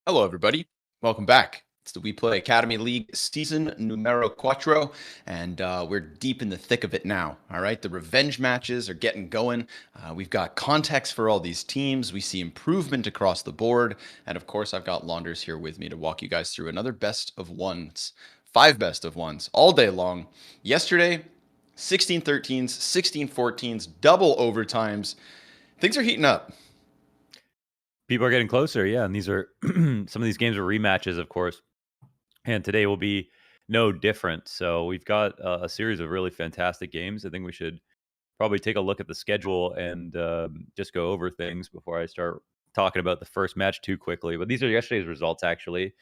Hello, everybody. Welcome back. It's the WePlay Academy League season numero cuatro, and we're deep in the thick of it now. All right, the revenge matches are getting going. We've got context for all these teams. We see improvement across the board, and of course, I've got Launders here with me to walk you guys through another best of ones, 5 best of 1s all day long. Yesterday, 16-13s, 16-14s, double overtimes. Things are heating up. People are getting closer, yeah, and these are some of these games are rematches, of course, and today will be no different. So we've got a series of really fantastic games. I think we should probably take a look at the schedule and just go over things before I start talking about the first match too quickly. But these are yesterday's results, actually,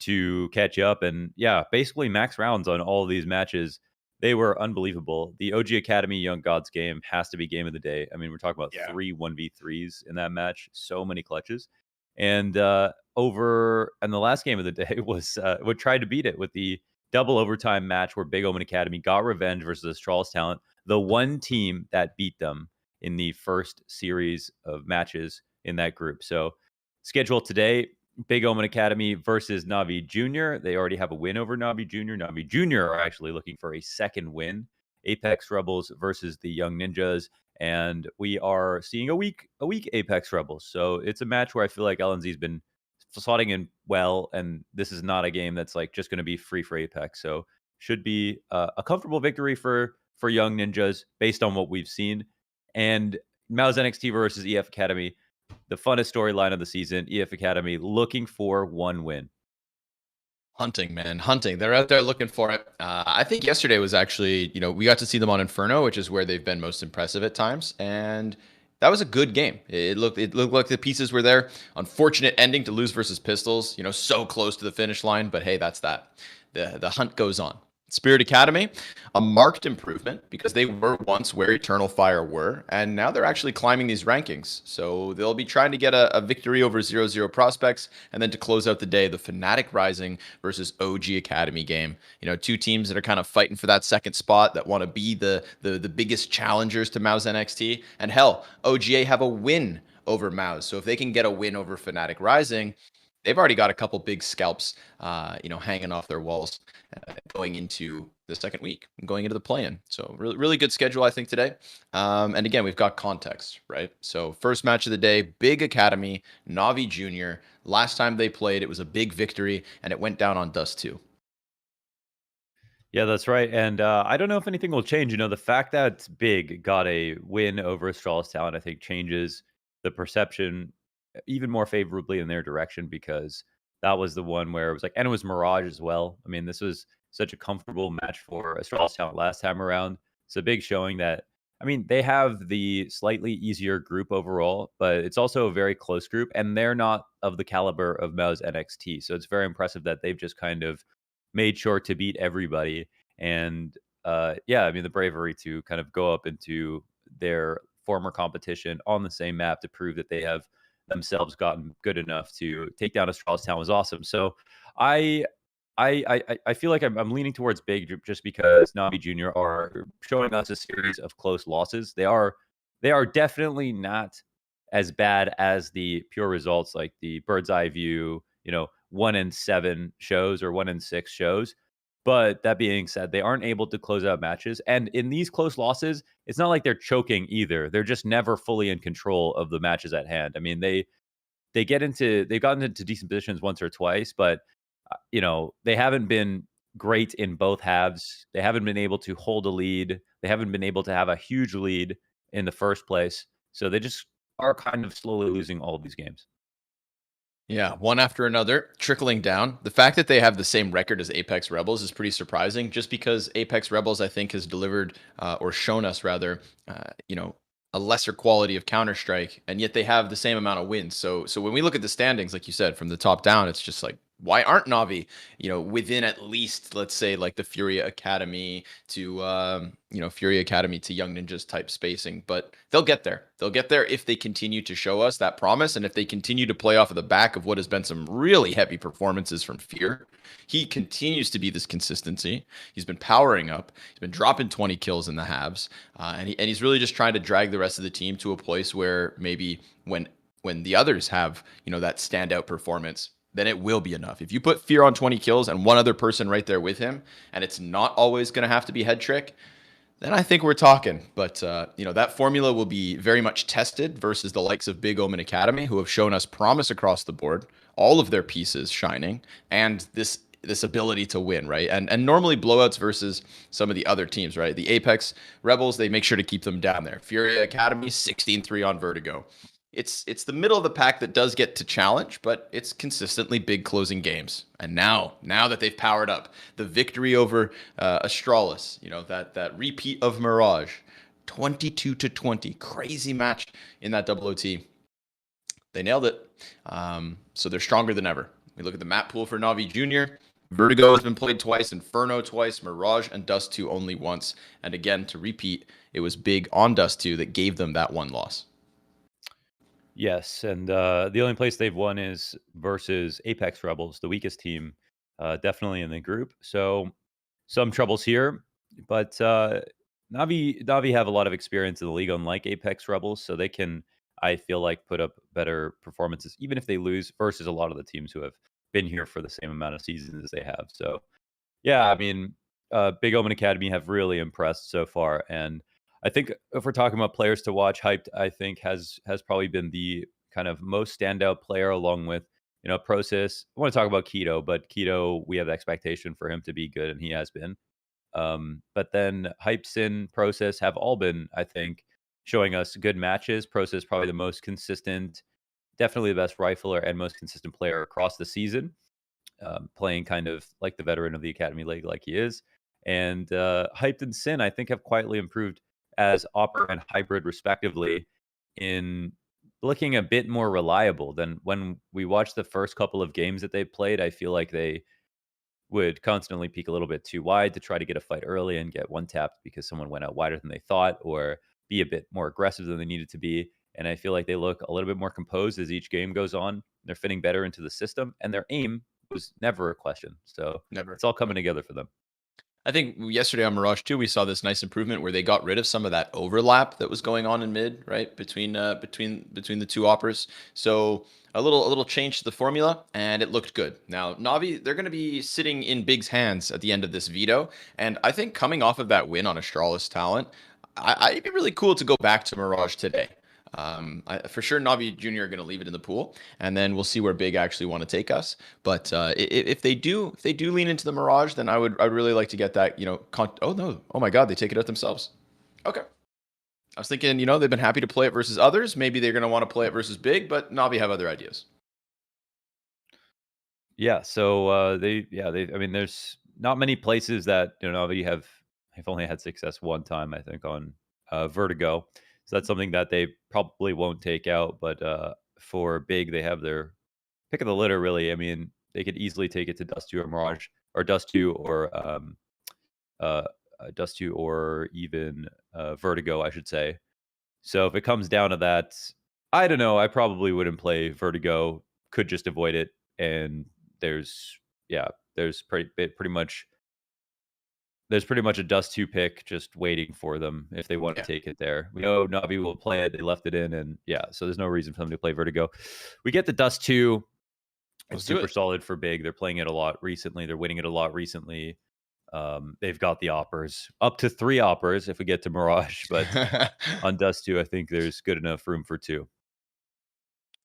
to catch up. And yeah, basically max rounds on all of these matches. They were unbelievable. The OG Academy Young Gods game has to be game of the day. I mean, we're talking about Yeah. 3-1v3s in that match. So many clutches. And the last game of the day was what tried to beat it with the double overtime match where BIG.OMEN Academy got revenge versus Astralis Talent, the one team that beat them in the first series of matches in that group. So schedule today, BIG.OMEN Academy versus NAVI Junior. They already have a win over NAVI Junior. NAVI Junior are actually looking for a second win. Apeks Rebels versus the Young Ninjas, and we are seeing a weak Apeks Rebels. So it's a match where I feel like LNZ's been slotting in well, and this is not a game that's like just going to be free for Apeks. So should be a comfortable victory for Young Ninjas based on what we've seen. And MOUZ XNT versus EF Academy, the funnest storyline of the season. EF Academy looking for one win. Hunting, man, hunting. They're out there looking for it. I think yesterday was actually, we got to see them on Inferno, which is where they've been most impressive at times, and that was a good game. It looked like the pieces were there. Unfortunate ending to lose versus Pistols. So close to the finish line, but hey, that's that. The hunt goes on. Spirit Academy, a marked improvement because they were once where Eternal Fire were, and now they're actually climbing these rankings. So they'll be trying to get a victory over 0-0 Prospects, and then to close out the day, the Fnatic Rising versus OG Academy game. Two teams that are kind of fighting for that second spot, that want to be the biggest challengers to MOUZ NXT. And hell, OGA have a win over MOUZ. So if they can get a win over Fnatic Rising, they've already got a couple big scalps, hanging off their walls going into the second week and going into the play-in. So really, really good schedule, I think, today. And again, we've got context, right? So first match of the day, Big Academy, Navi Junior. Last time they played, it was a big victory, and it went down on Dust 2. Yeah, that's right. And I don't know if anything will change. The fact that Big got a win over Astralis Talent, I think, changes the perception even more favorably in their direction, because that was the one where it was like, and it was Mirage as well. I mean, this was such a comfortable match for Astralis Talent last time around. It's a big showing that, I mean, they have the slightly easier group overall, but it's also a very close group, and they're not of the caliber of MOUZ NXT. So it's very impressive that they've just kind of made sure to beat everybody. And yeah, I mean, the bravery to kind of go up into their former competition on the same map to prove that they have themselves gotten good enough to take down Astralis Town was awesome. So I feel like I'm leaning towards Big just because Navi Junior are showing us a series of close losses. They are definitely not as bad as the pure results, like the bird's eye view, 1-7 shows or 1-6 shows. But that being said, they aren't able to close out matches. And in these close losses, it's not like they're choking either. They're just never fully in control of the matches at hand. I mean, they've gotten into decent positions once or twice, but they haven't been great in both halves. They haven't been able to hold a lead. They haven't been able to have a huge lead in the first place. So they just are kind of slowly losing all of these games. Yeah, one after another, trickling down. The fact that they have the same record as Apeks Rebels is pretty surprising, just because Apeks Rebels, I think, has delivered, or shown us rather, a lesser quality of Counter-Strike, and yet they have the same amount of wins. So when we look at the standings, like you said, from the top down, it's just like, why aren't Navi, within at least, let's say, like the Furia Academy to, Furia Academy to Young Ninjas type spacing? But they'll get there. They'll get there if they continue to show us that promise, and if they continue to play off of the back of what has been some really heavy performances from Fear. He continues to be this consistency. He's been powering up. He's been dropping 20 kills in the halves, and he's really just trying to drag the rest of the team to a place where maybe when the others have, that standout performance, then it will be enough. If you put Fear on 20 kills and one other person right there with him, and it's not always going to have to be head trick, then I think we're talking. But that formula will be very much tested versus the likes of BIG.OMEN Academy, who have shown us promise across the board, all of their pieces shining, and this ability to win, right? And normally blowouts versus some of the other teams, right? The Apeks Rebels, they make sure to keep them down there. Furia Academy, 16-3 on Vertigo. It's the middle of the pack that does get to challenge, but it's consistently big closing games. And now that they've powered up, the victory over Astralis, that repeat of Mirage, 22-20, crazy match in that OOT. They nailed it. So they're stronger than ever. We look at the map pool for NAVI Junior. Vertigo has been played twice, Inferno twice, Mirage and Dust 2 only once. And again, to repeat, it was big on Dust 2 that gave them that one loss. Yes, and the only place they've won is versus Apeks Rebels, the weakest team, definitely in the group. So some troubles here, but Navi have a lot of experience in the league, unlike Apeks Rebels, so they can, I feel like, put up better performances, even if they lose versus a lot of the teams who have been here for the same amount of seasons as they have. So yeah, I mean, BIG.OMEN Academy have really impressed so far, and I think if we're talking about players to watch, Hyped, I think has probably been the kind of most standout player, along with Process. I want to talk about Keto, but Keto, we have expectation for him to be good, and he has been. But then Hypes and Process have all been, I think, showing us good matches. Process probably the most consistent, definitely the best rifler and most consistent player across the season, playing kind of like the veteran of the Academy League, like he is. And Hyped and Sin, I think, have quietly improved as Opera and Hybrid, respectively, in looking a bit more reliable than when we watched the first couple of games that they played. I feel like they would constantly peek a little bit too wide to try to get a fight early and get one tapped because someone went out wider than they thought, or be a bit more aggressive than they needed to be. And I feel like they look a little bit more composed as each game goes on. They're fitting better into the system, and their aim was never a question. So Never. it's all coming together for them. I think yesterday on Mirage 2, we saw this nice improvement where they got rid of some of that overlap that was going on in mid, right? Between the two operas. So a little change to the formula, and it looked good. Now, Navi, they're going to be sitting in Big's hands at the end of this veto, and I think coming off of that win on Astralis Talent, it'd be really cool to go back to Mirage today. For sure, Navi Junior are going to leave it in the pool, and then we'll see where Big actually want to take us. But if they do lean into the Mirage, then I'd really like to get that. Oh no, oh my God, they take it out themselves. Okay, I was thinking, they've been happy to play it versus others. Maybe they're going to want to play it versus Big, but Navi have other ideas. Yeah. So I mean, there's not many places that Navi have only had success one time, I think, on Vertigo. So that's something that they probably won't take out. But for Big, they have their pick of the litter, really. I mean, they could easily take it to Dust 2 or Mirage, or Dust 2 or uh, Dust 2 or even Vertigo, I should say. So if it comes down to that, I don't know. I probably wouldn't play Vertigo. Could just avoid it. And there's there's pretty much a Dust 2 pick just waiting for them if they want to Yeah, take it there. We know Navi will play it. They left it in, and so there's no reason for them to play Vertigo. We get the Dust 2. let's It's do super it. solid for Big. They're playing it a lot recently. They're winning it a lot recently. They've got the operas, up to 3 operas if we get to Mirage, but on Dust 2, I think there's good enough room for 2.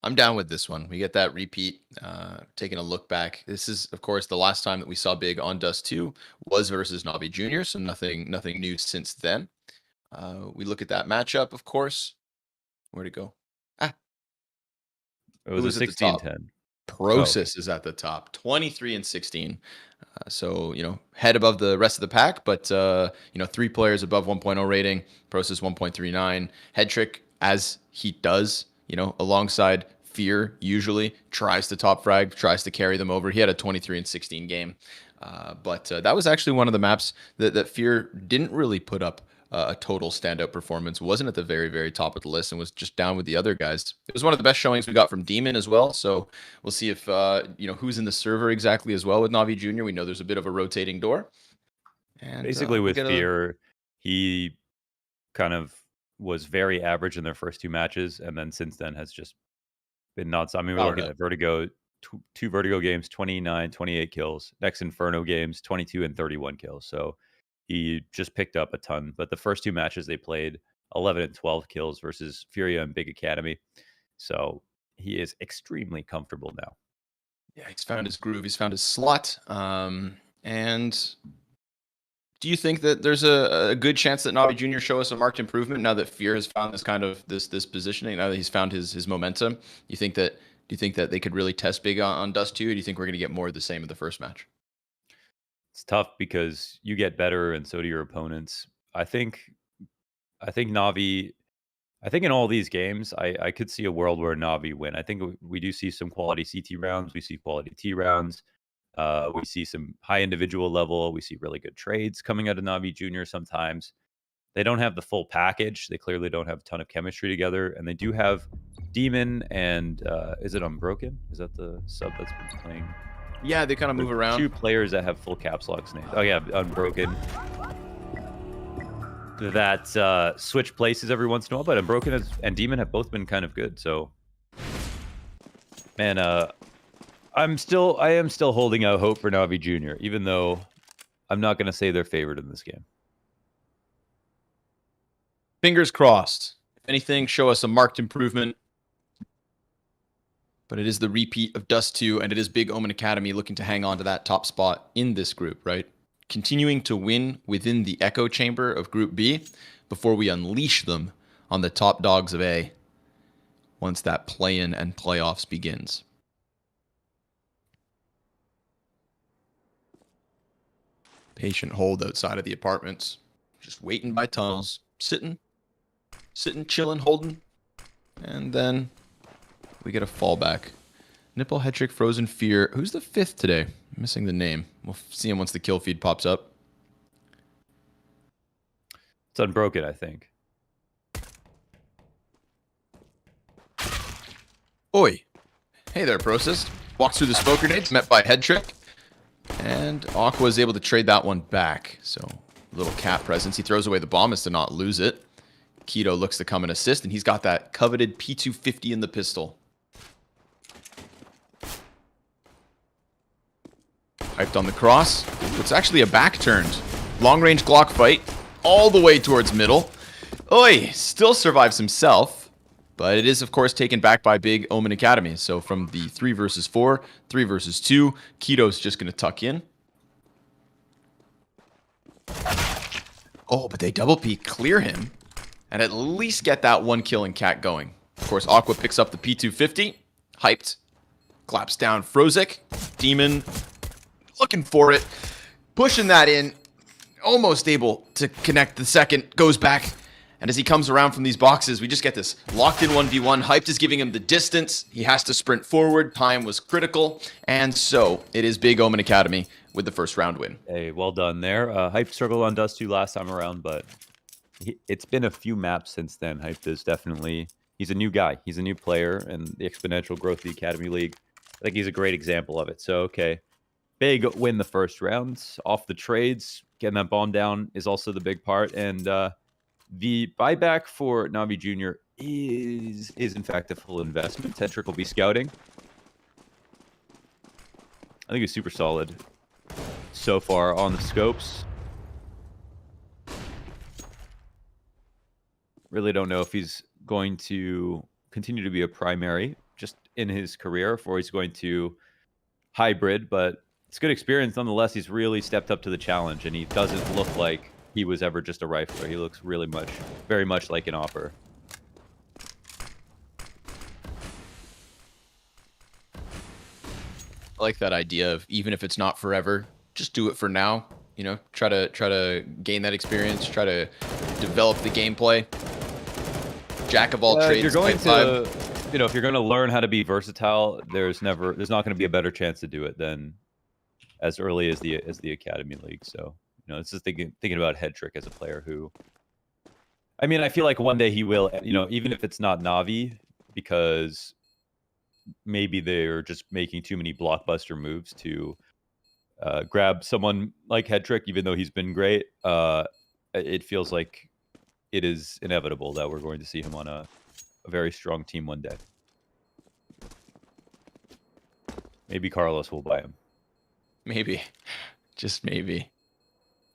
I'm down with this one. We get that repeat. Taking a look back, this is of course the last time that we saw Big on Dust 2 was versus Navi Junior, so nothing new since then. We look at that matchup, of course. Where'd it go? Ah, It who was a was at the top? 16-10. Oh, okay. Process is at the top, 23-16. So head above the rest of the pack, but 3 players above 1.0 rating. Process 1.39. Head trick, as he does, alongside Fear, usually tries to top frag, tries to carry them over. He had a 23-16 game. But that was actually one of the maps that Fear didn't really put up a total standout performance. Wasn't at the very, very top of the list and was just down with the other guys. It was one of the best showings we got from Demon as well. So we'll see if who's in the server exactly as well with Navi Junior. We know there's a bit of a rotating door, and Basically, we'll with get a Fear, he kind of was very average in their first 2 matches, and then since then has just been nuts. I mean, we're powered looking up. at Vertigo two Vertigo games, 29, 28 kills. Next Inferno games, 22 and 31 kills. So he just picked up a ton. But the first two matches they played, 11 and 12 kills versus Furia and Big Academy. So he is extremely comfortable now. Yeah, he's found his groove. He's found his slot. And do you think that there's a good chance that Navi Jr. show us a marked improvement now that Fear has found this kind of this positioning? Now that he's found his momentum, do you think that they could really test big on Dust 2? Or do you think we're going to get more of the same in the first match? It's tough because you get better and so do your opponents. I think Navi. I think in all these games, I could see a world where Navi win. I think we do see some quality CT rounds. We see quality T rounds. We see some high individual level. We see really good trades coming out of Navi Jr. sometimes. They don't have the full package. They clearly don't have a ton of chemistry together. And they do have Demon and is it Unbroken? Is that the sub that's been playing? Yeah, they kind of move around. Two players that have full caps locks names. Oh, yeah, Unbroken. That switch places every once in a while, but Unbroken and Demon have both been kind of good. So, man, I am still holding out hope for Navi Jr., even though I'm not going to say they're favored in this game. Fingers crossed. If anything, show us a marked improvement. But it is the repeat of Dust 2, and it is Big Omen Academy looking to hang on to that top spot in this group, right? Continuing to win within the echo chamber of Group B before we unleash them on the top dogs of A once that play-in and playoffs begins. Patient hold outside of the apartments. Just waiting by tunnels. Sitting, chilling, holding. And then we get a fallback. Nipple, Hetrick, Frozen Fear. Who's the fifth today? I'm missing the name. We'll see him once the kill feed pops up. It's Unbroken, I think. Oi. Hey there, Process. Walks through the smoke grenades, met by Headtrick. And Aqua is able to trade that one back. So, a little cat presence. He throws away the bomb as to not lose it. Keto looks to come and assist, and he's got that coveted P250 in the pistol. Hyped on the cross. It's actually a back-turned. Long-range Glock fight all the way towards middle. Oi, still survives himself, but it is, of course, taken back by Big Omen Academy. So from the 3 versus 4, 3 versus 2, Keto's just going to tuck in. Oh, but they double peek, clear him, and at least get that one kill and cat going. Of course, Aqua picks up the P250. Hyped. Claps down Frozik. Demon looking for it. Pushing that in. Almost able to connect the second. Goes back. And as he comes around from these boxes, we just get this locked in 1v1. Hyped is giving him the distance. He has to sprint forward. Time was critical. And so it is Big Omen Academy with the first round win. Hey, well done there. Hyped struggled on Dust 2 last time around, but it's been a few maps since then. Hyped is definitely... He's a new guy. He's a new player, and the exponential growth of the Academy League, I think he's a great example of it. So, okay. Big win the first round. Off the trades, getting that bomb down is also the big part. And the buyback for Navi Jr. is in fact a full investment. Tetrick will be scouting. I think he's super solid so far on the scopes. Really don't know if he's going to continue to be a primary just in his career, or he's going to hybrid, but it's good experience nonetheless. He's really stepped up to the challenge, and he doesn't look like he was ever just a rifler. He looks very much like an opper. I like that idea of even if it's not forever, just do it for now. You know, try to gain that experience, try to develop the gameplay. Jack of all trades. You're going to, you know, if you're going to learn how to be versatile, there's not going to be a better chance to do it than as early as the Academy League. So, you know, it's just thinking about Headtrick as a player who, I mean, I feel like one day he will, you know, even if it's not Navi, because maybe they're just making too many blockbuster moves to grab someone like Headtrick, even though he's been great. It feels like it is inevitable that we're going to see him on a very strong team one day. Maybe Carlos will buy him. Maybe, just maybe.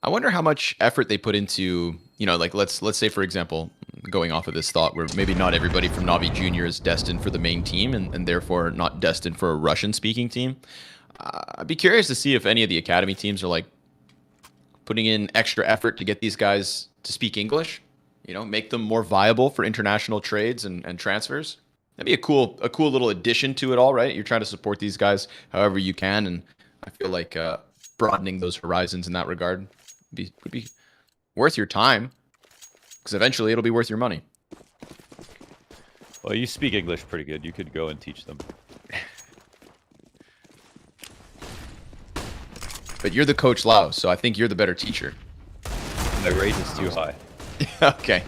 I wonder how much effort they put into, you know, like let's say for example, going off of this thought where maybe not everybody from Navi Junior is destined for the main team and therefore not destined for a Russian speaking team. I'd be curious to see if any of the academy teams are like putting in extra effort to get these guys to speak English, you know, make them more viable for international trades and transfers. That'd be a cool little addition to it all, right? You're trying to support these guys however you can, and I feel like broadening those horizons in that regard would be worth your time, because eventually it'll be worth your money. Well, you speak English pretty good. You could go and teach them. But you're the coach Lau, so I think you're the better teacher. My rate is too high. Okay.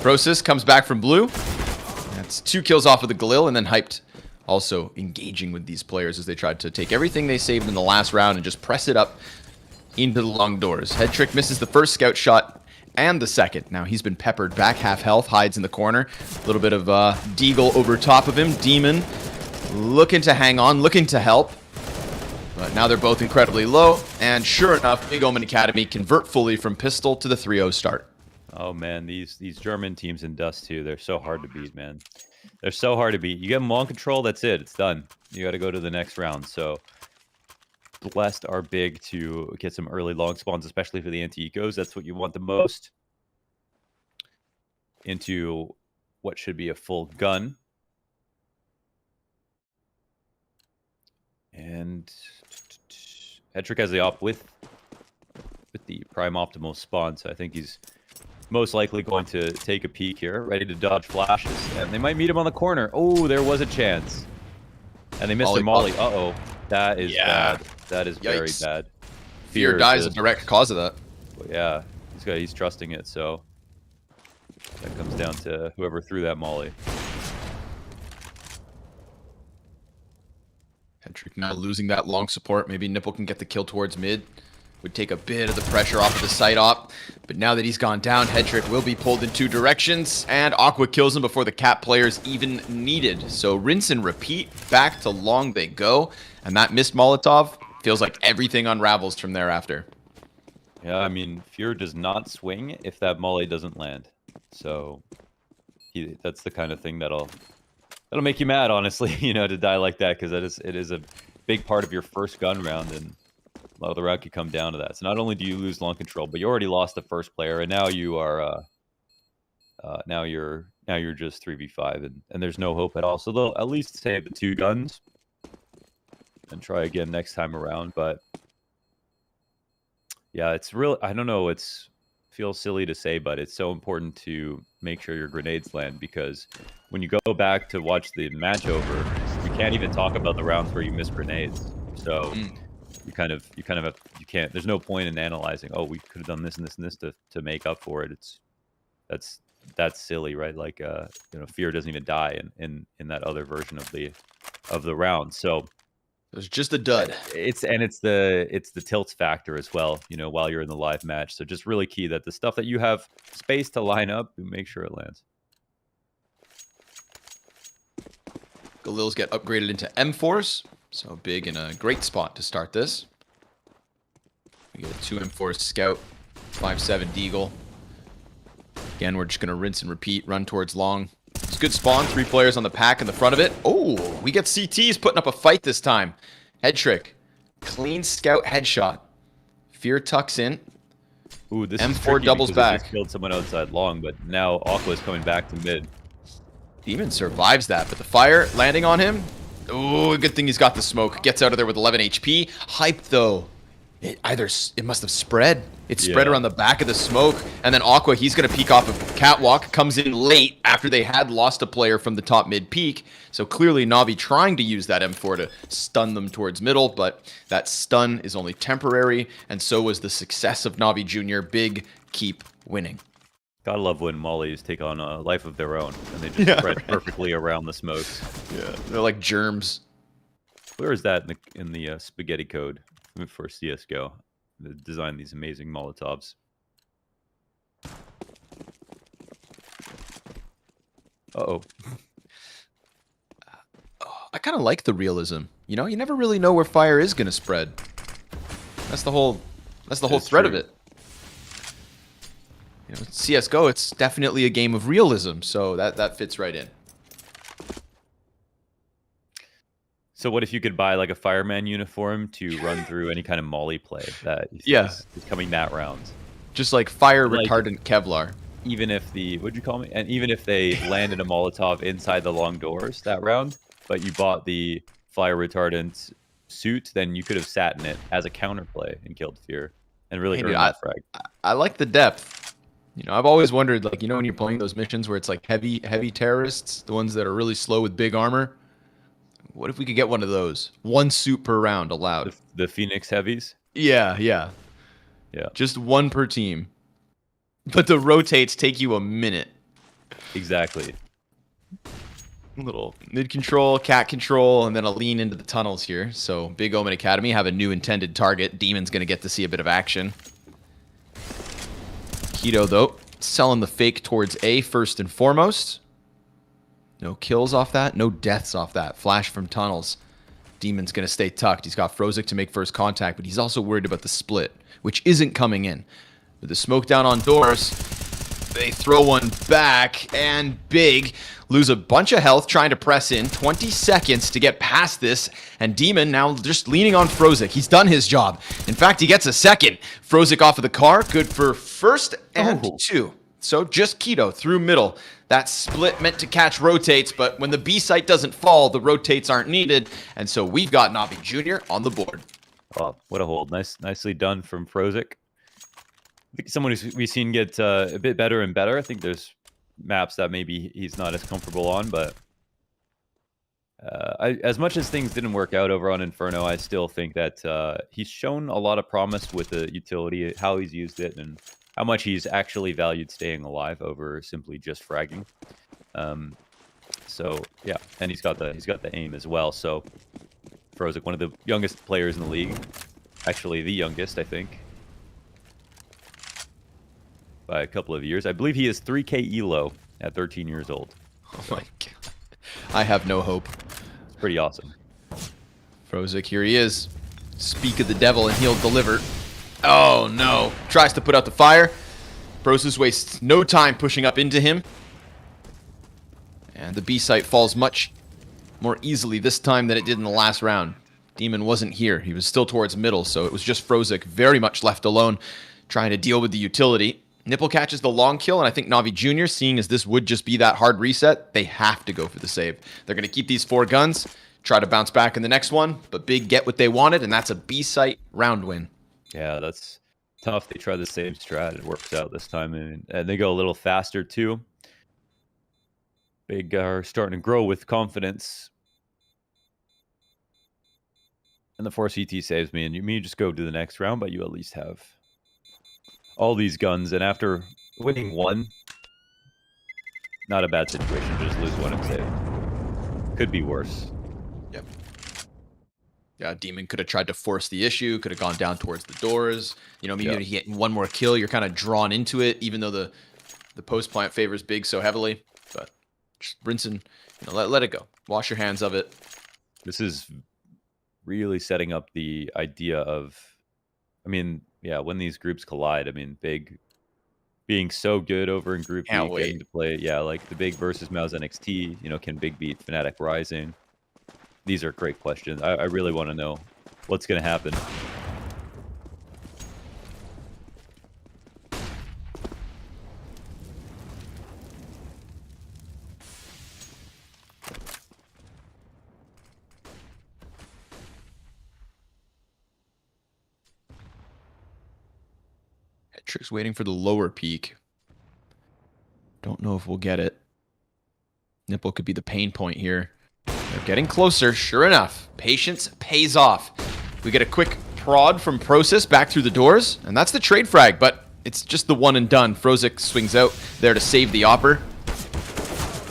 Process comes back from blue. That's 2 kills off of the Galil, and then Hyped also engaging with these players as they tried to take everything they saved in the last round and just press it up into the long doors. Head Trick misses the first scout shot and the second. Now he's been peppered back half health, hides in the corner. A little bit of Deagle over top of him. Demon looking to hang on, looking to help. But now they're both incredibly low, and sure enough, BIG.OMEN Academy convert fully from pistol to the 3-0 start. Oh man, these German teams in Dust 2, they're so hard to beat, man. They're so hard to beat. You get them long control, that's it. It's done. You got to go to the next round. So blessed are Big to get some early long spawns, especially for the anti-ecos. That's what you want the most. Into what should be a full gun. And Hedrick has the op with the prime optimal spawn, so I think he's most likely going to take a peek here, ready to dodge flashes, and they might meet him on the corner. Oh, there was a chance, and they missed their molly. Uh-oh, that is bad. That is very bad. Fear dies a direct cause of that. Yeah, he's trusting it, so that comes down to whoever threw that molly. Hedrick now losing that long support. Maybe Nipple can get the kill towards mid. Would take a bit of the pressure off of the side op. But now that he's gone down, Hedrick will be pulled in 2 directions. And Aqua kills him before the Cap players even needed. So rinse and repeat. Back to long they go. And that missed Molotov feels like everything unravels from thereafter. Yeah, I mean, Fear does not swing if that molly doesn't land. So that's the kind of thing that'll make you mad, honestly, you know, to die like that, because it is a big part of your first gun round, and a lot of the round could come down to that. So not only do you lose long control, but you already lost the first player, and now you are now you're just 3v5, and there's no hope at all. So they'll at least save the 2 guns and try again next time around. But yeah, it's real. I don't know. Feels silly to say, but it's so important to make sure your grenades land, because when you go back to watch the match over, you can't even talk about the rounds where you miss grenades. So you can't. There's no point in analyzing. Oh, we could have done this and this and this to make up for it. That's silly, right? Like you know, Fear doesn't even die in that other version of the round. So it was just a dud. It's the tilts factor as well, you know, while you're in the live match. So just really key that the stuff that you have space to line up, make sure it lands. Galils get upgraded into M4s, so Big in a great spot to start this. We get a 2 M4 Scout, 5-7 Deagle. Again, we're just going to rinse and repeat, run towards long. It's a good spawn, 3 players on the pack in the front of it. Oh, we get CTs putting up a fight this time. Head Trick, clean Scout headshot. Fear tucks in. Ooh, this M4 is doubles back. Just killed someone outside long, but now Aqua is coming back to mid. Demon survives that, but the fire landing on him. Oh, good thing he's got the smoke. Gets out of there with 11 HP. Hyped though. It must have spread. It spread around the back of the smoke, and then Aqua, he's going to peek off of Catwalk, comes in late after they had lost a player from the top mid peak. So clearly Navi trying to use that M4 to stun them towards middle, but that stun is only temporary, and so was the success of Navi Junior. Big keep winning. Gotta love when mollies take on a life of their own, and they just spread perfectly around the smokes. Yeah, they're like germs. Where is that in the spaghetti code for CSGO? They design these amazing Molotovs. Oh, I kind of like the realism. You know, you never really know where fire is going to spread. That's the whole thread of it. You know, CS:GO, it's definitely a game of realism, so that fits right in. So what if you could buy like a fireman uniform to run through any kind of molly play that is coming that round? Just like fire Like, retardant Kevlar. Even if the, what'd you call me? And even if they landed a Molotov inside the long doors that round, but you bought the fire retardant suit, then you could have sat in it as a counterplay and killed Fear and really earned that frag. I like the depth. You know, I've always wondered, like, you know, when you're playing those missions where it's like heavy terrorists, the ones that are really slow with big armor. What if we could get one of those? One suit per round allowed. The Phoenix heavies? Yeah. Just one per team. But the rotates take you a minute. Exactly. Little mid control, cat control, and then a lean into the tunnels here. So BIG.OMEN Academy have a new intended target. Demon's going to get to see a bit of action. Keto, though, selling the fake towards A first and foremost. No kills off that. No deaths off that. Flash from tunnels. Demon's going to stay tucked. He's got froZIC to make first contact, but he's also worried about the split, which isn't coming in. With the smoke down on doors, they throw one back, and Big lose a bunch of health trying to press in. 20 seconds to get past this, and Demon now just leaning on froZIC. He's done his job. In fact, he gets a second. froZIC off of the car, good for first and two. So just Keto through middle. That split meant to catch rotates, but when the B site doesn't fall, the rotates aren't needed, and so we've got NAVI Jr. on the board. Oh, what a hold. Nicely done from froZIC. I think someone we've seen get a bit better and better. I think there's maps that maybe he's not as comfortable on, but as much as things didn't work out over on Inferno, I still think that he's shown a lot of promise with the utility, how he's used it, and how much he's actually valued staying alive over simply just fragging. So yeah, and he's got the aim as well. So froZIC, one of the youngest players in the league, actually the youngest, I think, by a couple of years. I believe he is 3K elo at 13 years old. Oh my god. I have no hope. It's pretty awesome. froZIC, here he is. Speak of the devil and he'll deliver. Oh no. Tries to put out the fire. Brosis wastes no time pushing up into him. And the B site falls much more easily this time than it did in the last round. Demon wasn't here. He was still towards middle, so it was just froZIC very much left alone, trying to deal with the utility. Nipple catches the long kill, and I think NAVI Jr., seeing as this would just be that hard reset, they have to go for the save. They're going to keep these 4 guns, try to bounce back in the next one, but Big get what they wanted, and that's a B-site round win. Yeah, that's tough. They try the same strat. It works out this time, and they go a little faster, too. Big are starting to grow with confidence. And the 4 CT saves me, and you just go to the next round, but you at least have all these guns, and after winning 1, not a bad situation. Just lose 1 and save. Could be worse. Yep. Yeah, Demon could have tried to force the issue, could have gone down towards the doors. You know, maybe he get 1 more kill, you're kind of drawn into it, even though the post plant favors Big so heavily. But just rinsing, you know, let it go. Wash your hands of it. This is really setting up the idea of, I mean, yeah, when these groups collide, I mean, Big being so good over in Group B, getting to play, yeah, like the Big versus MOUZ NXT, you know, can Big beat fnatic Rising? These are great questions. I really want to know what's going to happen. Trick's waiting for the lower peak. Don't know if we'll get it. Nipple could be the pain point here. They're getting closer, sure enough. Patience pays off. We get a quick prod from Prosis back through the doors, and that's the trade frag, but it's just the one and done. froZIC swings out there to save the Opper.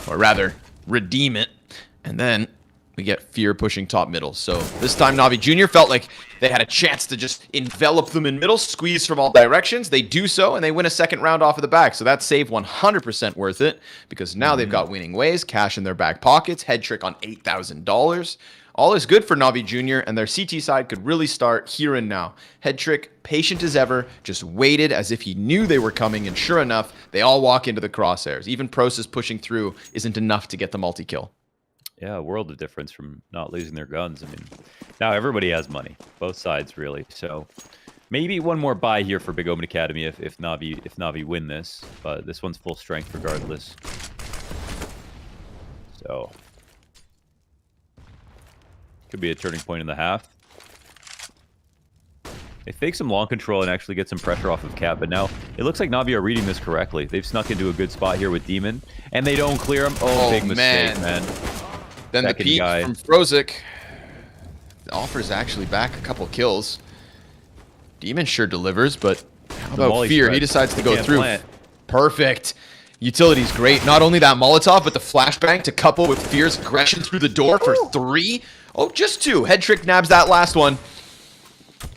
Or rather, redeem it. And then We get Fear pushing top middle. So this time Navi Jr. felt like they had a chance to just envelop them in middle, squeeze from all directions. They do so, and they win a second round off of the back. So that save 100% worth it, because now they've got winning ways, cash in their back pockets, head trick on $8,000. All is good for Navi Jr., and their CT side could really start here and now. Head trick, patient as ever, just waited as if he knew they were coming, and sure enough, they all walk into the crosshairs. Even Prosus pushing through isn't enough to get the multi-kill. Yeah, a world of difference from not losing their guns. I mean, now everybody has money, both sides really. So maybe one more buy here for BIG.OMEN Academy if Navi win this, but this one's full strength regardless. So could be a turning point in the half. They fake some long control and actually get some pressure off of Cat, but now it looks like Navi are reading this correctly. They've snuck into a good spot here with Demon, and they don't clear him. Oh, big mistake, man. Then the peek from frozik offers actually back a couple kills. Demon sure delivers, but how about Fear? He decides to go through. Perfect. Utility's great. Not only that Molotov, but the flashbang to couple with Fear's aggression through the door for 3. Oh, just 2. Head trick nabs that last one.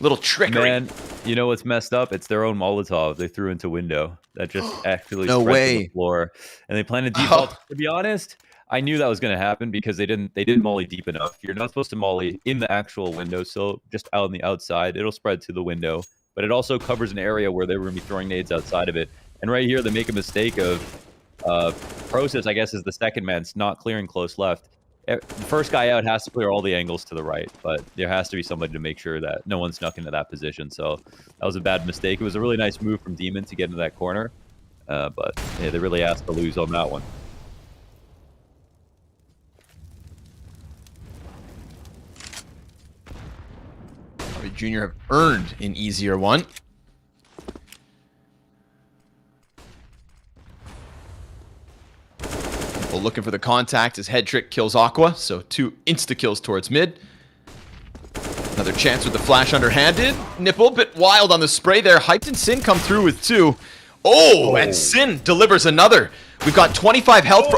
Little trickery. Man, you know what's messed up? It's their own Molotov they threw into window. That just actually no spread way. to the floor. And they planned a default. To be honest, I knew that was going to happen because they didn't molly deep enough. You're not supposed to molly in the actual window, so just out on the outside. It'll spread to the window, but it also covers an area where they were going to be throwing nades outside of it. And right here, they make a mistake of Prosus, I guess, is the second man. It's not clearing close left. The first guy out has to clear all the angles to the right, but there has to be somebody to make sure that no one snuck into that position. So that was a bad mistake. It was a really nice move from Demon to get into that corner, but yeah, they really asked to lose on that one. Junior have earned an easier one. People looking for the contact as head trick kills Aqua, so 2 insta kills towards mid. Another chance with the flash underhanded. Nipple, bit wild on the spray there. Hyped and Sin come through with 2. Oh, and Sin delivers another. We've got 25 health.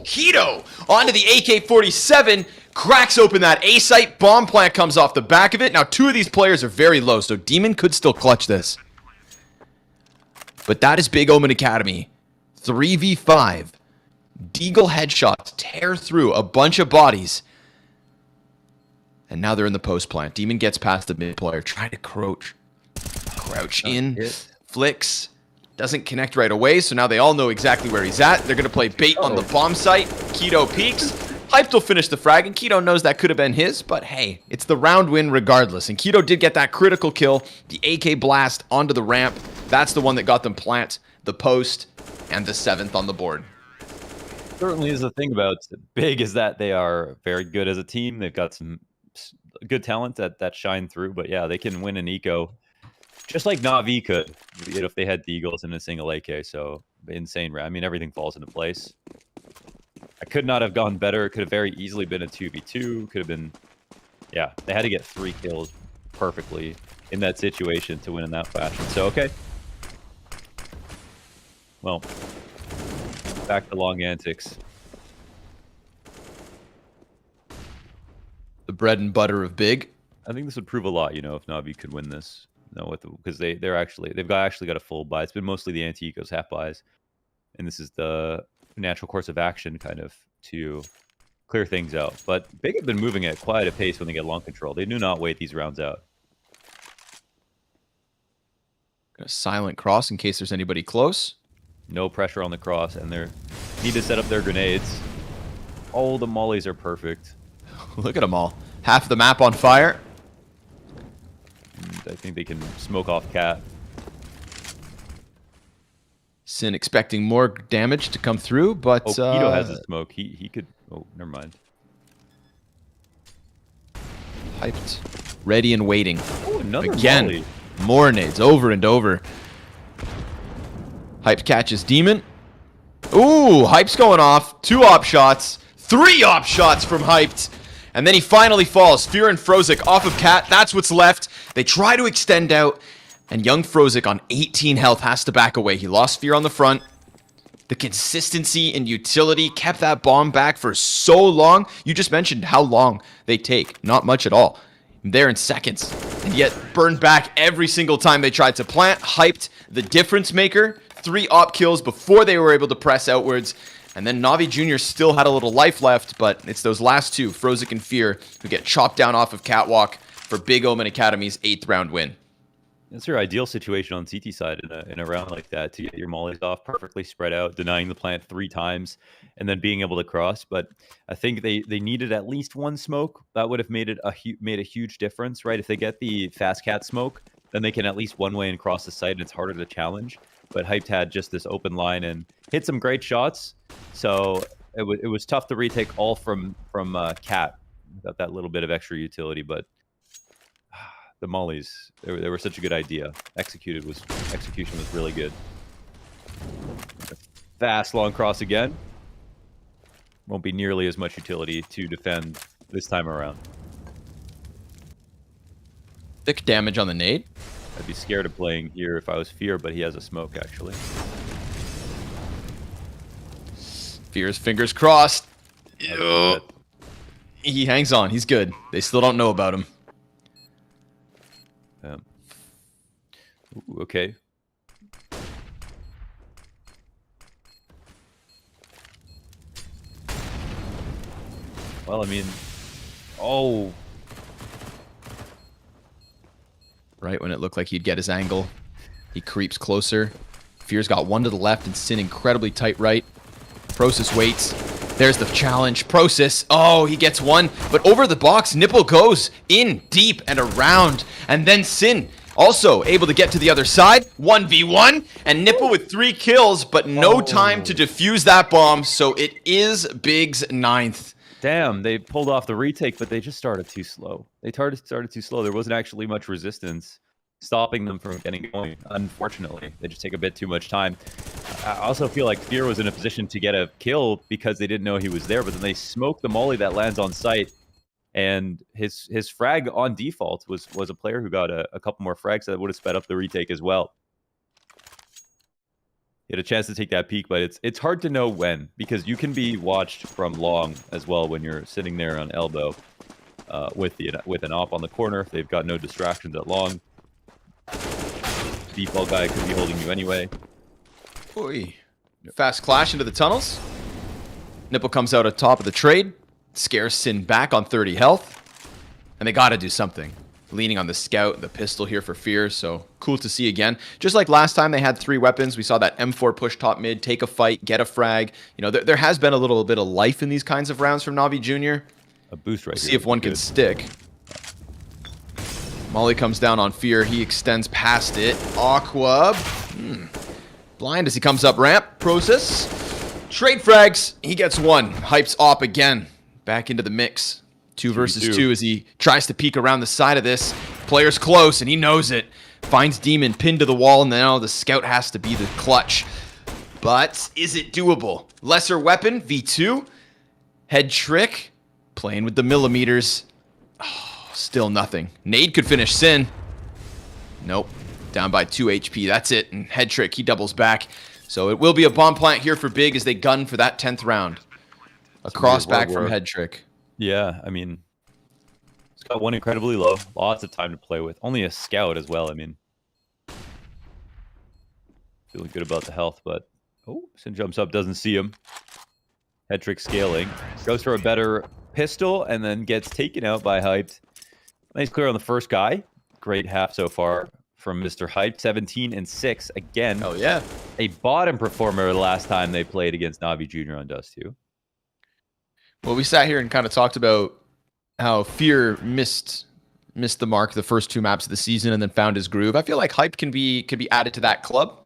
Keto onto the AK-47. Cracks open that A site. Bomb plant comes off the back of it. Now 2 of these players are very low, so Demon could still clutch this. But that is BIG.OMEN Academy. 3v5. Deagle headshots tear through a bunch of bodies. And now they're in the post plant. Demon gets past the mid player. Trying to crouch in. Flicks. Doesn't connect right away, so now they all know exactly where he's at. They're going to play bait on the bomb site. Keto peeks. Hyped will finish the frag, and Keto knows that could have been his, but hey, it's the round win regardless. And Keto did get that critical kill, the AK blast onto the ramp. That's the one that got them plant, the post, and the 7th on the board. Certainly is the thing about Big is that they are very good as a team. They've got some good talent that shine through, but yeah, they can win an eco just like Navi could, you know, if they had the Eagles in a single AK. So insane. I mean, everything falls into place. I could not have gone better. It could have very easily been a 2v2. Could have been, yeah, they had to get 3 kills perfectly in that situation to win in that fashion. So, okay. Well, back to long antics. The bread and butter of Big. I think this would prove a lot, you know, if Navi could win this. No, because they've actually got a full buy. It's been mostly the anti-ecos half buys, and this is the natural course of action kind of to clear things out. But Big have been moving at quite a pace when they get long control. They do not wait these rounds out. Got a silent cross in case there's anybody close. No pressure on the cross, and they need to set up their grenades. Oh, the mollies are perfect. Look at them all. Half the map on fire. And I think they can smoke off Cat. Sin expecting more damage to come through, but Keto has a smoke. He could. Oh, never mind. Hyped, ready and waiting. Oh, another again. molly. More nades over and over. Hyped catches Demon. Ooh, Hype's going off. 2 op shots. 3 op shots from Hyped. And then he finally falls. Fear and frozik off of Cat. That's what's left. They try to extend out. And young frozik on 18 health has to back away. He lost Fear on the front. The consistency and utility kept that bomb back for so long. You just mentioned how long they take. Not much at all. There in seconds. And yet burned back every single time they tried to plant. Hyped the difference maker. 3 op kills before they were able to press outwards. And then Navi Jr. still had a little life left, but it's those last two, Frozik and Fear, who get chopped down off of Catwalk for Big Omen Academy's 8th round win. That's your ideal situation on CT side in a round like that, to get your mollies off perfectly spread out, denying the plant 3 times, and then being able to cross. But I think they needed at least 1 smoke. That would have made it made a huge difference, right? If they get the fast cat smoke, then they can at least one way and cross the site, and it's harder to challenge. But Hyped had just this open line and hit some great shots, so it was tough to retake all from Cat. Got that little bit of extra utility, but the mollies, they were such a good idea. Execution was really good. Fast long cross again. Won't be nearly as much utility to defend this time around. Thick damage on the nade. I'd be scared of playing here if I was Fear, but he has a smoke actually. Fear's fingers crossed. He hangs on. He's good. They still don't know about him. Ooh, okay. Well, I mean, oh. Right when it looked like he'd get his angle, he creeps closer. Fear's got 1 to the left and Sin incredibly tight right. Process waits. There's the challenge. Process. Oh, he gets 1, but over the box, Nipple goes in deep and around, and then Sin also able to get to the other side. 1v1, and Nipple with 3 kills, but no time to defuse that bomb, so it is Big's 9th. Damn, they pulled off the retake, but they just started too slow. They started too slow. There wasn't actually much resistance stopping them from getting going, unfortunately. They just take a bit too much time. I also feel like Fear was in a position to get a kill because they didn't know he was there, but then they smoked the molly that lands on site. And his frag on default was a player who got a couple more frags that would have sped up the retake as well. He had a chance to take that peek, but it's hard to know when, because you can be watched from long as well when you're sitting there on elbow with an op on the corner. If they've got no distractions at long, default guy could be holding you anyway. Oy. Fast clash into the tunnels. Nipple comes out at top of the trade. Scares Sin back on 30 health. And they got to do something. Leaning on the scout, the pistol here for Fear, so cool to see again. Just like last time they had 3 weapons, we saw that M4 push top mid, take a fight, get a frag. You know, there has been a little bit of life in these kinds of rounds from Navi Jr. A boost right here. See if one can stick. Molly comes down on Fear, he extends past it. Aqua, blind as he comes up ramp. Process, trade frags, he gets 1. Hypes op again. Back into the mix. 2 versus 2 as he tries to peek around the side of this. Player's close, and he knows it. Finds Demon pinned to the wall, and now the scout has to be the clutch. But is it doable? Lesser weapon, V2. Head trick, playing with the millimeters. Oh, still nothing. Nade could finish Sin. Nope. Down by 2 HP. That's it. And head trick, he doubles back. So it will be a bomb plant here for Big as they gun for that 10th round. A cross back from head trick. Yeah, I mean, it's got 1 incredibly low. Lots of time to play with. Only a scout as well. I mean, feeling good about the health, but Sin jumps up, doesn't see him. Head trick scaling. Goes for a better pistol and then gets taken out by Hyped. Nice clear on the first guy. Great half so far from Mr. Hyped. 17 and 6 again. Oh yeah, a bottom performer the last time they played against Navi Jr. on Dust 2. Well, we sat here and kind of talked about how Fear missed the mark the first 2 maps of the season and then found his groove. I feel like Hype can be added to that club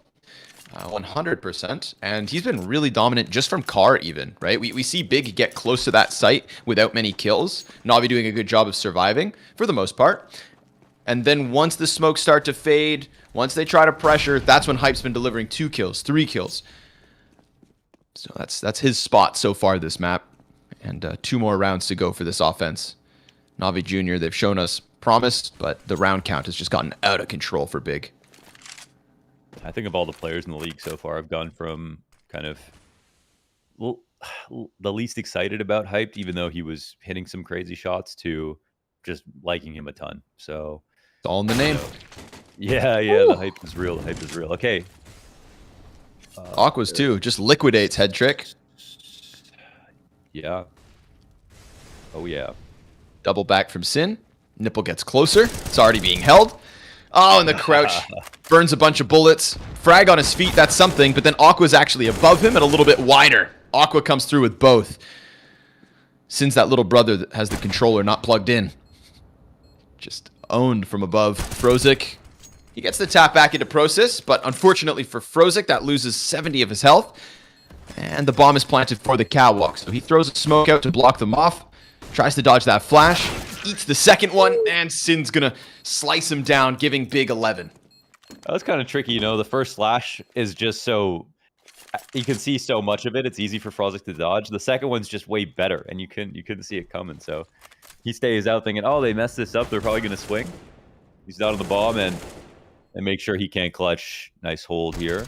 100%. And he's been really dominant just from car even, right? We see Big get close to that site without many kills. Navi doing a good job of surviving for the most part. And then once the smokes start to fade, once they try to pressure, that's when Hype's been delivering 2 kills, 3 kills. So that's his spot so far this map. And 2 more rounds to go for this offense. Navi Jr., they've shown us promise, but the round count has just gotten out of control for Big. I think of all the players in the league so far, I've gone from kind of the least excited about hyped, even though he was hitting some crazy shots, to just liking him a ton. So It's all in the name. Yeah, Ooh. the hype is real. The hype is real. Okay. Aqua's too. Just liquidates head trick. Yeah. Oh, yeah. Double back from Sin. Nipple gets closer. It's already being held. Oh, and the crouch burns a bunch of bullets. Frag on his feet, that's something. But then Aqua's actually above him and a little bit wider. Aqua comes through with both. Sin's that little brother that has the controller not plugged in. Just owned from above. Frozik, he gets the tap back into Process, but unfortunately for Frozik, that loses 70 of his health. And the bomb is planted for the catwalk. So he throws a smoke out to block them off. Tries to dodge that flash. Eats the second one, and Sin's gonna slice him down, giving Big 11. That was kind of tricky, you know. The first slash is just so... You can see so much of it. It's easy for Frozik to dodge. The second one's just way better, and you couldn't see it coming. So he stays out thinking, oh, they messed this up. They're probably going to swing. He's down on the bomb and make sure he can't clutch. Nice hold here.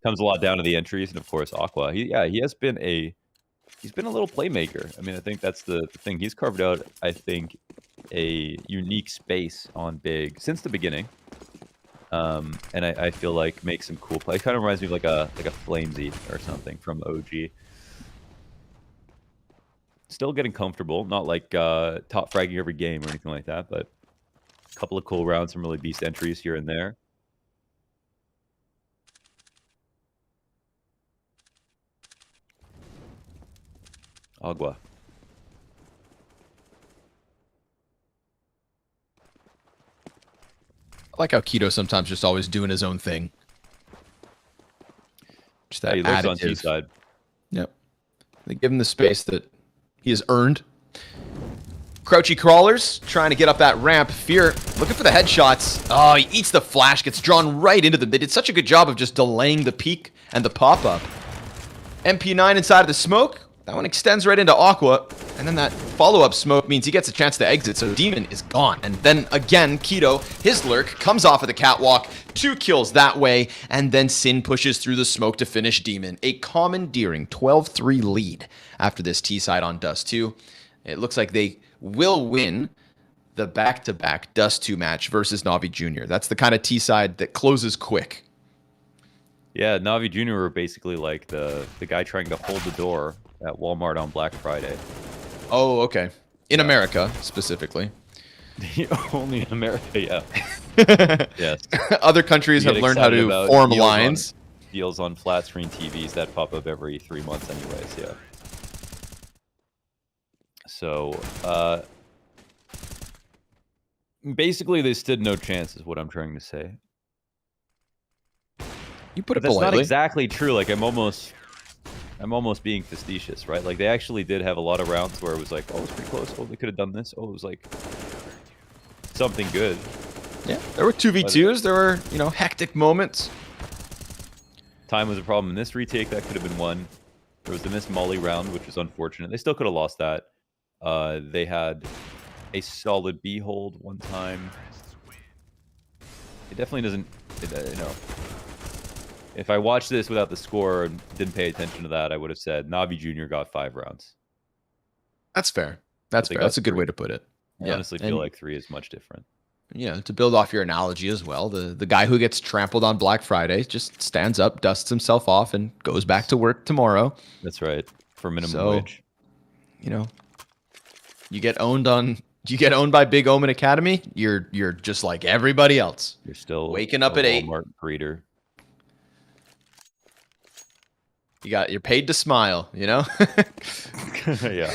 Comes a lot down to the entries, and of course Aqua. He has been he's been a little playmaker. I mean, I think that's the thing. He's carved out, I think, a unique space on Big since the beginning. And I feel like makes some cool play. Kind of reminds me of like a Flamesy or something from OG. Still getting comfortable, not like top fragging every game or anything like that, but a couple of cool rounds, some really beast entries here and there. Agua. I like how Keto sometimes just always doing his own thing. Just that he lives on T side. Yep. They give him the space that he has earned. Crouchy crawlers trying to get up that ramp. Fear looking for the headshots. Oh, he eats the flash, gets drawn right into them. They did such a good job of just delaying the peek and the pop-up. MP9 inside of the smoke. That one extends right into Aqua. And then that follow-up smoke means he gets a chance to exit, so Demon is gone. And then again, Keto, his lurk, comes off of the catwalk. 2 kills that way, and then Sin pushes through the smoke to finish Demon. A commandeering 12-3 lead after this T-side on Dust 2. It looks like they will win the back-to-back Dust 2 match versus Navi Jr. That's the kind of T-side that closes quick. Yeah, Navi Jr. were basically like the guy trying to hold the door at Walmart on Black Friday. Oh, okay. In America, specifically. Only in America, yeah. Yes. Other countries have learned how to form lines. Deals on flat screen TVs that pop up every 3 months anyways, yeah. So, basically they stood no chance is what I'm trying to say. You put it politely. That's not exactly true. Like, I'm almost being facetious, right? Like, they actually did have a lot of rounds where it was like, oh, it's pretty close. Oh, they could have done this. Oh, it was like something good. Yeah, there were 2v2s. There were, you know, hectic moments. Time was a problem in this retake. That could have been won. There was the missed Molly round, which was unfortunate. They still could have lost that. They had a solid B hold one time. It definitely doesn't, you know. If I watched this without the score and didn't pay attention to that, I would have said Navi Jr. got 5 rounds. That's fair. That's fair. That's a good way to put it. I honestly feel like 3 is much different. Yeah, to build off your analogy as well, the guy who gets trampled on Black Friday just stands up, dusts himself off, and goes back to work tomorrow. That's right. For minimum wage. You know, you get owned by Big Omen Academy, you're just like everybody else. You're still waking up at 8. Walmart greeter. You're paid to smile, you know? Yeah.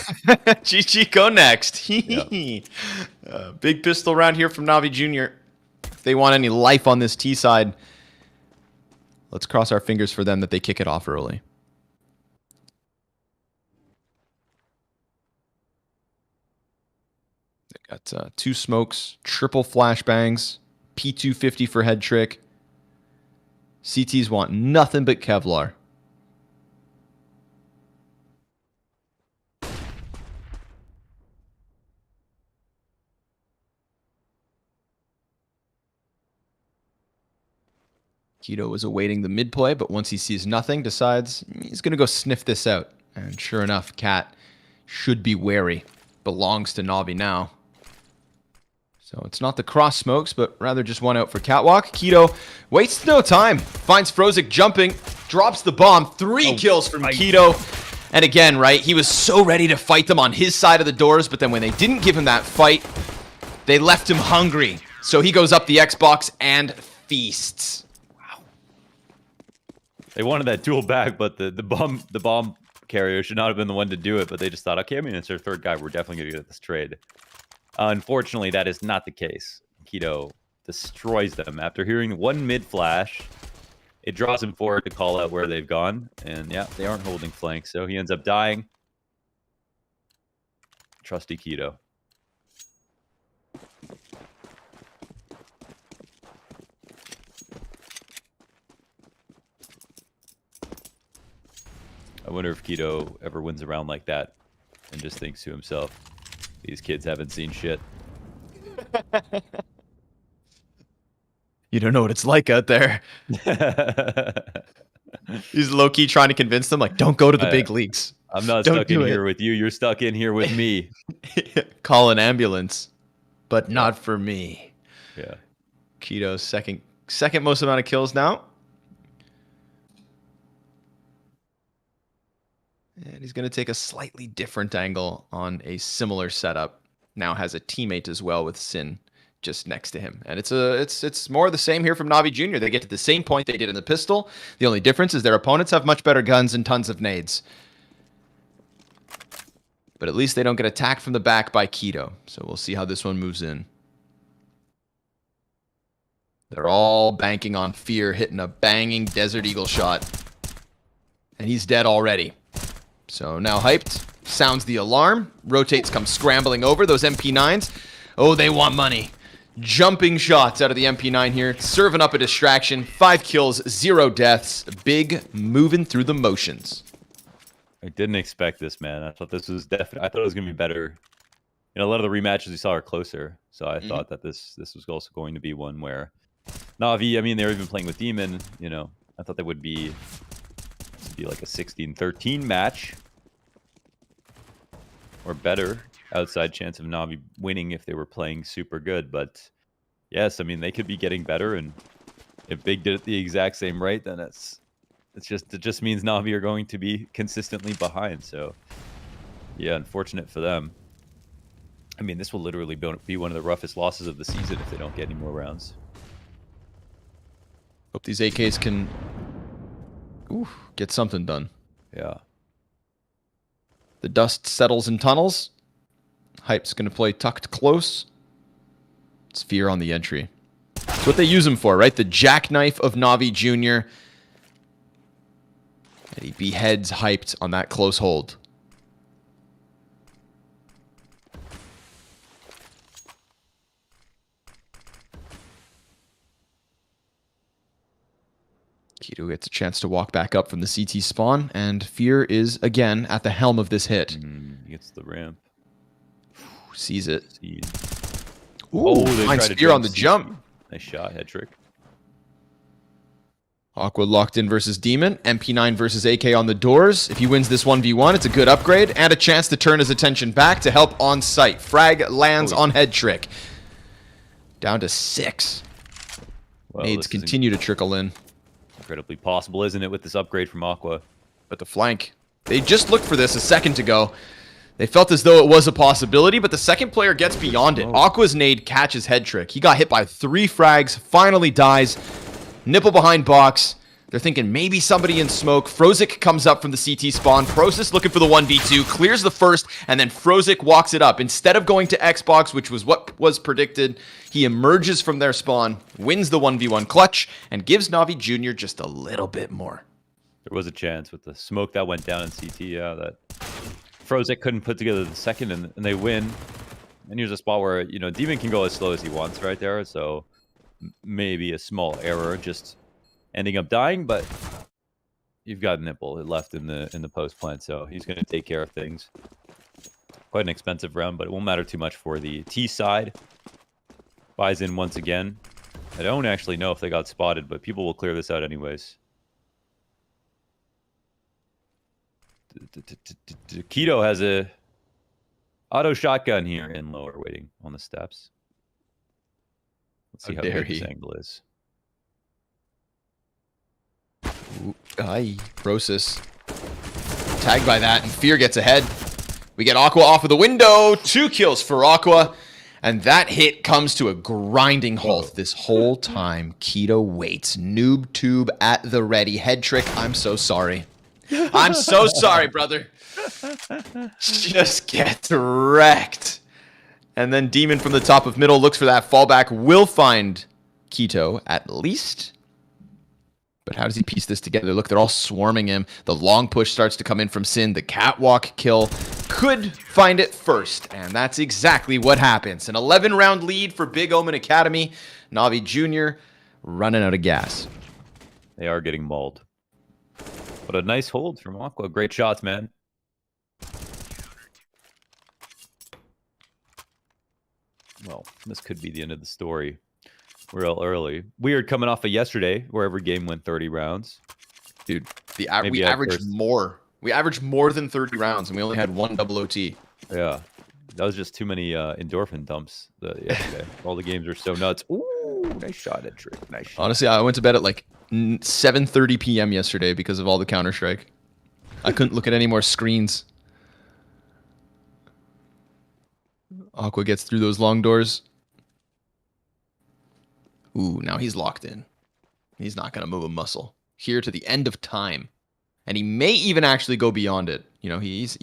GG, go next. Yeah. Big pistol round here from Navi Jr. If they want any life on this T side, let's cross our fingers for them that they kick it off early. They got 2 smokes, triple flashbangs, P250 for head trick. CTs want nothing but Kevlar. Keto was awaiting the mid play, but once he sees nothing, decides he's going to go sniff this out. And sure enough, Cat should be wary. Belongs to Navi now. So it's not the cross smokes, but rather just one out for Catwalk. Keto wastes no time. Finds Frozik jumping, drops the bomb. 3 kills from Keto. And again, right, he was so ready to fight them on his side of the doors, but then when they didn't give him that fight, they left him hungry. So he goes up the Xbox and feasts. Wow. They wanted that duel back, but the bomb carrier should not have been the one to do it, but they just thought, okay, I mean, it's our third guy. We're definitely going to get this trade. Unfortunately, that is not the case. Keto destroys them. After hearing one mid flash, it draws him forward to call out where they've gone. And yeah, they aren't holding flank, so he ends up dying. Trusty Keto. I wonder if Keto ever wins a round like that and just thinks to himself, these kids haven't seen shit. You don't know what it's like out there. He's low-key trying to convince them, like, don't go to the big leagues. I'm not stuck in here with you. You're stuck in here with me. Call an ambulance, but not for me. Yeah. Keto's second most amount of kills now. And he's going to take a slightly different angle on a similar setup. Now has a teammate as well with Sin just next to him. And it's more of the same here from Navi Jr. They get to the same point they did in the pistol. The only difference is their opponents have much better guns and tons of nades. But at least they don't get attacked from the back by Keto. So we'll see how this one moves in. They're all banking on Fear hitting a banging Desert Eagle shot. And he's dead already. So now hyped, sounds the alarm, rotates, comes scrambling over those MP9s. Oh, they want money. Jumping shots out of the MP9 here, serving up a distraction. 5 kills, 0 deaths. Big moving through the motions. I didn't expect this, man. I thought this was definitely. I thought it was gonna be better. You know, a lot of the rematches we saw are closer, so I thought that this was also going to be one where Navi. I mean, they were even playing with Demon. You know, I thought they would be like a 16-13 match or better. Outside chance of Navi winning if they were playing super good, but yes, I mean they could be getting better, and if Big did it the exact same rate, then it just means Navi are going to be consistently behind. So yeah, unfortunate for them. I mean, this will literally be one of the roughest losses of the season if they don't get any more rounds. Hope these AKs can get something done. Yeah. The dust settles in tunnels. Hype's going to play tucked close. It's Fear on the entry. That's what they use him for, right? The jackknife of Navi Jr. And he beheads Hyped on that close hold. Keto gets a chance to walk back up from the CT spawn, and Fear is again at the helm of this hit. He gets the ramp. Sees it. Ooh, finds Fear on the jump. Nice shot, head trick. Aqua locked in versus Demon. MP9 versus AK on the doors. If he wins this 1v1, it's a good upgrade and a chance to turn his attention back to help on site. Frag lands on head trick. Down to 6. Well, nades continue to trickle in. Incredibly possible, isn't it, with this upgrade from Aqua? But the flank. They just looked for this a second ago. They felt as though it was a possibility, but the second player gets beyond it. Aqua's nade catches head trick. He got hit by 3 frags, finally dies. Nipple behind box. They're thinking maybe somebody in smoke. Frozik comes up from the CT spawn. Prosis looking for the 1v2, clears the first, and then Frozik walks it up. Instead of going to Xbox, which was what was predicted, he emerges from their spawn, wins the 1v1 clutch, and gives Navi Jr. just a little bit more. There was a chance with the smoke that went down in CT, yeah, that Frozik couldn't put together the second, and they win. And here's a spot where, you know, Demon can go as slow as he wants right there, so maybe a small error just ending up dying, but you've got Nipple left in the post plant, so he's going to take care of things. Quite an expensive round, but it won't matter too much for the T side. Buys in once again. I don't actually know if they got spotted, but people will clear this out anyways. Keto has a auto shotgun here in lower, waiting on the steps. Let's see how big this angle is. Ooh, aye, Brosis. Tagged by that, and Fear gets ahead. We get Aqua off of the window. 2 kills for Aqua. And that hit comes to a grinding halt. This whole time, Keto waits. Noob tube at the ready. Head trick, I'm so sorry. I'm so sorry, brother. Just gets wrecked. And then Demon from the top of middle looks for that fallback. Will find Keto, at least. But how does he piece this together? Look, they're all swarming him. The long push starts to come in from Sin. The catwalk kill could find it first. And that's exactly what happens. An 11-round lead for Big Omen Academy. Navi Jr. running out of gas. They are getting mauled. But a nice hold from Aqua. Great shots, man. Well, this could be the end of the story. Real early. Weird coming off of yesterday, where every game went 30 rounds. Dude, we averaged more. We averaged more than 30 rounds, and we only had 1 double OT. Yeah. That was just too many endorphin dumps yesterday. All the games are so nuts. Ooh, nice shot at Trick. Nice shot. Honestly, I went to bed at like 7:30 p.m. yesterday because of all the Counter-Strike. I couldn't look at any more screens. Aqua gets through those long doors. Ooh, now he's locked in. He's not going to move a muscle. Here to the end of time. And he may even actually go beyond it. You know, he's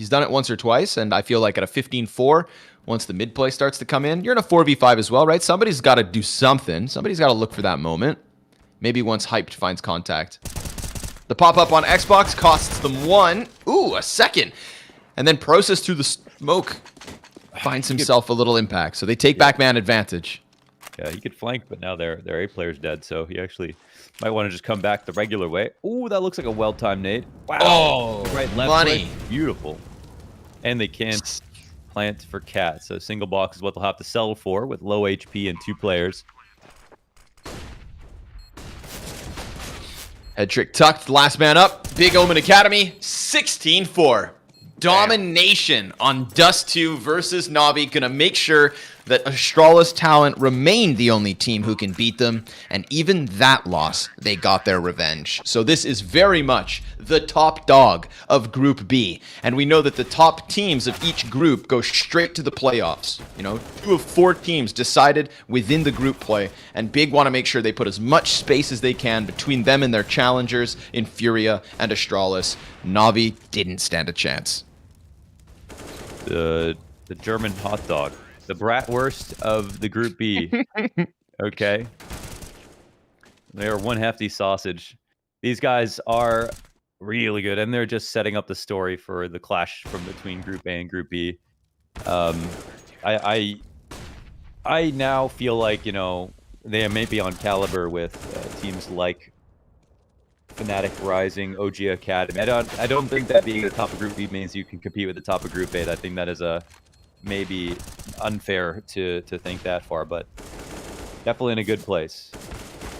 done it once or twice, and I feel like at a 15-4, once the mid play starts to come in, you're in a 4v5 as well, right? Somebody's got to do something. Somebody's got to look for that moment. Maybe once Hyped finds contact. The pop-up on Xbox costs them 1. Ooh, a second. And then Process through the smoke finds himself a little impact. So they take back man advantage. Yeah, he could flank, but now their A player's dead, so he actually might want to just come back the regular way. Ooh, that looks like a well-timed nade. Wow. Oh, right, left, money. Right. Beautiful. And they can't plant for Cat, so single box is what they'll have to settle for with low HP and 2 players. Head trick tucked, last man up. Big Omen Academy, 16-4. Domination on Dust 2 versus Navi. Gonna make sure that Astralis Talent remained the only team who can beat them. And even that loss, they got their revenge. So this is very much the top dog of Group B. And we know that the top teams of each group go straight to the playoffs. You know, 2 of 4 teams decided within the group play. And Big want to make sure they put as much space as they can between them and their challengers in Furia and Astralis. Navi didn't stand a chance. The German hot dog. The bratwurst of the Group B. Okay. They are one hefty sausage. These guys are really good, and they're just setting up the story for the clash from between Group A and Group B. I now feel like, you know, they may be on caliber with teams like Fnatic Rising, OG Academy. I don't think that being at the top of Group B means you can compete with the top of Group A. I think that is maybe unfair to think that far, but definitely in a good place.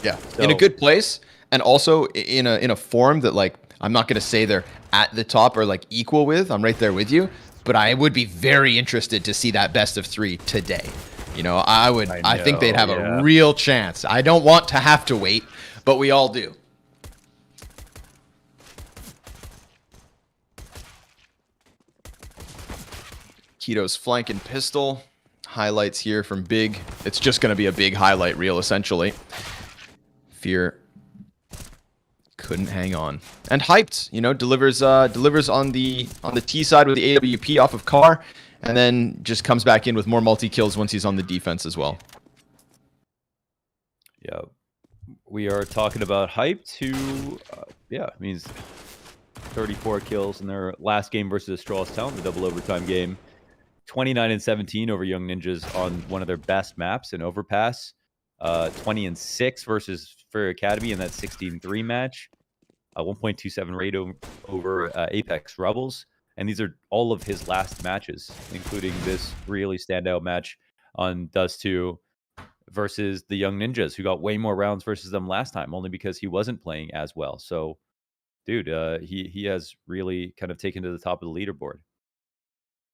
Yeah, so, in a good place, and also in a form that, like, I'm not gonna say they're at the top or like equal with. I'm right there with you, but I would be very interested to see that best of 3 today. You know, I think they'd have a real chance. I don't want to have to wait, but we all do. Keto's flank and pistol. Highlights here from Big. It's just going to be a big highlight reel, essentially. Fear couldn't hang on. And Hyped, you know, delivers on the T side with the AWP off of Car, and then just comes back in with more multi-kills once he's on the defense as well. Yeah. We are talking about Hyped, who, means 34 kills in their last game versus Astralis Talent, the double overtime game. 29-17 over Young Ninjas on one of their best maps in Overpass. 20-6 versus Fury Academy in that 16-3 match. 1.27 rate over Apeks Rebels. And these are all of his last matches, including this really standout match on Dust 2. versus the Young Ninjas, who got way more rounds versus them last time, only because he wasn't playing as well. So, dude, he has really kind of taken to the top of the leaderboard.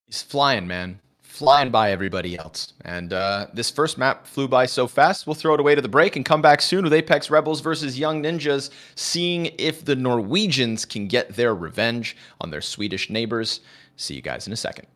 He's flying, man. Flying by everybody else. And this first map flew by so fast, we'll throw it away to the break and come back soon with Apeks Rebels versus Young Ninjas, seeing if the Norwegians can get their revenge on their Swedish neighbors. See you guys in a second.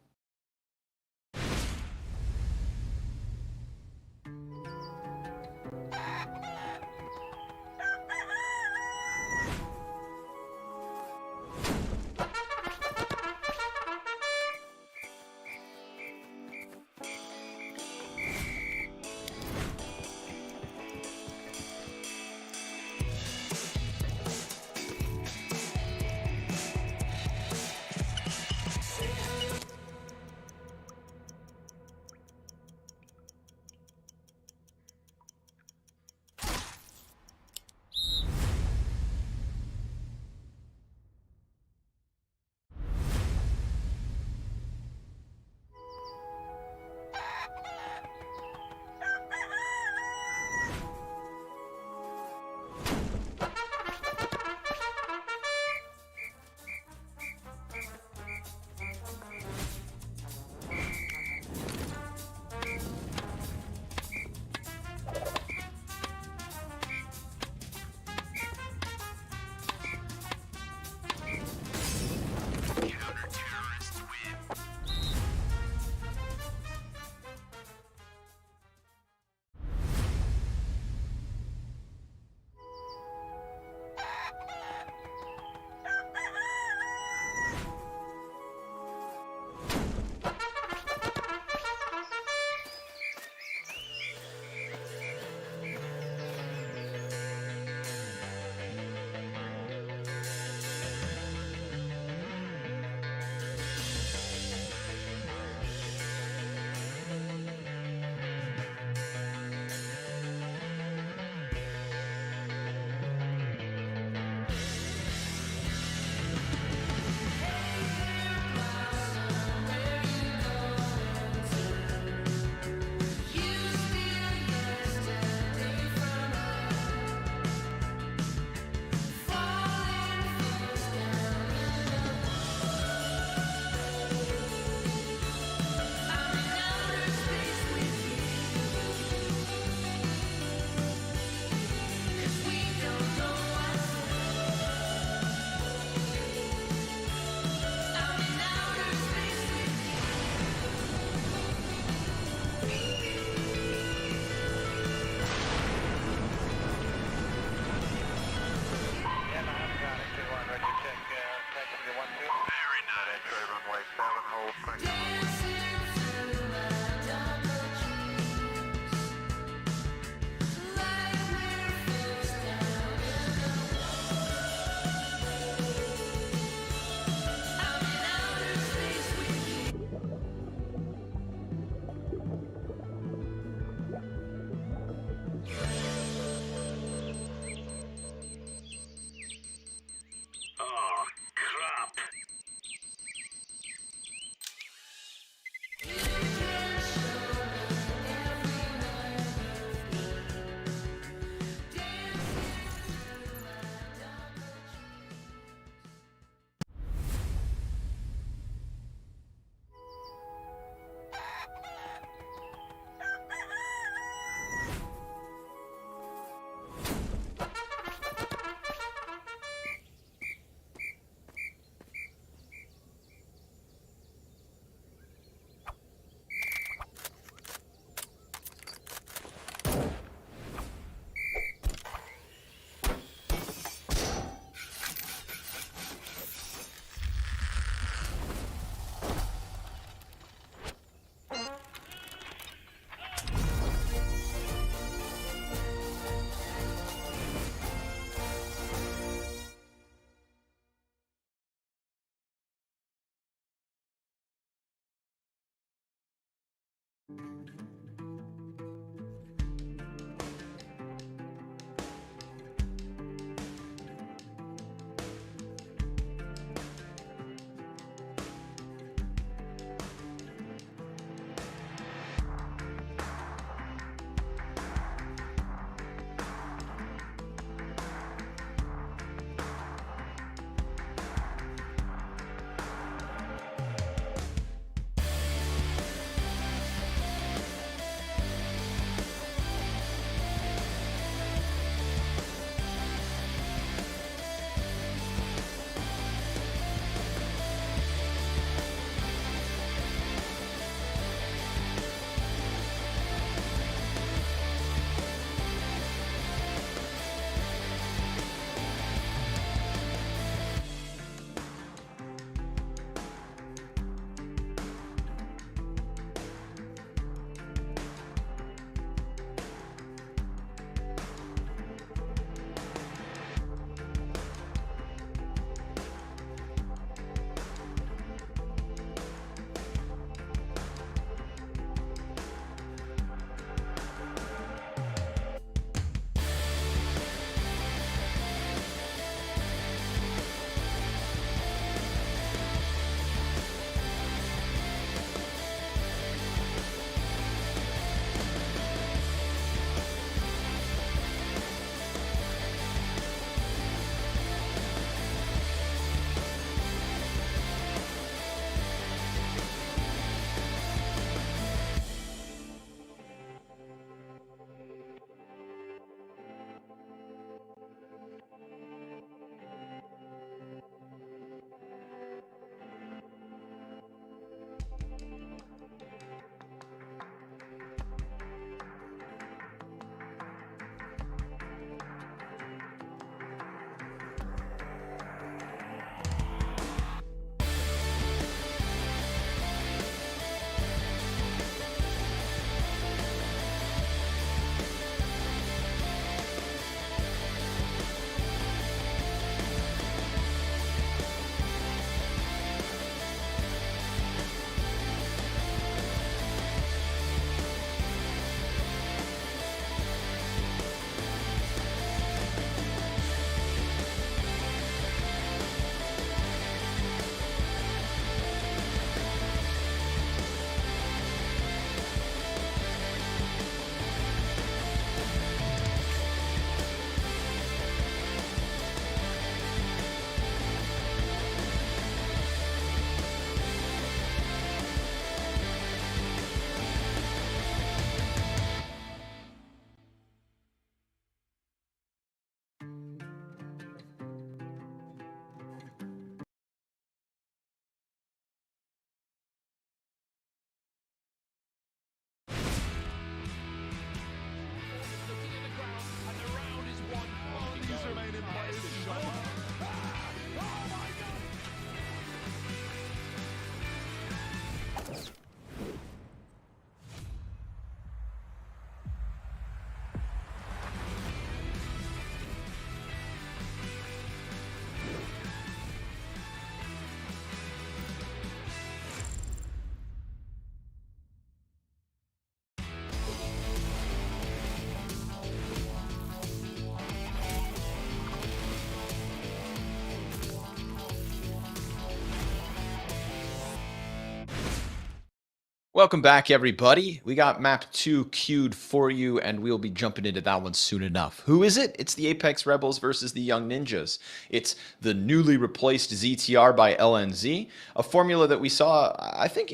Welcome back, everybody. We got map 2 queued for you, and we'll be jumping into that one soon enough. Who is it? It's the Apeks Rebels versus the Young Ninjas. It's the newly replaced ZTR by LNZ, a formula that we saw, I think,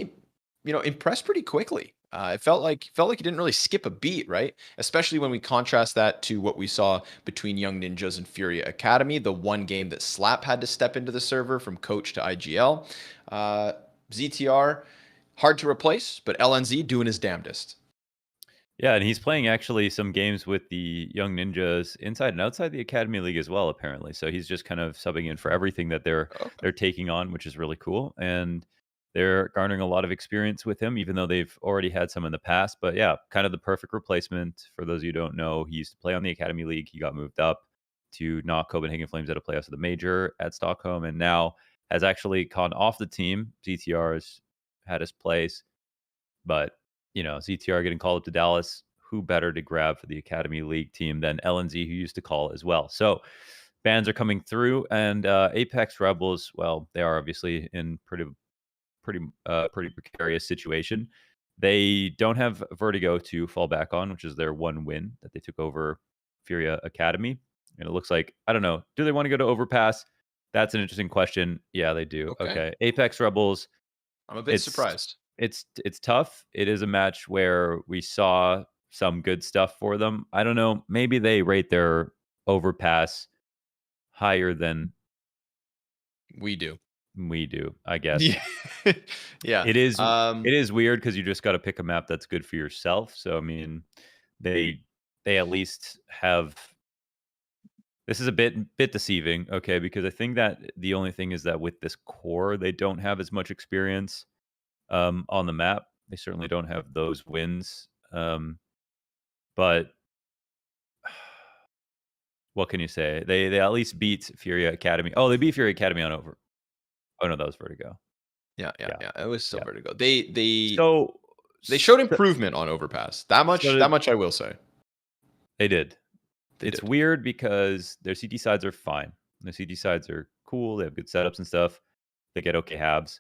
impress pretty quickly. It felt like it didn't really skip a beat, right? Especially when we contrast that to what we saw between Young Ninjas and Furia Academy, the one game that Slap had to step into the server from coach to IGL. ZTR, hard to replace, but LNZ doing his damnedest. Yeah, and he's playing actually some games with the Young Ninjas inside and outside the Academy League as well, apparently. So he's just kind of subbing in for everything that they're taking on, which is really cool. And they're garnering a lot of experience with him, even though they've already had some in the past. But yeah, kind of the perfect replacement. For those of you who don't know, he used to play on the Academy League. He got moved up to knock Copenhagen Flames out of playoffs of the major at Stockholm, and now has actually gone off the team. ZTR has had his place, but ZTR getting called up to Dallas, who better to grab for the Academy League team than LNZ, who used to call as well. So bans are coming through, and Apeks Rebels, well, they are obviously in pretty precarious situation. They don't have Vertigo to fall back on, which is their one win that they took over Furia Academy. And it looks like, I don't know, do they want to go to Overpass? That's an interesting question. Yeah, they do. Okay. Apeks Rebels, I'm a bit surprised. It's tough. It is a match where we saw some good stuff for them. I don't know. Maybe they rate their Overpass higher than we do. We do, I guess. Yeah. It is weird because you just got to pick a map that's good for yourself. So I mean, they at least have. This is a bit deceiving, okay? Because I think that the only thing is that with this core, they don't have as much experience on the map. They certainly don't have those wins. But what can you say? They at least beat Furia Academy. Oh, they beat Furia Academy on over. Oh no, that was Vertigo. Yeah. It was still Vertigo. They showed So improvement on Overpass. That much I will say. They did. It's weird because their CT sides are fine. Their CT sides are cool. They have good setups and stuff. They get okay halves.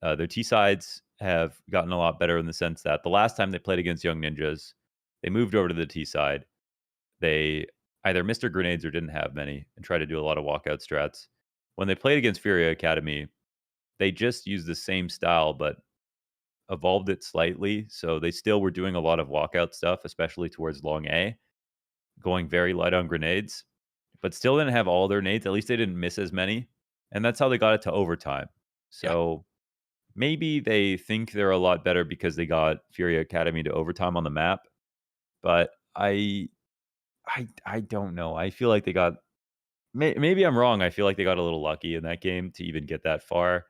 Their T sides have gotten a lot better in the sense that the last time they played against Young Ninjas, they moved over to the T side. They either missed their grenades or didn't have many and tried to do a lot of walkout strats. When they played against Furia Academy, they just used the same style but evolved it slightly. So they still were doing a lot of walkout stuff, especially towards long A, going very light on grenades, but still didn't have all their nades. At least they didn't miss as many. And that's how they got it to overtime. So maybe they think they're a lot better because they got Furia Academy to overtime on the map. But I don't know. I feel like they got maybe I'm wrong. I feel like they got a little lucky in that game to even get that far.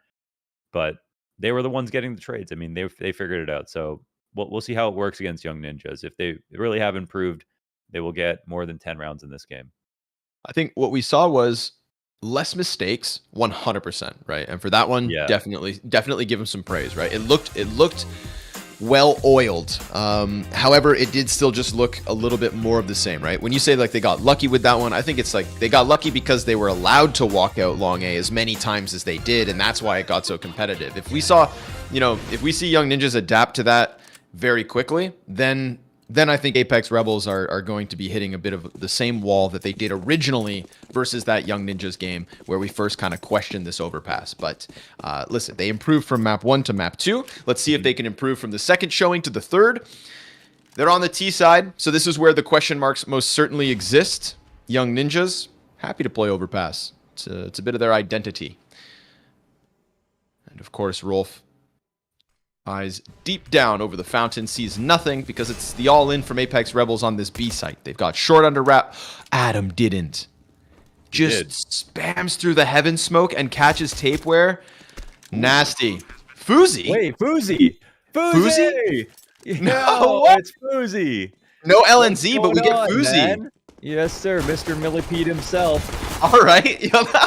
But they were the ones getting the trades. I mean, they figured it out. So we'll see how it works against Young Ninjas. If they really have improved, they will get more than 10 rounds in this game. I think what we saw was less mistakes, 100%, right? And for that one, definitely give him some praise, right? It looked well oiled. However, it did still just look a little bit more of the same, right? When you say like they got lucky with that one, I think it's like they got lucky because they were allowed to walk out long A as many times as they did, and that's why it got so competitive. If we saw, if we see Young Ninjas adapt to that very quickly, then I think Apeks Rebels are going to be hitting a bit of the same wall that they did originally versus that Young Ninjas game where we first kind of questioned this overpass. But listen, they improved from map 1 to map 2. Let's see if they can improve from the second showing to the third. They're on the T side, so this is where the question marks most certainly exist. Young Ninjas, happy to play overpass. It's a bit of their identity. And of course, Rolf, eyes deep down over the fountain, sees nothing because it's the all-in from Apeks Rebels on this B site. They've got short under wrap. Adam didn't. Just spams through the heaven smoke and catches tapeware. Nasty. Fuzi? Wait, Fuzi! Fuzi? No, it's Fuzi. No LNZ, but we get Fuzi. Man? Yes, sir. Mr. Millipede himself. All right.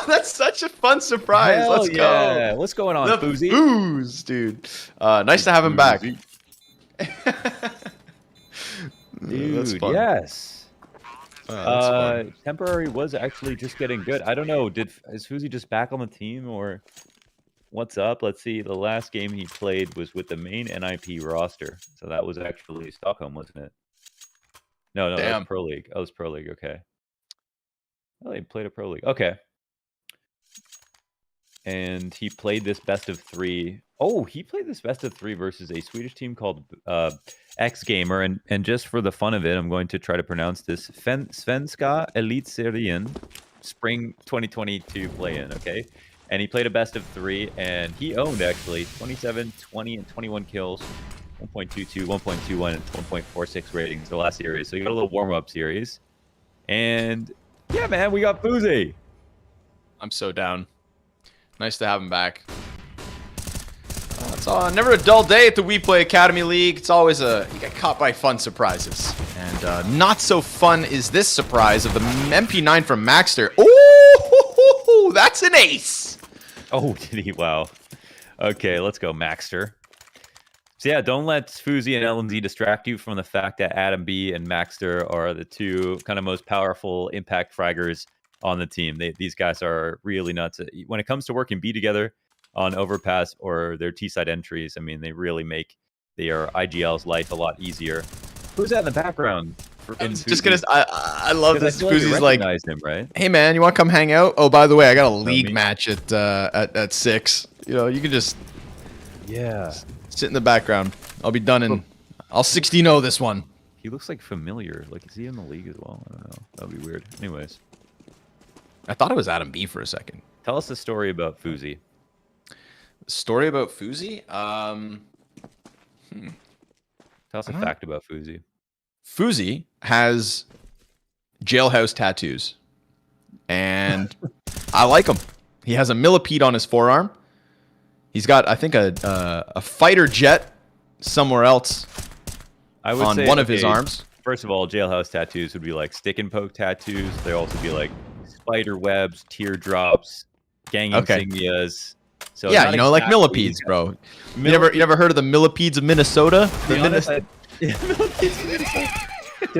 That's such a fun surprise. Hell Let's go. What's going on, Fuzi? Booze, dude. Nice to have him back. Dude, that's fun. Yes. That's fun. Temporary was actually just getting good. I don't know. Is Fuzi just back on the team or? what's up? Let's see. The last game he played was with the main NIP roster. So that was actually Stockholm, wasn't it? No, that was Damn. Pro League. Oh, it was Pro League. Okay. Oh, he played a Pro League. Okay. And he played this best of 3. Oh, he played this best of 3 versus a Swedish team called X Gamer. And just for the fun of it, I'm going to try to pronounce this Svenska Elitserien Spring 2022 play-in, okay? And he played a best of 3, and he owned, actually, 27, 20, and 21 kills, 1.22, 1.21, and 1.46 ratings the last series. So you got a little warm-up series. And, yeah, man, we got Fuzi. I'm so down. Nice to have him back. It's never a dull day at the WePlay Academy League. It's always you get caught by fun surprises. And not so fun is this surprise of the MP9 from Maxter. Oh, that's an ace. Oh, did he? Wow. Okay, let's go, Maxter. So yeah, don't let Fuzi and LNZ distract you from the fact that Adam B and Maxter are the two kind of most powerful impact fraggers on the team. These guys are really nuts. When it comes to working B together on overpass or their T-side entries, I mean, they really make their IGL's life a lot easier. Who's that in the background? Just gonna, I love this. Fuzi's like, him, right? Hey man, you want to come hang out? Oh, by the way, I got a league match at 6. You know, you can just sit in the background. I'll be done in. I'll 16-0 this one. He looks like familiar. Like, is he in the league as well? I don't know. That'd be weird. Anyways. I thought it was Adam B for a second. Tell us the story about Fuzi. Story about Fuzi? Tell us a fact about Fuzi. Fuzi has jailhouse tattoos. And I like him. He has a millipede on his forearm. He's got, I think, a fighter jet somewhere else on one of his arms. First of all, jailhouse tattoos would be like stick and poke tattoos. They'd also be like spider webs, teardrops, gang insignias. So yeah, you know, like millipedes, bro. You never heard of the millipedes of Minnesota? To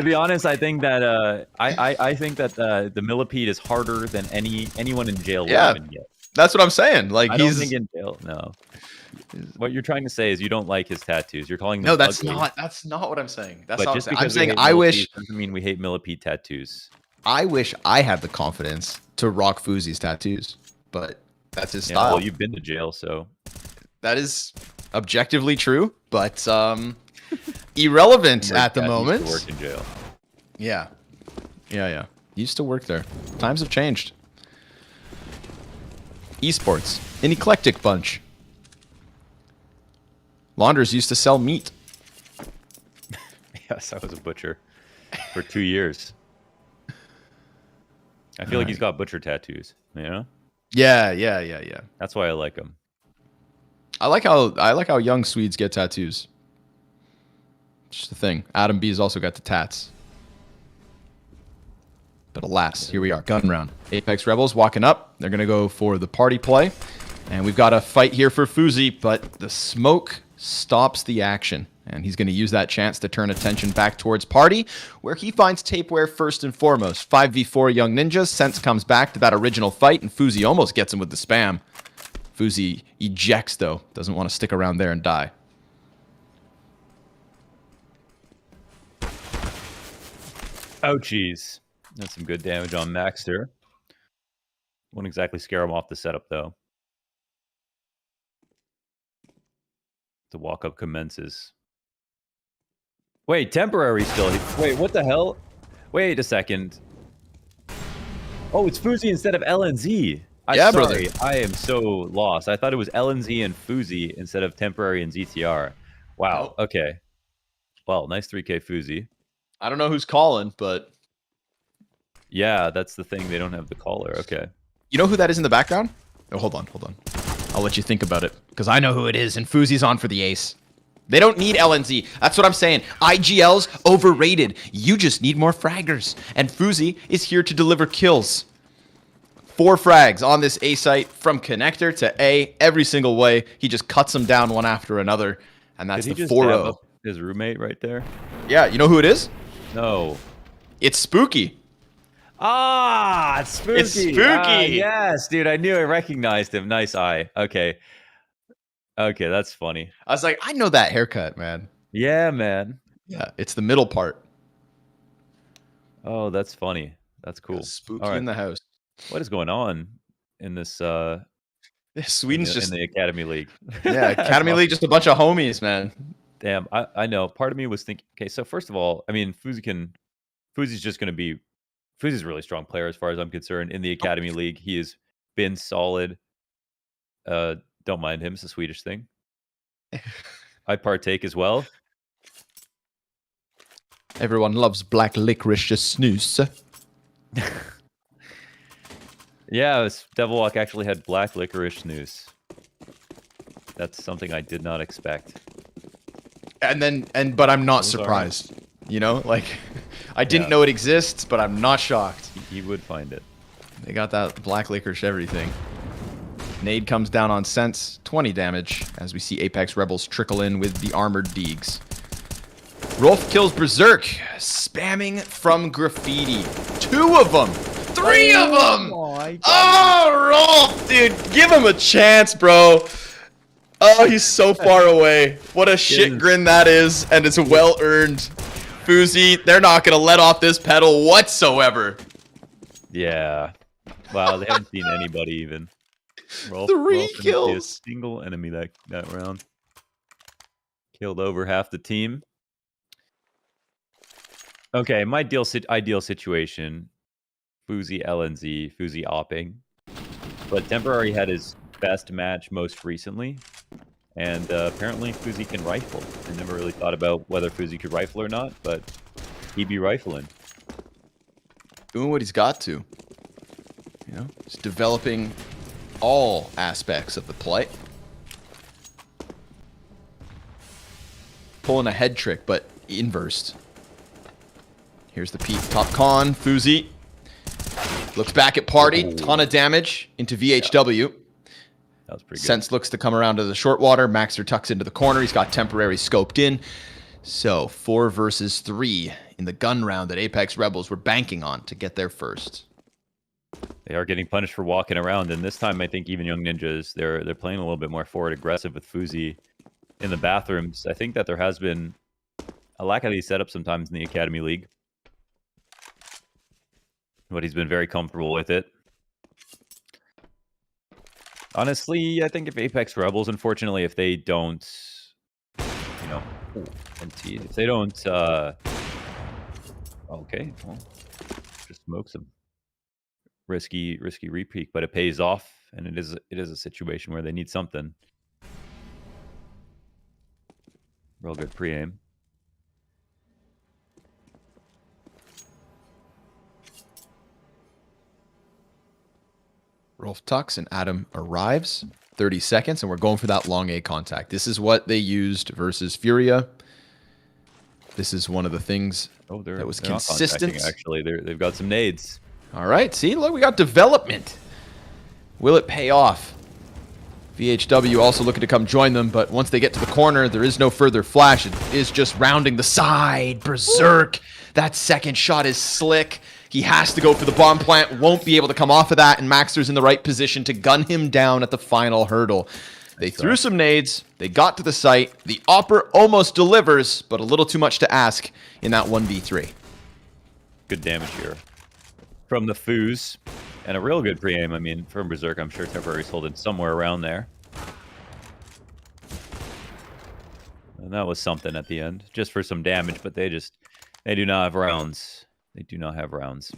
be honest, I think that I think that the millipede is harder than anyone in jail will even get. That's what I'm saying. Like, I don't think in jail. No. What you're trying to say is you don't like his tattoos. You're calling them that's ugly. That's not what I'm saying. That's but not just what I'm saying. I wish doesn't mean we hate millipede tattoos. I wish I had the confidence to rock Fuzi's tattoos, but that's his style. Well, you've been to jail, so that is objectively true, but irrelevant at the moment. Used to work in jail. Yeah. Used to work there. Times have changed. Esports, an eclectic bunch. Launders used to sell meat. Yes, I was a butcher for 2 years. I feel like he's got butcher tattoos, you know? Yeah. That's why I like him. I like how young Swedes get tattoos. Just the thing. Adam B's also got the tats. But alas, here we are, gun round. Apeks Rebels walking up. They're going to go for the party play. And we've got a fight here for Fuzi, but the smoke stops the action. And he's going to use that chance to turn attention back towards party, where he finds Tapeware first and foremost. 5v4 Young Ninjas. Sense comes back to that original fight, and Fuzi almost gets him with the spam. Fuzi ejects, though. Doesn't want to stick around there and die. Oh, geez. That's some good damage on Maxter. Won't exactly scare him off the setup, though. The walk-up commences. Wait, temporary still. Wait, what the hell? Wait a second. Oh, it's Fuzi instead of LNZ. Brother. I am so lost. I thought it was LNZ and Fuzi instead of temporary and ZTR. Wow, okay. Well, nice 3K Fuzi. I don't know who's calling, but... Yeah, that's the thing. They don't have the caller. Okay. You know who that is in the background? Oh, hold on. I'll let you think about it, because I know who it is, and Fuzi's on for the ace. They don't need LNZ. That's what I'm saying. IGL's overrated. You just need more fraggers. And Fuzi is here to deliver kills. 4 frags on this A site from connector to A every single way. He just cuts them down one after another. And that's the 4-0. His roommate right there? Yeah, you know who it is? No. It's Spooky. Ah, it's Spooky. It's Spooky. Yes, dude, I knew I recognized him. Nice eye. Okay. Okay, that's funny. I was like, I know that haircut, man. Yeah, man. Yeah, it's the middle part. Oh, that's funny. That's Got cool. All spooky right. in the house. What is going on in this Sweden's in just the Academy League? yeah, That's Academy League, awesome. just a bunch of homies, man. Damn, I know. Part of me was thinking, okay, so first of all, I mean, Fuzi's just gonna be Fuzi's a really strong player as far as I'm concerned in the Academy League. He has been solid. Don't mind him, it's a Swedish thing. I partake as well. Everyone loves black licorice snooze. Yeah, Devil Walk actually had black licorice snooze. That's something I did not expect. But I'm not Those are- surprised. You know, like I didn't Yeah. know it exists, but I'm not shocked. He would find it. They got that black licorice everything. Nade comes down on Sense, 20 damage, as we see Apeks Rebels trickle in with the armored Deegs. Rolf kills Berserk, spamming from Graffiti. 2 of them! 3 of them! Oh, Rolf, dude, give him a chance, bro. Oh, he's so far away. What a shit grin that is, and it's well earned. Fuzi, they're not gonna let off this pedal whatsoever. Yeah. Wow, they haven't seen anybody even. Rolf 3 didn't see kills. a single enemy that round. Killed over half the team. Okay, my ideal situation. Fuzi LNZ, Fuzi opping. But Temporary had his best match most recently. And apparently Fuzi can rifle. I never really thought about whether Fuzi could rifle or not, but he'd be rifling. Doing what he's got to. You know, he's developing all aspects of the play. Pulling a head trick, but inversed. Here's the peek. Top con, Fuzi. Looks back at Party. Ton of damage into VHW. That was pretty good. Sense looks to come around to the short water. Maxter tucks into the corner. He's got Temporary scoped in. So 4 versus 3 in the gun round that Apeks Rebels were banking on to get there first. They are getting punished for walking around, and this time I think even Young Ninjas, they're playing a little bit more forward aggressive with Fuzi in the bathrooms. I think that there has been a lack of these setups sometimes in the Academy League, but he's been very comfortable with it. Honestly, I think if Apeks Rebels, unfortunately, if they don't, you know, if they don't, okay, well, just smoke some risky repeat, but it pays off, and it is a situation where they need something. Real good pre-aim. Rolf tucks and Adam arrives. 30 seconds, and we're going for that long A contact. This is what they used versus Furia. This is one of the things that was consistent. Actually, they've got some nades. All right, see, look, we got development. Will it pay off? VHW also looking to come join them, but once they get to the corner, there is no further flash. It is just rounding the side. Berserk. That second shot is slick. He has to go for the bomb plant. Won't be able to come off of that, and Maxter's in the right position to gun him down at the final hurdle. They threw some nades. They got to the site. The Opper almost delivers, but a little too much to ask in that 1v3. Good damage here from the Fuse, and a real good pre-aim. I mean, from Berserk, I'm sure Temporary's holding somewhere around there. And that was something at the end, just for some damage, but they do not have rounds. They do not have rounds.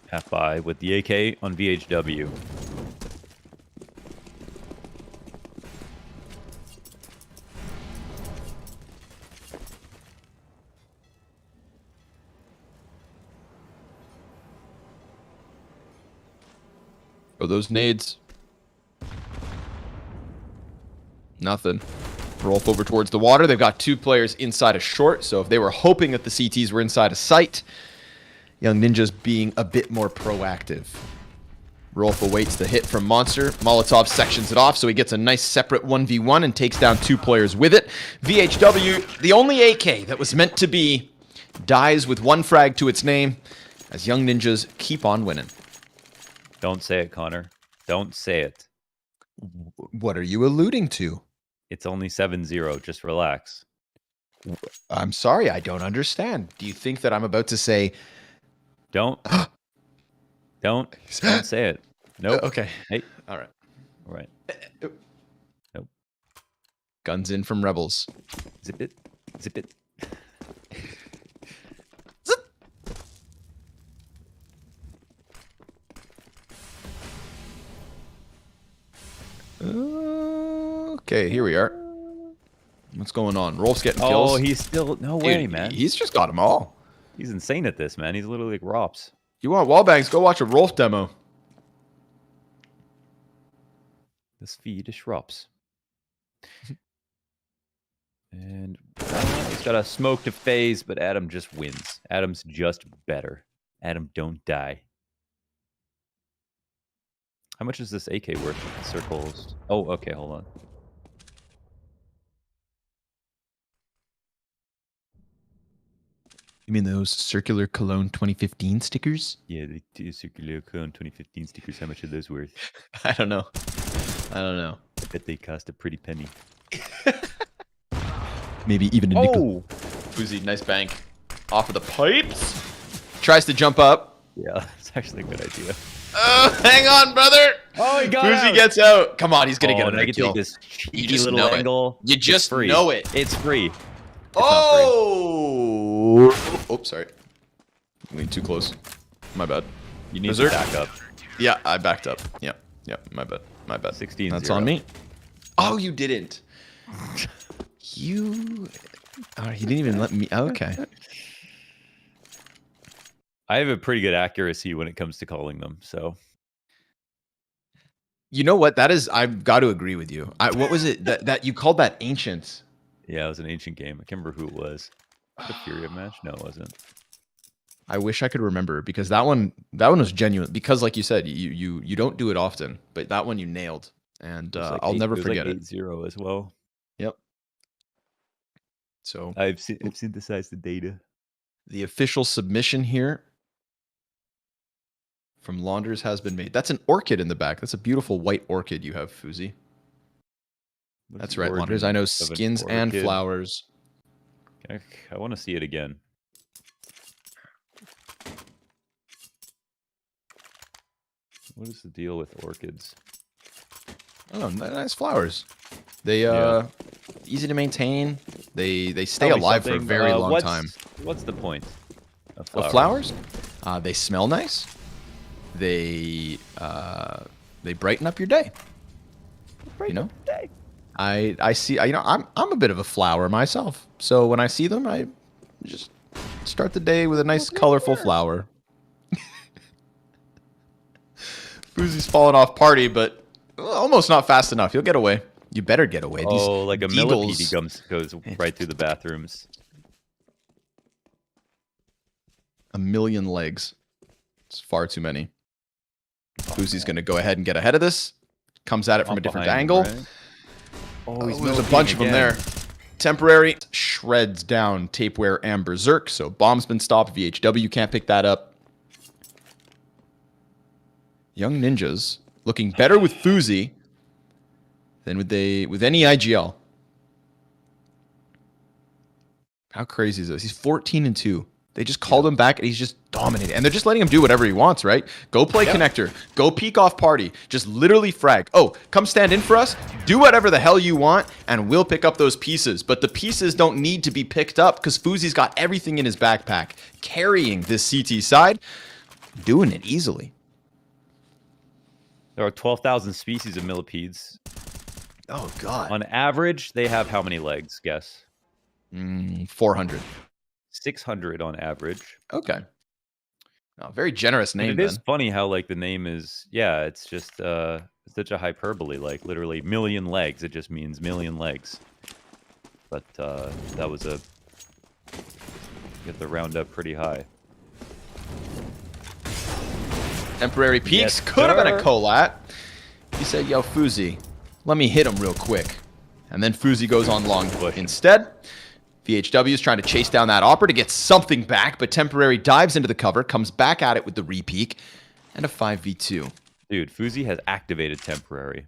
Half by with the AK on VHW. Oh, those nades. Nothing. Rolf over towards the water. They've got 2 players inside a short, so if they were hoping that the CTs were inside a sight, Young Ninjas being a bit more proactive. Rolf awaits the hit from Monster. Molotov sections it off, so he gets a nice separate 1v1 and takes down 2 players with it. VHW, the only AK that was meant to be, dies with 1 frag to its name as Young Ninjas keep on winning. Don't say it, Connor. Don't say it. What are you alluding to? It's only 7-0. Just relax. I'm sorry, I don't understand. Do you think that I'm about to say... Don't say it. Nope. Okay. Hey. All right. All right. Nope. Guns in from Rebels. Zip it. Zip it. Okay, here we are. What's going on? Rolf's getting kills. Oh, he's still... No way, man. He's just got them all. He's insane at this, man. He's literally like Rops. You want wallbangs? Go watch a Rolf demo. The Swedish Rops. And he's got a smoke to phase, but Adam just wins. Adam's just better. Adam, don't die. How much is this AK worth? Circles. Oh, okay, hold on. You mean those circular Cologne 2015 stickers? Yeah, the two circular Cologne 2015 stickers. How much are those worth? I don't know. I don't know. I bet they cost a pretty penny. Maybe even a nickel. Uzi, nice bank. Off of the pipes. Tries to jump up. Yeah, that's actually a good idea. Oh, hang on, brother. Oh, he got Uzi out. Gets out. Come on, he's gonna get I a can kill. take this You just little know angle. it. You just free. know it. It's free. It's oh! Oops, sorry. Went too close. My bad. You need Berserk. to back up. Yeah, I backed up. Yeah, my bad. My bad. 16. That's on me. Oh, you didn't. You. Oh, he didn't even let me. Okay. I have a pretty good accuracy when it comes to calling them. So. You know what? That is. I've got to agree with you. What was it that you called that ancient? Yeah, it was an ancient game. I can't remember who it was. The Fury match? No, it wasn't. I wish I could remember because that one was genuine. Because like you said, you don't do it often, but that one you nailed, and I'll never forget it. 8-0 as well. Yep. So I've synthesized the data. The official submission here from Launders has been made. That's an orchid in the back. That's a beautiful white orchid you have, Fuzi. That's right, Launders. I know skins and flowers. I want to see it again. What is the deal with orchids? Oh, nice flowers. They easy to maintain. They stay Tell me alive for a something, very long time. What's the point of flowers? They smell nice. They brighten up your day. You know? I see. You know, I'm a bit of a flower myself. So when I see them, I just start the day with a nice, colorful flower. Fuzi's falling off party, but almost not fast enough. He'll get away. You better get away. These like a millipede goes right through the bathrooms. A million legs. It's far too many. Fuzi's going to go ahead and get ahead of this. Comes at it from a different angle. Right? There's a bunch of them there. Temporary. Shreds down Tapeware and Berserk. So bomb's been stopped. VHW can't pick that up. Young Ninjas looking better with Fuzi than with any IGL. How crazy is this? He's 14-2. They just called him back and he's just dominating. And they're just letting him do whatever he wants, right? Go play connector. Go peek off party. Just literally frag. Oh, come stand in for us. Do whatever the hell you want and we'll pick up those pieces. But the pieces don't need to be picked up because Fuzi's got everything in his backpack. Carrying this CT side. Doing it easily. There are 12,000 species of millipedes. Oh, God. On average, they have how many legs? Guess. 400. 600 on average. Okay. Oh, very generous name. And it is funny how like the name is. Yeah, it's just such a hyperbole. Like literally million legs. It just means million legs. But that was a get the round up pretty high. Temporary peaks. Could have been a Colat. He said, yo, Fuzi, let me hit him real quick. And then Fuzi goes on long push. Instead, VHW is trying to chase down that Opera to get something back, but Temporary dives into the cover, comes back at it with the repeak, and a 5v2. Dude, Fuzi has activated Temporary.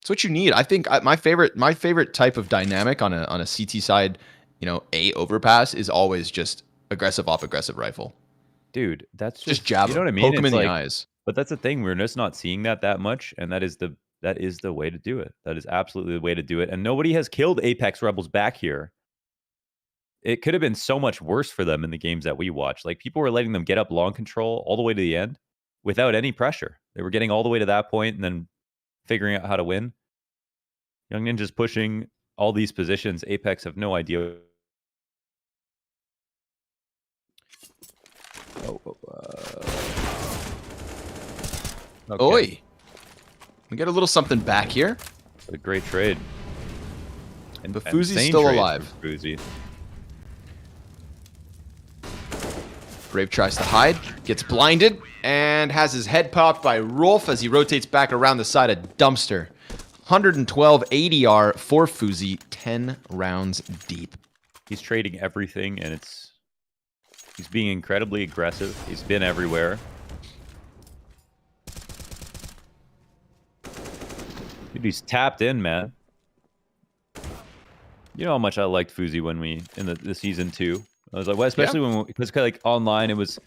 It's what you need. I think my favorite type of dynamic on a CT side, A overpass is always just aggressive off aggressive rifle. Dude, that's Just just jab you know him, what I mean? poke him It's in the like, eyes. but that's the thing. We're just not seeing that much, and that is the way to do it. That is absolutely the way to do it. And nobody has killed Apex Rebels back here. It could have been so much worse for them in the games that we watched. Like, people were letting them get up long control all the way to the end without any pressure. They were getting all the way to that point and then figuring out how to win. Young Ninja's pushing all these positions. Apex have no idea. Okay. Oi. We get a little something back here. A great trade. But Fuzi's still alive. Fuzi. Brave tries to hide, gets blinded, and has his head popped by Rolf as he rotates back around the side of Dumpster. 112 ADR for Fuzi, 10 rounds deep. He's trading everything, and he's being incredibly aggressive. He's been everywhere. Dude, he's tapped in, man. You know how much I liked Fuzi when in the season 2. I was like, well, especially when because like online, he was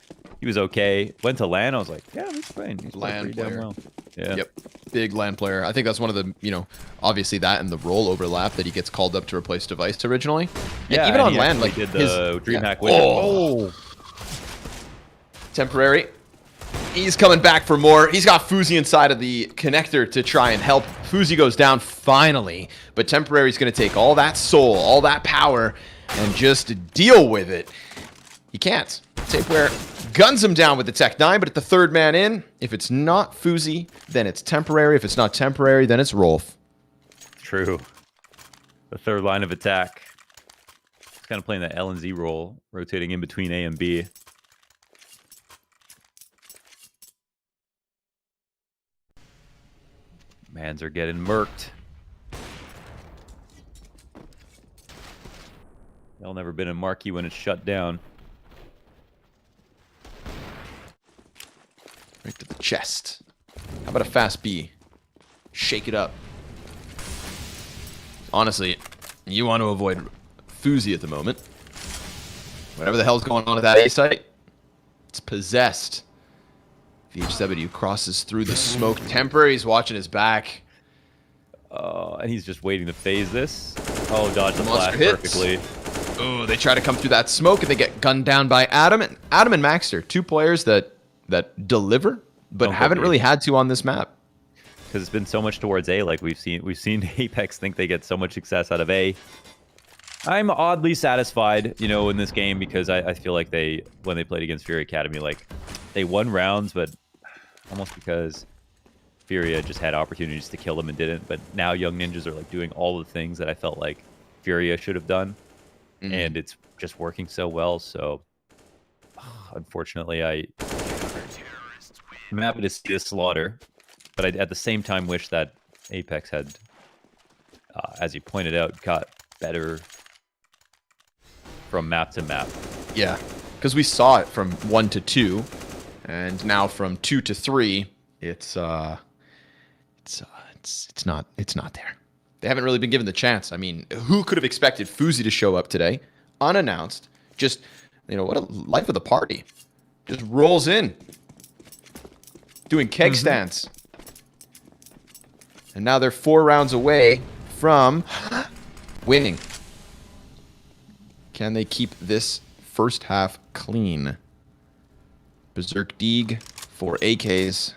okay. Went to LAN, I was like, yeah, he's playing. He's playing pretty damn well. Yeah. Yep, big LAN player. I think that's one of the obviously that and the role overlap that he gets called up to replace Device originally. Yeah, and even on LAN, like did the DreamHack win. Oh, temporary. He's coming back for more. He's got Fuzi inside of the connector to try and help. Fuzi goes down finally, but Temporary's going to take all that soul, all that power, and just deal with it. He can't. Tapeware guns him down with the Tech 9, but at the third man in, if it's not Fuzi, then it's Temporary. If it's not Temporary, then it's Rolf. True. The third line of attack. He's kind of playing that L and Z role, rotating in between A and B. Mans are getting murked. They'll never been a marquee when it's shut down. Right to the chest. How about a fast B? Shake it up. Honestly, you want to avoid Fuzi at the moment. Whatever the hell's going on at that A site, it's possessed. VH70 crosses through the smoke. Temporary's watching his back. And he's just waiting to phase this. Oh, dodge the flash perfectly. Oh, they try to come through that smoke and they get gunned down by Adam and Maxter, two players that deliver, but haven't really had to on this map. Because it's been so much towards A. Like we've seen Apex think they get so much success out of A. I'm oddly satisfied, in this game because I feel like when they played against Fury Academy, like they won rounds, but almost because Furia just had opportunities to kill them and didn't. But now Young Ninjas are like doing all the things that I felt like Furia should have done, and it's just working so well. So unfortunately, I'm happy to see this slaughter, but I at the same time wish that Apex had, as you pointed out, got better from map to map. Yeah, because we saw it from 1 to 2, and now from 2 to 3, it's not there. They haven't really been given the chance. I mean, who could have expected Fuzi to show up today, unannounced? Just, what a life of the party. Just rolls in, doing keg stands. And now they're 4 rounds away from winning. Can they keep this first half clean? Berserk Deeg for AKs.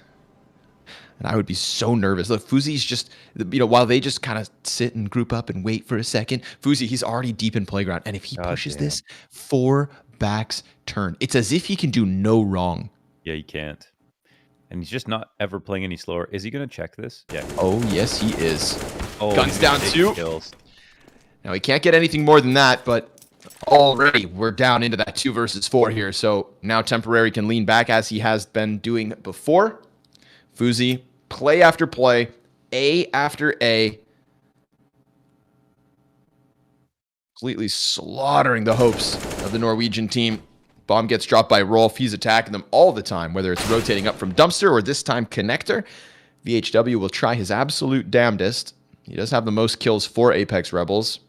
And I would be so nervous. Look, Fuzi's just, while they just kind of sit and group up and wait for a second, Fuzi, he's already deep in playground. And if he pushes this, 4 backs turn. It's as if he can do no wrong. Yeah, he can't. And he's just not ever playing any slower. Is he going to check this? Yeah. Oh, yes, he is. Oh, guns down 2. Kills. Now, he can't get anything more than that, but already we're down into that 2 versus 4 here. So now Temporary can lean back as he has been doing before. Fuzi, play after play, A after A. Completely slaughtering the hopes of the Norwegian team. Bomb gets dropped by Rolf. He's attacking them all the time, whether it's rotating up from Dumpster or this time Connector. VHW will try his absolute damnedest. He does have the most kills for Apeks Rebels,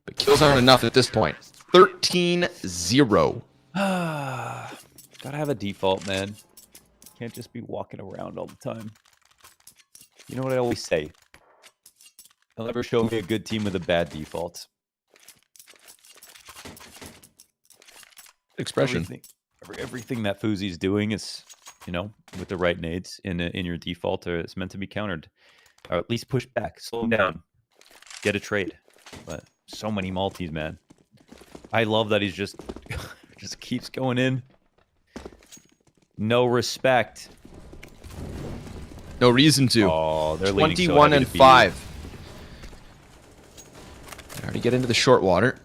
but kills aren't enough at this point. 13-0. Gotta have a default, man. Can't just be walking around all the time. You know what I always say? They'll never show me a good team with a bad default. Expression. Everything that Fuzi's doing is, you know, with the right nades in your default, or it's meant to be countered, or at least pushed back, slow him down, get a trade. But so many multis, man. I love that he's just keeps going in. No respect. No reason to. Oh, they're 21 and 5. They already get into the short water.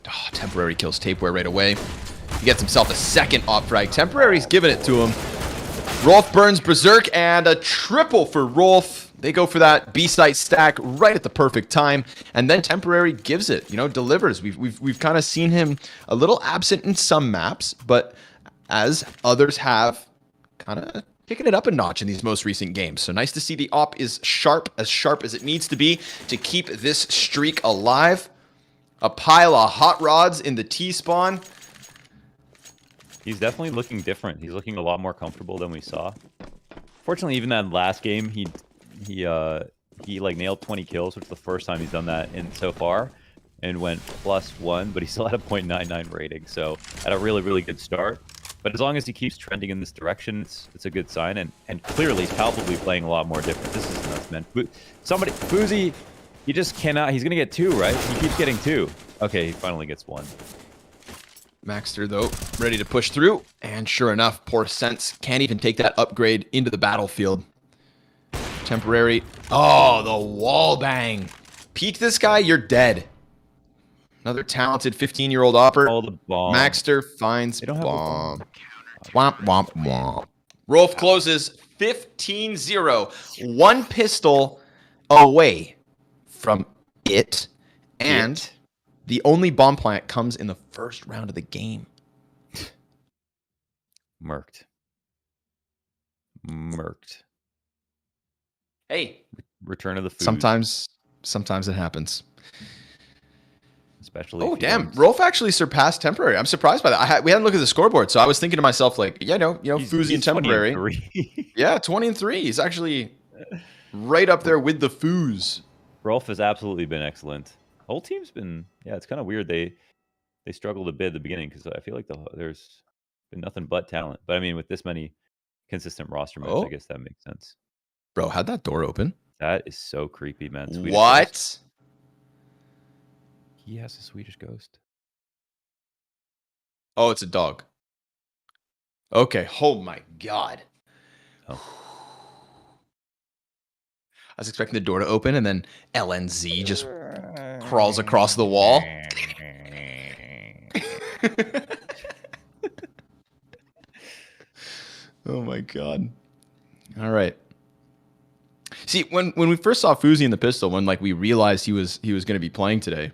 Oh, Temporary kills Tapeware right away. He gets himself a second op frag. Temporary's giving it to him. Rolf burns Berserk, and a triple for Rolf. They go for that B-site stack right at the perfect time, and then Temporary gives it, you know, delivers. We've kind of seen him a little absent in some maps, but as others have, kind of picking it up a notch in these most recent games. So nice to see the op is sharp as it needs to be to keep this streak alive. A pile of hot rods in the T-spawn. He's definitely looking different. He's looking a lot more comfortable than we saw. Fortunately, even that last game, he like nailed 20 kills, which is the first time he's done that in so far, and went +1, but he still had a 0.99 rating. So had a really good start. But as long as he keeps trending in this direction, it's a good sign. And clearly, he's palpably playing a lot more different. This is nuts, man. Fuzi, he just cannot. He's gonna get 2, right? He keeps getting 2. Okay, he finally gets 1. Maxter, though, ready to push through. And sure enough, poor Sense can't even take that upgrade into the battlefield. Temporary. Oh, the wall bang. Peek this guy, you're dead. Another talented 15-year-old opper. Oh, the bomb. Maxter finds They don't have bomb. Womp, womp, womp. Rolf closes 15-0. One pistol away from it. And the only bomb plant comes in the first round of the game. Murked. Hey. Return of the food. Sometimes it happens. Especially. Oh, damn. Rolf actually surpassed Temporary. I'm surprised by that. We hadn't looked at the scoreboard, so I was thinking to myself, like, yeah, Fuzi and Temporary. 20 yeah, 20 and 3. He's actually right up there with the Foos. Rolf has absolutely been excellent. Whole team's been, yeah, it's kind of weird. They struggled a bit at the beginning because I feel like there's been nothing but talent. But I mean, with this many consistent roster moves, I guess that makes sense. Bro, how'd that door open? That is so creepy, man. Swedish what? Ghost. He has a Swedish ghost. Oh, it's a dog. Okay. Oh my god. Oh. I was expecting the door to open and then LNZ just crawls across the wall. Oh my god. All right. See, when we first saw Fuzi in the pistol, when like we realized he was going to be playing today,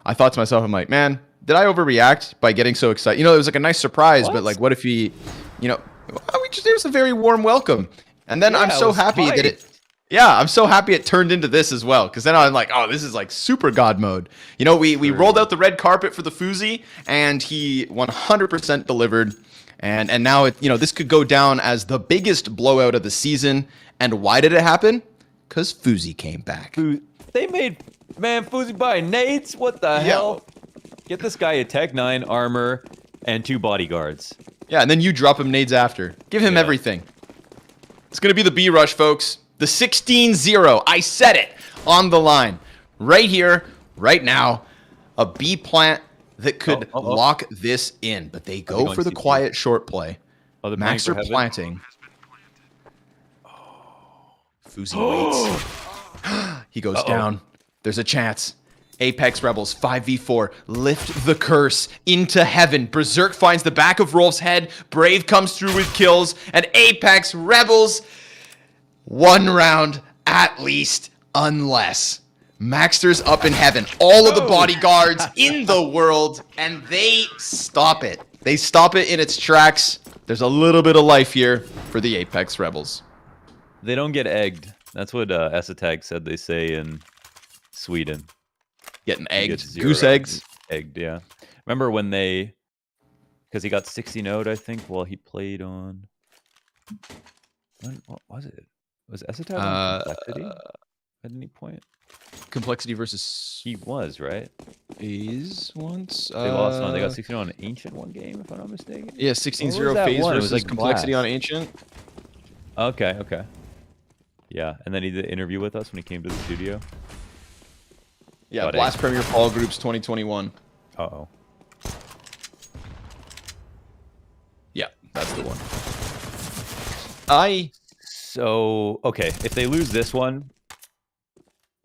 I thought to myself, I'm like, man, did I overreact by getting so excited? You know, it was like a nice surprise, but like, what if he, you know, it was a very warm welcome. And then I'm so happy that I'm so happy it turned into this as well. Because then I'm like, oh, this is like super god mode. You know, we rolled out the red carpet for the Fuzi, and he 100% delivered. And now, this could go down as the biggest blowout of the season. And why did it happen? Because Fuzi came back. They made, man, Fuzi buy nades? What the hell? Get this guy a Tech 9 armor and 2 bodyguards. Yeah, and then you drop him nades after. Give him everything. It's going to be the B rush, folks. The 16-0. I said it on the line. Right here, right now. A B plant that could lock this in. But they go for the quiet short play. Maxter planting. Fuzi waits. He goes down. There's a chance. Apeks Rebels 5v4 lift the curse into heaven. Berserk finds the back of Rolf's head. Brave comes through with kills. And Apeks Rebels, 1 round at least, unless Maxter's up in heaven. All of the bodyguards in the world, and they stop it. They stop it in its tracks. There's a little bit of life here for the Apeks Rebels. They don't get egged. That's what Esatag said they say in Sweden. Getting egged. Get Goose eggs. Egged, yeah. Remember when they... Because he got 60-0'd, I think, while he played on... What was it? Was Esatag on Complexity at any point? Complexity versus... He was, right? FaZe once? They lost on... They got 16-0 on Ancient one game, if I'm not mistaken? Yeah, 16-0 FaZe versus like Complexity on Ancient. Okay, okay. Yeah, and then he did an interview with us when he came to the studio. Yeah, Blast Premier Fall Groups 2021. Uh-oh. Yeah, that's the one. So, okay, if they lose this one...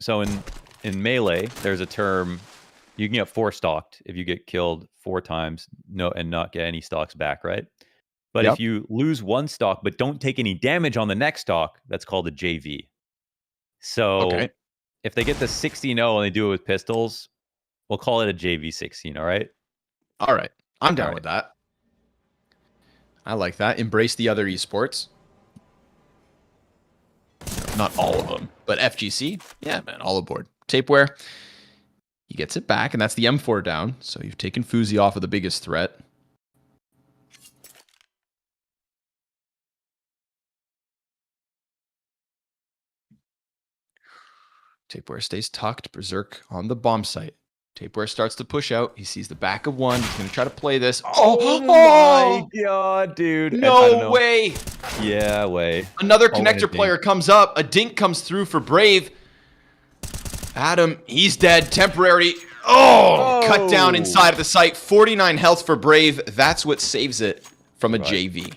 So in Melee, there's a term... You can get 4-stocked if you get killed 4 times and not get any stocks back, right? But if you lose 1 stock but don't take any damage on the next stock, that's called a JV. So if they get the 16-0 and they do it with pistols, we'll call it a JV 16, all right? All right. I'm down with that. I like that. Embrace the other esports. Not all of them, but FGC, yeah, man, all aboard. Tapeware, he gets it back, and that's the M4 down. So you've taken Fuzi off of the biggest threat. Tapeware stays tucked. Berserk on the bomb site. Tapeware starts to push out. He sees the back of one. He's going to try to play this. Oh my god, dude. No way. Yeah, way. Another connector player comes up. A dink comes through for Brave. Adam, he's dead. Temporary. Oh, cut down inside of the site. 49 health for Brave. That's what saves it from a JV.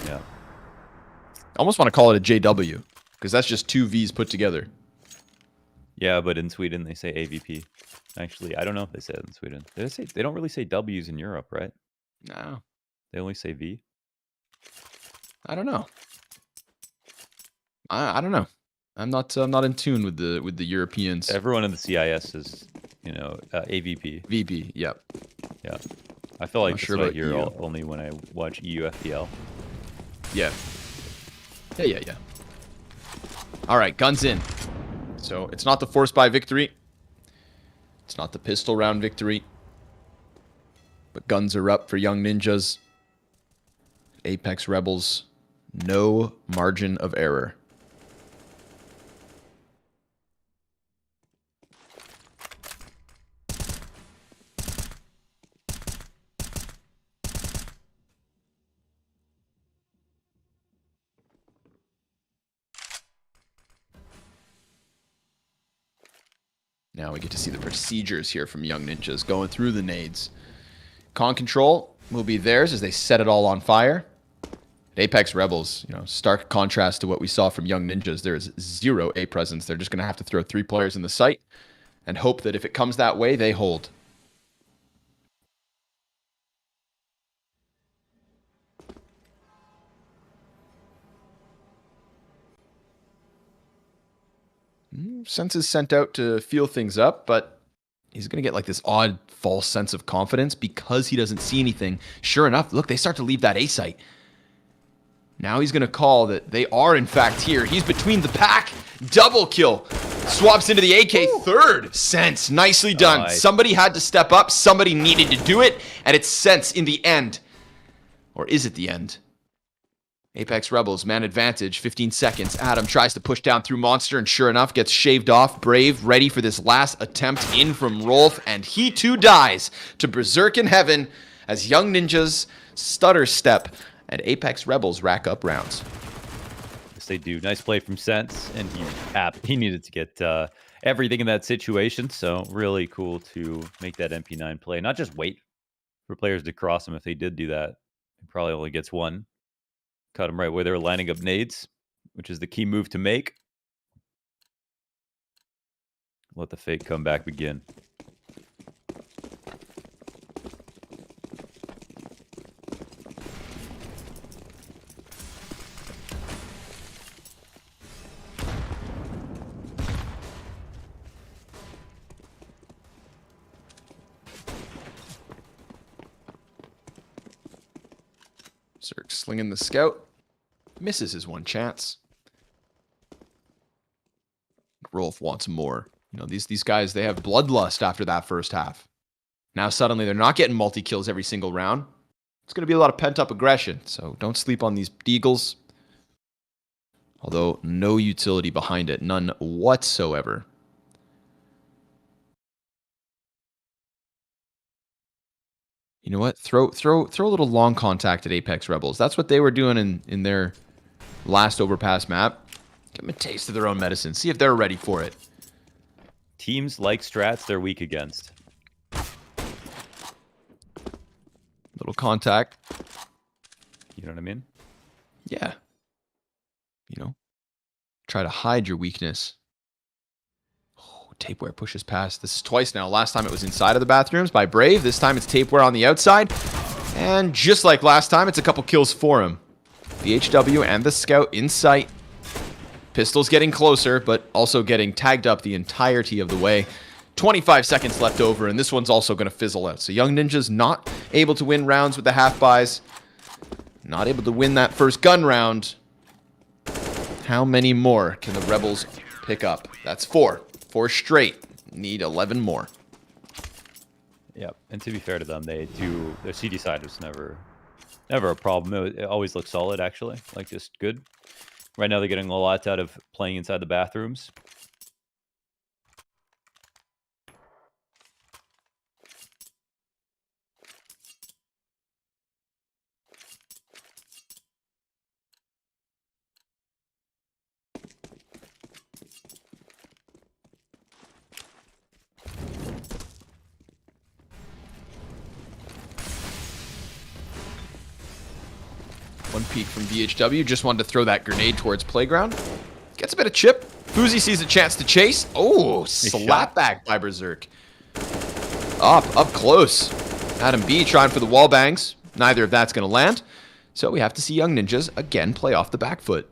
Yeah. I almost want to call it a JW because that's just 2 Vs put together. Yeah, but in Sweden they say AVP. Actually, I don't know if they say it in Sweden. They don't really say W's in Europe, right? No. They only say V. I don't know. I don't know. I'm not in tune with the Europeans. Everyone in the CIS is, you know, AVP. VP, yep. Yeah. I feel like sure that's what I about hear EU. only when I watch EU FPL. Yeah. Yeah. All right, guns in. So it's not the force buy victory. It's not the pistol round victory. But guns are up for Young Ninjas. Apeks Rebels. No margin of error. Now we get to see the procedures here from Young Ninjas going through the nades. Con control will be theirs as they set it all on fire. Apeks Rebels, you know, stark contrast to what we saw from Young Ninjas. There is 0 A presence. They're just going to have to throw 3 players in the site and hope that if it comes that way, they hold. Sense is sent out to feel things up, but he's going to get like this odd false sense of confidence because he doesn't see anything. Sure enough, look, they start to leave that A site. Now he's going to call that they are, in fact, here. He's between the pack. Double kill. Swaps into the AK. Ooh. Third. Sense. Nicely done. Nice. Somebody had to step up. Somebody needed to do it. And it's Sense in the end. Or is it the end? Apeks Rebels, man advantage, 15 seconds. Adam tries to push down through Monster and sure enough gets shaved off. Brave ready for this last attempt in from Rolf and he too dies to Berserk in heaven as Young Ninjas stutter step and Apeks Rebels rack up rounds. Yes, they do. Nice play from Sense and he needed to get everything in that situation, so really cool to make that MP9 play. Not just wait for players to cross him. If they did do that, he probably only gets one. Cut him right where they were lining up nades, which is the key move to make. Let the fake comeback begin. Berserk slinging the scout. Misses his one chance. Rolf wants more. You know, these guys, they have bloodlust after that first half. Now suddenly they're not getting multi-kills every single round. It's going to be a lot of pent-up aggression, so don't sleep on these Deagles. Although, no utility behind it. None whatsoever. You know what? Throw a little long contact at Apeks Rebels. That's what they were doing in their last overpass map. Give them a taste of their own medicine. See if they're ready for it. Teams like strats they're weak against. Little contact. You know what I mean? Yeah. You know, try to hide your weakness. Oh, Tapeware pushes past. This is twice now. Last time it was inside of the bathrooms by Brave. This time it's Tapeware on the outside. And just like last time, it's a couple kills for him. The HW and the Scout in sight. Pistol's getting closer, but also getting tagged up the entirety of the way. 25 seconds left over, and this one's also going to fizzle out. So Young Ninja's not able to win rounds with the half-buys. Not able to win that first gun round. How many more can the Rebels pick up? That's 4. 4 straight. Need 11 more. Yep, and to be fair to them, their CD side was never a problem. It always looked solid, actually. Like, just good. Right now, they're getting a lot out of playing inside the bathrooms. One peek from VHW. Just wanted to throw that grenade towards Playground. Gets a bit of chip. Fuzi sees a chance to chase. Oh, slapback by Berserk. Up close. Adam B trying for the wall bangs. Neither of that's going to land. So we have to see Young Ninjas again play off the back foot.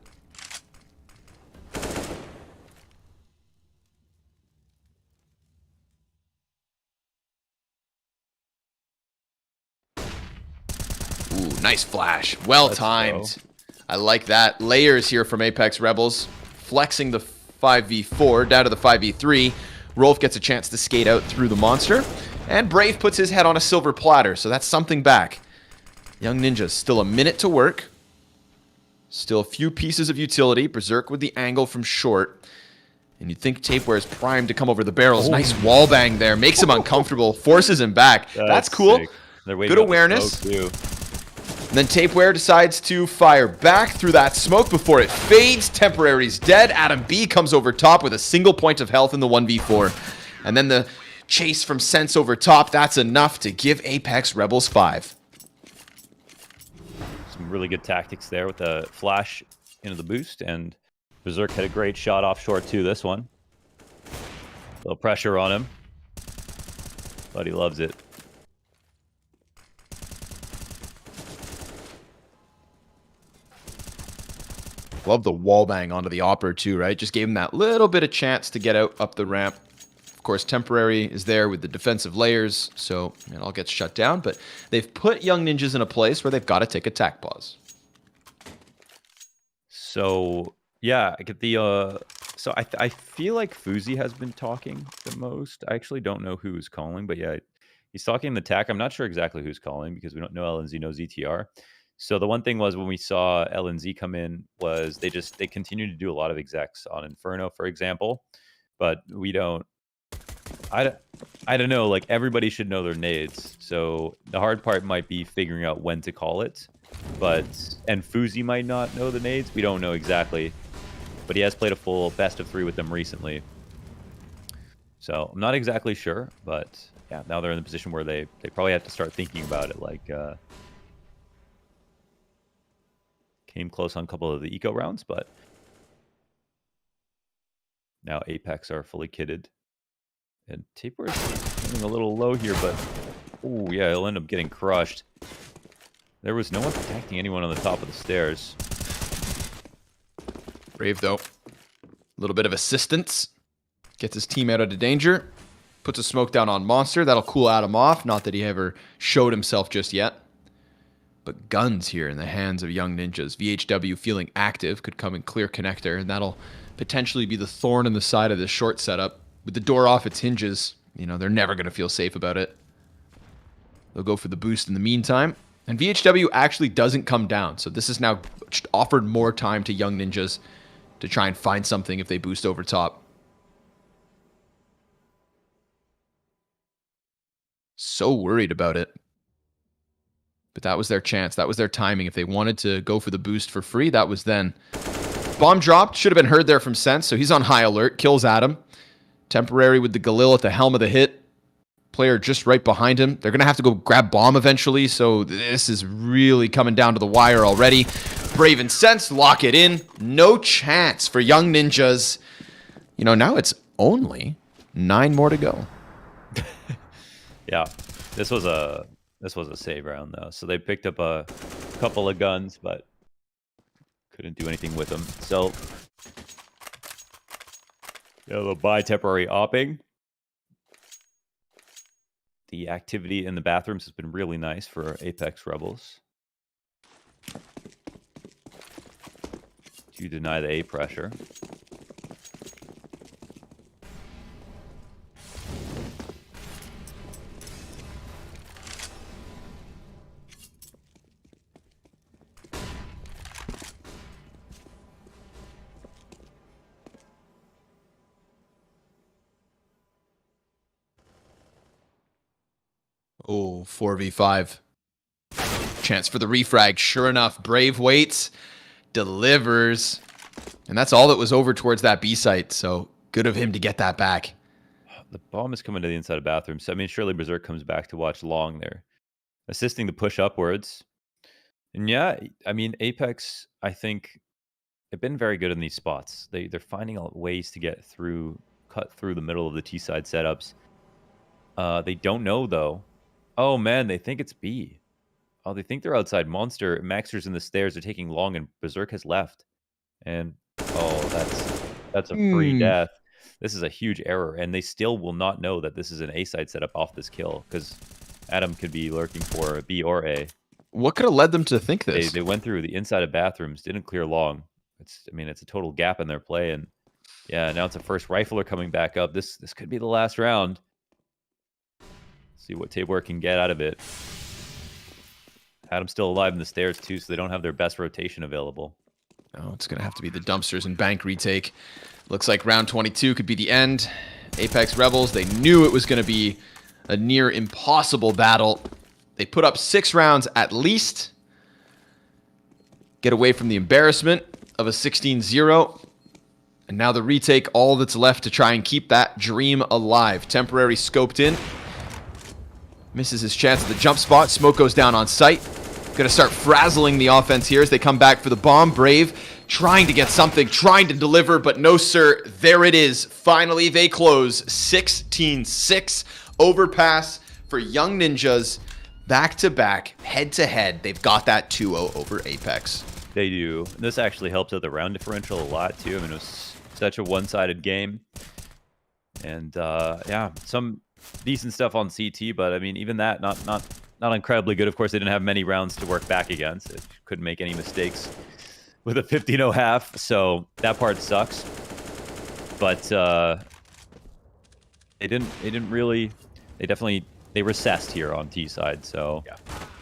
Ooh, nice flash. Well timed. I like that. Layers here from Apeks Rebels. Flexing the 5v4 down to the 5v3. Rolf gets a chance to skate out through the monster. And Brave puts his head on a silver platter, so that's something back. Young Ninjas, still a minute to work. Still a few pieces of utility. Berserk with the angle from short. And you'd think Tapeware is primed to come over the barrels. Oh. Nice wall bang there. Makes him uncomfortable. Forces him back. That's cool. Good awareness. And then Tapeware decides to fire back through that smoke before it fades. Temporary's dead. Adam B comes over top with a single point of health in the 1v4. And then the chase from Sense over top. That's enough to give Apeks Rebels 5. Some really good tactics there with the flash into the boost. And Berserk had a great shot off short too, this one. A little pressure on him. But he loves it. Love the wall bang onto the Opper too, right? Just gave him that little bit of chance to get out up the ramp. Of course, Temporary is there with the defensive layers, so it all gets shut down. But they've put Young Ninjas in a place where they've got to take attack pause. So, yeah, I get the... So I feel like Fuzi has been talking the most. I actually don't know who's calling, but yeah, he's talking the attack. I'm not sure exactly who's calling because we don't know LNZ knows ETR. So the one thing was when we saw LNZ come in was they continue to do a lot of execs on Inferno, for example, but we don't. I don't know. Like everybody should know their nades, so the hard part might be figuring out when to call it. And Fuzi might not know the nades. We don't know exactly, but he has played a full best of 3 with them recently. So I'm not exactly sure, but yeah, now they're in the position where they probably have to start thinking about it. Like. Came close on a couple of the eco rounds, but now Apeks are fully kitted. And Tapeware is getting a little low here, but oh yeah, he'll end up getting crushed. There was no one protecting anyone on the top of the stairs. Brave though. A little bit of assistance. Gets his team out of danger. Puts a smoke down on Monster. That'll cool Adam off. Not that he ever showed himself just yet. But guns here in the hands of Young Ninjas. VHW feeling active, could come and clear connector, and that'll potentially be the thorn in the side of this short setup. With the door off its hinges, you know, they're never going to feel safe about it. They'll go for the boost in the meantime. And VHW actually doesn't come down, so this has now offered more time to Young Ninjas to try and find something if they boost over top. So worried about it. But that was their chance. That was their timing. If they wanted to go for the boost for free, that was then. Bomb dropped. Should have been heard there from Sense, so he's on high alert. Kills Adam. Temporary with the Galil at the helm of the hit. Player just right behind him. They're going to have to go grab bomb eventually, so this is really coming down to the wire already. Brave and Sense lock it in. No chance for Young Ninjas. You know, now it's only 9 more to go. Yeah, this was a save round though. So they picked up a couple of guns, but couldn't do anything with them. So yeah, they'll buy temporary opping. The activity in the bathrooms has been really nice for Apeks Rebels. To deny the A pressure. Oh, 4v5. Chance for the refrag. Sure enough, Brave waits, delivers. And that's all that was over towards that B site. So good of him to get that back. The bomb is coming to the inside of bathrooms. So, I mean, surely Berserk comes back to watch long there. Assisting the push upwards. And yeah, I mean, Apeks, I think, they've been very good in these spots. They're finding ways to get through, cut through the middle of the T-side setups. They don't know, though. Oh, man, they think it's B. Oh, they think they're outside Monster. Maxer's in the stairs. They're taking long, and Berserk has left. And, oh, that's a free death. This is a huge error, and they still will not know that this is an A-side setup off this kill, because Adam could be lurking for a B or A. What could have led them to think this? They went through the inside of bathrooms, didn't clear long. I mean, it's a total gap in their play, and yeah, now it's a first rifler coming back up. This could be the last round. See what Tabor can get out of it. Adam's still alive in the stairs too, so they don't have their best rotation available. Oh, it's gonna have to be the dumpsters and bank retake. Looks like round 22 could be the end. Apeks Rebels, they knew it was gonna be a near impossible battle. They put up 6 rounds at least. Get away from the embarrassment of a 16-0. And now the retake, all that's left to try and keep that dream alive. Temporary scoped in. Misses his chance at the jump spot. Smoke goes down on sight. Gonna start frazzling the offense here as they come back for the bomb. Brave trying to get something, trying to deliver, but no sir. There it is. Finally, they close 16-6. Overpass for Young Ninjas. Back-to-back, head-to-head. They've got that 2-0 over Apeks. They do. This actually helped out the round differential a lot, too. I mean, it was such a one-sided game. And, yeah, some decent stuff on CT, but, I mean, even that, not incredibly good. Of course, they didn't have many rounds to work back against. It couldn't make any mistakes with a 15-0 half, so that part sucks. But they definitely recessed here on T side, so yeah.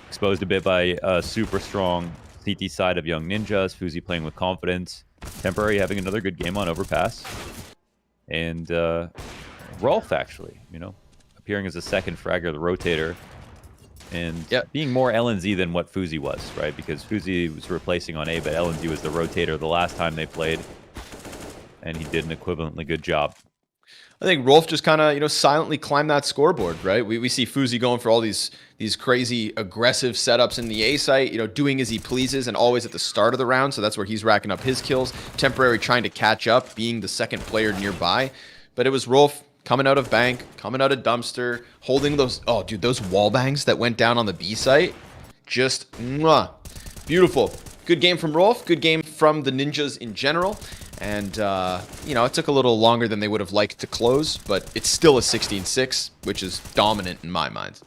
Exposed a bit by a super strong CT side of Young Ninjas. Fuzi playing with confidence. Temporary having another good game on Overpass. And Rolf actually, you know, appearing as a second fragger, the rotator. And being more LNZ than what Fuzi was, right? Because Fuzi was replacing on A, but LNZ was the rotator the last time they played. And he did an equivalently good job. I think Rolf just kind of, you know, silently climbed that scoreboard, right? We see Fuzi going for all these crazy aggressive setups in the A site, you know, doing as he pleases and always at the start of the round. So that's where he's racking up his kills. Temporary trying to catch up, being the second player nearby. But it was Rolf coming out of bank, coming out of dumpster, holding those, oh, dude, those wall bangs that went down on the B site. Just, mwah, beautiful. Good game from Rolf. Good game from the Ninjas in general. And, you know, it took a little longer than they would have liked to close, but it's still a 16-6, which is dominant in my mind.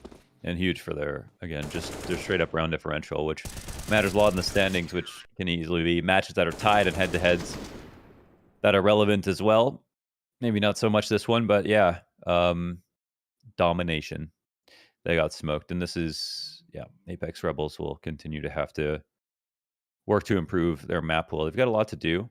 and huge for their, again, just their straight up round differential, which matters a lot in the standings, which can easily be matches that are tied and head-to-heads that are relevant as well. Maybe not so much this one, but yeah, domination. They got smoked, and this is, yeah, Apeks Rebels will continue to have to work to improve their map pool. They've got a lot to do,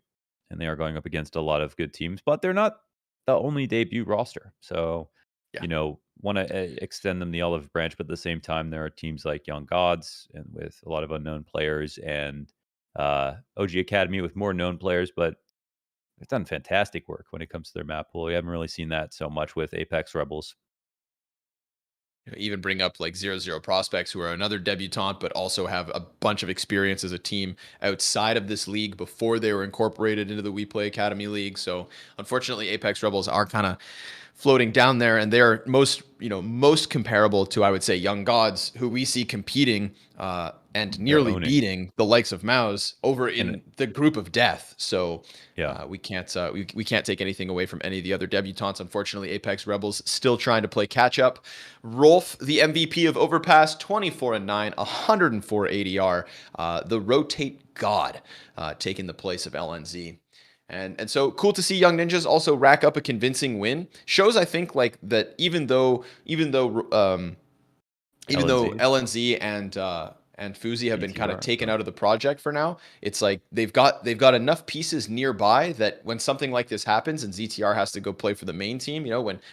and they are going up against a lot of good teams, but they're not the only debut roster. So, Yeah. you know, want to extend them the olive branch, but at the same time, there are teams like Young Gods and with a lot of unknown players, and OG Academy with more known players, but they've done fantastic work when it comes to their map pool. We haven't really seen that so much with Apeks Rebels. Even bring up like 0-0 prospects, who are another debutante, but also have a bunch of experience as a team outside of this league before they were incorporated into the WePlay Academy League. So unfortunately, Apeks Rebels are kind of floating down there, and they're most comparable to, I would say, Young Gods, who we see competing and They're nearly owning. beating the likes of MOUZ over And in the group of death. So yeah, we can't take anything away from any of the other debutantes. Unfortunately, Apeks Rebels still trying to play catch up. Rolf, the MVP of Overpass, 24-9, 104 ADR. The rotate god, taking the place of LNZ. And so cool to see Young Ninjas also rack up a convincing win. Shows, I think, like that even though LNZ. LNZ and Fuzi have been kind of GTR, taken but out of the project for now, it's like they've got enough pieces nearby that when something like this happens and ZTR has to go play for the main team,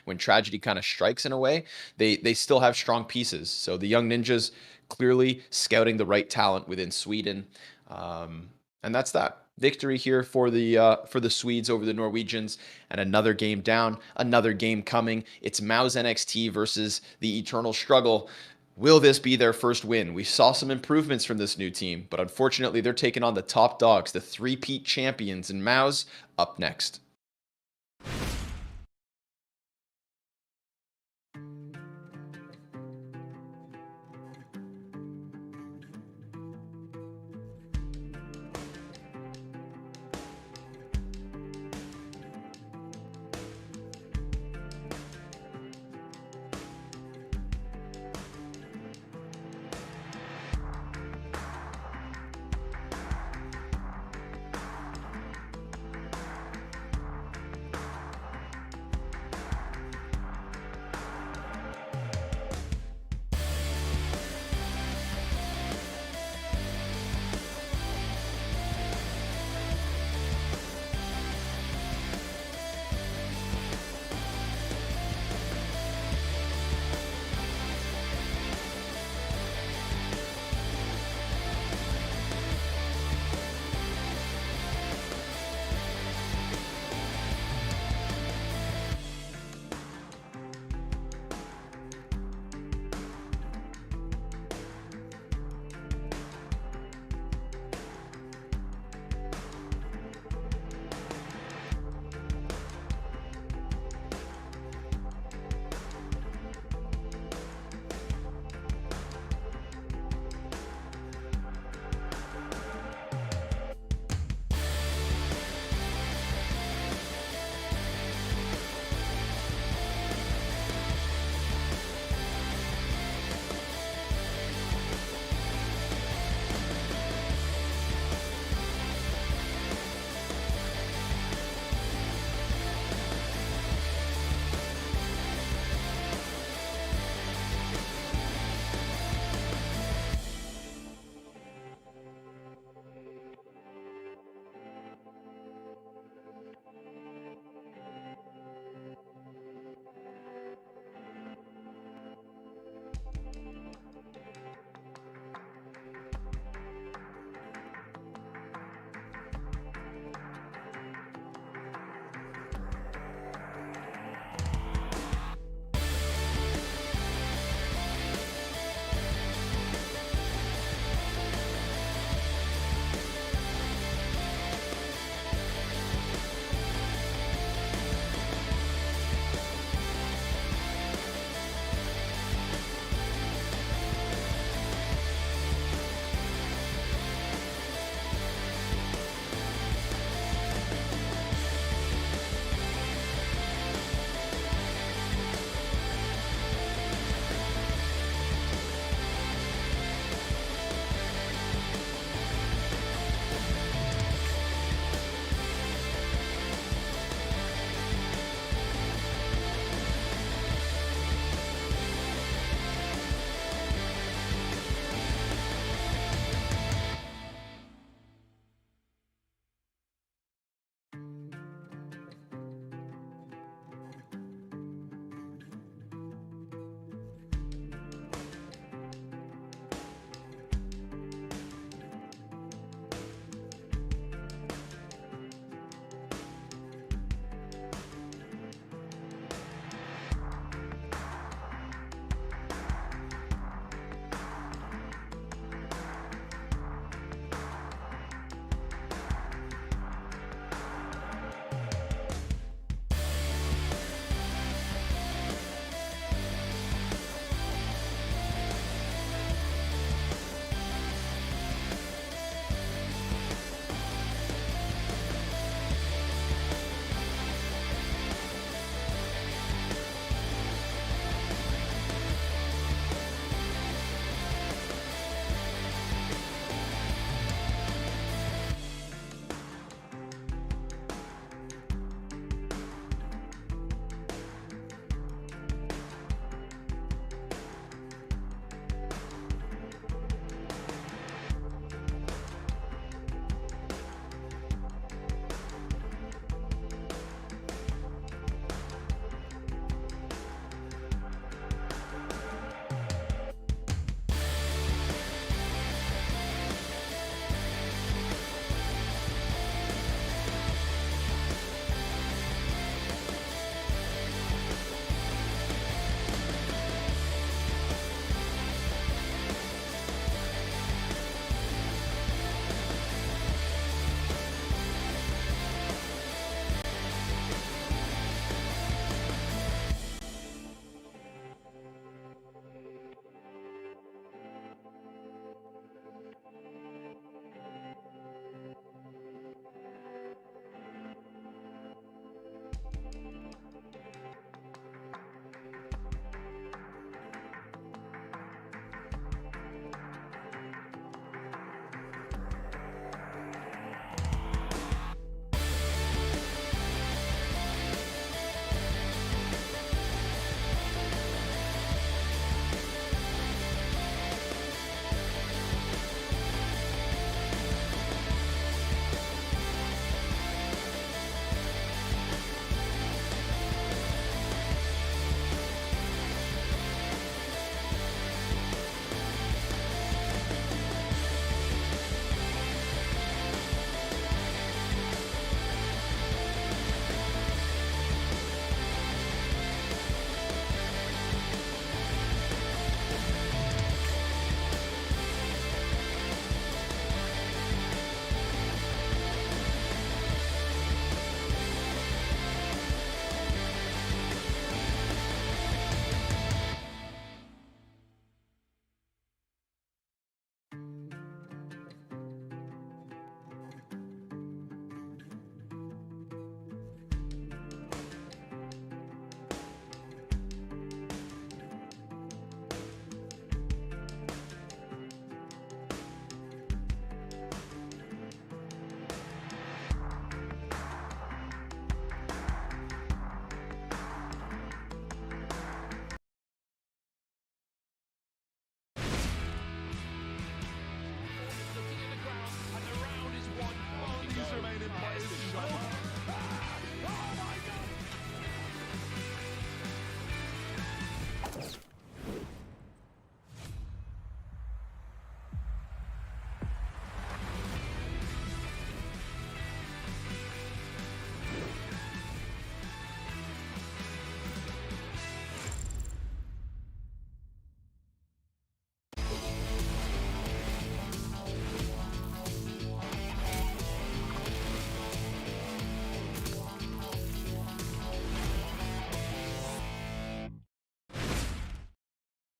when tragedy kind of strikes in a way, they still have strong pieces. So the Young Ninjas clearly scouting the right talent within Sweden, and that's that. Victory here for the Swedes over the Norwegians, and another game down, another game coming. It's MOUZ NXT versus the Eternal Struggle. Will this be their first win? We saw some improvements from this new team, but unfortunately, they're taking on the top dogs, the three-peat champions in MOUZ, up next.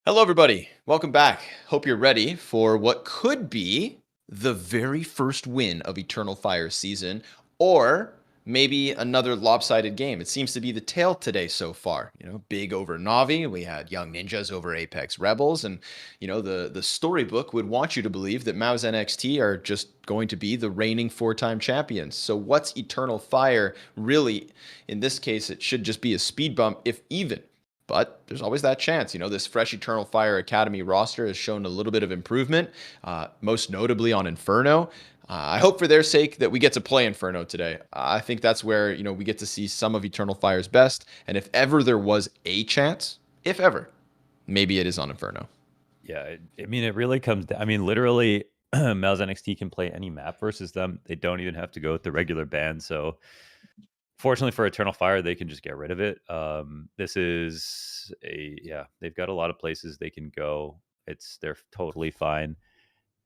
Hello, everybody. Welcome back. Hope you're ready for what could be the very first win of Eternal Fire season, or maybe another lopsided game. It seems to be the tale today so far. Big over Navi. We had Young Ninjas over Apeks Rebels, and the storybook would want you to believe that MOUZ NXT are just going to be the reigning 4-time champions. So what's Eternal Fire really? In this case, it should just be a speed bump, if even. But there's always that chance. This fresh Eternal Fire Academy roster has shown a little bit of improvement, most notably on Inferno. I hope for their sake that we get to play Inferno today. I think that's where, we get to see some of Eternal Fire's best. And if ever there was a chance, if ever, maybe it is on Inferno. Yeah, it really comes down. I mean, literally, MOUZ NXT can play any map versus them. They don't even have to go with the regular ban. So fortunately for Eternal Fire, they can just get rid of it. They've got a lot of places they can go. They're totally fine.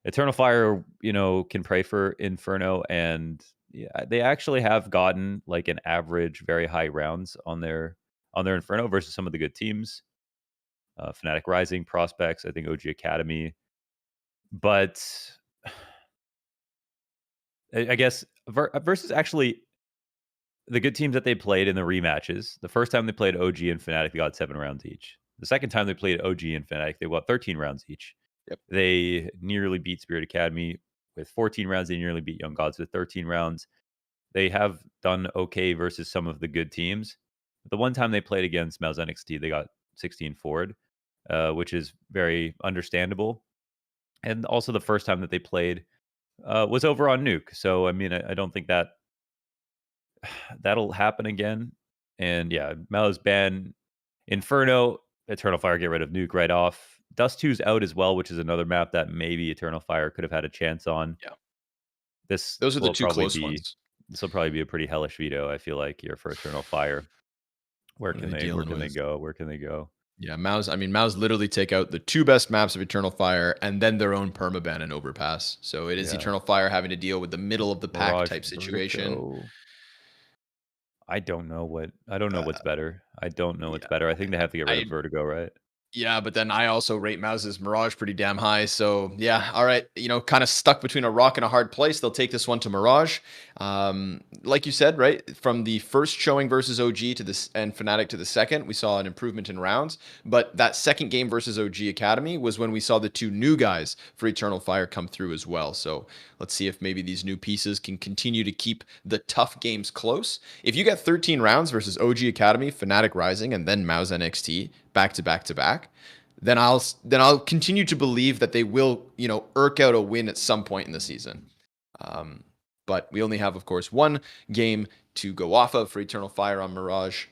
Eternal Fire, can pray for Inferno, and yeah, they actually have gotten like an average, very high rounds on their Inferno versus some of the good teams. Fnatic Rising, Prospects, I think OG Academy, but I guess versus actually the good teams that they played in the rematches. The first time they played OG and Fnatic, they got 7 rounds each. The second time they played OG and Fnatic, they got 13 rounds each. Yep. They nearly beat Spirit Academy with 14 rounds. They nearly beat Young Gods with 13 rounds. They have done okay versus some of the good teams. The one time they played against MOUZ NXT, they got 16 forward, which is very understandable. And also the first time that they played was over on Nuke. So, I mean, I don't think that'll happen again. And yeah, MOUZ ban Inferno, Eternal Fire, get rid of Nuke right off. Dust 2's out as well, which is another map that maybe Eternal Fire could have had a chance on. Yeah. Those are the two close ones. This will probably be a pretty hellish veto, I feel like, here for Eternal Fire. Where can they go? Where can they go? Yeah, MOUZ literally take out the 2 best maps of Eternal Fire and then their own permaban and overpass. So it is Eternal Fire having to deal with the middle of the pack Mirage type situation. Vertigo. I don't know what's better. I don't know what's better. I think they have to get rid of Vertigo, right? Yeah, but then I also rate MOUZ's Mirage pretty damn high. So yeah, all right, kind of stuck between a rock and a hard place. They'll take this one to Mirage. Like you said, right, from the first showing versus OG to this and Fnatic to the second, we saw an improvement in rounds. But that second game versus OG Academy was when we saw the 2 new guys for Eternal Fire come through as well. So let's see if maybe these new pieces can continue to keep the tough games close. If you get 13 rounds versus OG Academy, Fnatic Rising, and then MOUZ NXT back to back to back, then I'll continue to believe that they will, irk out a win at some point in the season. But we only have, of course, 1 game to go off of for Eternal Fire on Mirage.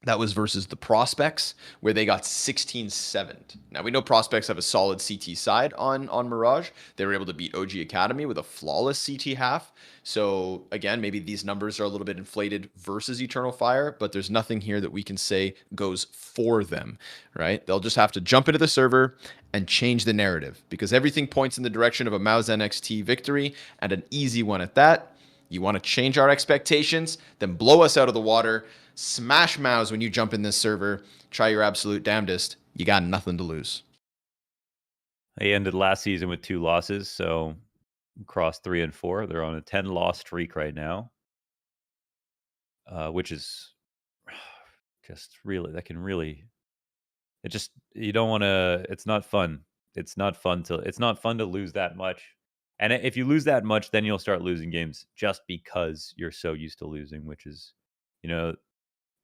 That was versus the Prospects, where they got 16-7. Now, we know Prospects have a solid CT side on Mirage. They were able to beat OG Academy with a flawless CT half. So, again, maybe these numbers are a little bit inflated versus Eternal Fire, but there's nothing here that we can say goes for them, right? They'll just have to jump into the server and change the narrative, because everything points in the direction of a MOUZ NXT victory, and an easy one at that. You want to change our expectations, then blow us out of the water. Smash MOUZ when you jump in this server. Try your absolute damnedest. You got nothing to lose. They ended last season with 2 losses, so across 3 and 4. They're on a 10-loss streak right now, which is just really, you don't want to. It's not fun. It's not fun to lose that much. And if you lose that much, then you'll start losing games just because you're so used to losing, which is,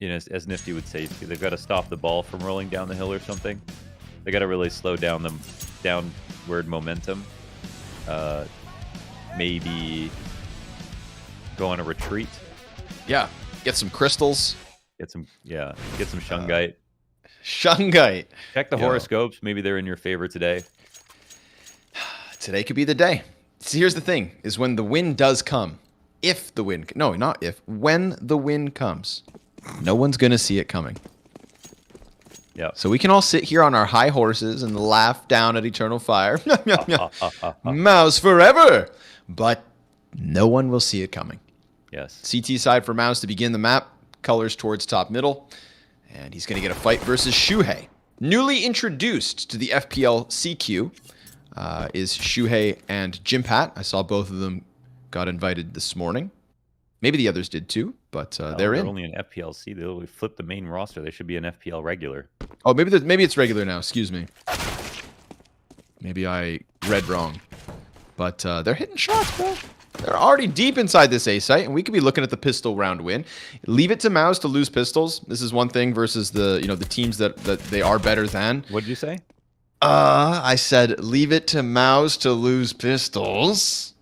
as Nifty would say, they've got to stop the ball from rolling down the hill or something. They got to really slow down the downward momentum. Maybe go on a retreat. Yeah, get some crystals. Get some shungite. Shungite. Check the horoscopes. Maybe they're in your favor today. Today could be the day. See, here's the thing: is when the win does come. When the win comes, no one's gonna see it coming. Yeah. So we can all sit here on our high horses and laugh down at Eternal Fire. MOUZ forever! But no one will see it coming. Yes. CT side for MOUZ to begin the map. Colors towards top middle. And he's going to get a fight versus Shuhei. Newly introduced to the FPL CQ is Shuhei and Jimpat. I saw both of them got invited this morning. Maybe the others did too, but they're in. Only an FPLC. They'll flip the main roster. They should be an FPL regular. Oh, maybe it's regular now. Excuse me. Maybe I read wrong. But they're hitting shots, bro. They're already deep inside this A site, and we could be looking at the pistol round win. Leave it to MOUZ to lose pistols. This is one thing versus the the teams that they are better than. What did you say? I said leave it to MOUZ to lose pistols.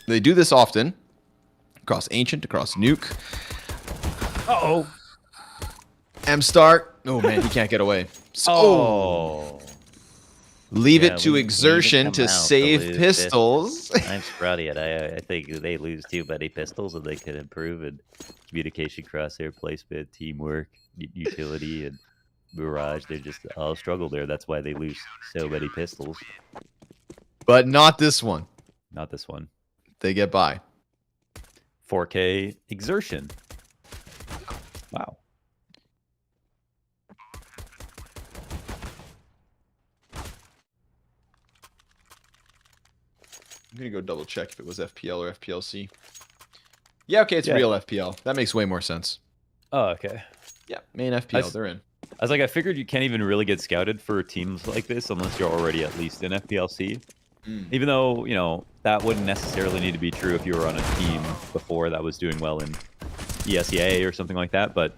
They do this often. Across Ancient, across Nuke. Uh-oh. M-Star. Oh, man, he can't get away. Oh. Leave it to Exertion to save pistols. I'm Sprouty, I think they lose too many pistols and they can improve in communication, crosshair, placement, teamwork, utility, and Mirage. They just all struggle there. That's why they lose so many pistols. But not this one. Not this one. They get by. 4K Exertion. Wow. I'm going to go double check if it was FPL or FPLC. Yeah, okay, it's real FPL. That makes way more sense. Oh, okay. Yeah, main FPL, they're in. I was like, I figured you can't even really get scouted for teams like this unless you're already at least in FPLC. Even though, that wouldn't necessarily need to be true if you were on a team before that was doing well in ESEA or something like that, but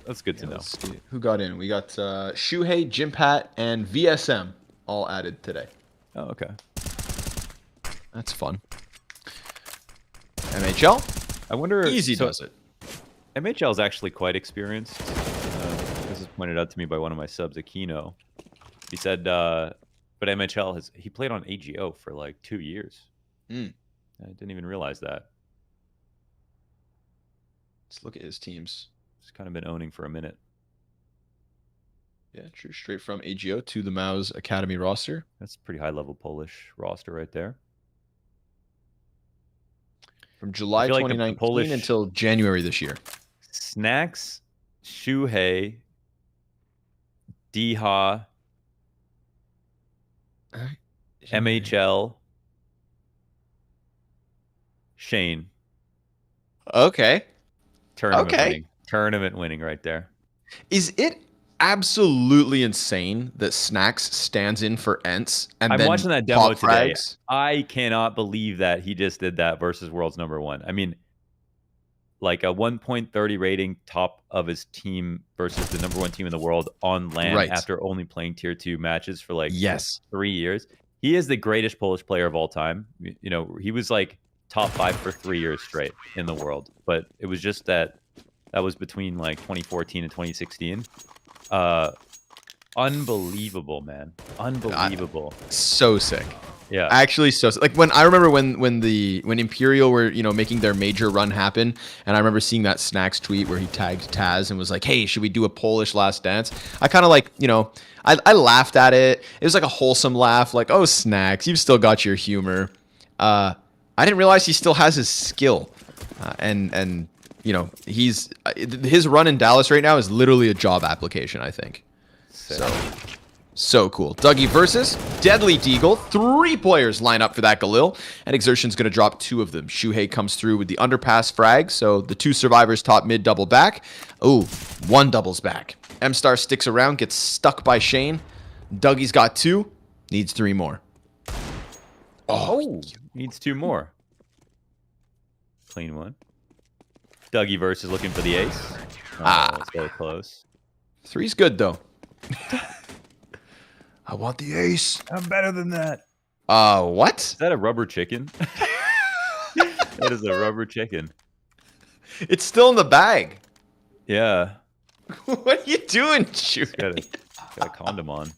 that's good to know. Let's see. Who got in? We got Shuhei, Jimpat, and VSM all added today. Oh, okay. That's fun. MHL? I wonder... Easy does it. MHL is actually quite experienced. This was pointed out to me by one of my subs, Aquino. He said, but MHL, he played on AGO for like 2 years. I didn't even realize that. Let's look at his teams. He's kind of been owning for a minute. Yeah, true. Straight from AGO to the MOUZ Academy roster. That's a pretty high-level Polish roster right there. From July 2019 until January this year. Snacks, Shuhei, Diha, MHL, Shane. Okay. Tournament winning right there. Is it absolutely insane that Snacks stands in for Ents and I'm then watching that demo today. frags? I cannot believe that he just did that versus world's #1. I mean, like a 1.30 rating top of his team versus the #1 team in the world on LAN after only playing tier 2 matches for like 3 years. He is the greatest Polish player of all time. He was like top 5 for 3 years straight in the world, but it was just that was between like 2014 and 2016. Unbelievable, man. Unbelievable. So sick. Yeah. Actually, so sick. Like when I remember when Imperial were, making their major run happen, and I remember seeing that Snacks tweet where he tagged Taz and was like, "Hey, should we do a Polish last dance?" I kind of like, I laughed at it. It was like a wholesome laugh, like, "Oh, Snacks, you've still got your humor." I didn't realize he still has his skill, and his run in Dallas right now is literally a job application, I think. So cool. Dougie versus Deadly Deagle. 3 players line up for that Galil, and Exertion's going to drop 2 of them. Shuhei comes through with the underpass frag, so the 2 survivors top mid double back. Ooh, 1 doubles back. M-Star sticks around, gets stuck by Shane. Dougie's got 2, needs 3 more. Oh, needs 2 more. Clean one. Dougie versus looking for the ace. It's very close. 3's good, though. I want the ace. I'm better than that. What? Is that a rubber chicken? That is a rubber chicken. It's still in the bag. Yeah. What are you doing, Shuhei? Got a condom on.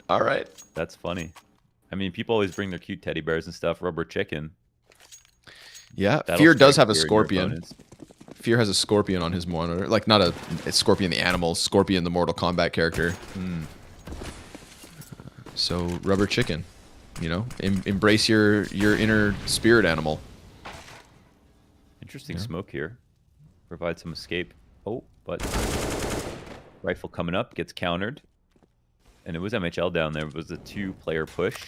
All right. That's funny. I mean, people always bring their cute teddy bears and stuff. Rubber chicken. Yeah, Fear does have a scorpion. Fear has a scorpion on his monitor. Like, not a scorpion the animal, Scorpion the Mortal Kombat character. So, rubber chicken. Embrace your inner spirit animal. Interesting smoke here. Provide some escape. Oh, but rifle coming up gets countered. And it was MHL down there. It was a 2-player push.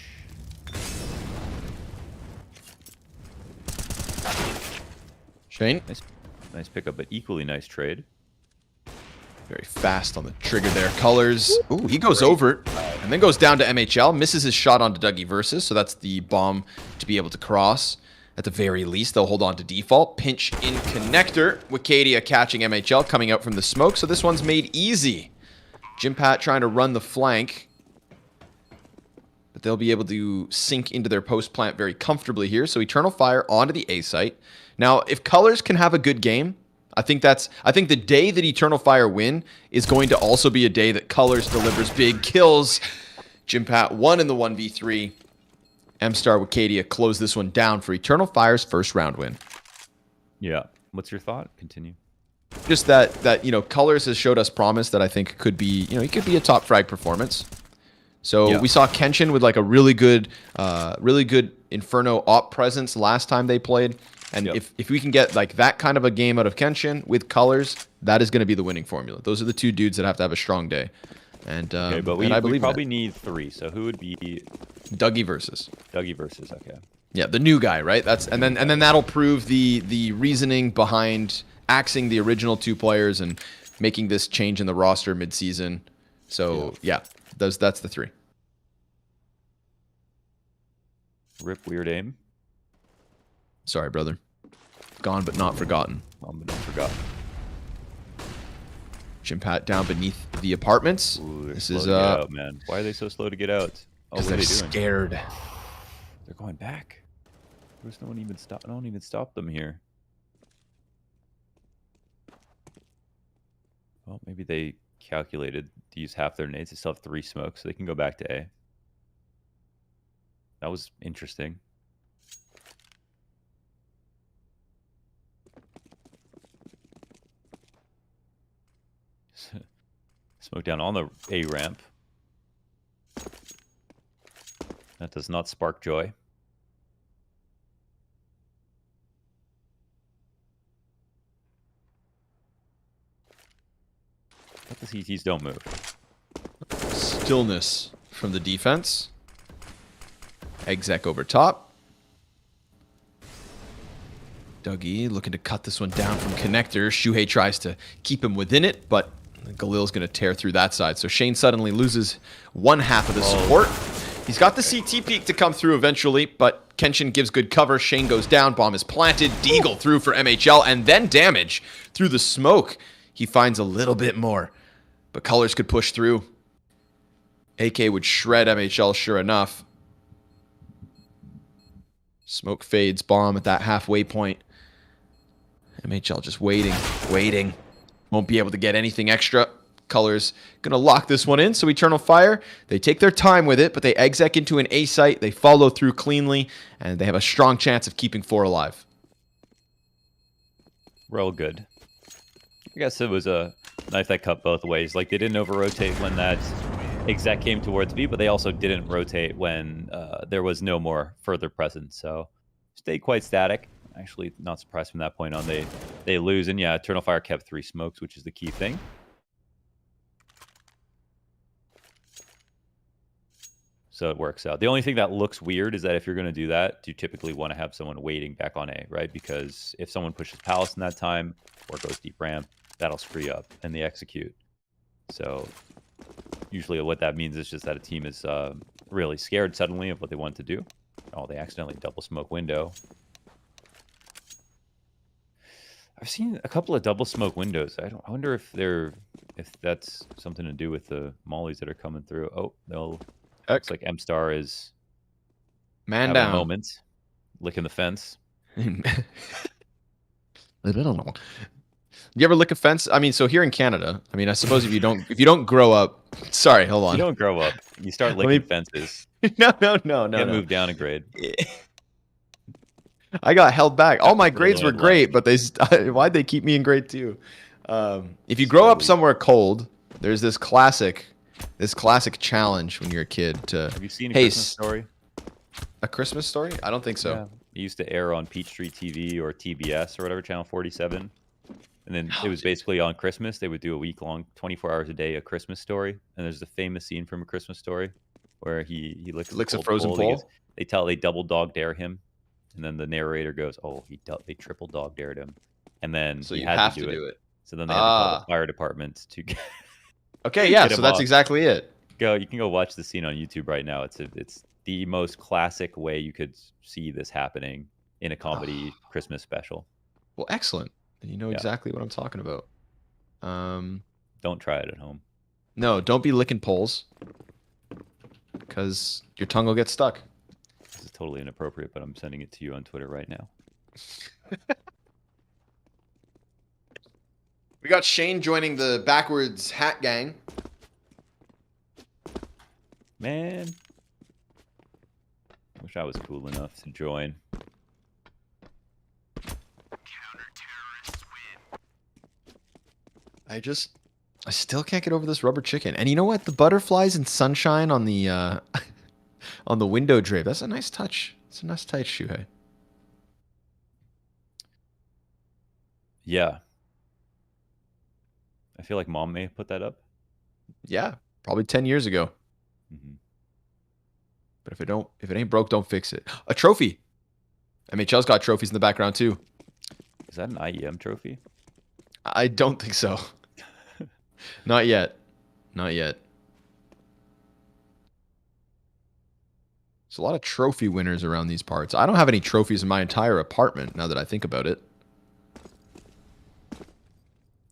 Shane? Nice pickup, but equally nice trade. Very fast on the trigger there. Colors. Ooh, he goes over and then goes down to MHL. Misses his shot onto Dougie Versus, so that's the bomb to be able to cross. At the very least, they'll hold on to default. Pinch in connector. Wicadia catching MHL, coming out from the smoke, so this one's made easy. Jimpat trying to run the flank. But they'll be able to sink into their post plant very comfortably here. So Eternal Fire onto the A site. Now, if Colors can have a good game, I think the day that Eternal Fire win is going to also be a day that Colors delivers big kills. Jimpat won in the 1v3. M-Star Wicadia closed this one down for Eternal Fire's first round win. Yeah. What's your thought? Continue. Just that you know, Colors has showed us promise that I think could be, you know, he could be a top frag performance. So we saw Kenshin with like a really good Inferno op presence last time they played. And if we can get like that kind of a game out of Kenshin with Colors, that is going to be the winning formula. Those are the two dudes that have to have a strong day. And okay, but we probably need 3. So who would be Dougie Versus? Dougie Versus, okay. Yeah, the new guy, right? And then that'll prove the reasoning behind axing the original 2 players and making this change in the roster mid-season. So yeah, that's the 3. Rip weird aim. Sorry, brother. Gone but not forgotten. Gone but not forgotten. Jimpat down beneath the apartments. Ooh, this is out, man. Why are they so slow to get out? Oh, what are they're they doing? Scared. They're going back. There's no one even stop. No one even stop them here. Well, maybe they calculated to use half their nades. They still have 3 smokes, so they can go back to A. That was interesting. Smoke down on the A ramp. That does not spark joy. But the CTs don't move. Stillness from the defense. Exec over top. Dougie looking to cut this one down from connector. Shuhei tries to keep him within it, but Galil's going to tear through that side. So Shane suddenly loses one half of the support. He's got the CT peak to come through eventually, but Kenshin gives good cover. Shane goes down. Bomb is planted. Deagle through for MHL, and then damage through the smoke. He finds a little bit more, but Colors could push through. AK would shred MHL sure enough. Smoke fades. Bomb at that halfway point. MHL just waiting. Won't be able to get anything extra. Colors gonna lock this one in. So Eternal Fire, they take their time with it, but they exec into an A site. They follow through cleanly, and they have a strong chance of keeping 4 alive. Real good. I guess it was a knife that cut both ways. Like, they didn't over-rotate when that exec came towards B, but they also didn't rotate when there was no more further presence. So stayed quite static. Actually, not surprised from that point on. They lose, and yeah, Eternal Fire kept 3 smokes, which is the key thing. So it works out. The only thing that looks weird is that if you're going to do that, you typically want to have someone waiting back on A, right? Because if someone pushes Palace in that time or goes deep ramp, that'll screw you up, and they execute. So usually what that means is just that a team is really scared suddenly of what they want to do. Oh, they accidentally double smoke window. I've seen a couple of double smoke windows. I wonder if that's something to do with the mollies that are coming through. Oh, looks like M-Star is man down. A moment, licking the fence. I don't know. You ever lick a fence? I mean, so here in Canada, I mean, I suppose if you don't grow up. Sorry, hold on. You don't grow up. You start licking fences. No. Get moved down a grade. I got held back. All my grades were great, but why'd they keep me in grade 2? If you grow up somewhere cold, there's this classic challenge when you're a kid to. Have you seen a Christmas Story? A Christmas Story? I don't think so. Yeah. It used to air on Peachtree TV or TBS or whatever, channel 47. And then it was basically on Christmas. They would do a week long, 24 hours a day, a Christmas story. And there's a famous scene from A Christmas Story where he licks a frozen pole. They double dog dare him, and then the narrator goes, "Oh, they triple dog dared him," and then so he you had have to do it. So then they had to call the fire department to get. Okay, yeah. So that's exactly it. You can go watch the scene on YouTube right now. It's the most classic way you could see this happening in a comedy Christmas special. Well, excellent. You know exactly what I'm talking about. Don't try it at home. No, don't be licking poles, because your tongue will get stuck. This is totally inappropriate, but I'm sending it to you on Twitter right now. We got Shane joining the backwards hat gang. Man, wish I was cool enough to join. I still can't get over this rubber chicken. And you know what? The butterflies and sunshine on the on the window drape. That's a nice touch. It's a nice touch, Shuhei. Yeah. I feel like Mom may have put that up. Yeah, probably 10 years ago. Mm-hmm. But if it ain't broke, don't fix it. A trophy. MHL's got trophies in the background too. Is that an IEM trophy? I don't think so. Not yet. Not yet. There's a lot of trophy winners around these parts. I don't have any trophies in my entire apartment, now that I think about it.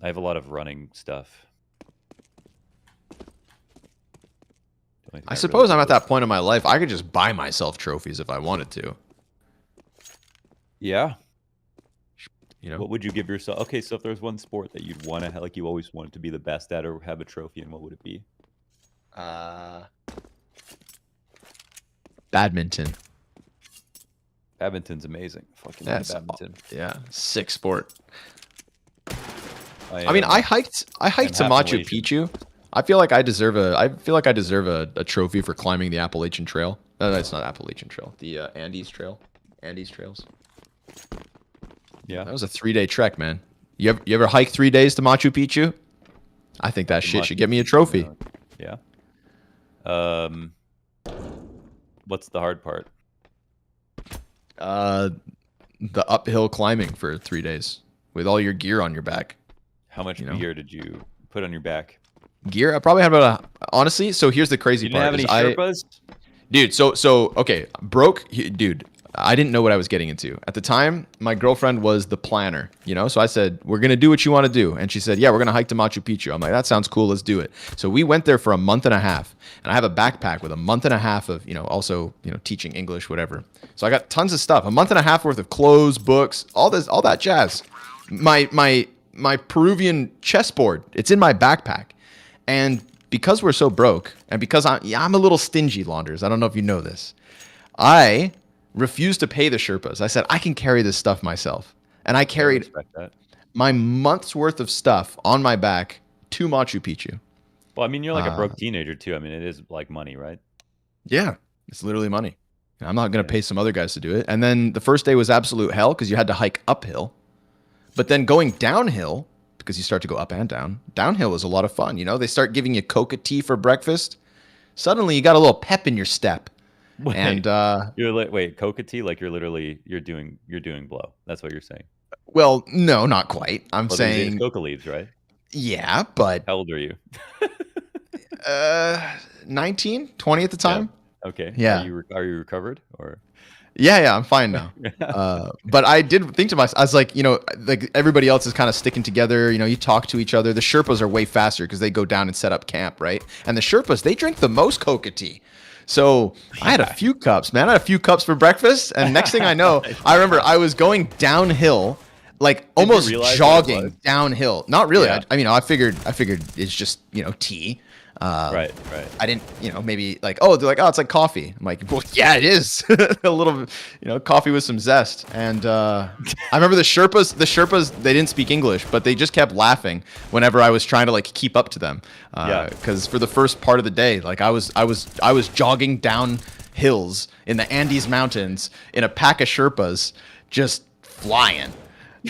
I have a lot of running stuff. I suppose I'm at that point in my life, I could just buy myself trophies if I wanted to. Yeah. You know? What would you give yourself? Okay, so if there's one sport that you'd want to have, like you always wanted to be the best at or have a trophy in, what would it be? Badminton. Badminton's amazing. Fucking badminton. Yeah, sick sport. I mean, I hiked to Machu Picchu. I feel like I deserve a trophy for climbing the Appalachian Trail. No, it's not Appalachian Trail. The Andes Trail. Andes Trails. Yeah. That was a 3-day trek, man. You ever hike 3 days to Machu Picchu? I think that shit should get me a trophy. Yeah. What's the hard part? The uphill climbing for 3 days with all your gear on your back. How much gear did you put on your back? Gear? I probably had about honestly, so here's the crazy part. You didn't have any Sherpas? Dude, so okay, dude, I didn't know what I was getting into. At the time, my girlfriend was the planner, you know? So I said, we're going to do what you want to do. And she said, yeah, we're going to hike to Machu Picchu. I'm like, that sounds cool. Let's do it. So we went there for a month and a half. And I have a backpack with a month and a half of, also, teaching English, whatever. So I got tons of stuff. A month and a half worth of clothes, books, all that jazz. My Peruvian chessboard, it's in my backpack. And because we're so broke, and because I'm a little stingy, Launders, I don't know if you know this, I refused to pay the Sherpas. I said, I can carry this stuff myself. And I carried my month's worth of stuff on my back to Machu Picchu. Well, I mean, you're like a broke teenager too. I mean, it is like money, right? Yeah, it's literally money. I'm not going to pay some other guys to do it. And then the first day was absolute hell because you had to hike uphill. But then going downhill, because you start to go up and down, downhill was a lot of fun. They start giving you coca tea for breakfast. Suddenly you got a little pep in your step. Wait, and wait, coca tea, like you're doing blow. That's what you're saying. Well, no, not quite. I'm saying coca leaves, right? Yeah, but how old are you? 19, 20 at the time. Yeah. Okay. Yeah. Are you recovered or? Yeah, I'm fine now. But I did think to myself, I was like, like everybody else is kind of sticking together. You talk to each other. The Sherpas are way faster because they go down and set up camp, right? And the Sherpas, they drink the most coca tea. So I had a few cups, man. I had a few cups for breakfast. And next thing I know, I remember I was going downhill, like almost jogging downhill. Not really. Yeah. I figured it's just, tea. Right. I didn't, maybe like, they're like, it's like coffee. I'm like, well, yeah, it is. A little, coffee with some zest. And I remember the Sherpas, they didn't speak English, but they just kept laughing whenever I was trying to like keep up to them. Because for the first part of the day, like I was jogging down hills in the Andes Mountains in a pack of Sherpas, just flying.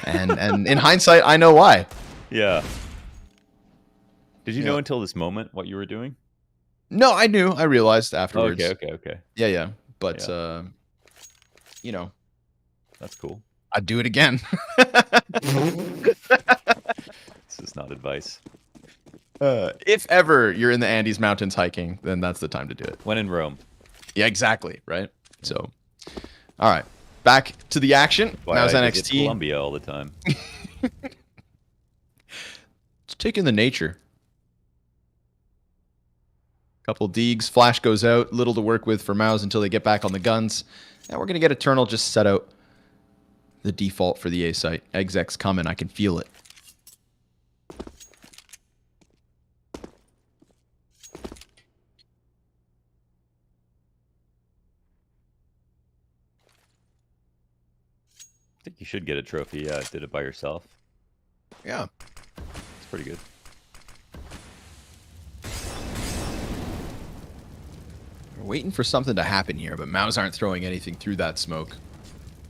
And in hindsight, I know why. Yeah. Did you Yeah. know until this moment what you were doing? No, I knew. I realized afterwards. Okay. Yeah. But you know, That's cool. I'd do it again. This is not advice. If ever you're in the Andes Mountains hiking, then that's the time to do it. When in Rome. Yeah, exactly. Right. So, all right, back to the action. Why MOUZ I visit NXT. Colombia all the time. Let's take in the nature. Couple deegs. Flash goes out. Little to work with for MOUZ until they get back on the guns. And we're going to get Eternal just set out the default for the A site. Exec's coming. I can feel it. I think you should get a trophy. Yeah, did it by yourself. Yeah. It's pretty good. We're waiting for something to happen here, but MOUZ aren't throwing anything through that smoke.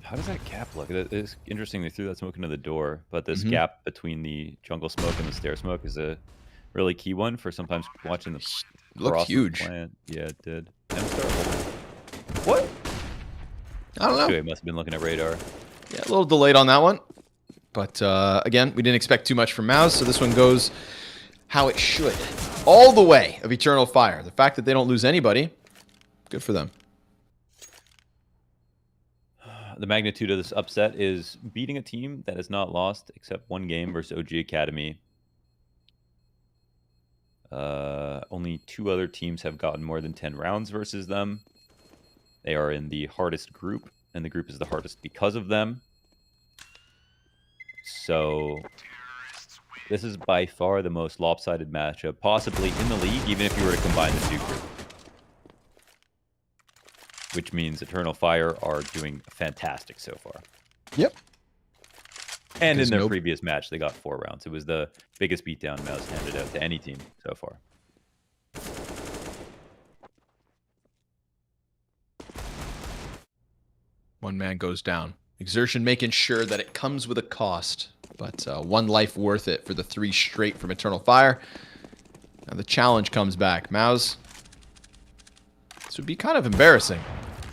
How does that gap look? It's interesting they threw that smoke into the door, but this gap between the jungle smoke and the stair smoke is a really key one for sometimes watching the Looked huge. Plant. Yeah, it did. What? I don't know. It must have been looking at radar. Yeah, a little delayed on that one. But again, we didn't expect too much from MOUZ, so this one goes how it should. All the way of Eternal Fire. The fact that they don't lose anybody, good for them. The magnitude of this upset is beating a team that has not lost except one game versus OG Academy. Only 2 other teams have gotten more than 10 rounds versus them. They are in the hardest group, and the group is the hardest because of them. So this is by far the most lopsided matchup possibly in the league, even if you were to combine the 2 groups. Which means Eternal Fire are doing fantastic so far. Yep. And in their previous match, they got 4 rounds. It was the biggest beatdown MOUZ handed out to any team so far. One man goes down. Exertion making sure that it comes with a cost. But 1 life worth it for the 3 straight from Eternal Fire. Now the challenge comes back. MOUZ, this would be kind of embarrassing,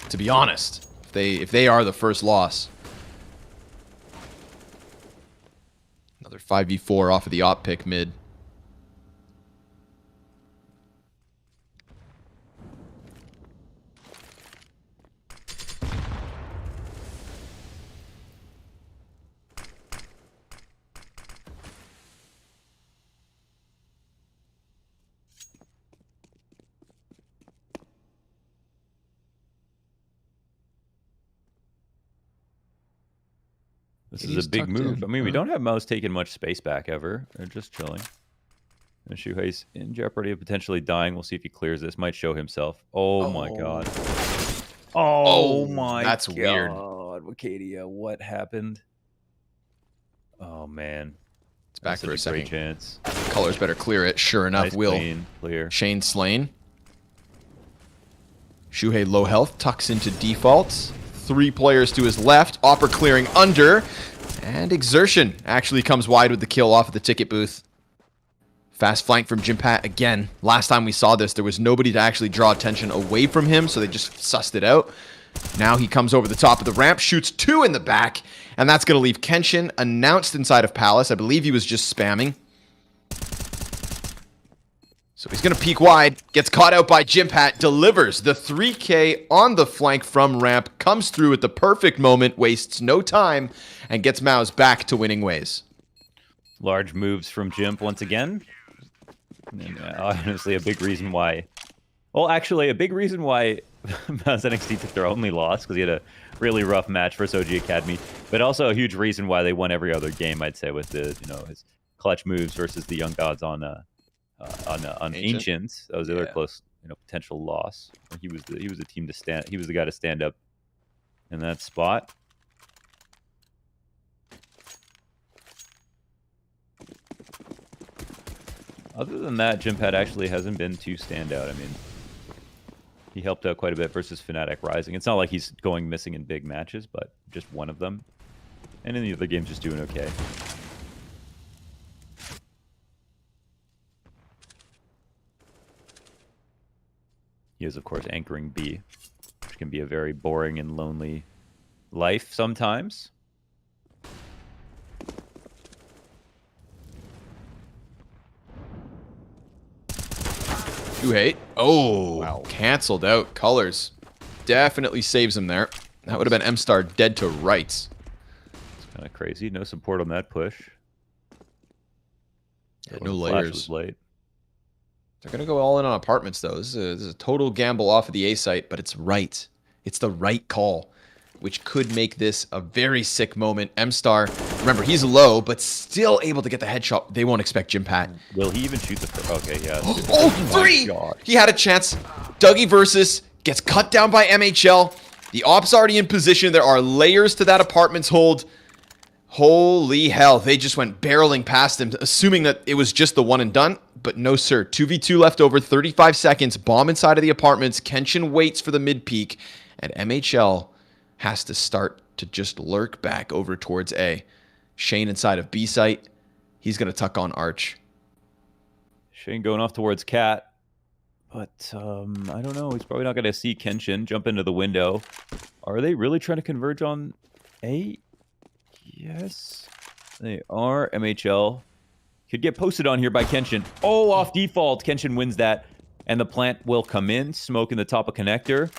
to be honest, if they are the first loss. Another 5v4 off of the op pick mid. This is a big move. I mean, we don't have MOUZ taking much space back ever. They're just chilling. And Shuhei's in jeopardy of potentially dying. We'll see if he clears this. Might show himself. Oh my god. Oh my that's god. weird. Wacadia, what happened? Oh man. It's back for a second. Great chance. Colors better clear it. Sure enough, Nice will. clean, clear. Shane slain. Shuhei low health, tucks into defaults. 3 players to his left. Opper clearing under. And Exertion actually comes wide with the kill off of the ticket booth. Fast flank from Jimpat again. Last time we saw this, there was nobody to actually draw attention away from him, so they just sussed it out. Now he comes over the top of the ramp, shoots 2 in the back, and that's going to leave Kenshin announced inside of Palace. I believe he was just spamming. So he's going to peek wide, gets caught out by Jimpat, delivers the 3K on the flank from ramp, comes through at the perfect moment, wastes no time, and gets MOUZ back to winning ways. Large moves from Jimp once again. And honestly, a big reason why... Well, actually, a big reason why MOUZ NXT took their only loss, because he had a really rough match versus OG Academy, but also a huge reason why they won every other game, I'd say, with the his clutch moves versus the Young Gods on Ancients. That was the other close potential loss. He was the team to stand. He was the guy to stand up in that spot. Other than that, Jimpat actually hasn't been too standout. I mean, he helped out quite a bit versus Fnatic Rising. It's not like he's going missing in big matches, but just one of them. And in the other games, just doing okay. He is, of course, anchoring B, which can be a very boring and lonely life sometimes. 2-8. Oh, wow. Canceled out. Colors. Definitely saves him there. That would have been M-Star dead to rights. It's kind of crazy. No support on that push. Yeah, no layers. Was late. They're going to go all in on apartments, though. This is a total gamble off of the A site, but it's right. It's the right call, which could make this a very sick moment. M-Star, remember, he's low, but still able to get the headshot. They won't expect Jim Pat. Will he even shoot the first? Okay, yeah. Oh, 3! He had a chance. Dougie versus gets cut down by MHL. The op's already in position. There are layers to that apartment's hold. Holy hell. They just went barreling past him, assuming that it was just the one and done. But no, sir. 2v2 left over. 35 seconds. Bomb inside of the apartments. Kenshin waits for the mid-peak. And MHL has to start to just lurk back over towards A. Shane inside of B site. He's going to tuck on Arch. Shane going off towards Cat. But I don't know. He's probably not going to see Kenshin jump into the window. Are they really trying to converge on A? Yes, they are. MHL could get posted on here by Kenshin. Oh, off default. Kenshin wins that. And the plant will come in. Smoke in the top of connector.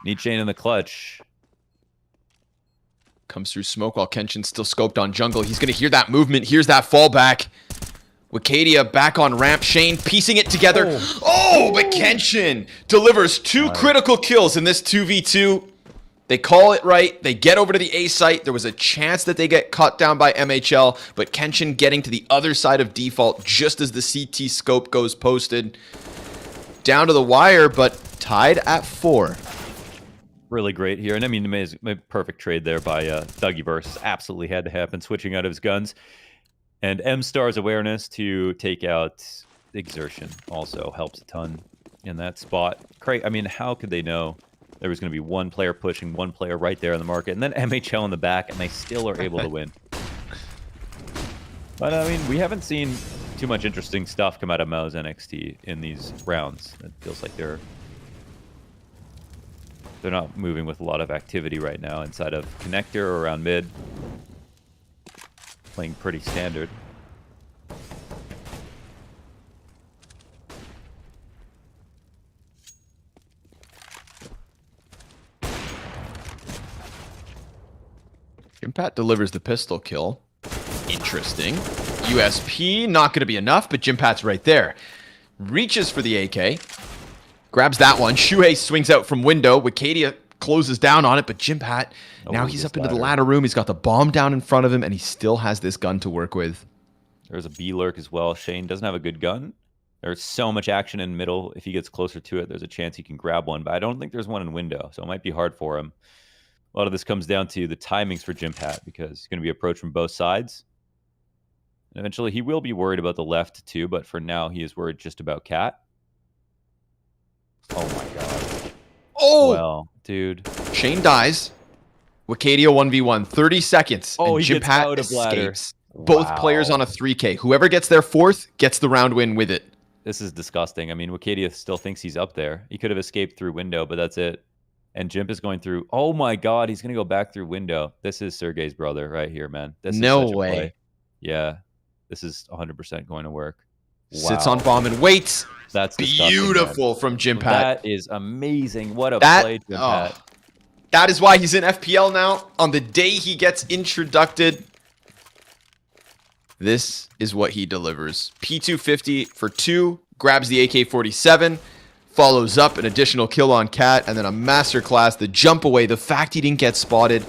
Need Shane in the clutch. Comes through smoke while Kenshin's still scoped on jungle. He's going to hear that movement. Here's that fallback. Wicadia back on ramp. Shane piecing it together. Oh, but Kenshin delivers 2 critical kills in this 2v2. They call it right. They get over to the A site. There was a chance that they get cut down by MHL, but Kenshin getting to the other side of default just as the CT scope goes posted. Down to the wire, but tied at 4. Really great here. And I mean, perfect trade there by Dougie Versus. Absolutely had to happen, switching out of his guns. And M-Star's awareness to take out Exertion also helps a ton in that spot. I mean, how could they know there was going to be one player pushing, one player right there in the market, and then MHL in the back, and they still are able to win? But, I mean, we haven't seen too much interesting stuff come out of MOUZ NXT in these rounds. It feels like they're not moving with a lot of activity right now inside of connector or around mid. Playing pretty standard. Jim Pat delivers the pistol kill. Interesting. USP, not going to be enough, but Jim Pat's right there. Reaches for the AK. Grabs that one. Shuhei swings out from window. Wicadia closes down on it, but Jim Pat, now he's up into the ladder room. He's got the bomb down in front of him, and he still has this gun to work with. There's a B lurk as well. Shane doesn't have a good gun. There's so much action in middle. If he gets closer to it, there's a chance he can grab one, but I don't think there's one in window, so it might be hard for him. A lot of this comes down to the timings for Jim Pat, because he's going to be approached from both sides. And eventually, he will be worried about the left too, but for now, he is worried just about Cat. Oh my god. Oh! Well, dude. Shane dies. Wicadia 1v1, 30 seconds. Oh, and he Jim gets Pat out of ladder. escapes. Both players on a 3K. Whoever gets their 4th gets the round win with it. This is disgusting. I mean, Wicadia still thinks he's up there. He could have escaped through window, but that's it. And Jimp is going through. Oh my god, he's going to go back through window. This is Sergey's brother right here, man. This is no such a way. Play. Yeah, this is 100% going to work. Wow. Sits on bomb and waits. That's beautiful from Jim Pat. That is amazing. What a play, Jim Pat. That is why he's in FPL now. On the day he gets introduced, this is what he delivers. P250 for 2, grabs the AK-47, follows up an additional kill on Cat, and then a masterclass, the jump away, the fact he didn't get spotted,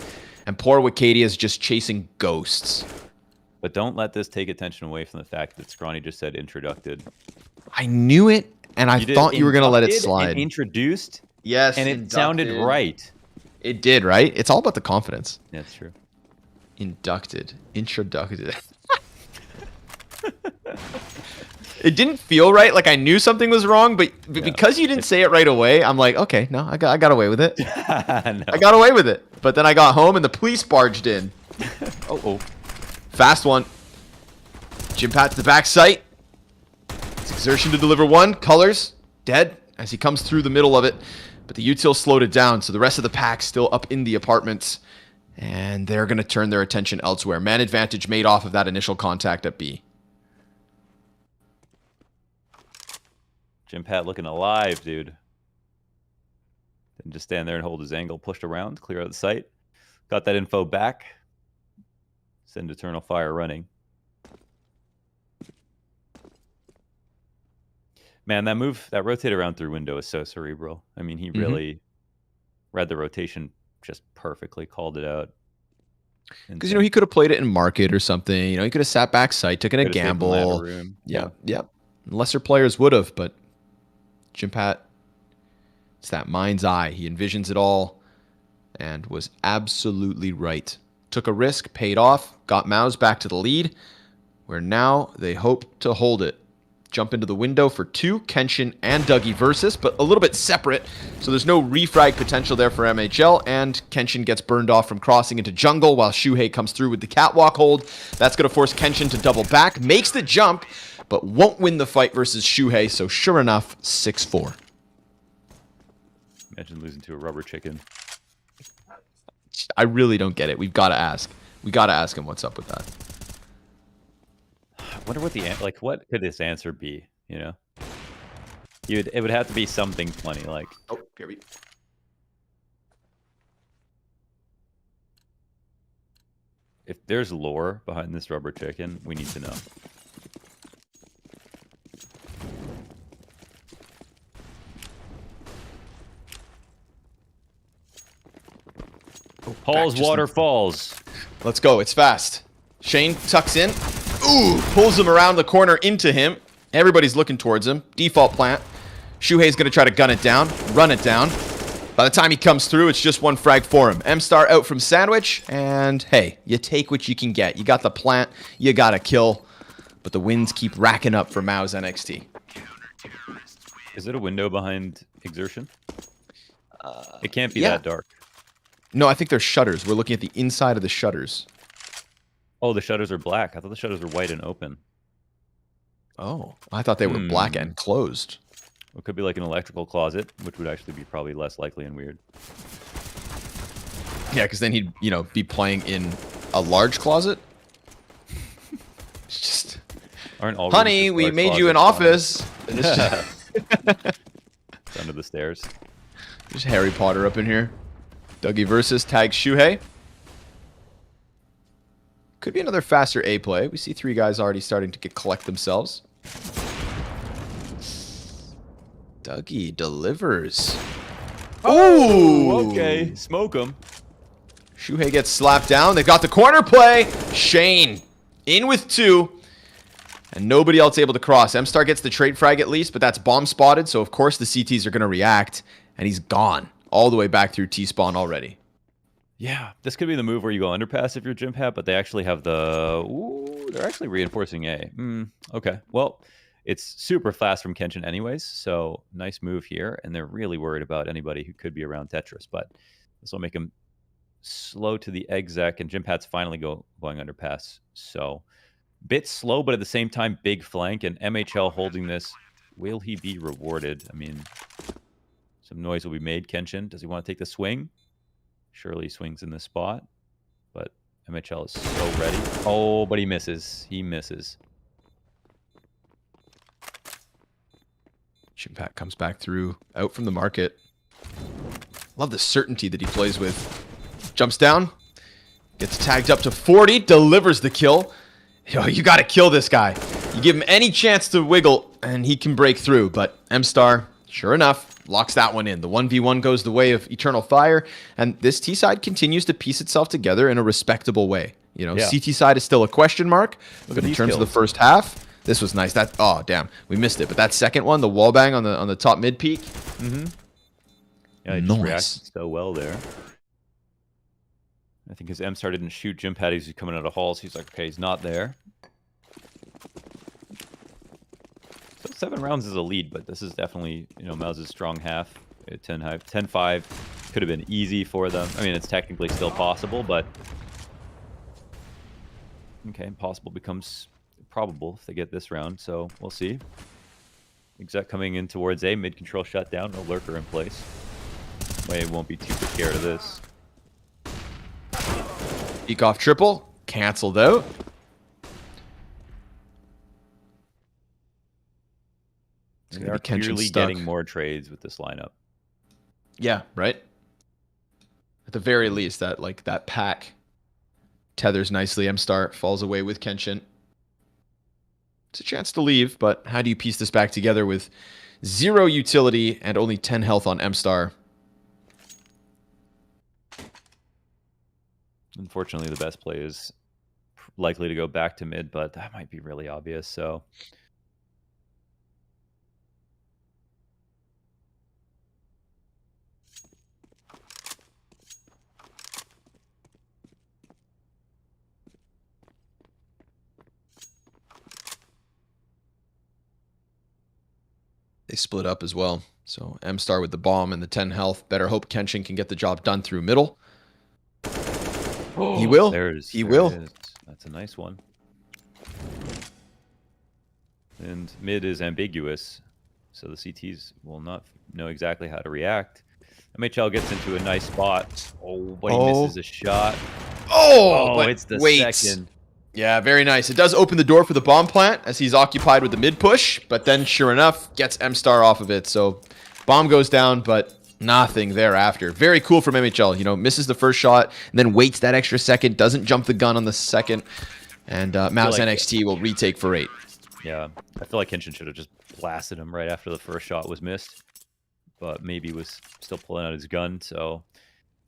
and poor Wicadia is just chasing ghosts. But don't let this take attention away from the fact that Scrawny just said introduced. I knew it, and I thought you were going to let it slide. Introduced? Yes, and it sounded right. It did, right? It's all about the confidence. That's true. Introduced. It didn't feel right. Like I knew something was wrong, but because you didn't say it right away, I'm like, okay, no, I got away with it. No. I got away with it. But then I got home and the police barged in. Oh. Fast one. Jimpat to the back sight. It's exertion to deliver one. Colors dead as he comes through the middle of it. But the util slowed it down, so the rest of the pack still up in the apartments. And they're going to turn their attention elsewhere. Man advantage made off of that initial contact at B. Jimpat looking alive, dude. Didn't just stand there and hold his angle, pushed around, clear out the site. Got that info back. Send Eternal Fire running. Man, that move, that rotate around through window is so cerebral. I mean, he really read the rotation just perfectly, called it out. Because, you know, he could have played it in market or something. You know, he could have sat back site, taken a gamble. Yeah. Lesser players would have, but Jimpat, it's that mind's eye. He envisions it all and was absolutely right. Took a risk, paid off, got MOUZ back to the lead, where now they hope to hold it. Jump into the window for 2, Kenshin and Dougie versus, but a little bit separate, so there's no refrag potential there for MHL, and Kenshin gets burned off from crossing into jungle while Shuhei comes through with the catwalk hold. That's going to force Kenshin to double back, makes the jump, but won't win the fight versus Shuhei, so sure enough, 6-4. Imagine losing to a rubber chicken. I really don't get it. We've got to ask. We got to ask him what's up with that. I wonder what what could this answer be, you know? It would have to be something funny, like... Oh, here we... If there's lore behind this rubber chicken, we need to know. Halls, waterfalls. Let's go. It's fast. Shane tucks in. Ooh, pulls him around the corner into him. Everybody's looking towards him. Default plant. Shuhei's going to try to gun it down, run it down. By the time he comes through, it's just one frag for him. M-Star out from Sandwich, and hey, you take what you can get. You got the plant, you got a kill, but the wins keep racking up for MOUZ NXT. Is it a window behind Exertion? It can't be that dark. No, I think they're shutters. We're looking at the inside of the shutters. Oh, the shutters are black. I thought the shutters were white and open. Oh, I thought they were black and closed. It could be like an electrical closet, which would actually be probably less likely and weird. Yeah, because then he'd, you know, be playing in a large closet. It's just... Aren't all honey, we made you an office. Under the stairs. There's Harry Potter up in here. Dougie versus tags Shuhei. Could be another faster A play. We see 3 guys already starting to collect themselves. Dougie delivers. Oh, okay. Smoke him. Shuhei gets slapped down. They've got the corner play. Shane in with 2. And nobody else able to cross. M-Star gets the trade frag at least, but that's bomb spotted. So, of course, the CTs are going to react. And he's gone all the way back through T-spawn already. Yeah, this could be the move where you go underpass if you're Jimpat, but they actually have the... Ooh, they're actually reinforcing A. Okay, well, it's super fast from Kenshin anyways, so nice move here. And they're really worried about anybody who could be around Tetris, but this will make him slow to the exec, and Jimpat's finally going underpass. So, bit slow, but at the same time, big flank, and MHL holding this. Will he be rewarded? I mean, some noise will be made. Kenshin, does he want to take the swing? Surely he swings in this spot, but MHL is so ready. Oh, but he misses. He misses. Jimpat comes back through, out from the market. Love the certainty that he plays with. Jumps down, gets tagged up to 40, delivers the kill. Yo, you got to kill this guy. You give him any chance to wiggle, and he can break through. But M-Star, sure enough, locks that one in. The 1v1 goes the way of Eternal Fire, and this T side continues to piece itself together in a respectable way. You know, CT side is still a question mark. Look at in terms of the first half. This was nice. That damn, we missed it. But that second one, the wall bang on the top mid peak. Yeah, he just reacted so well there. I think his M-Star didn't shoot Jimpat. He's coming out of halls. He's like, okay, he's not there. So 7 rounds is a lead, but this is definitely, you know, MOUZ's strong half. 10-5 could have been easy for them. I mean, it's technically still possible, but Okay, impossible becomes probable if they get this round, so we'll see. Exec coming in towards A, mid control shut down, no lurker in place. Way won't be too scared of this. Peek off triple, canceled out. They are clearly getting more trades with this lineup. Yeah, right. At the very least, that pack tethers nicely. M-Star falls away with Kenshin. It's a chance to leave, but how do you piece this back together with 0 utility and only 10 health on M-Star? Unfortunately, the best play is likely to go back to mid, but that might be really obvious, so... They split up as well. So M-Star with the bomb and the 10 health. Better hope Kenshin can get the job done through middle. He will. He will. That's a nice one. And mid is ambiguous, so the CTs will not know exactly how to react. MHL gets into a nice spot. Oh, but he misses a shot. Oh, it's the second. Yeah, very nice. It does open the door for the bomb plant as he's occupied with the mid push, but then sure enough, gets M-Star off of it. So bomb goes down, but nothing thereafter. Very cool from MHL. You know, misses the first shot, and then waits that extra second, doesn't jump the gun on the second, and MOUZ NXT will retake for 8. Yeah, I feel like Kenshin should have just blasted him right after the first shot was missed, but maybe was still pulling out his gun, so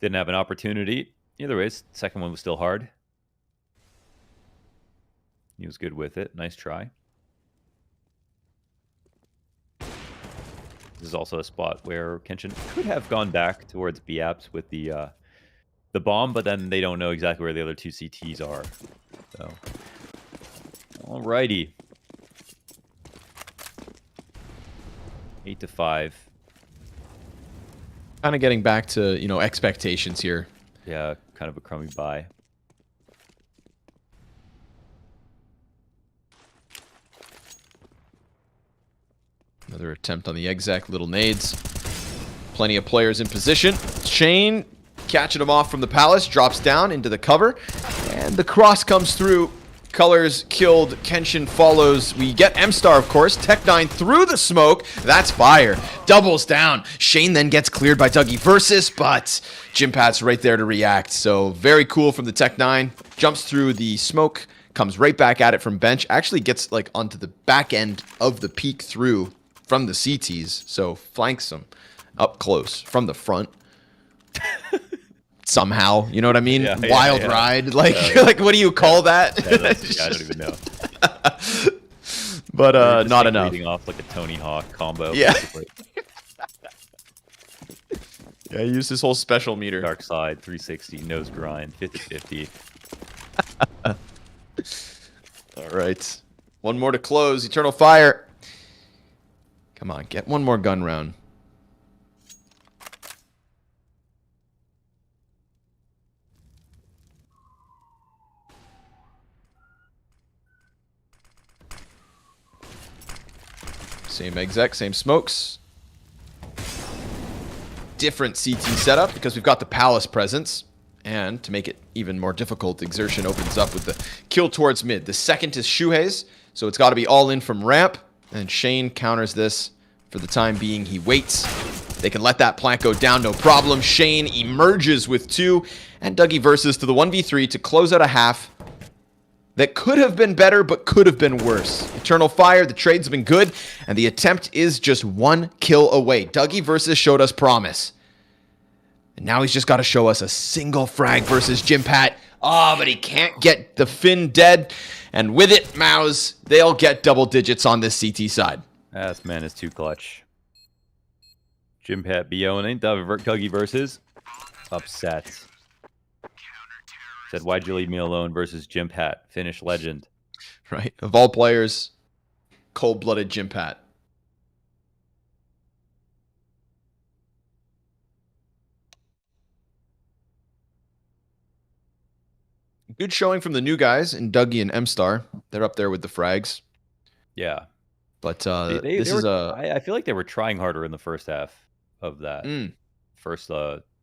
didn't have an opportunity. Either way, the second one was still hard. He was good with it. Nice try. This is also a spot where Kenshin could have gone back towards B-Apps with the bomb, but then they don't know exactly where the other 2 CTs are. So, alrighty. 8-5. Kind of getting back to, you know, expectations here. Yeah, kind of a crummy bye. Another attempt on the exec, little nades. Plenty of players in position. Shane catching him off from the palace, drops down into the cover, and the cross comes through. Colors killed, Kenshin follows. We get M-Star, of course. Tech9 through the smoke. That's fire. Doubles down. Shane then gets cleared by Dougie Versus, but Jimpat's right there to react. So very cool from the Tech9. Jumps through the smoke, comes right back at it from bench. Actually gets like onto the back end of the peek through from the CTs. So flanks them up close from the front. Somehow, you know what I mean? Wild ride. Like, like what do you call that? I don't even know. But not enough. Leading off like a Tony Hawk combo. Yeah. Yeah, he used his whole special meter. Dark side, 360, nose grind, 50-50. All right. One more to close. Eternal Fire. Come on, get one more gun round. Same exec, same smokes. Different CT setup because we've got the Palace presence. And to make it even more difficult, Exertion opens up with the kill towards mid. The second is Shuhei's, so it's got to be all in from ramp. And Shane counters this for the time being. He waits. They can let that plant go down, no problem. Shane emerges with 2. And Dougie Versus to the 1v3 to close out a half. That could have been better, but could have been worse. Eternal Fire, the trade's been good, and the attempt is just 1 kill away. Dougie Versus showed us promise. And now he's just got to show us a single frag versus Jimpat. Oh, but he can't get the Finn dead. And with it, MOUZ, they'll get double digits on this CT side. This man is too clutch. Jimpat BIG.OMEN, Dougie Versus. Upset. Said, why'd you leave me alone versus Jimpat? Finnish legend. Right. Of all players, cold-blooded Jimpat. good showing from the new guys in Dougie and M-Star. They're up there with the frags. Yeah. But they were, I feel like they were trying harder in the first half of that first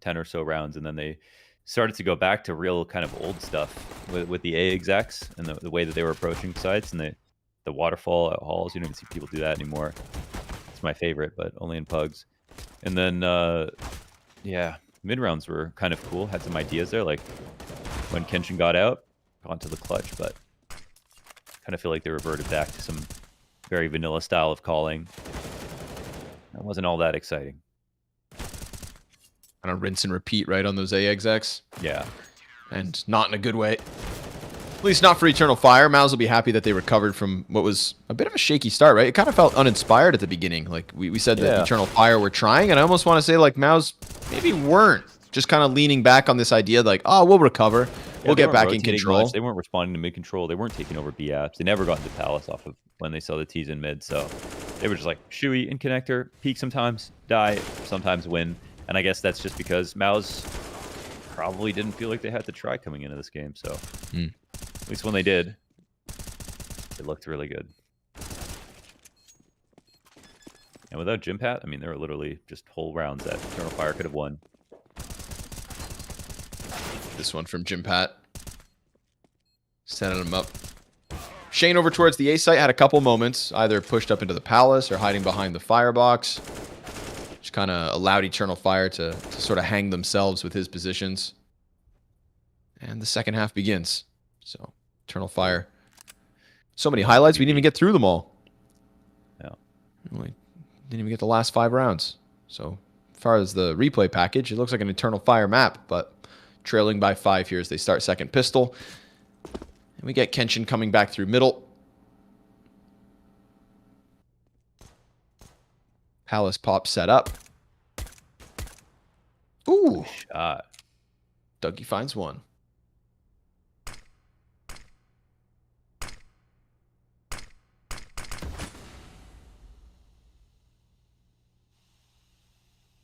10 or so rounds, and then they started to go back to real kind of old stuff with the A execs and the way that they were approaching sites and the waterfall at halls. You don't even see people do that anymore. It's my favorite, but only in pugs. And then, yeah, mid rounds were kind of cool. Had some ideas there, like when Kenshin got out, onto the clutch, but kind of feel like they reverted back to some very vanilla style of calling. That wasn't all that exciting. Kind of rinse and repeat, right, on those A execs. Yeah. And not in a good way. At least not for Eternal Fire. MOUZ will be happy that they recovered from what was a bit of a shaky start, right? It kind of felt uninspired at the beginning. Like, we said that Eternal Fire were trying, and I almost want to say, like, MOUZ maybe weren't. Just kind of leaning back on this idea, like, oh, we'll recover. We'll get back in control. Much. They weren't responding to mid-control. They weren't taking over B apps. They never got into Palace off of when they saw the T's in mid, so they were just like, Shui in connector, peak sometimes, die, sometimes win. And I guess that's just because MOUZ probably didn't feel like they had to try coming into this game. So at least when they did, it looked really good. And without Jimpat, I mean, there were literally just whole rounds that Eternal Fire could have won. This one from Jimpat. Setting him up. Shane over towards the A site had a couple moments, either pushed up into the palace or hiding behind the firebox. Just kind of allowed Eternal Fire to sort of hang themselves with his positions. And the second half begins. So, Eternal Fire. So many highlights, we didn't even get through them all. Yeah. We didn't even get the last 5 rounds. So, as far as the replay package, it looks like an Eternal Fire map, but trailing by 5 here as they start second pistol. And we get Kenshin coming back through middle. Palace pop set up. Ooh. Shot. Dougie finds one.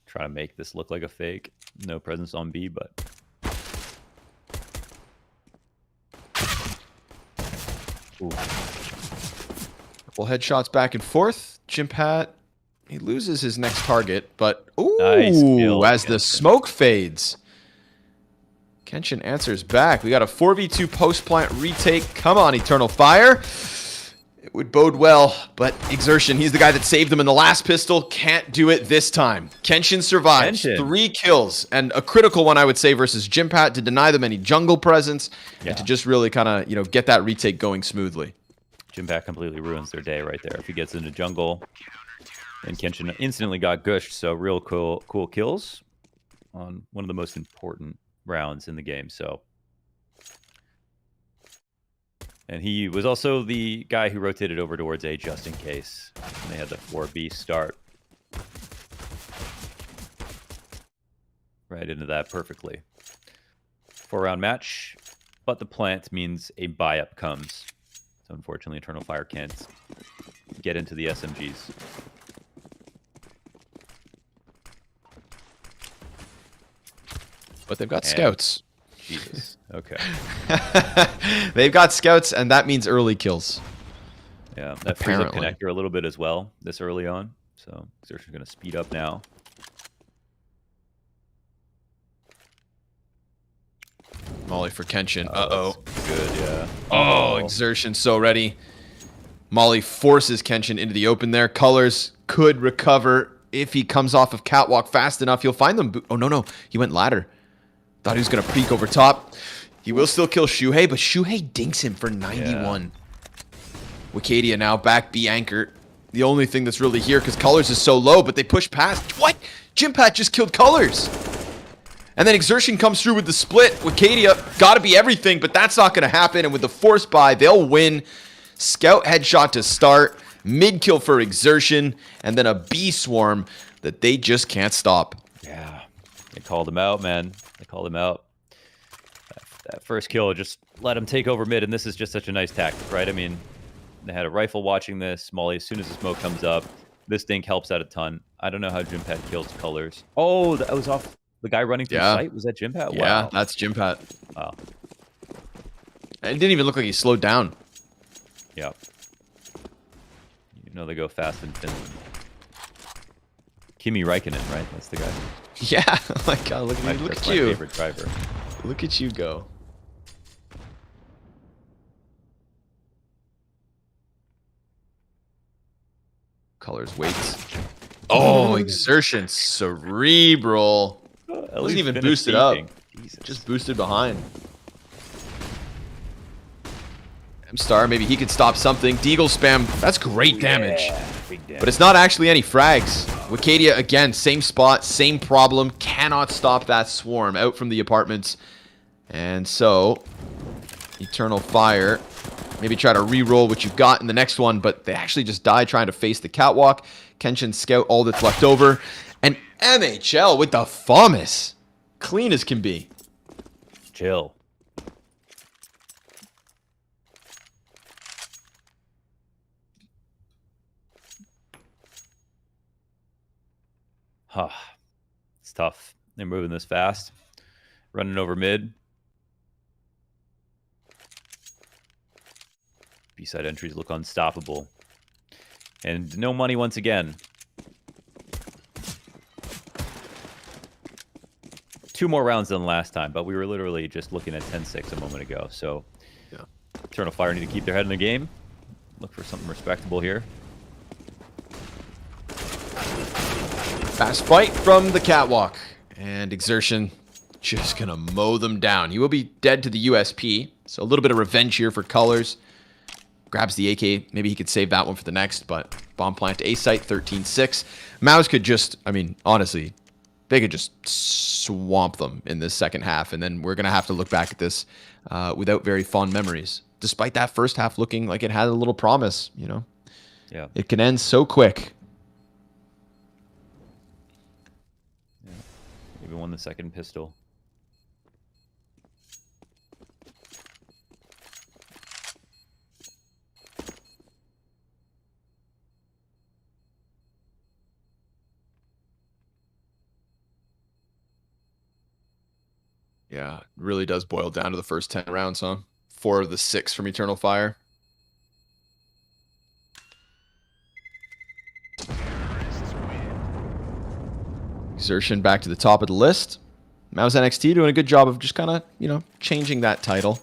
Trying to make this look like a fake. No presence on B, but ooh. Couple headshots back and forth. Jimpat, he loses his next target, but ooh, nice kill, as the smoke fades. Kenshin answers back. We got a 4v2 post-plant retake. Come on, Eternal Fire. It would bode well, but Exertion, he's the guy that saved them in the last pistol. Can't do it this time. Kenshin survives. 3 kills, and a critical one, I would say, versus Jimpat to deny them any jungle presence and to just really kind of, you know, get that retake going smoothly. Jimpat completely ruins their day right there. If he gets into jungle, and Kenshin instantly got gushed, so real cool kills on one of the most important rounds in the game. So, and he was also the guy who rotated over towards A just in case. And they had the 4B start right into that perfectly. 4-round match, but the plant means a buy-up comes. So unfortunately, Eternal Fire can't get into the SMGs. But they've got scouts. Jesus. Okay. They've got scouts, and that means early kills. Yeah, that frees up connector a little bit as well this early on. So Exertion's going to speed up now. Molly for Kenshin. Uh-oh. Good, yeah. Oh, Exertion so ready. Molly forces Kenshin into the open there. Colors could recover if he comes off of catwalk fast enough. He'll find them. Oh, no. He went ladder. Thought he was going to peek over top. He will still kill Shuhei, but Shuhei dinks him for 91. Yeah. Wicadia now back B anchor. The only thing that's really here, because Colors is so low, but they push past. What? Jimpat just killed Colors. And then Exertion comes through with the split. Wicadia, got to be everything, but that's not going to happen. And with the force buy, they'll win. Scout headshot to start. Mid kill for Exertion. And then a B swarm that they just can't stop. Yeah. They called him out, man. They called him out. That first kill just let him take over mid, and this is just such a nice tactic, right? I mean, they had a rifle watching this. Molly, as soon as the smoke comes up, this dink helps out a ton. I don't know how Jimpat kills Colors. Oh, that was off the guy running through sight. Was that Jimpat? Yeah, that's Jimpat. Wow. It didn't even look like he slowed down. Yeah. You know they go fast in Finland. Kimi Räikkönen, right? That's the guy. Yeah. Oh my God, look at you. Look at my you. favorite driver. Look at you go. Colors waits. Oh, exertion, cerebral. Wasn't even boosted up. Jesus. Just boosted behind. M-Star, maybe he could stop something. Deagle spam. That's great damage. Big damage. But it's not actually any frags. Wicadia, again, same spot, same problem. Cannot stop that swarm out from the apartments. And so, Eternal Fire. Maybe try to re-roll what you got in the next one, but they actually just die trying to face the catwalk. Kenshin scout all that's left over. And MHL with the FAMAS. Clean as can be. Chill. Huh. It's tough. They're moving this fast. Running over mid. B-side entries look unstoppable. And no money once again. 2 more rounds than last time, but we were literally just looking at 10-6 a moment ago. So, yeah. Eternal Fire need to keep their head in the game. Look for something respectable here. Fast fight from the catwalk. And Exertion just going to mow them down. He will be dead to the USP. So a little bit of revenge here for Colors. Grabs the AK. Maybe he could save that one for the next, but bomb plant to A site, 13-6. MOUZ could just, I mean, honestly, they could just swamp them in this second half, and then we're going to have to look back at this without very fond memories. Despite that first half looking like it had a little promise, you know? Yeah. It can end so quick. Yeah. Even won the second pistol. Yeah, it really does boil down to the first 10 rounds, huh? 4 of the 6 from Eternal Fire. Exertion back to the top of the list. MOUZ NXT doing a good job of just kind of, you know, changing that title.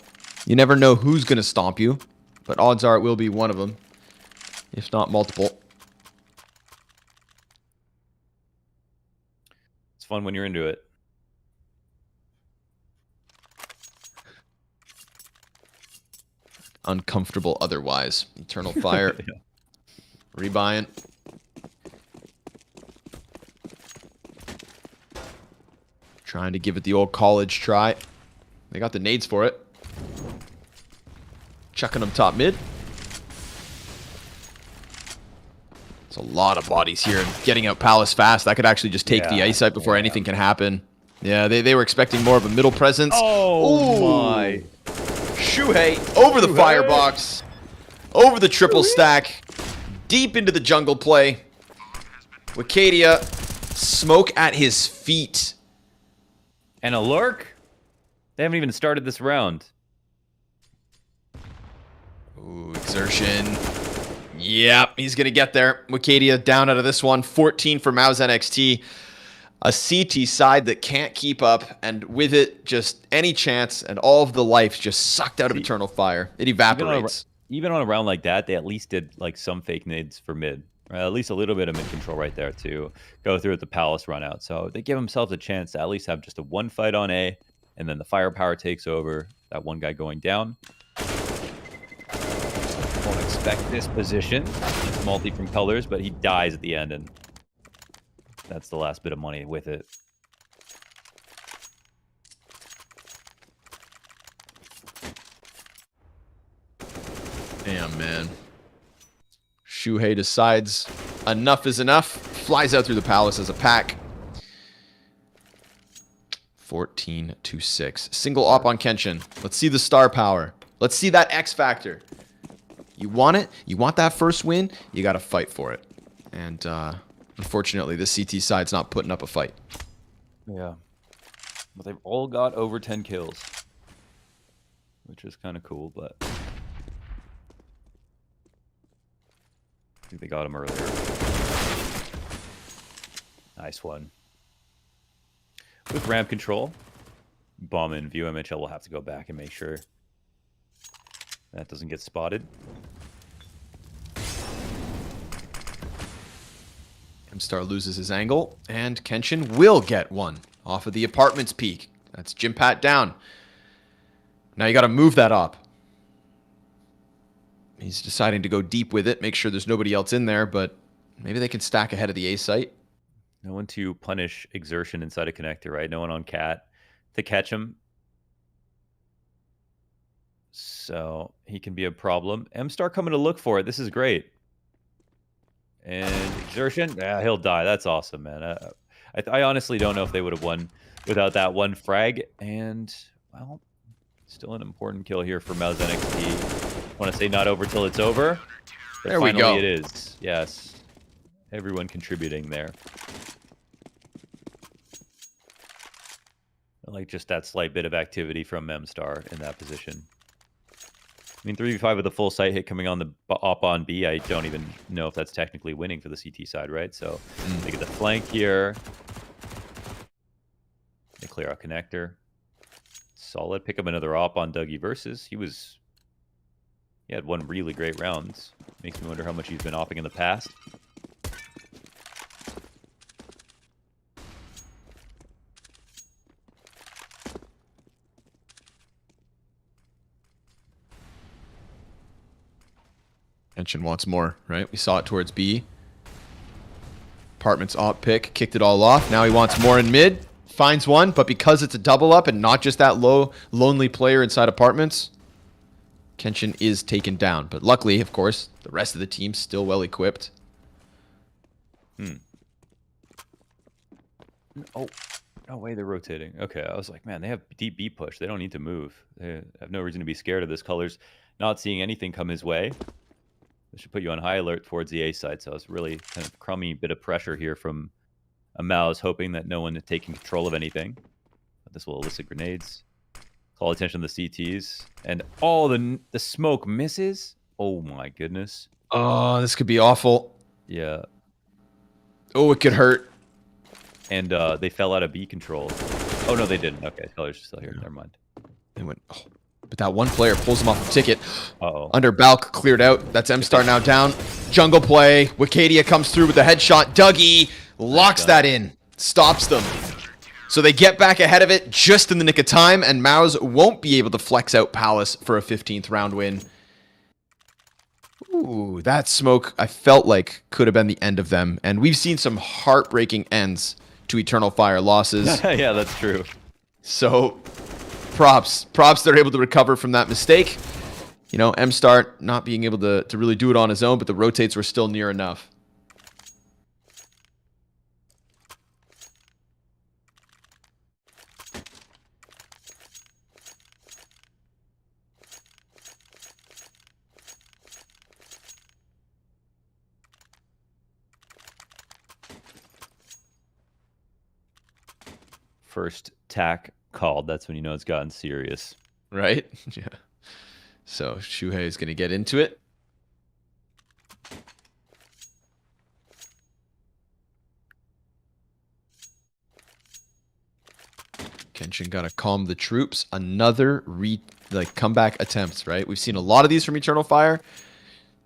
You never know who's going to stomp you, but odds are it will be one of them, if not multiple. It's fun when you're into it. Uncomfortable otherwise. Eternal Fire. Yeah. Rebuying. Trying to give it the old college try. They got the nades for it. Chucking them top mid. It's a lot of bodies here. And getting out Palace fast. That could actually just take the ice site before anything can happen. Yeah, they were expecting more of a middle presence. Oh, my. Shuhei over the firebox. Over the triple stack. Deep into the jungle play. Wicadia. Smoke at his feet. And a lurk? They haven't even started this round. Ooh, Exertion. Yep, he's going to get there. Wicadia down out of this one. 14 for MOUZ NXT. A CT side that can't keep up, and with it, just any chance and all of the life just sucked out of Eternal Fire. It evaporates. Even on a round like that, they at least did like some fake nades for mid. Right? At least a little bit of mid control right there to go through at the Palace run out. So they give themselves a chance to at least have just a one fight on A, and then the firepower takes over. That one guy going down. Won't expect this position. It's multi from Colors, but he dies at the end, and that's the last bit of money with it. Damn, man. Shuhei decides enough is enough. Flies out through the Palace as a pack. 14-6. Single op on Kenshin. Let's see the star power. Let's see that X factor. You want it? You want that first win? You got to fight for it. And unfortunately, this CT side's not putting up a fight. Yeah. But they've all got over 10 kills. which is kind of cool, but I think they got him earlier. Nice one. With ramp control, BIG.OMEN View MHL will have to go back and make sure that doesn't get spotted. MStar loses his angle, and Kenshin will get one off of the apartment's peak. That's Jim Pat down. Now you got to move that up. He's deciding to go deep with it, make sure there's nobody else in there, but maybe they can stack ahead of the A site. No one to punish exertion inside a connector, right? No one on Cat to catch him. So he can be a problem. MStar coming to look for it. This is great. And exertion, yeah, he'll die. That's awesome, man. I honestly don't know if they would have won without that one frag. And, well, still an important kill here for MOUZ XNT. Want to say not over till it's over. But there we go. Finally it is. Yes. Everyone contributing there. I like just that slight bit of activity from MStar in that position. I mean, 3v5 with a full site hit coming on the op on B. I don't even know if that's technically winning for the CT side, right? So they get the flank here. They clear out connector. Solid. Pick up another op on Dougie versus. He had one really great rounds. Makes me wonder how much he's been opping in the past. Kenshin wants more, right? We saw it towards B. Apartment's op pick, kicked it all off. Now he wants more in mid. Finds one, but because it's a double up and not just that low, lonely player inside apartments, Kenshin is taken down. But luckily, of course, the rest of the team's still well equipped. Oh, no way they're rotating. Okay, I was like, man, they have deep B push. They don't need to move. They have no reason to be scared of this. Colors not seeing anything come his way. This should put you on high alert towards the A side. So it's really kind of crummy bit of pressure here from a MOUZ, hoping that no one is taking control of anything. But this will elicit grenades. Call attention to the CTs. And all the smoke misses. Oh my goodness. Oh, this could be awful. Yeah. Oh, it could hurt. And they fell out of B control. Oh, no, they didn't. Okay, Colors are still here. Never mind. They went, oh. But that one player pulls him off the ticket. Uh-oh. Under Balk, cleared out. That's MStar now down. Jungle play. Wicadia comes through with the headshot. Dougie locks that in. Stops them. So they get back ahead of it just in the nick of time, and MOUZ won't be able to flex out Palace for a 15th round win. Ooh, that smoke I felt like could have been the end of them. And we've seen some heartbreaking ends to Eternal Fire losses. Yeah, that's true. So props they're able to recover from that mistake. You know, MStar not being able to really do it on his own, but the rotates were still near enough. First tack called. That's when you know it's gotten serious. Right? Yeah. So Shuhei is going to get into it. Kenshin got to calm the troops. Another comeback attempts, right? We've seen a lot of these from Eternal Fire.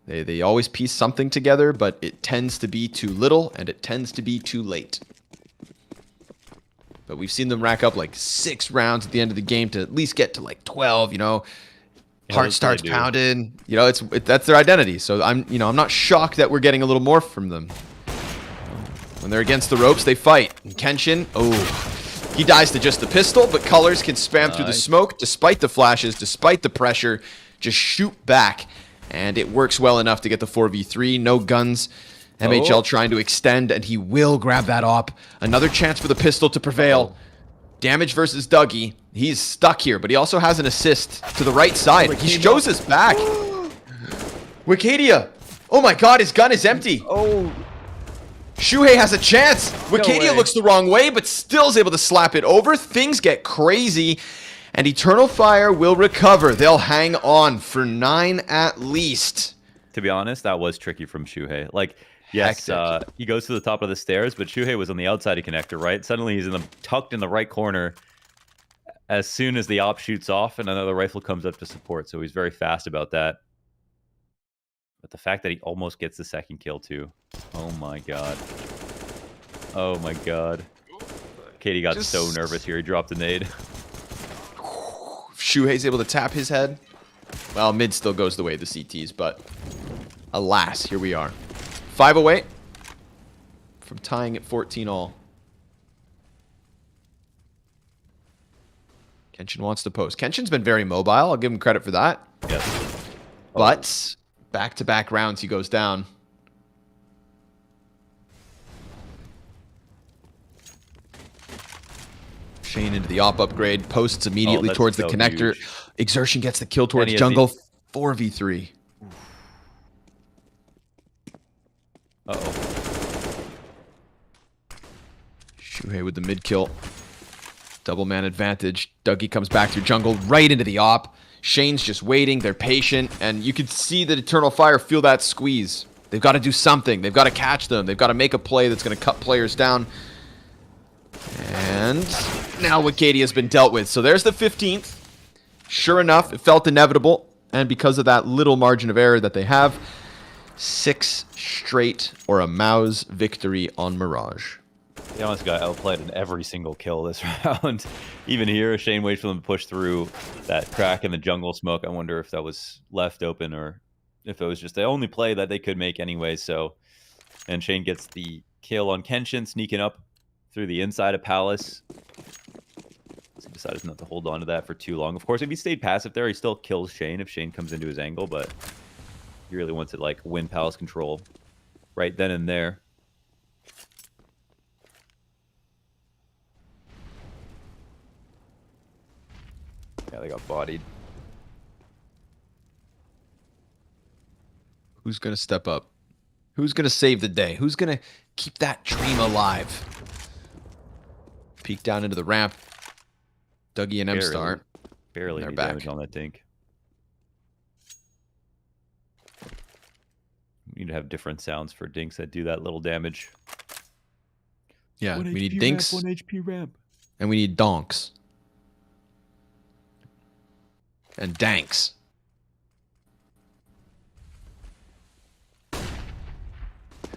They always piece something together, but it tends to be too little and it tends to be too late. But we've seen them rack up like 6 rounds at the end of the game to at least get to like 12, you know. Heart starts pounding. You know, that's their identity. So I'm not shocked that we're getting a little more from them. When they're against the ropes, they fight. And Kenshin, he dies to just the pistol, but Colors can spam through the smoke despite the flashes, despite the pressure, just shoot back. And it works well enough to get the 4v3. No guns. MHL trying to extend, and he will grab that op. Another chance for the pistol to prevail. Damage versus Dougie. He's stuck here, but he also has an assist to the right side. He shows us back. Wicadia. Oh my god, his gun is empty. Oh. Shuhei has a chance. Wicadia looks the wrong way, but still is able to slap it over. Things get crazy. And Eternal Fire will recover. They'll hang on for 9 at least. To be honest, that was tricky from Shuhei. Like, yes, he goes to the top of the stairs, but Shuhei was on the outside of connector, right? Suddenly he's tucked in the right corner as soon as the op shoots off and another rifle comes up to support. So he's very fast about that. But the fact that he almost gets the second kill too. Oh my god. Oh my god. Katie got so nervous here. He dropped a nade. Shuhei's able to tap his head. Well, mid still goes the way of the CTs, but alas, here we are. 5 away from tying at 14 all. Kenshin wants to post. Kenshin's been very mobile. I'll give him credit for that. Yes. But back-to-back rounds, he goes down. Shane into the op upgrade. Posts immediately towards the connector. Huge. Exertion gets the kill towards jungle. 4v3. Uh-oh. Shuhei with the mid kill. Double man advantage. Dougie comes back through jungle right into the op. Shane's just waiting. They're patient. And you can see that Eternal Fire feel that squeeze. They've got to do something. They've got to catch them. They've got to make a play that's going to cut players down. And now Wicadia has been dealt with. So there's the 15th. Sure enough, it felt inevitable. And because of that little margin of error that they have, 6 straight or a MOUZ victory on Mirage. They almost got outplayed in every single kill this round. Even here, Shane waits for them to push through that crack in the jungle smoke. I wonder if that was left open or if it was just the only play that they could make anyway. So, and Shane gets the kill on Kenshin, sneaking up through the inside of Palace. So he decided not to hold on to that for too long. Of course, if he stayed passive there, he still kills Shane if Shane comes into his angle, but he really wants to like win Palace control right then and there. Yeah, they got bodied. Who's going to step up? Who's going to save the day? Who's going to keep that dream alive? Peek down into the ramp. Dougie and M-Star. Barely any damage on that dink. We need to have different sounds for dinks that do that little damage. Yeah, we need dinks. Ramp, 1 HP ramp. And we need donks. And danks.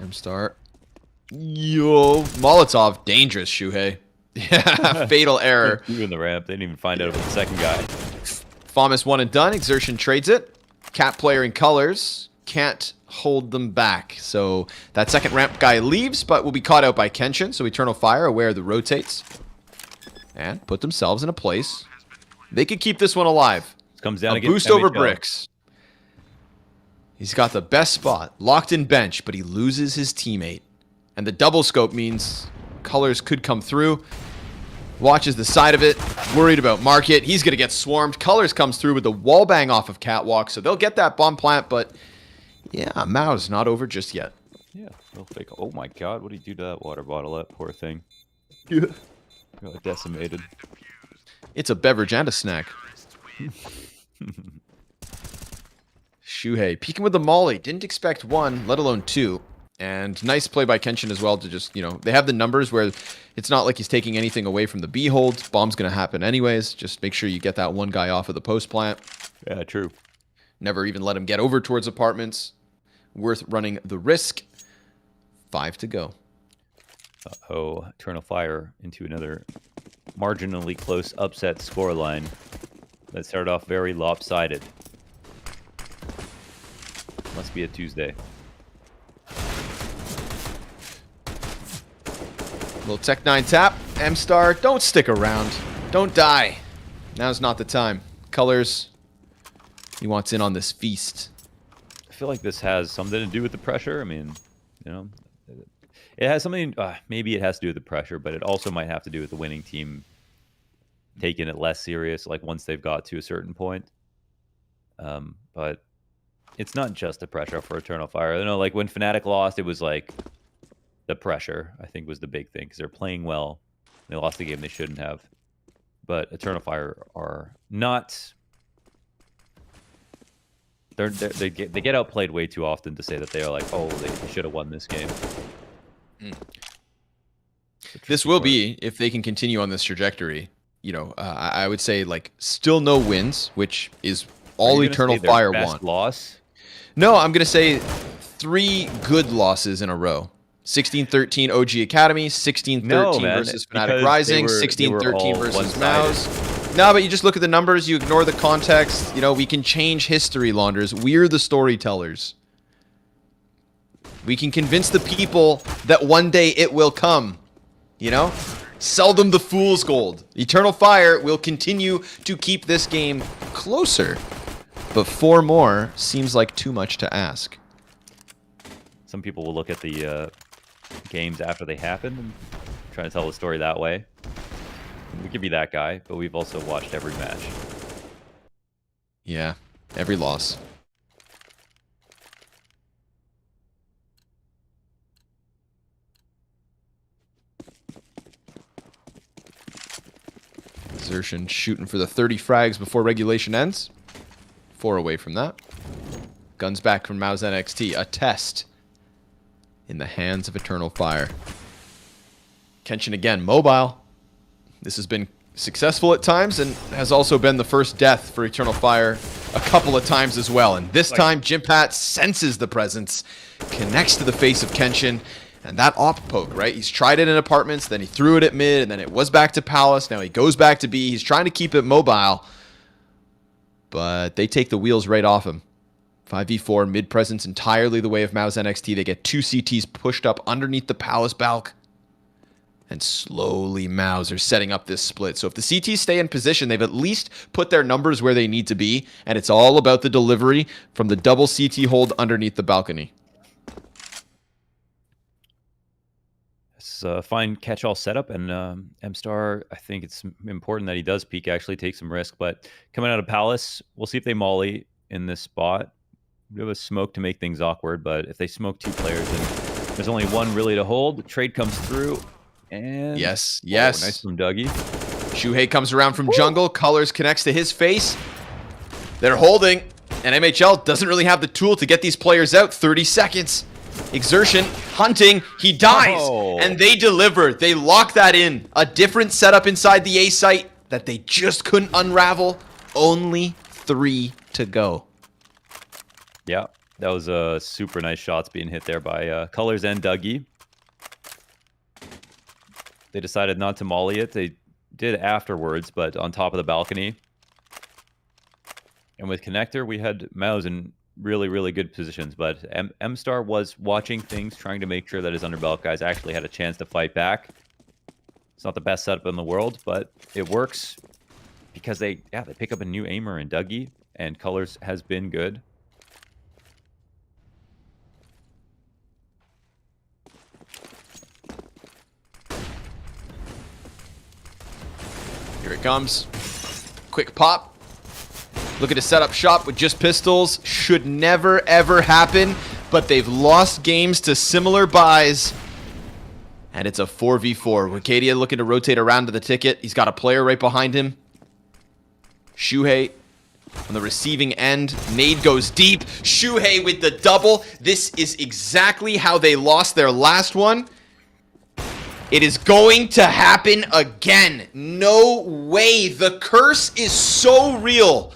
M-Star. Yo, Molotov. Dangerous, Shuhei. Yeah, fatal error. In the ramp. They didn't even find out about the second guy. Famas 1 and done. Exertion trades it. Cat player in colors. Can't hold them back. So that second ramp guy leaves, but will be caught out by Kenshin. So Eternal Fire, aware of the rotates. And put themselves in a place. They could keep this one alive. Comes down a boost over bricks. He's got the best spot. Locked in bench, but he loses his teammate. And the double scope means colors could come through. Watches the side of it. Worried about market. He's going to get swarmed. Colors comes through with the wall bang off of Catwalk. So they'll get that bomb plant, but yeah, MOUZ not over just yet. Yeah, real fake. Oh my god, what did he do to that water bottle? That poor thing. Yeah. Got decimated. It's a beverage and a snack. Shuhei peeking with the molly. Didn't expect 1, let alone 2. And nice play by Kenshin as well to just, you know, they have the numbers where it's not like he's taking anything away from the B hold. Bomb's going to happen anyways. Just make sure you get that one guy off of the post plant. Yeah, true. Never even let him get over towards apartments. Worth running the risk. 5 to go. Uh-oh, Eternal Fire into another marginally close upset scoreline. That started off very lopsided. Must be a Tuesday. Little Tech 9 tap. M-Star, don't stick around. Don't die. Now's not the time. Colors, he wants in on this feast. I feel like this has something to do with the pressure. I mean, you know, it has something, maybe it has to do with the pressure, but it also might have to do with the winning team taking it less serious, like once they've got to a certain point. But it's not just the pressure for Eternal Fire. You know, like when Fnatic lost, it was like the pressure, I think, was the big thing because they're playing well. They lost the game they shouldn't have. but Eternal Fire are not. They get outplayed way too often to say that they are like, oh, they should have won this game. This will be, if they can continue on this trajectory, you know, I would say like still no wins, which is all Eternal Fire want. Loss? No, I'm going to say 3 good losses in a row. 16-13 OG Academy, 16-13 versus Fnatic Rising, 16-13 versus MOUZ. No, but you just look at the numbers, you ignore the context. You know, we can change history, Launders. We're the storytellers. We can convince the people that one day it will come. You know? Sell them the fool's gold. Eternal Fire will continue to keep this game closer. But 4 more seems like too much to ask. Some people will look at the games after they happen and try to tell the story that way. We could be that guy, but we've also watched every match. Yeah, every loss. Exertion shooting for the 30 frags before regulation ends. 4 away from that. Guns back from MOUZ XNT. A test in the hands of Eternal Fire. Kenshin again, mobile. This has been successful at times and has also been the first death for Eternal Fire a couple of times as well. And this time, Jimpat senses the presence, connects to the face of Kenshin, and that op poke, right? He's tried it in apartments, then he threw it at mid, and then it was back to Palace. Now he goes back to B. He's trying to keep it mobile, but they take the wheels right off him. 5v4, mid presence entirely the way of MOUZ NXT. They get 2 CTs pushed up underneath the Palace balk. And slowly MOUZ are setting up this split. So if the CTs stay in position, they've at least put their numbers where they need to be. And it's all about the delivery from the double CT hold underneath the balcony. It's a fine catch-all setup. And M-Star, I think it's important that he does peek, actually take some risk. But coming out of Palace, we'll see if they molly in this spot. We have a smoke to make things awkward, but if they smoke 2 players, then there's only 1 really to hold. The trade comes through, and yes, oh, nice from Dougie. Shuhei comes around from jungle. Colors connects to his face. They're holding, and MHL doesn't really have the tool to get these players out. 30 seconds. Exertion, hunting, he dies, and they deliver. They lock that in. A different setup inside the A site that they just couldn't unravel. Only 3 to go. Yeah, that was super nice shots being hit there by Colors and Dougie. They decided not to molly it. They did afterwards, but on top of the balcony. And with Connector, we had MOUZ in really, really good positions. But M-Star was watching things, trying to make sure that his underbelt guys actually had a chance to fight back. It's not the best setup in the world, but it works because they pick up a new aimer in Dougie, and Colors has been good. Here it comes. Quick pop. Look at a setup shot with just pistols. Should never, ever happen. But they've lost games to similar buys. And it's a 4v4. Wicadia looking to rotate around to the ticket. He's got a player right behind him. Shuhei on the receiving end. Nade goes deep. Shuhei with the double. This is exactly how they lost their last one. It is going to happen again. No way. The curse is so real.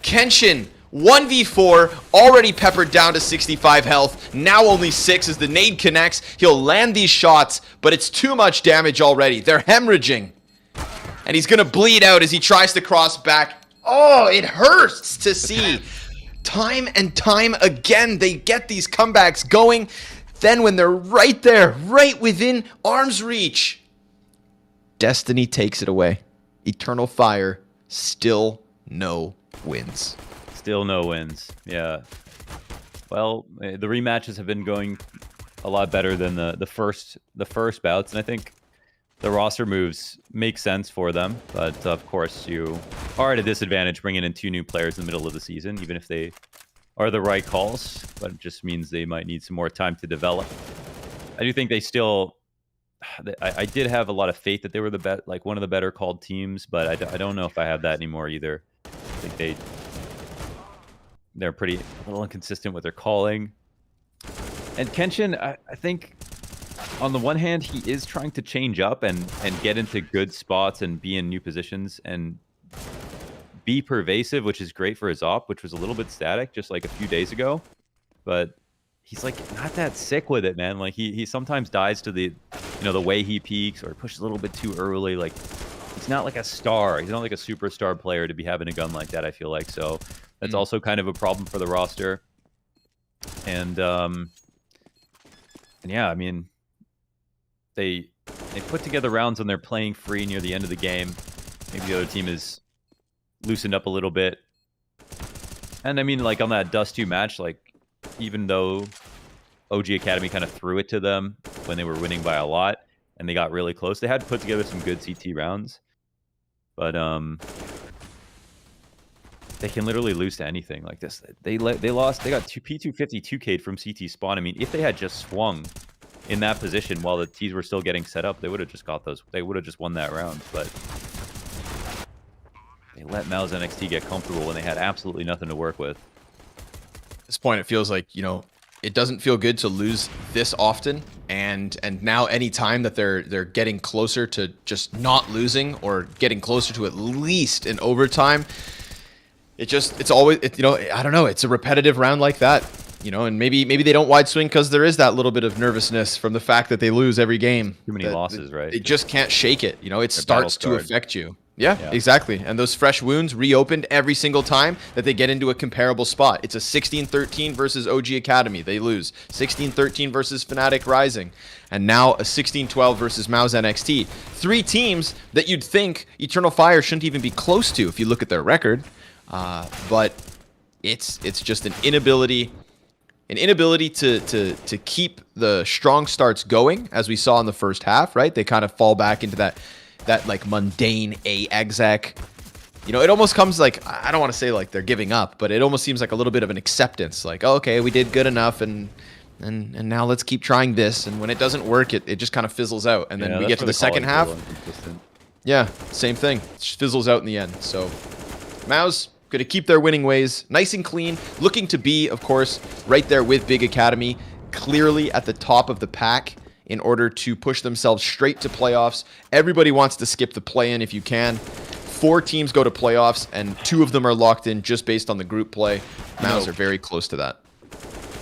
Kenshin, 1v4, already peppered down to 65 health. Now only 6 as the nade connects. He'll land these shots, but it's too much damage already. They're hemorrhaging. And he's going to bleed out as he tries to cross back. Oh, it hurts to see. Time and time again, they get these comebacks going. Then when they're right there, right within arm's reach, Destiny takes it away. Eternal Fire, still no wins. Still no wins, yeah. Well, the rematches have been going a lot better than the first bouts, and I think the roster moves make sense for them. But of course, you are at a disadvantage bringing in 2 new players in the middle of the season, even if they are the right calls, but it just means they might need some more time to develop. I do think they still I did have a lot of faith that they were like one of the better called teams, but I don't know if I have that anymore either. I think they're pretty a little inconsistent with their calling. And Kenshin, I think on the one hand, he is trying to change up and get into good spots and be in new positions and be pervasive, which is great for his op, which was a little bit static just like a few days ago. But he's like not that sick with it, man. Like he sometimes dies to the the way he peaks or pushes a little bit too early. Like he's not like a star. He's not like a superstar player to be having a gun like that, I feel like. So that's also kind of a problem for the roster. And yeah, I mean, they put together rounds when they're playing free near the end of the game. Maybe the other team is loosened up a little bit. And I mean, like on that Dust 2 match, like even though OG Academy kind of threw it to them when they were winning by a lot and they got really close, they had put together some good CT rounds. But they can literally lose to anything like this. They lost. They got P250 2K'd from CT spawn. I mean, if they had just swung in that position while the T's were still getting set up, they would have just got those. They would have just won that round. But they let MOUZ XNT get comfortable when they had absolutely nothing to work with. At this point, it feels like, it doesn't feel good to lose this often. And now any time that they're getting closer to just not losing or getting closer to at least an overtime, it's always, I don't know. It's a repetitive round like that, and maybe they don't wide swing because there is that little bit of nervousness from the fact that they lose every game. Too many losses, right? They just can't shake it. It starts to affect you. Yeah, exactly. And those fresh wounds reopened every single time that they get into a comparable spot. It's a 16-13 versus OG Academy. They lose. 16-13 versus Fnatic Rising. And now a 16-12 versus MOUZ NXT. Three teams that you'd think Eternal Fire shouldn't even be close to if you look at their record. But it's just an inability to keep the strong starts going, as we saw in the first half, right? They kind of fall back into that like mundane A exec. It almost comes like, I don't want to say like they're giving up, but it almost seems like a little bit of an acceptance. Like, oh, okay, we did good enough, and now let's keep trying this. And when it doesn't work, it just kind of fizzles out. And then we get to the second half. Yeah, same thing. It just fizzles out in the end. So MOUZ going to keep their winning ways nice and clean, looking to be, of course, right there with Big Academy, clearly at the top of the pack in order to push themselves straight to playoffs. Everybody wants to skip the play-in if you can. 4 teams go to playoffs, and 2 of them are locked in just based on the group play. MOUZ are very close to that.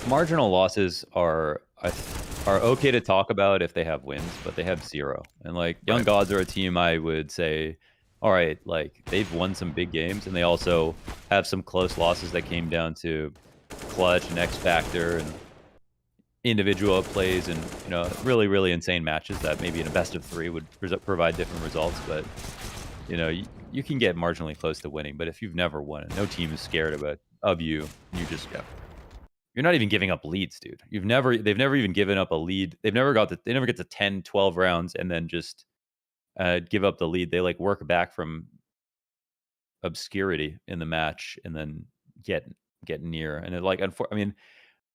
Marginal losses are okay to talk about if they have wins, but they have 0. And like Young Gods are a team I would say, all right, like they've won some big games, and they also have some close losses that came down to clutch and X Factor and individual plays and really, really insane matches that maybe in a best of 3 would provide different results. But you can get marginally close to winning, but if you've never won and no team is scared of you, you just you're not even giving up leads, dude. They've never even given up a lead. They never get to 10, 12 rounds and then just give up the lead. They like work back from obscurity in the match and then get near. And it like, I mean,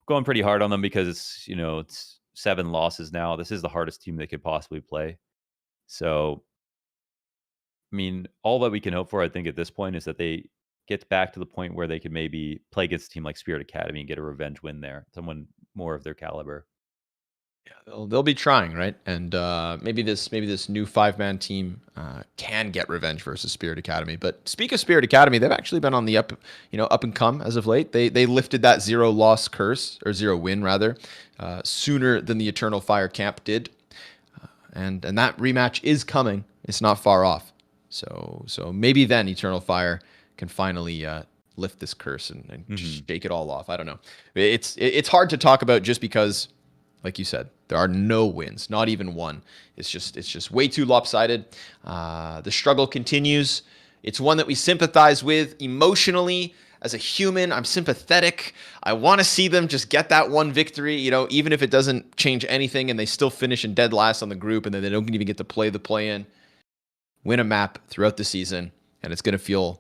going pretty hard on them because it's it's 7 losses now. This is the hardest team they could possibly play. So I mean, all that we can hope for, I think, at this point is that they get back to the point where they can maybe play against a team like Spirit Academy and get a revenge win there. Someone more of their caliber. Yeah, they'll be trying, right? And maybe this new 5-man team can get revenge versus Spirit Academy. But speak of Spirit Academy, they've actually been on the up and come as of late. They lifted that 0-loss curse, or 0-win rather, sooner than the Eternal Fire camp did. And that rematch is coming. It's not far off. So maybe then Eternal Fire can finally lift this curse and just shake it all off. I don't know. It's hard to talk about just because, like you said, there are no wins, not even one. It's just way too lopsided. The struggle continues. It's one that we sympathize with emotionally. As a human, I'm sympathetic. I want to see them just get that one victory, even if it doesn't change anything and they still finish in dead last on the group and then they don't even get to play the play-in. Win a map throughout the season, and it's going to feel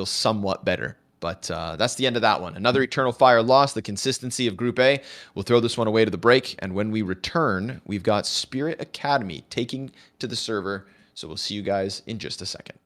somewhat better. But that's the end of that one. Another Eternal Fire loss, the consistency of Group A. We'll throw this one away to the break. And when we return, we've got Spirit Academy taking to the server. So we'll see you guys in just a second.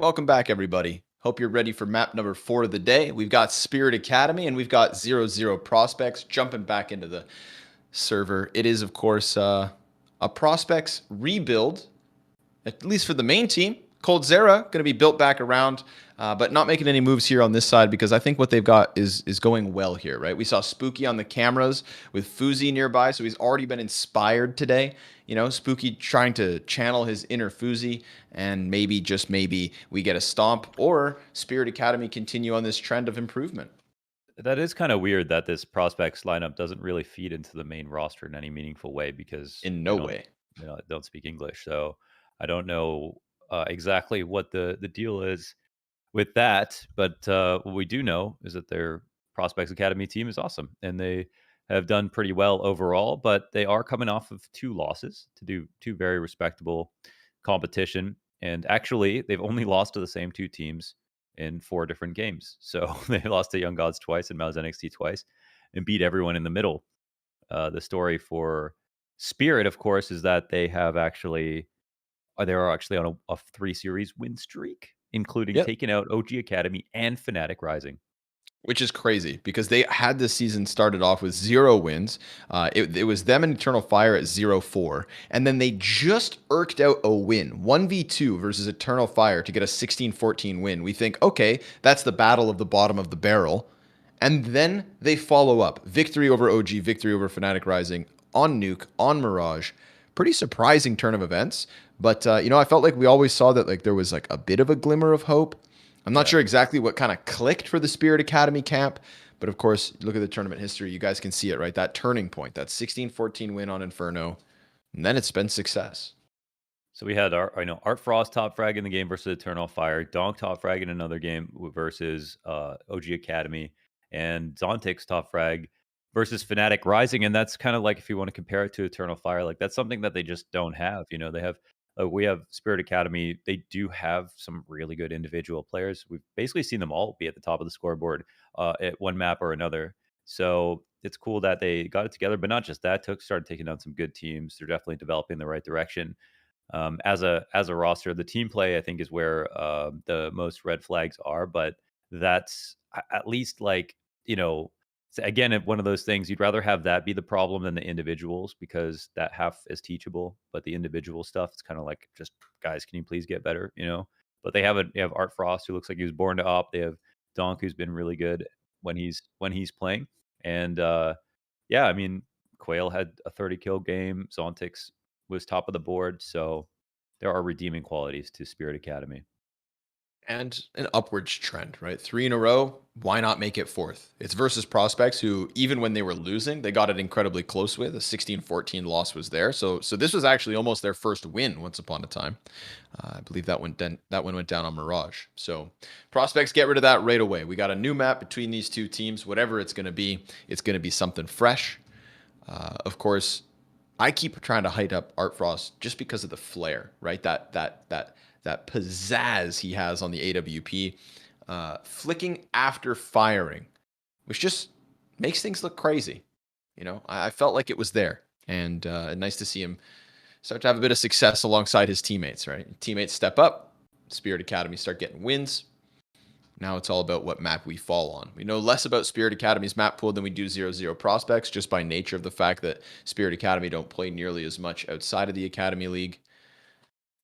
Welcome back, everybody. Hope you're ready for map number 4 of the day. We've got Spirit Academy and we've got 0-0 Prospects jumping back into the server. It is, of course, a Prospects rebuild, at least for the main team. Cold Zera going to be built back around, but not making any moves here on this side because I think what they've got is going well here, right? We saw Spooky on the cameras with Fuzi nearby, so he's already been inspired today. You know, Spooky trying to channel his inner Fuzi, and maybe, just maybe, we get a stomp or Spirit Academy continue on this trend of improvement. That is kind of weird that this prospects lineup doesn't really feed into the main roster in any meaningful way because In no way. don't speak English. So I don't know exactly what the deal is with that. But what we do know is that their Prospects Academy team is awesome and they have done pretty well overall. But they are coming off of 2 losses to do 2 very respectable competition. And actually, they've only lost to the same 2 teams in 4 different games. So they lost to Young Gods twice and MOUZ XNT twice and beat everyone in the middle. The story for Spirit, of course, is that they have actually they are actually on a 3-series win streak, including Yep. taking out OG Academy and Fnatic Rising. Which is crazy because they had this season started off with 0 wins. It was them and Eternal Fire at 0-4. And then they just irked out a win, 1v2 versus Eternal Fire to get a 16-14 win. We think, okay, that's the battle of the bottom of the barrel. And then they follow up. Victory over OG, victory over Fnatic Rising, on Nuke, on Mirage. Pretty surprising turn of events. But, I felt like we always saw that like there was like a bit of a glimmer of hope. I'm not sure exactly what kind of clicked for the Spirit Academy camp, but of course, look at the tournament history. You guys can see it, right? That turning point, that 16-14 win on Inferno, and then it's been success. So we had Art Frost top frag in the game versus Eternal Fire, Donk top frag in another game versus OG Academy, and Zontix top frag versus Fnatic Rising. And that's kind of like if you want to compare it to Eternal Fire, like that's something that they just don't have. They have we have Spirit Academy. They do have some really good individual players. We've basically seen them all be at the top of the scoreboard at one map or another. So it's cool that they got it together, but not just that. Started taking down some good teams. They're definitely developing in the right direction. As a roster, the team play I think is where the most red flags are, but that's at least like again one of those things you'd rather have that be the problem than the individuals because that half is teachable, but the individual stuff it's kind of like just guys, can you please get better, But they have Art Frost who looks like he was born to op. They have Donk who's been really good when he's playing, and yeah, I mean Quail had a 30 kill game. Zontix was top of the board, so there are redeeming qualities to Spirit Academy. And an upwards trend, right? 3 in a row. Why not make it 4th? It's versus Prospects who, even when they were losing, they got it incredibly close with. A 16-14 loss was there. So this was actually almost their first win once upon a time. I believe that one went down on Mirage. So Prospects get rid of that right away. We got a new map between these 2 teams. Whatever it's going to be something fresh. Of course, I keep trying to hype up Art Frost just because of the flair, right? That pizzazz he has on the AWP, flicking after firing, which just makes things look crazy. I felt like it was there, and nice to see him start to have a bit of success alongside his teammates, right? Teammates step up, Spirit Academy start getting wins. Now it's all about what map we fall on. We know less about Spirit Academy's map pool than we do 0-0 Prospects, just by nature of the fact that Spirit Academy don't play nearly as much outside of the Academy League.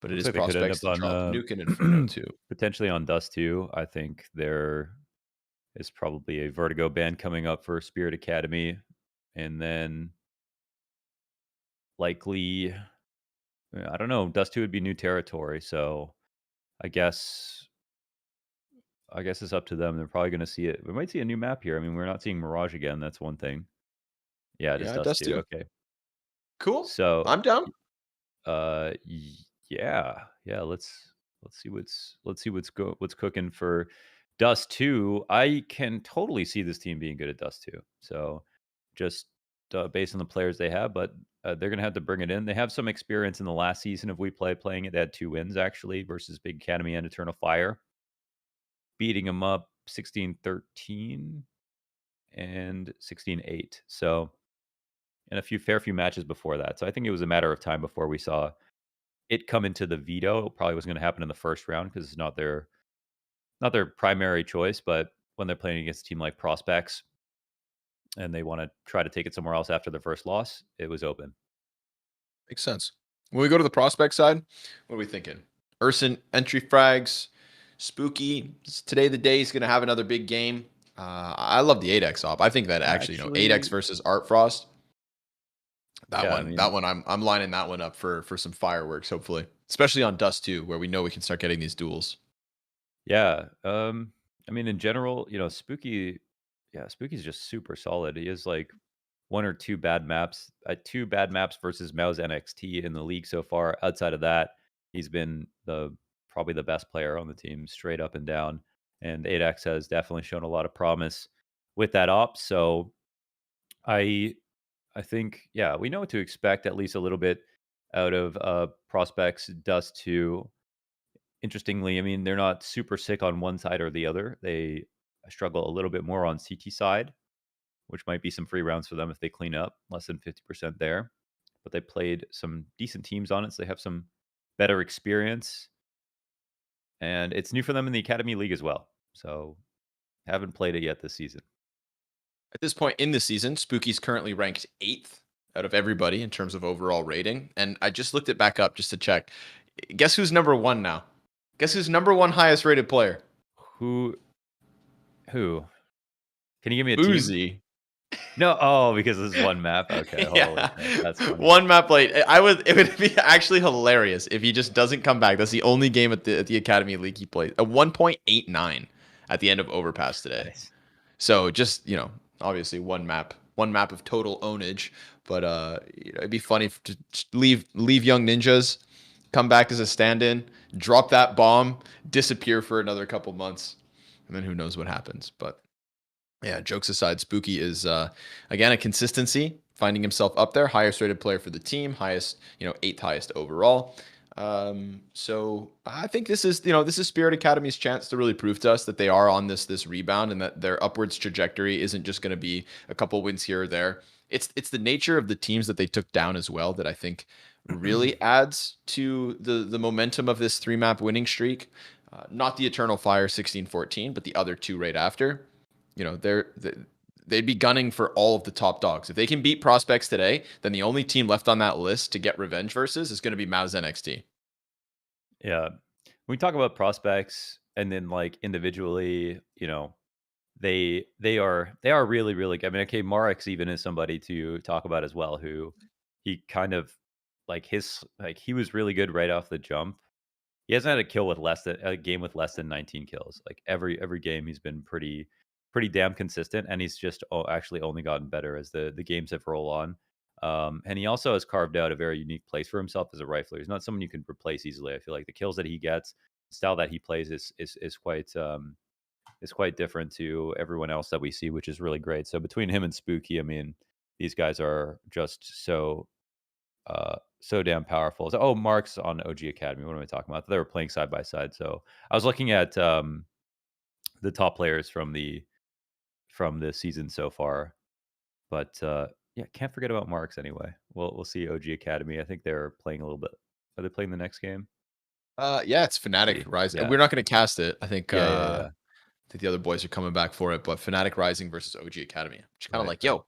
But it is Prospects to drop Nuke and Inferno too. Potentially on Dust 2. I think there is probably a Vertigo ban coming up for Spirit Academy. And then likely, I don't know, Dust 2 would be new territory. So I guess it's up to them. They're probably going to see it. We might see a new map here. I mean, we're not seeing Mirage again. That's one thing. Yeah, it is Dust 2. Okay. Cool. So I'm down. Yeah. Let's see what's cooking for Dust 2. I can totally see this team being good at Dust 2. So just based on the players they have, but they're gonna have to bring it in. They have some experience in the last season of WePlay playing it. They had 2 wins actually versus Big Academy and Eternal Fire, beating them up 16-13 and 16-8. So and a fair few matches before that. So I think it was a matter of time before we saw it come into the veto. It probably was going to happen in the first round because it's not their primary choice. But when they're playing against a team like Prospects and they want to try to take it somewhere else after their first loss, it was open. Makes sense. When we go to the prospect side, what are we thinking? Urson entry frags, Spooky. Today the day he's going to have another big game. I love the 8x op. I think that actually, 8x versus Art Frost. That one, I'm lining that one up for some fireworks, hopefully, especially on Dust 2, where we know we can start getting these duels. Yeah. I mean, in general, Spooky's just super solid. He has like one or two bad maps, versus MOUZ XNT in the league so far. Outside of that, he's been probably the best player on the team, straight up and down. And 8x has definitely shown a lot of promise with that op. So I think, yeah, we know what to expect, at least a little bit out of Prospects Dust 2. Interestingly, I mean, they're not super sick on one side or the other. They struggle a little bit more on CT side, which might be some free rounds for them if they clean up, less than 50% there. But they played some decent teams on it, so they have some better experience. And it's new for them in the Academy League as well. So haven't played it yet this season. At this point in the season, Spooky's currently ranked 8th out of everybody in terms of overall rating. And I just looked it back up just to check. Guess who's number 1 now? Guess who's number 1 highest rated player? Who? Can you give me a Uzi. team? No, because this is one map. Okay, Yeah. That's funny. One map late. It would be actually hilarious if he just doesn't come back. That's the only game at the Academy League he played. A 1.89 at the end of Overpass today. Nice. So just, obviously one map of total ownage, but it'd be funny to leave young ninjas, come back as a stand-in, drop that bomb, disappear for another couple months, and then who knows what happens. But yeah, jokes aside, Spooky is again a consistency, finding himself up there, highest rated player for the team, highest, 8th highest overall. So I think this is Spirit Academy's chance to really prove to us that they are on this rebound and that their upwards trajectory isn't just going to be a couple wins here or there. It's the nature of the teams that they took down as well that I think really adds to the momentum of this 3-map winning streak. Not the Eternal Fire 16-14, but the other 2 right after. They'd be gunning for all of the top dogs. If they can beat Prospects today, then the only team left on that list to get revenge versus is going to be MOUZ NXT. Yeah. When we talk about Prospects and then like individually, they are really, really good. I mean, okay, Marix even is somebody to talk about as well, who he kind of he was really good right off the jump. He hasn't had a game with less than 19 kills. Like every game he's been pretty damn consistent, and he's just actually only gotten better as the games have rolled on. And he also has carved out a very unique place for himself as a rifler. He's not someone you can replace easily. I feel like the kills that he gets, the style that he plays is quite different to everyone else that we see, which is really great. So between him and Spooky, I mean, these guys are just so damn powerful. So, Mark's on OG Academy. What am I talking about? They were playing side by side. So I was looking at the top players from the season so far. But yeah, can't forget about Marks anyway. We'll see OG Academy. I think they're playing a little bit. Are they playing the next game? Yeah, it's Fnatic Rising. Yeah. We're not going to cast it. I think Yeah. I think the other boys are coming back for it, but Fnatic Rising versus OG Academy. Which kind of yo,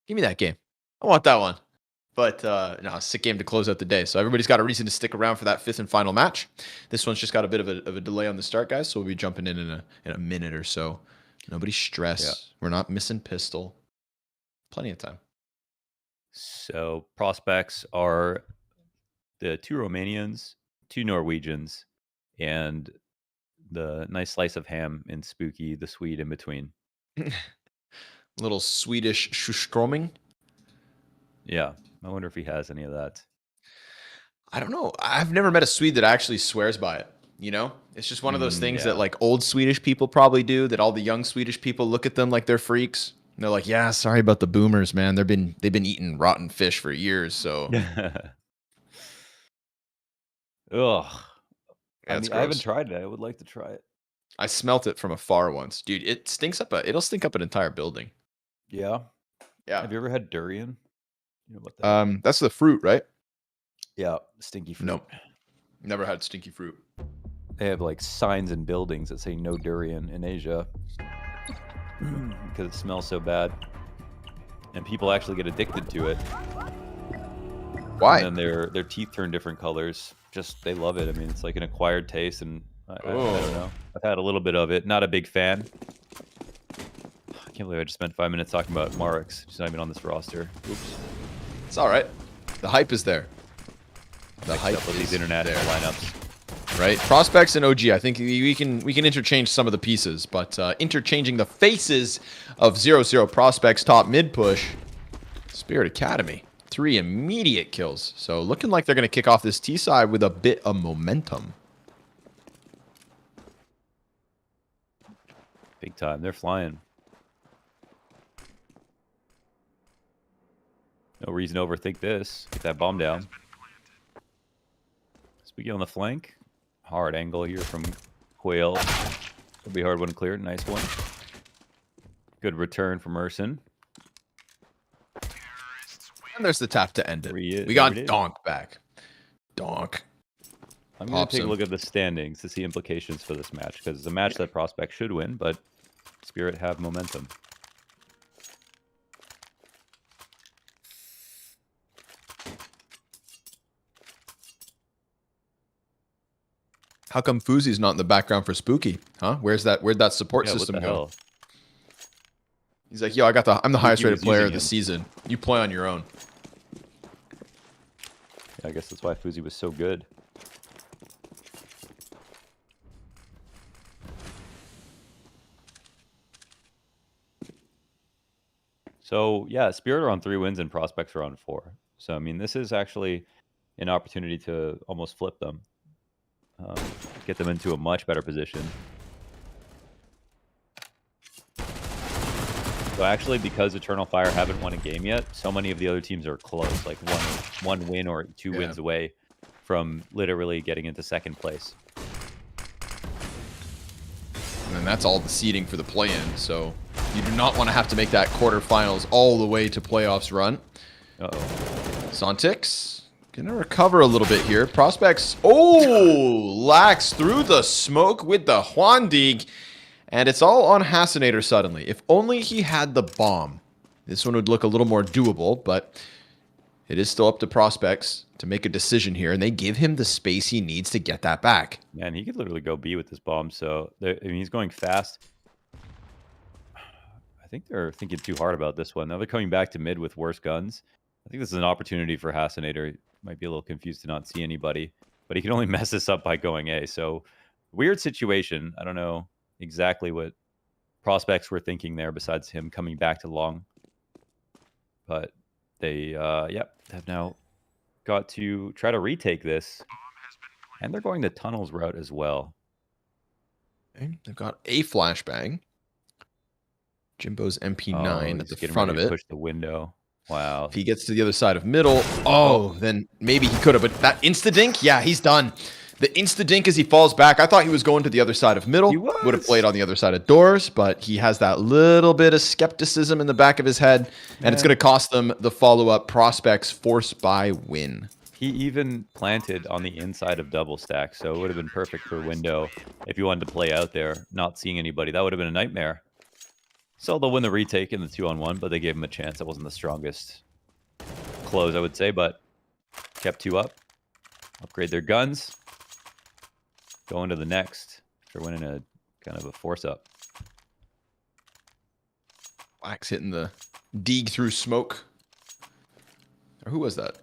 give me that game. I want that one. But no, sick game to close out the day. So everybody's got a reason to stick around for that 5th and final match. This one's just got a bit of a delay on the start, guys. So we'll be jumping in a minute or so. Nobody stress. Yeah. We're not missing pistol. Plenty of time. So Prospects are the 2 Romanians, 2 Norwegians, and the nice slice of ham in Spooky, the Swede in between. Little Swedish schustroming. Yeah, I wonder if he has any of that. I don't know. I've never met a Swede that actually swears by it. It's just one of those things that like old Swedish people probably do, that all the young Swedish people look at them like they're freaks. And they're like, yeah, sorry about the boomers, man. They've been eating rotten fish for years. So, ugh. Yeah, I haven't tried it. I would like to try it. I smelt it from afar once, dude. It stinks up. It'll stink up an entire building. Yeah. Yeah. Have you ever had durian? You know what that is? That's the fruit, right? Yeah, stinky fruit. Nope. Never had stinky fruit. They have like signs in buildings that say no durian in Asia because it smells so bad, and people actually get addicted to it. Why? And then their teeth turn different colors. Just they love it. I mean, it's like an acquired taste, and I don't know. I've had a little bit of it. Not a big fan. I can't believe I just spent 5 minutes talking about Marix. She's not even on this roster. Oops. It's all right. The hype is there. The hype Up with these international lineups. Right, prospects and OG. I think we can interchange some of the pieces, but interchanging the faces of 0-0 prospects top mid push. Spirit Academy, 3 immediate kills. So looking like they're going to kick off this T side with a bit of momentum. Big time. They're flying. No reason to overthink this. Get that bomb down. Speaking on the flank. Hard angle here from Quail. It'll be a hard one to clear. Nice one. Good return from Urson. And there's the tap to end it. We got Donk back. Donk. I'm going to take a look at the standings to see implications for this match, because it's a match that Prospect should win, but Spirit have momentum. How come Fuzi's not in the background for Spooky? Huh? Where'd that support system go? Hell? He's like, yo, I'm the highest rated player of the season. You play on your own. Yeah, I guess that's why Fuzi was so good. So yeah, Spirit are on 3 wins and Prospects are on 4. So I mean, this is actually an opportunity to almost flip them. Get them into a much better position. So actually, because Eternal Fire haven't won a game yet, so many of the other teams are close, like one win or 2 wins away from literally getting into second place. And that's all the seeding for the play-in, so you do not want to have to make that quarterfinals all the way to playoffs run. Zontix gonna recover a little bit here. Prospects, Lax through the smoke with the Huandig. And it's all on Hasinator suddenly. If only he had the bomb. This one would look a little more doable, but it is still up to Prospects to make a decision here. And they give him the space he needs to get that back. Man, he could literally go B with this bomb. So, I mean, he's going fast. I think they're thinking too hard about this one. Now they're coming back to mid with worse guns. I think this is an opportunity for Hasinator. Might be a little confused to not see anybody, but he can only mess this up by going A. So weird situation. I don't know exactly what Prospects were thinking there besides him coming back to long. But they, have now got to try to retake this. And they're going the tunnels route as well. Okay, they've got a flashbang. Jimbo's MP9 at the front of it. Push the window. Wow. If he gets to the other side of middle, then maybe he could have. But that insta-dink, yeah, he's done. The insta-dink as he falls back, I thought he was going to the other side of middle. Would have played on the other side of doors, but he has that little bit of skepticism in the back of his head, and it's going to cost them the follow-up. Prospects forced by win. He even planted on the inside of double stack, so it would have been perfect for window if you wanted to play out there, not seeing anybody. That would have been a nightmare. So they'll win the retake in the 2-on-1, but they gave him a chance. That wasn't the strongest close, I would say, but kept 2 up. Upgrade their guns. Go into the next. They're winning a kind of a force-up. Wax hitting the dig through smoke. Or who was that?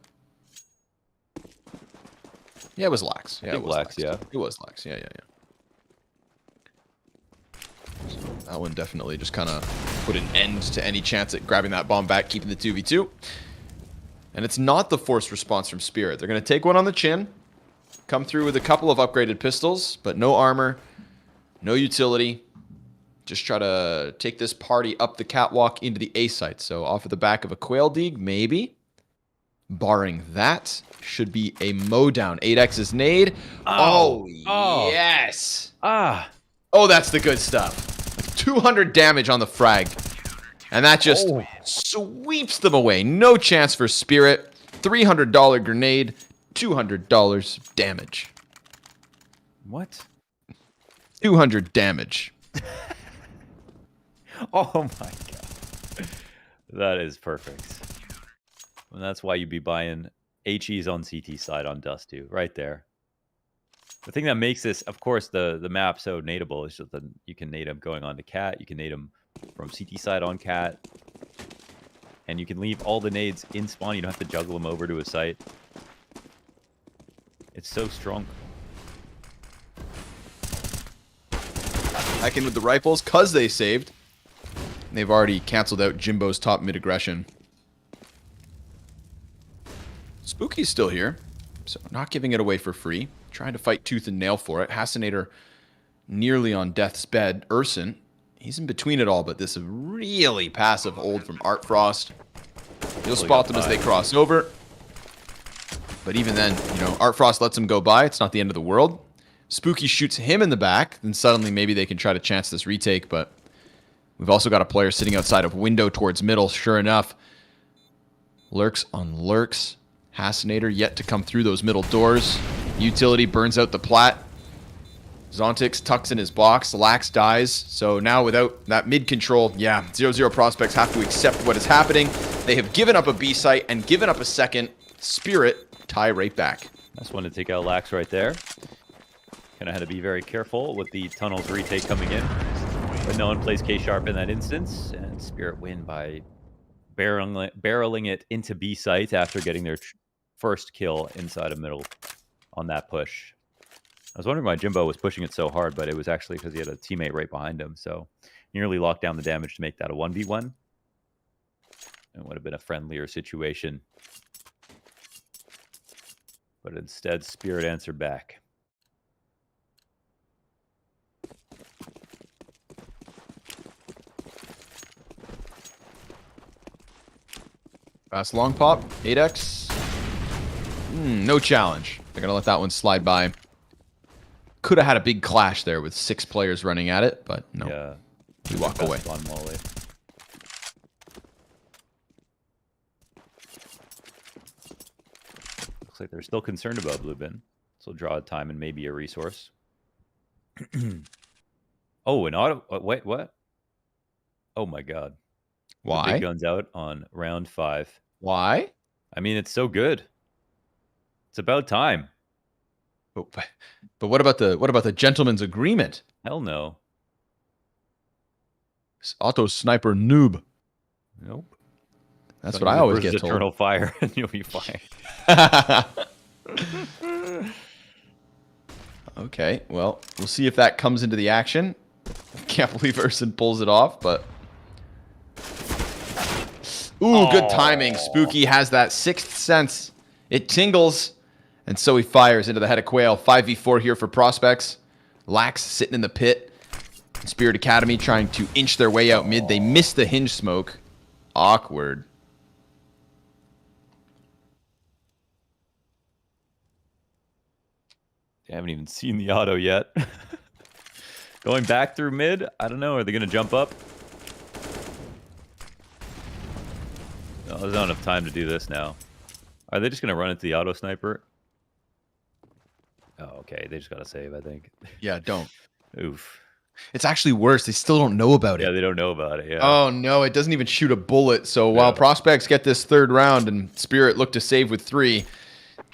Yeah, it was Lax. Yeah, it was Lax. Yeah. It was Lax. Yeah. So that one definitely just kind of put an end to any chance at grabbing that bomb back, keeping the 2v2. And it's not the forced response from Spirit. They're going to take one on the chin, come through with a couple of upgraded pistols, but no armor, no utility. Just try to take this party up the catwalk into the A site. So off of the back of a Quail Dig, maybe. Barring that, should be a mow down. 8X's nade. Oh, yes. Oh, that's the good stuff. 200 damage on the frag. And that just sweeps them away. No chance for Spirit. $300 grenade. $200 damage. What? 200 damage. Oh my god. That is perfect. And that's why you'd be buying HEs on CT side on Dust 2. Right there. The thing that makes this, of course, the map so nadeable is just that you can nade them going on to Cat. You can nade them from CT side on Cat. And you can leave all the nades in spawn. You don't have to juggle them over to a site. It's so strong. Back in with the rifles, because they saved. They've already canceled out Jimbo's top mid aggression. Spooky's still here, so not giving it away for free. Trying to fight tooth and nail for it. Hassanator nearly on death's bed. Urson, he's in between it all, but this is really passive hold from Art Frost. He'll spot them as they cross over. But even then, you know, Art Frost lets him go by. It's not the end of the world. Spooky shoots him in the back. Then suddenly maybe they can try to chance this retake, but we've also got a player sitting outside of window towards middle. Sure enough, lurks on lurks. Hassanator yet to come through those middle doors. Utility burns out the plat. Zontix tucks in his box. Lax dies. So now without that mid control, yeah, 0-0 prospects have to accept what is happening. They have given up a B site and given up a second. Spirit tie right back. That's one to take out Lax right there. Kind of had to be very careful with the tunnels retake coming in. But no one plays K-Sharp in that instance. And Spirit win by barreling it into B site after getting their first kill inside of middle on that push. I was wondering why Jimbo was pushing it so hard, but it was actually because he had a teammate right behind him. So nearly locked down the damage to make that a 1v1. It would have been a friendlier situation. But instead, Spirit answered back. Fast long pop. 8x. No challenge. They're going to let that one slide by. Could have had a big clash there with 6 players running at it, but no. Yeah. We walk away. On Molly. Looks like they're still concerned about Blue Bin. So draw a time and maybe a resource. Oh, an auto. Wait, what? Oh my god. Why? The big guns out on round 5. Why? I mean, it's so good. It's about time. But what about the gentleman's agreement? Hell no. Auto sniper noob. Nope. That's what I always get told. Eternal fire, and you'll be fine. Okay, well, we'll see if that comes into the action. Can't believe Urson pulls it off, but... Ooh, good timing. Spooky has that 6th sense. It tingles, and so he fires into the head of Quail. 5v4 here for prospects. Lax sitting in the pit. Spirit Academy trying to inch their way out mid. They miss the hinge smoke. Awkward. They haven't even seen the auto yet. Going back through mid? I don't know. Are they going to jump up? No, there's not enough time to do this now. Are they just going to run into the auto sniper? Oh, okay. They just got to save, I think. Yeah, don't. Oof. It's actually worse. They still don't know about it. Yeah, they don't know about it. Yeah. Oh, no. It doesn't even shoot a bullet. So while prospects get this 3rd round and Spirit look to save with 3,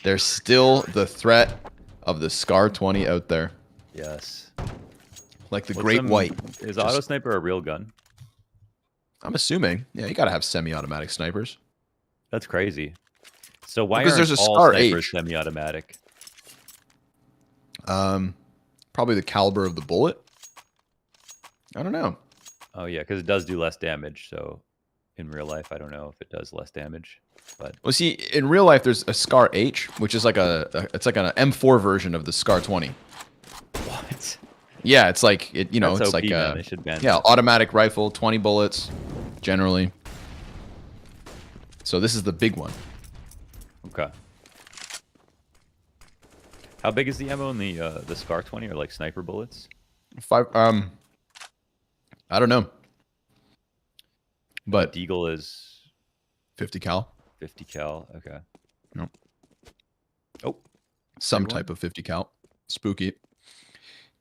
there's still the threat of the Scar 20 out there. Yes. Like the Great White. Is auto sniper a real gun? I'm assuming. Yeah, you got to have semi-automatic snipers. That's crazy. So why Because aren't there's a all Scar snipers H. semi-automatic? Probably the caliber of the bullet. I don't know. Oh, yeah, because it does do less damage. So in real life, I don't know if it does less damage. But well, see, in real life, there's a Scar H, which is like it's like an M4 version of the Scar 20. What? Yeah, it's like That's it's OP, like man. They should ban yeah, that. automatic rifle, 20 bullets, generally. So this is the big one. Okay. How big is the ammo in the Scar 20 or like sniper bullets? 5. I don't know, but Deagle is 50 cal. 50 cal. Okay. Nope. Oh, Some 3-1. type of 50 cal. Spooky.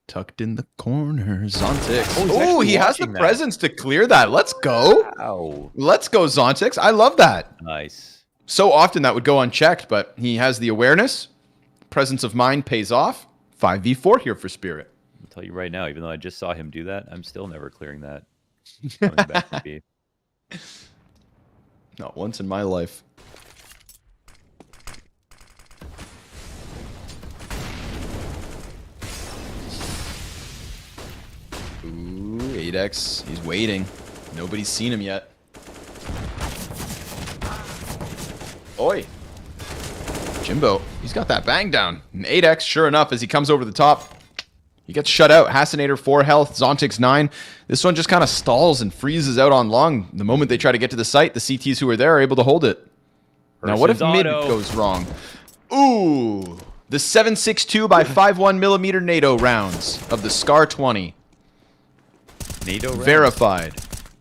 Tucked in the corner. Zontix. Oh, Oh, he has the presence to clear that. Let's go. Wow. Let's go, Zontix. I love that. Nice. So often that would go unchecked, but he has the awareness. Presence of mind pays off. 5v4 here for Spirit. I'll tell you right now, even though I just saw him do that, I'm still never clearing that. Coming back to B. Not once in my life. Ooh, 8X. He's waiting. Nobody's seen him yet. Oi. Jimbo, he's got that bang down. And 8X, sure enough, as he comes over the top, he gets shut out. Hasinator 4 health, Zontix 9. This one just kind of stalls and freezes out on long. The moment they try to get to the site, the CTs who are there are able to hold it. Now, what if mid goes wrong? Ooh, the 7.62 by 5.1 millimeter NATO rounds of the Scar 20. NATO rounds? Verified.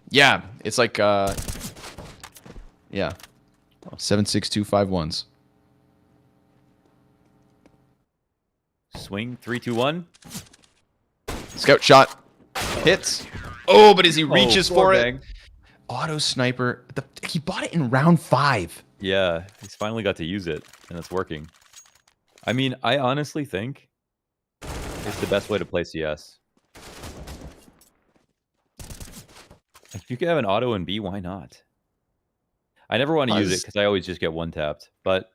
Yeah, it's like, yeah. 7.62 5.1s. Swing, 3, 2, 1. Scout shot. Hits. Oh, but as he reaches for bang. it. Auto sniper. He bought it in round 5. Yeah, he's finally got to use it, and it's working. I mean, I honestly think it's the best way to play CS. If you can have an auto in B, why not? I never want to use it because I always just get one-tapped. But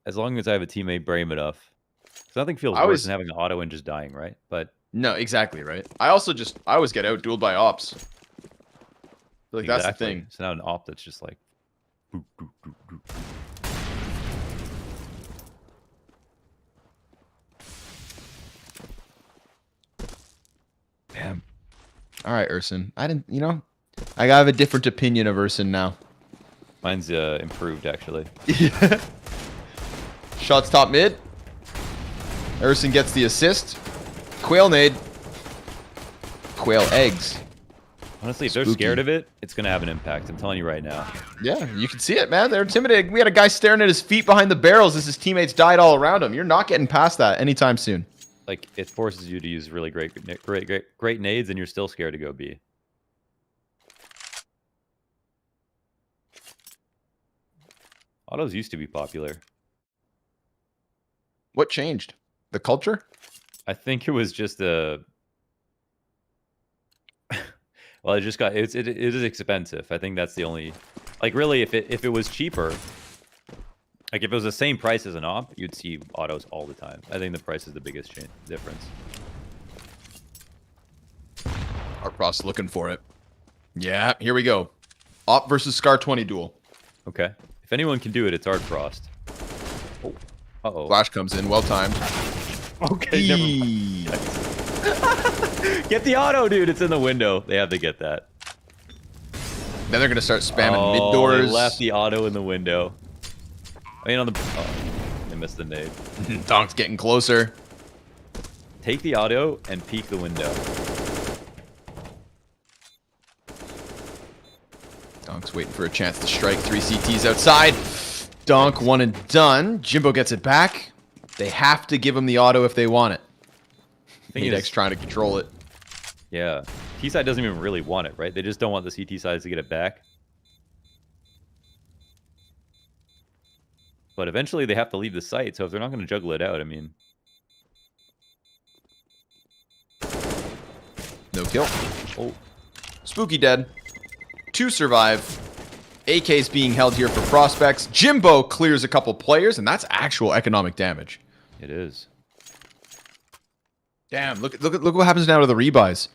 as long as I have a teammate brave enough, because nothing feels worse than having an auto and just dying, right? But no, exactly, right? I always get out-dueled by ops. Like, exactly. That's the thing. It's not an op that's just like... Boop, boop, boop, boop. Damn. All right, Urson. I have a different opinion of Urson now. Mine's improved, actually. Shots top mid. Urson gets the assist. Quail nade. Quail eggs. Honestly, if they're scared of it, it's going to have an impact. I'm telling you right now. Yeah, you can see it, man. They're intimidated. We had a guy staring at his feet behind the barrels as his teammates died all around him. You're not getting past that anytime soon. Like, it forces you to use really great nades, and you're still scared to go B. Autos used to be popular. What changed? The culture? I think it was just a... Well, it just got... It is expensive. I think that's the only... Like, really, if it was cheaper... Like, if it was the same price as an op, you'd see autos all the time. I think the price is the biggest difference. Artfrost looking for it. Yeah, here we go. Op versus Scar 20 duel. Okay. If anyone can do it, it's Artfrost. Oh. Uh-oh. Flash comes in, well timed. Okay, never mind. Get the auto, dude. It's in the window. They have to get that. Then they're going to start spamming mid doors. They left the auto in the window. I mean, on the... Oh, they missed the nade. Donk's getting closer. Take the auto and peek the window. Donk's waiting for a chance to strike. 3 CTs outside. Donk, one and done. Jimbo gets it back. They have to give him the auto if they want it. Nadex trying to control it. Yeah. T-side doesn't even really want it, right? They just don't want the CT sides to get it back. But eventually they have to leave the site, so if they're not going to juggle it out, I mean... No kill. Oh. Spooky dead. 2 survive. AK's being held here for prospects. Jimbo clears a couple players, and that's actual economic damage. It is. Damn, look what happens now to the rebuys.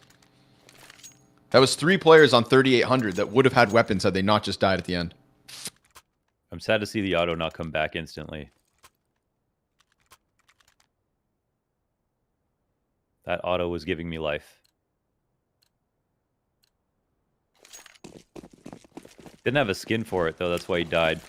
That was 3 players on 3,800 that would have had weapons had they not just died at the end. I'm sad to see the auto not come back instantly. That auto was giving me life. Didn't have a skin for it, though. That's why he died.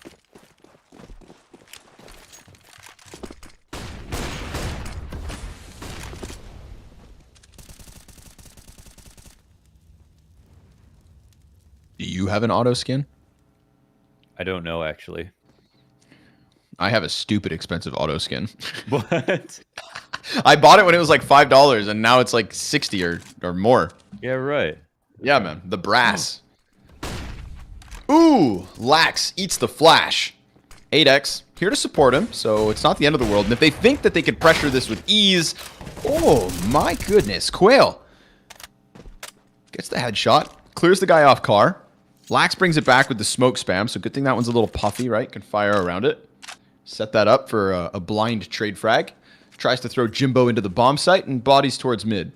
Do you have an auto skin? I don't know, actually. I have a stupid expensive auto skin. What? I bought it when it was like $5, and now it's like 60 or more. Yeah, right. Yeah, man. The brass. Ooh, Lax eats the flash. 8X here to support him, so it's not the end of the world. And if they think that they could pressure this with ease, oh my goodness, Quail gets the headshot, clears the guy off car. Lax brings it back with the smoke spam, so good thing that one's a little puffy, right? Can fire around it. Set that up for a blind trade frag. Tries to throw Jimbo into the bomb site and bodies towards mid.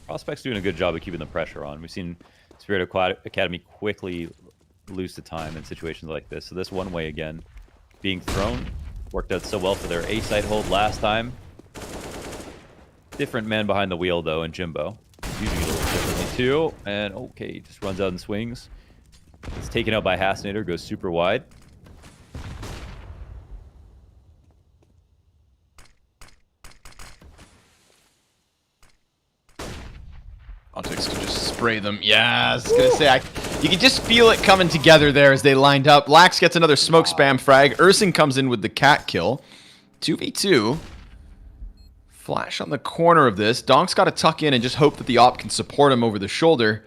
Prospect's doing a good job of keeping the pressure on. We've seen Spirit Academy quickly lose the time in situations like this. So this one way again, being thrown, worked out so well for their A site hold last time. Different man behind the wheel though, and Jimbo. Using it a little differently too. And okay, just runs out and swings. It's taken out by Hasnator, goes super wide. Apeks can just spray them. Yeah, I was going to say, you can just feel it coming together there as they lined up. Lax gets another smoke spam frag. Urson comes in with the cat kill. 2v2. Flash on the corner of this. Donk's got to tuck in and just hope that the op can support him over the shoulder.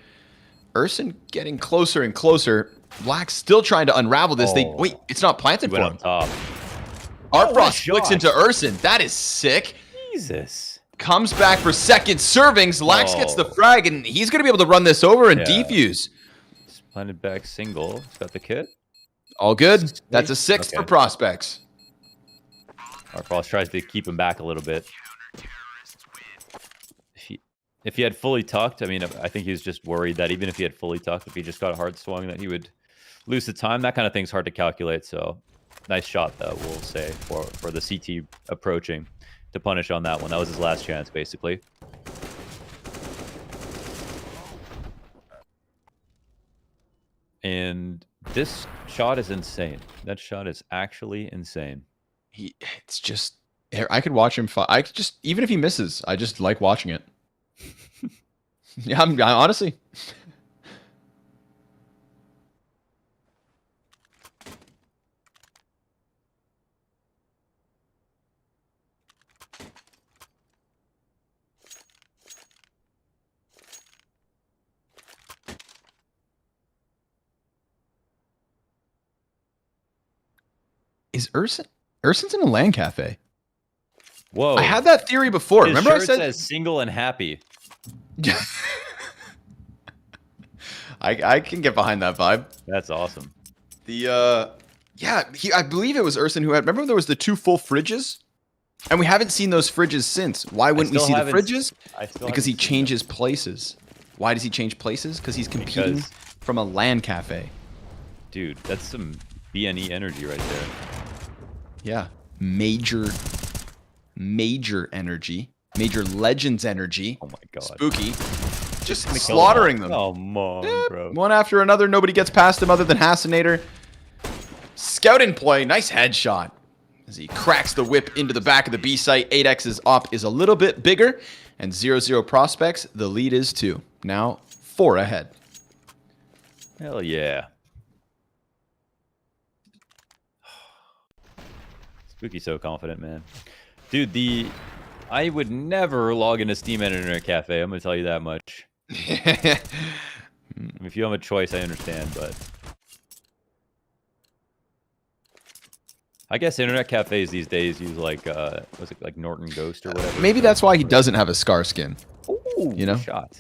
Urson getting closer and closer. Lax still trying to unravel this. Wait, it's not planted for him. Art Frost flicks into Urson. That is sick. Jesus. Comes back for second servings. Lax gets the frag, and he's going to be able to run this over and defuse. Planted back single. He's got the kit. All good. That's a 6 for Prospects. Art Frost tries to keep him back a little bit. If he had fully tucked, I mean, I think he was just worried that even if he had fully tucked, if he just got hard swung, that he would lose the time. That kind of thing's hard to calculate. So nice shot, though, we'll say, for the CT approaching to punish on that one. That was his last chance, basically. And this shot is insane. That shot is actually insane. It's just, I could watch him fight. I could just, even if he misses, I just like watching it. Yeah, I honestly. Is Urson? Urson's in a LAN cafe. Whoa! I had that theory before. His Remember, I said says single and happy. I can get behind that vibe. That's awesome. The I believe it was Urson who had. Remember, there was the 2 full fridges, and we haven't seen those fridges since. Why wouldn't we see the fridges? Because he changes places. Why does he change places? Because he's competing from a LAN cafe. Dude, that's some BNE energy right there. Yeah, major energy, major legends energy. Oh my god, spooky. Just slaughtering them. Oh man, bro. One after another. Nobody gets past him other than Hasnator. Scout in play. Nice headshot as he cracks the whip into the back of the B site. 8X's op is a little bit bigger, and 0-0 Prospects. The lead is 2. Now 4 ahead. Hell yeah. Spooky's so confident, man. Dude, I would never log into Steam and Internet Cafe. I'm gonna tell you that much. If you have a choice, I understand, but I guess internet cafes these days use like was it like Norton Ghost or whatever? Maybe that's why he doesn't have a scar skin. Ooh, you know, shot.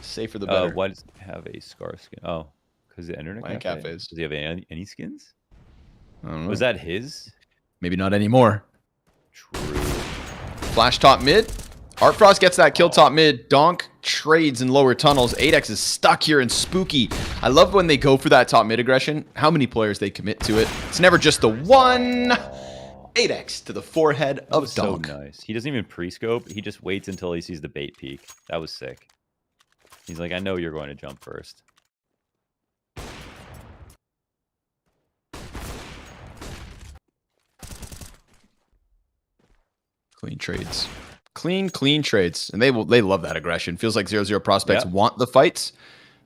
Safer the better. Why does he have a scar skin? Oh, because the internet cafes. Does he have any skins? I don't know. Was that his? Maybe not anymore. True. Flash top mid. Art Frost gets that kill top mid. Donk trades in lower tunnels. 8X is stuck here in Spooky. I love when they go for that top mid aggression. How many players they commit to it. It's never just the one. 8X to the forehead of Donk. So nice. He doesn't even pre-scope. He just waits until he sees the bait peek. That was sick. He's like, I know you're going to jump first. Clean trades. Clean trades. And they love that aggression. Feels like 0-0 Prospects want the fights.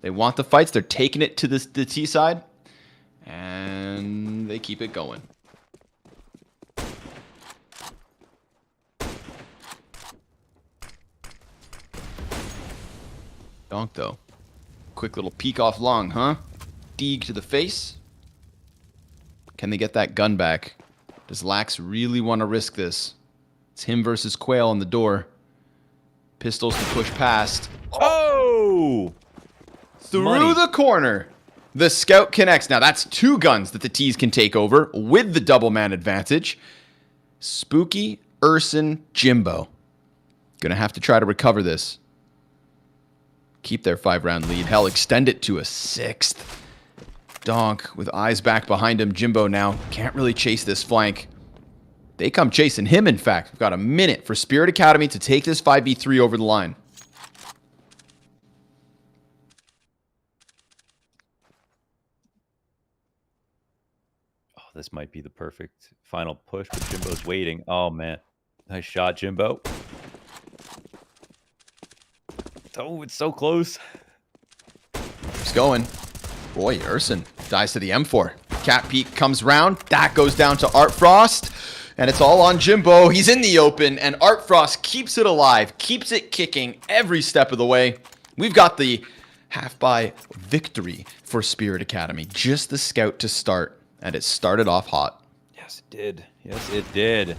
They want the fights. They're taking it to the T side. they keep it going. Donk, though. Quick little peek off long, huh? Deeg to the face. Can they get that gun back? Does Lax really want to risk this? It's him versus Quail on the door. Pistols to push past. Oh! Through Money. the corner. The Scout connects. Now that's 2 guns that the T's can take over with the double man advantage. Spooky, Urson, Jimbo. Gonna have to try to recover this. Keep their 5-round lead. Hell, extend it to a 6th. Donk with eyes back behind him. Jimbo now can't really chase this flank. They come chasing him, in fact. We've got a minute for Spirit Academy to take this 5v3 over the line. Oh, this might be the perfect final push, but Jimbo's waiting. Oh, man. Nice shot, Jimbo. Oh, it's so close. Keeps going. Boy, Urson dies to the M4. Cat Peak comes round. That goes down to Art Frost. And it's all on Jimbo. He's in the open. And Art Frost keeps it alive. Keeps it kicking every step of the way. We've got the half-by victory for Spirit Academy. Just the Scout to start. And it started off hot. Yes, it did. Yes, it did.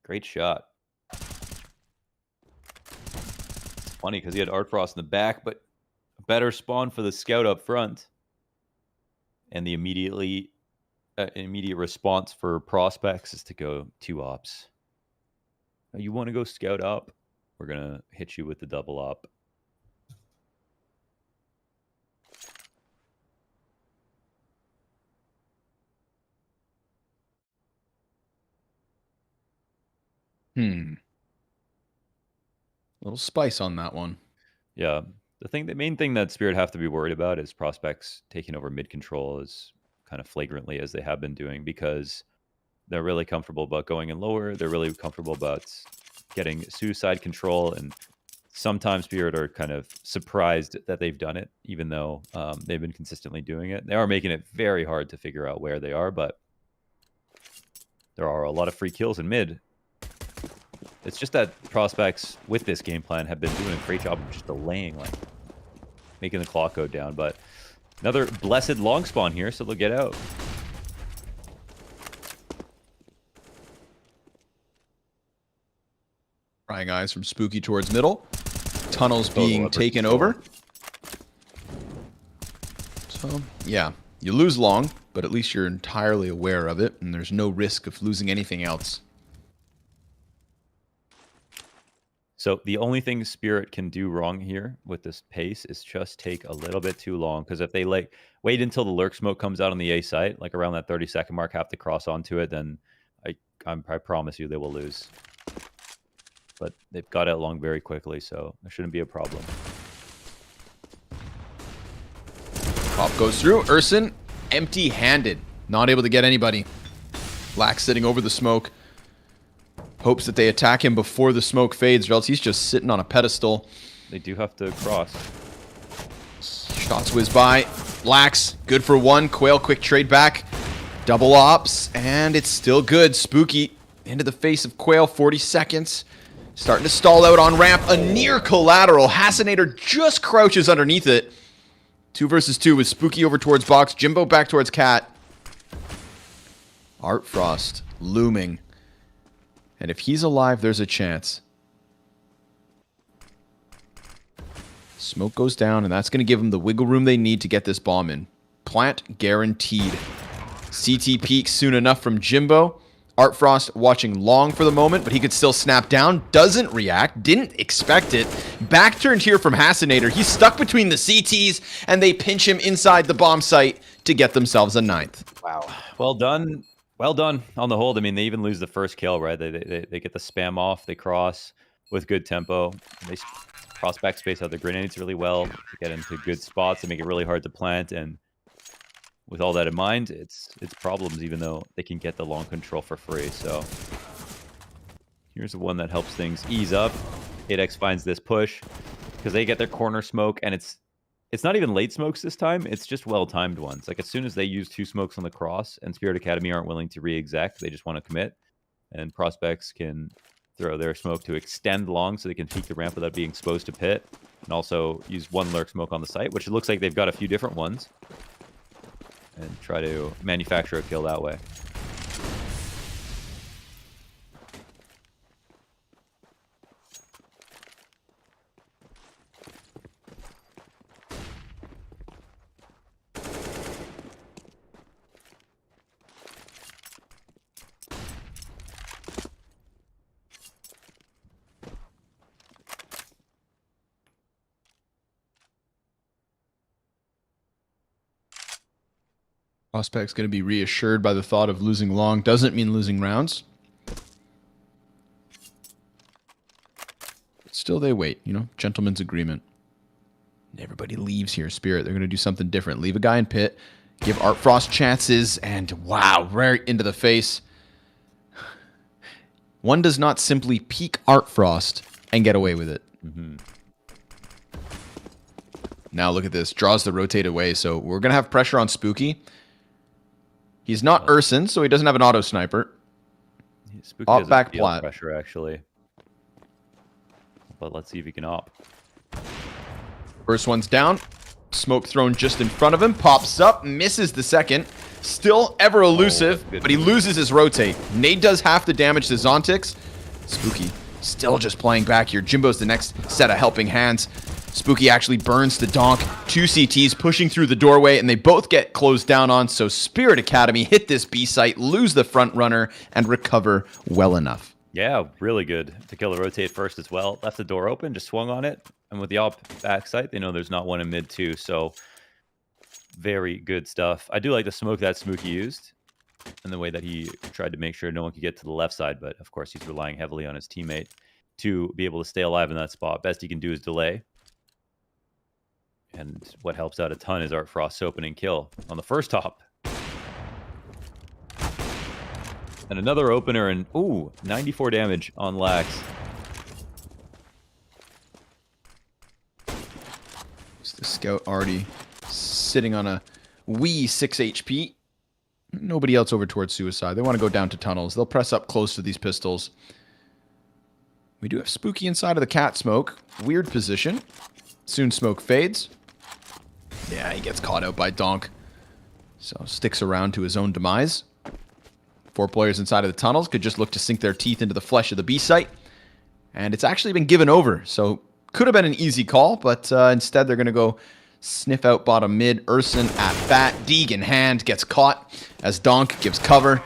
Great shot. It's funny because he had Art Frost in the back, but a better spawn for the Scout up front. And the immediate response for Prospects is to go 2 ops. Now, you want to go Scout up? We're going to hit you with the double op. Little spice on that one. Yeah. The main thing that Spirit have to be worried about is Prospects taking over mid control as kind of flagrantly as they have been doing, because they're really comfortable about going in lower. They're really comfortable about getting suicide control, and sometimes Spirit are kind of surprised that they've done it, even though they've been consistently doing it. They are making it very hard to figure out where they are, but there are a lot of free kills in mid. It's just that Prospects with this game plan have been doing a great job of just delaying, like making the clock go down. But another blessed long spawn here, so they'll get out. Prying eyes from Spooky towards middle. Tunnels being taken over. So, yeah, you lose long, but at least you're entirely aware of it, and there's no risk of losing anything else. So the only thing Spirit can do wrong here with this pace is just take a little bit too long. Because if they wait until the lurk smoke comes out on the A site, like around that 30-second mark, have to cross onto it, then I promise you they will lose. But they've got it along very quickly, so there shouldn't be a problem. Pop goes through. Urson empty-handed, not able to get anybody. Lax sitting over the smoke. Hopes that they attack him before the smoke fades, or else he's just sitting on a pedestal. They do have to cross. Shots whiz by. Lax, good for 1. Quail, quick trade back. Double ops, and it's still good. Spooky into the face of Quail, 40 seconds. Starting to stall out on ramp. A near collateral. Hassinator just crouches underneath it. 2 versus 2 with Spooky over towards box. Jimbo back towards Cat. Art Frost looming. And if he's alive, there's a chance. Smoke goes down, and that's going to give them the wiggle room they need to get this bomb in. Plant guaranteed. CT peak soon enough from Jimbo. Art Frost watching long for the moment, but he could still snap down. Doesn't react. Didn't expect it. Back turned here from Hassinator. He's stuck between the CTs, and they pinch him inside the bomb site to get themselves a 9th. Wow. Well done. Well done on the hold. I mean, they even lose the first kill, right? They get the spam off. They cross with good tempo. They Prospect space out the grenades really well to get into good spots and make it really hard to plant. And with all that in mind, it's problems, even though they can get the long control for free. So here's the one that helps things ease up. Apeks finds this push because they get their corner smoke, and it's It's not even late smokes this time. It's just well-timed ones. Like as soon as they use 2 smokes on the cross and Spirit Academy aren't willing to re-exec, they just want to commit. And prospects can throw their smoke to extend long so they can peek the ramp without being exposed to pit. And also use 1 lurk smoke on the site, which it looks like they've got a few different ones. And try to manufacture a kill that way. Prospect's going to be reassured by the thought of losing long. Doesn't mean losing rounds. But still, they wait. You know, gentleman's agreement. Everybody leaves here, Spirit. They're going to do something different. Leave a guy in pit. Give Art Frost chances. And wow, right into the face. One does not simply peek Art Frost and get away with it. Mm-hmm. Now look at this. Draws the rotate away. So we're going to have pressure on Spooky. He's not Urson, so he doesn't have an auto sniper. Spooky Op doesn't back feel plat. pressure, actually. But let's see if he can op. First one's down. Smoke thrown just in front of him. Pops up. Misses the second. Still ever elusive, but he loses his rotate. Nade does half the damage to Zontix. Spooky still just playing back here. Jimbo's the next set of helping hands. Spooky actually burns the donk. 2 CTs pushing through the doorway, and they both get closed down on. So Spirit Academy hit this B site, lose the front runner, and recover well enough. Yeah, really good to kill the rotate first as well. Left the door open, just swung on it. And with the op back site, they know there's not one in mid too. So very good stuff. I do like the smoke that Spooky used and the way that he tried to make sure no one could get to the left side. But of course, he's relying heavily on his teammate to be able to stay alive in that spot. Best he can do is delay. And what helps out a ton is Art Frost's opening kill on the first top. And another opener, and ooh, 94 damage on Lax. The scout already sitting on a wee 6 HP. Nobody else over towards suicide. They want to go down to tunnels. They'll press up close to these pistols. We do have Spooky inside of the cat smoke. Weird position. Soon smoke fades. Yeah, he gets caught out by Donk. So sticks around to his own demise. 4 players inside of the tunnels could just look to sink their teeth into the flesh of the B site. And it's actually been given over. So could have been an easy call, but instead they're going to go sniff out bottom mid. Urson at bat. Deeg in hand gets caught as Donk gives cover.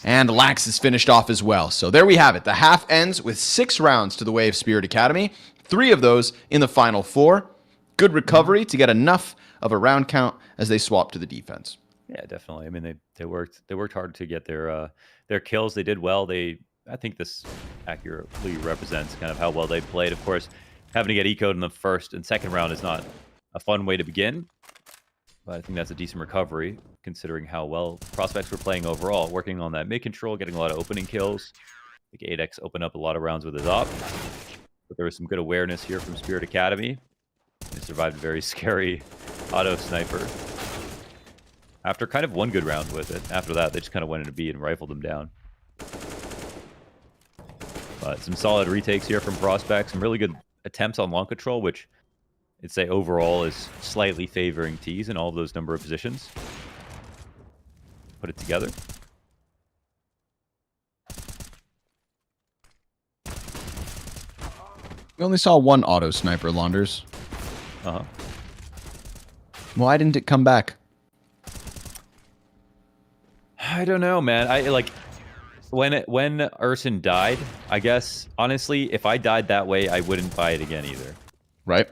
And Lax is finished off as well. So there we have it. The half ends with 6 rounds to the way of Spirit Academy. 3 of those in the final 4. Good recovery to get enough of a round count as they swap to the defense. Yeah, definitely. I mean, they worked hard to get their kills. They did well. I think this accurately represents kind of how well they played. Of course, having to get eco'd in the first and second round is not a fun way to begin, but I think that's a decent recovery considering how well prospects were playing overall. Working on that mid control, getting a lot of opening kills. I think Apeks opened up a lot of rounds with his op, but there was some good awareness here from Spirit Academy. They survived a very scary auto sniper. After kind of one good round with it. After that, they just kind of went into B and rifled them down. But some solid retakes here from prospects. Some really good attempts on long control, which I'd say overall is slightly favoring T's in all of those number of positions. Put it together. We only saw one auto sniper, Launders. Uh-huh. Why didn't it come back? I don't know, man. I like when Urson died, I guess honestly, if I died that way, I wouldn't buy it again either. Right.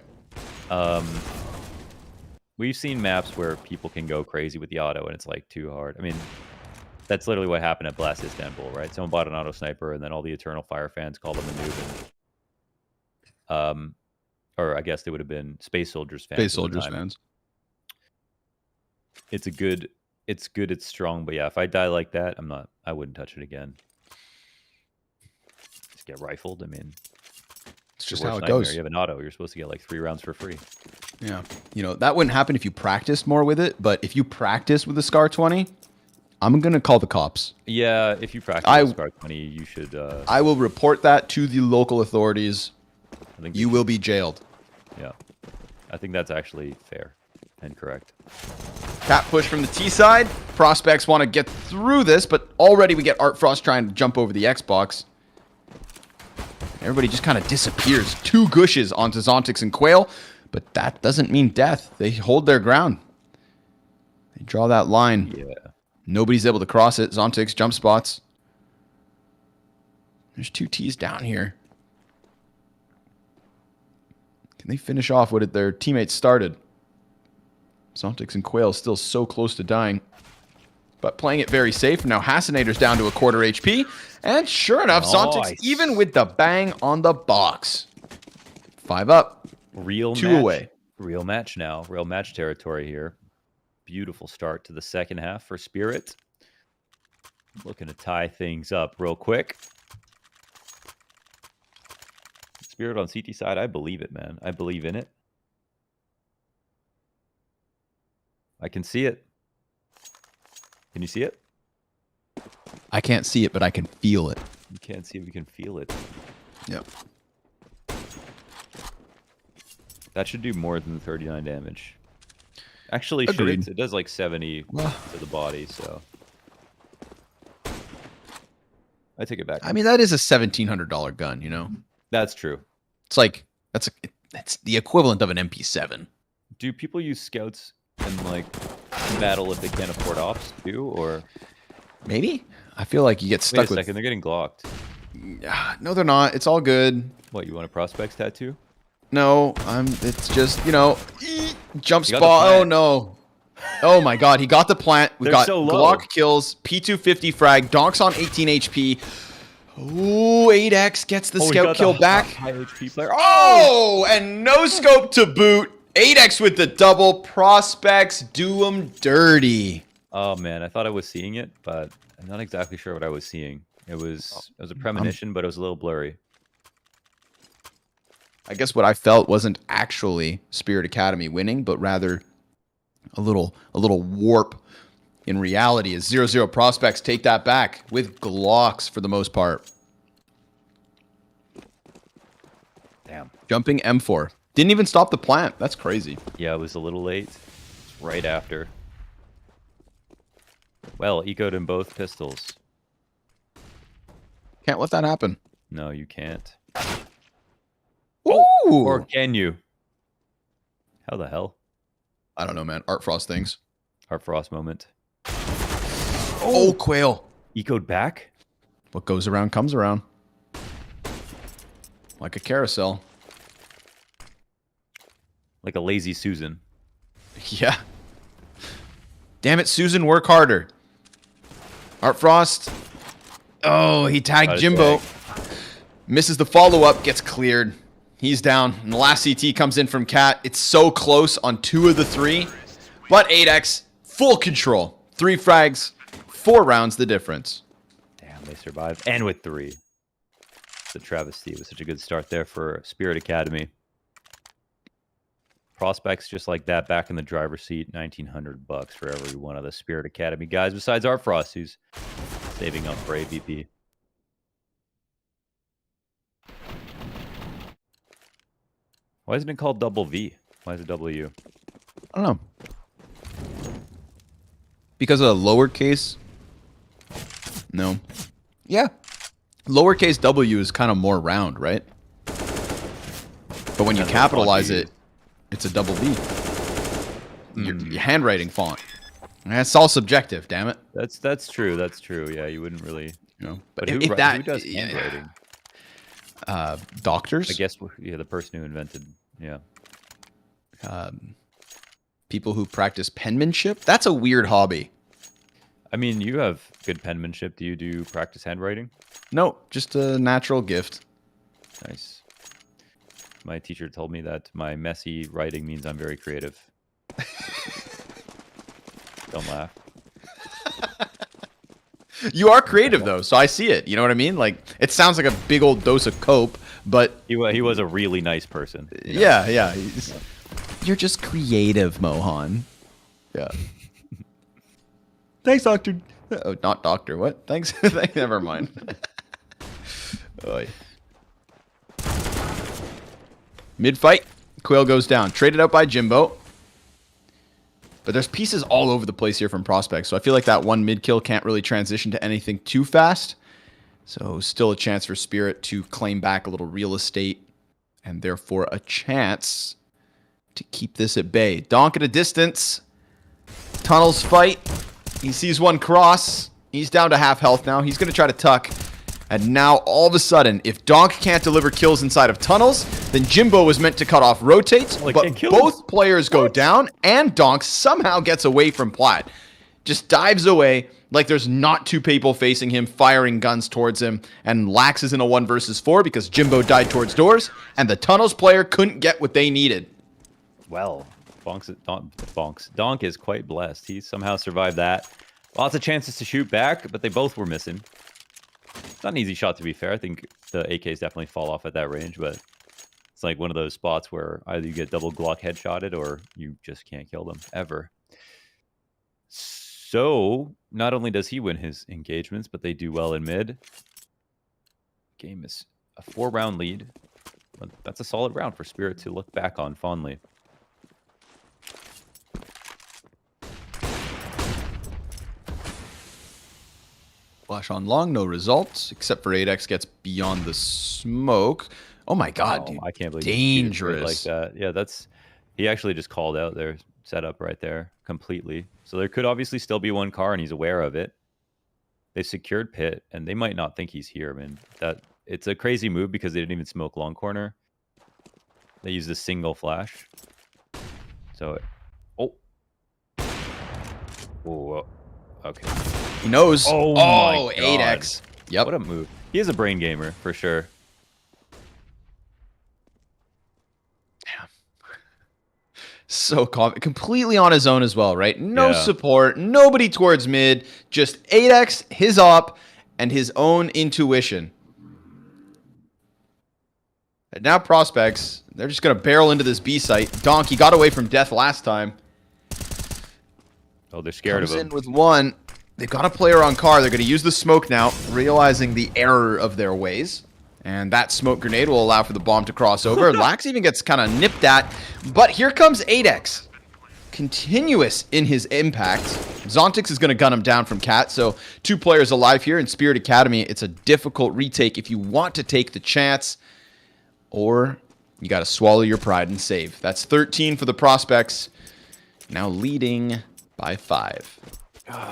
We've seen maps where people can go crazy with the auto and it's like too hard. I mean, that's literally what happened at Blast Istanbul, right? Someone bought an auto sniper and then all the Eternal Fire fans called him a noob. And, or I guess they would have been Space Soldiers fans. Space Soldiers fans. It's good, it's strong, but yeah, if I die like that, I wouldn't touch it again. Just get rifled. I mean, it's just how it goes. You have an auto, you're supposed to get like 3 rounds for free. Yeah. You know, that wouldn't happen if you practiced more with it, but if you practice with the Scar 20, I'm going to call the cops. Yeah, if you practice with Scar 20, you should... I will report that to the local authorities. I think you will be jailed. Yeah. I think that's actually fair and correct. Cat push from the T side. Prospects want to get through this, but already we get Art Frost trying to jump over the Xbox. Everybody just kind of disappears. 2 gushes onto Zontix and Quail, but that doesn't mean death. They hold their ground. They draw that line. Yeah. Nobody's able to cross it. Zontix jump spots. There's 2 Ts down here. Can they finish off what their teammates started? Zontix and Quail still so close to dying. But playing it very safe. Now Hasinator's down to a quarter HP. And sure enough, Nice. Zontix even with the bang on the box. 5 up. Real 2 match. away. Real match now. Real match territory here. Beautiful start to the second half for Spirit. Looking to tie things up real quick. Spirit on CT side, I believe it, man. I believe in it. I can see it. Can you see it? I can't see it, but I can feel it. You can't see it, we can feel it. Yep. That should do more than 39 damage. Actually, Agreed. it does like 70 to the body, so... I take it back. I mean, that is a $1,700 gun, you know? That's true. It's like, that's the equivalent of an MP7. Do people use scouts in like battle if they can't afford ops too, or Maybe? I feel like you get wait stuck a with... second, they're getting glocked. No, they're not. It's all good. What, you want a prospects tattoo? No, it's just, you know, jump You got the spot. Oh, plant. no. Oh, my God. He got the plant. We They're got so low. Glock kills, P250 frag, Donks on 18 HP. Ooh, 8X gets the Oh, he scout got kill the back. high HP player. Oh, and no scope to boot. 8X with the double. Prospects do him dirty. Oh man, I thought I was seeing it, but I'm not exactly sure what I was seeing. It was a premonition, but it was a little blurry. I guess what I felt wasn't actually Spirit Academy winning, but rather a little warp in reality as 0-0 prospects take that back with Glocks for the most part. Damn. Jumping M4. Didn't even stop the plant. That's crazy. Yeah, it was a little late. Right after. Well, ecoed in both pistols. Can't let that happen. No, you can't. Ooh! Or can you? How the hell? I don't know, man. Art Frost things. Heart Frost moment. Oh, Quail. Ecoed back? What goes around comes around. Like a carousel. Like a lazy Susan. Yeah. Damn it, Susan, work harder. Art Frost. Oh, he tagged Jimbo. Misses the follow-up, gets cleared. He's down. And the last CT comes in from Cat. It's so close on 2 of the 3. But 8X, full control. 3 frags, 4 rounds the difference. Damn, they survived. And with 3. The travesty. It was such a good start there for Spirit Academy. Prospects just like that back in the driver's seat. $1,900 for every one of the Spirit Academy guys besides Art Frost, who's saving up for AVP. Why isn't it called double V? Why is it W? I don't know. Because of the lowercase? No. Yeah. Lowercase W is kind of more round, right? But when you That's capitalize funky. it, it's a double V. Your handwriting font. That's all subjective, damn it. That's true. That's true. Yeah, you wouldn't really. You know, But but who, if who that does handwriting? doctors, I guess yeah, the person who invented. Yeah. people who practice penmanship, that's a weird hobby. I mean, you have good penmanship. Do you do practice handwriting? No, just a natural gift. Nice. My teacher told me that my messy writing means I'm very creative. Don't laugh. You are creative though, so I see it. You know what I mean? Like, it sounds like a big old dose of cope, but He was a really nice person. yeah. You're just creative, Mohan. Yeah. Thanks, Doctor. Oh, not Doctor. What? Thanks. Never mind. Oy. Mid-fight, Quail goes down. Traded out by Jimbo. But there's pieces all over the place here from Prospects. So I feel like that one mid-kill can't really transition to anything too fast. So still a chance for Spirit to claim back a little real estate. And therefore a chance to keep this at bay. Donk at a distance. Tunnels fight. He sees one cross. He's down to half health now. He's going to try to tuck. And now, all of a sudden, if Donk can't deliver kills inside of tunnels, then Jimbo was meant to cut off rotates, but both players go down, and Donk somehow gets away from Plaid. Just dives away like there's not two people facing him, firing guns towards him, and Lax is in a 1 versus 4 because Jimbo died towards doors, and the tunnels player couldn't get what they needed. Well, Donk is quite blessed. He somehow survived that. Lots of chances to shoot back, but they both were missing. It's not an easy shot, to be fair. I think the AKs definitely fall off at that range, but it's like one of those spots where either you get double Glock headshotted or you just can't kill them, ever. So, not only does he win his engagements, but they do well in mid. Game is a 4-round lead. But that's a solid round for Spirit to look back on fondly. Flash on long, no results, except for 8X gets beyond the smoke. Oh my god, dude. I can't believe dangerous like that. Yeah, that's... He actually just called out their setup right there completely. So there could obviously still be one car, and he's aware of it. They secured pit, and they might not think he's here, man. It's a crazy move because they didn't even smoke long corner. They used a single flash. So... Oh, okay. He knows. Oh my 8X. Yep. What a move. He is a brain gamer, for sure. Damn. So completely on his own as well, right? No support, nobody towards mid, just 8X, his op, and his own intuition. And now Prospects, they're just going to barrel into this B site. Donkey got away from death last time. Oh, they're scared of him. Comes in with one. They've got a player on car. They're going to use the smoke now, realizing the error of their ways. And that smoke grenade will allow for the bomb to cross over. Lax even gets kind of nipped at. But here comes 8X. Continuous in his impact. Zontix is going to gun him down from Cat. So 2 players alive here in Spirit Academy. It's a difficult retake if you want to take the chance. Or you got to swallow your pride and save. That's 13 for the Prospects. Now leading by 5.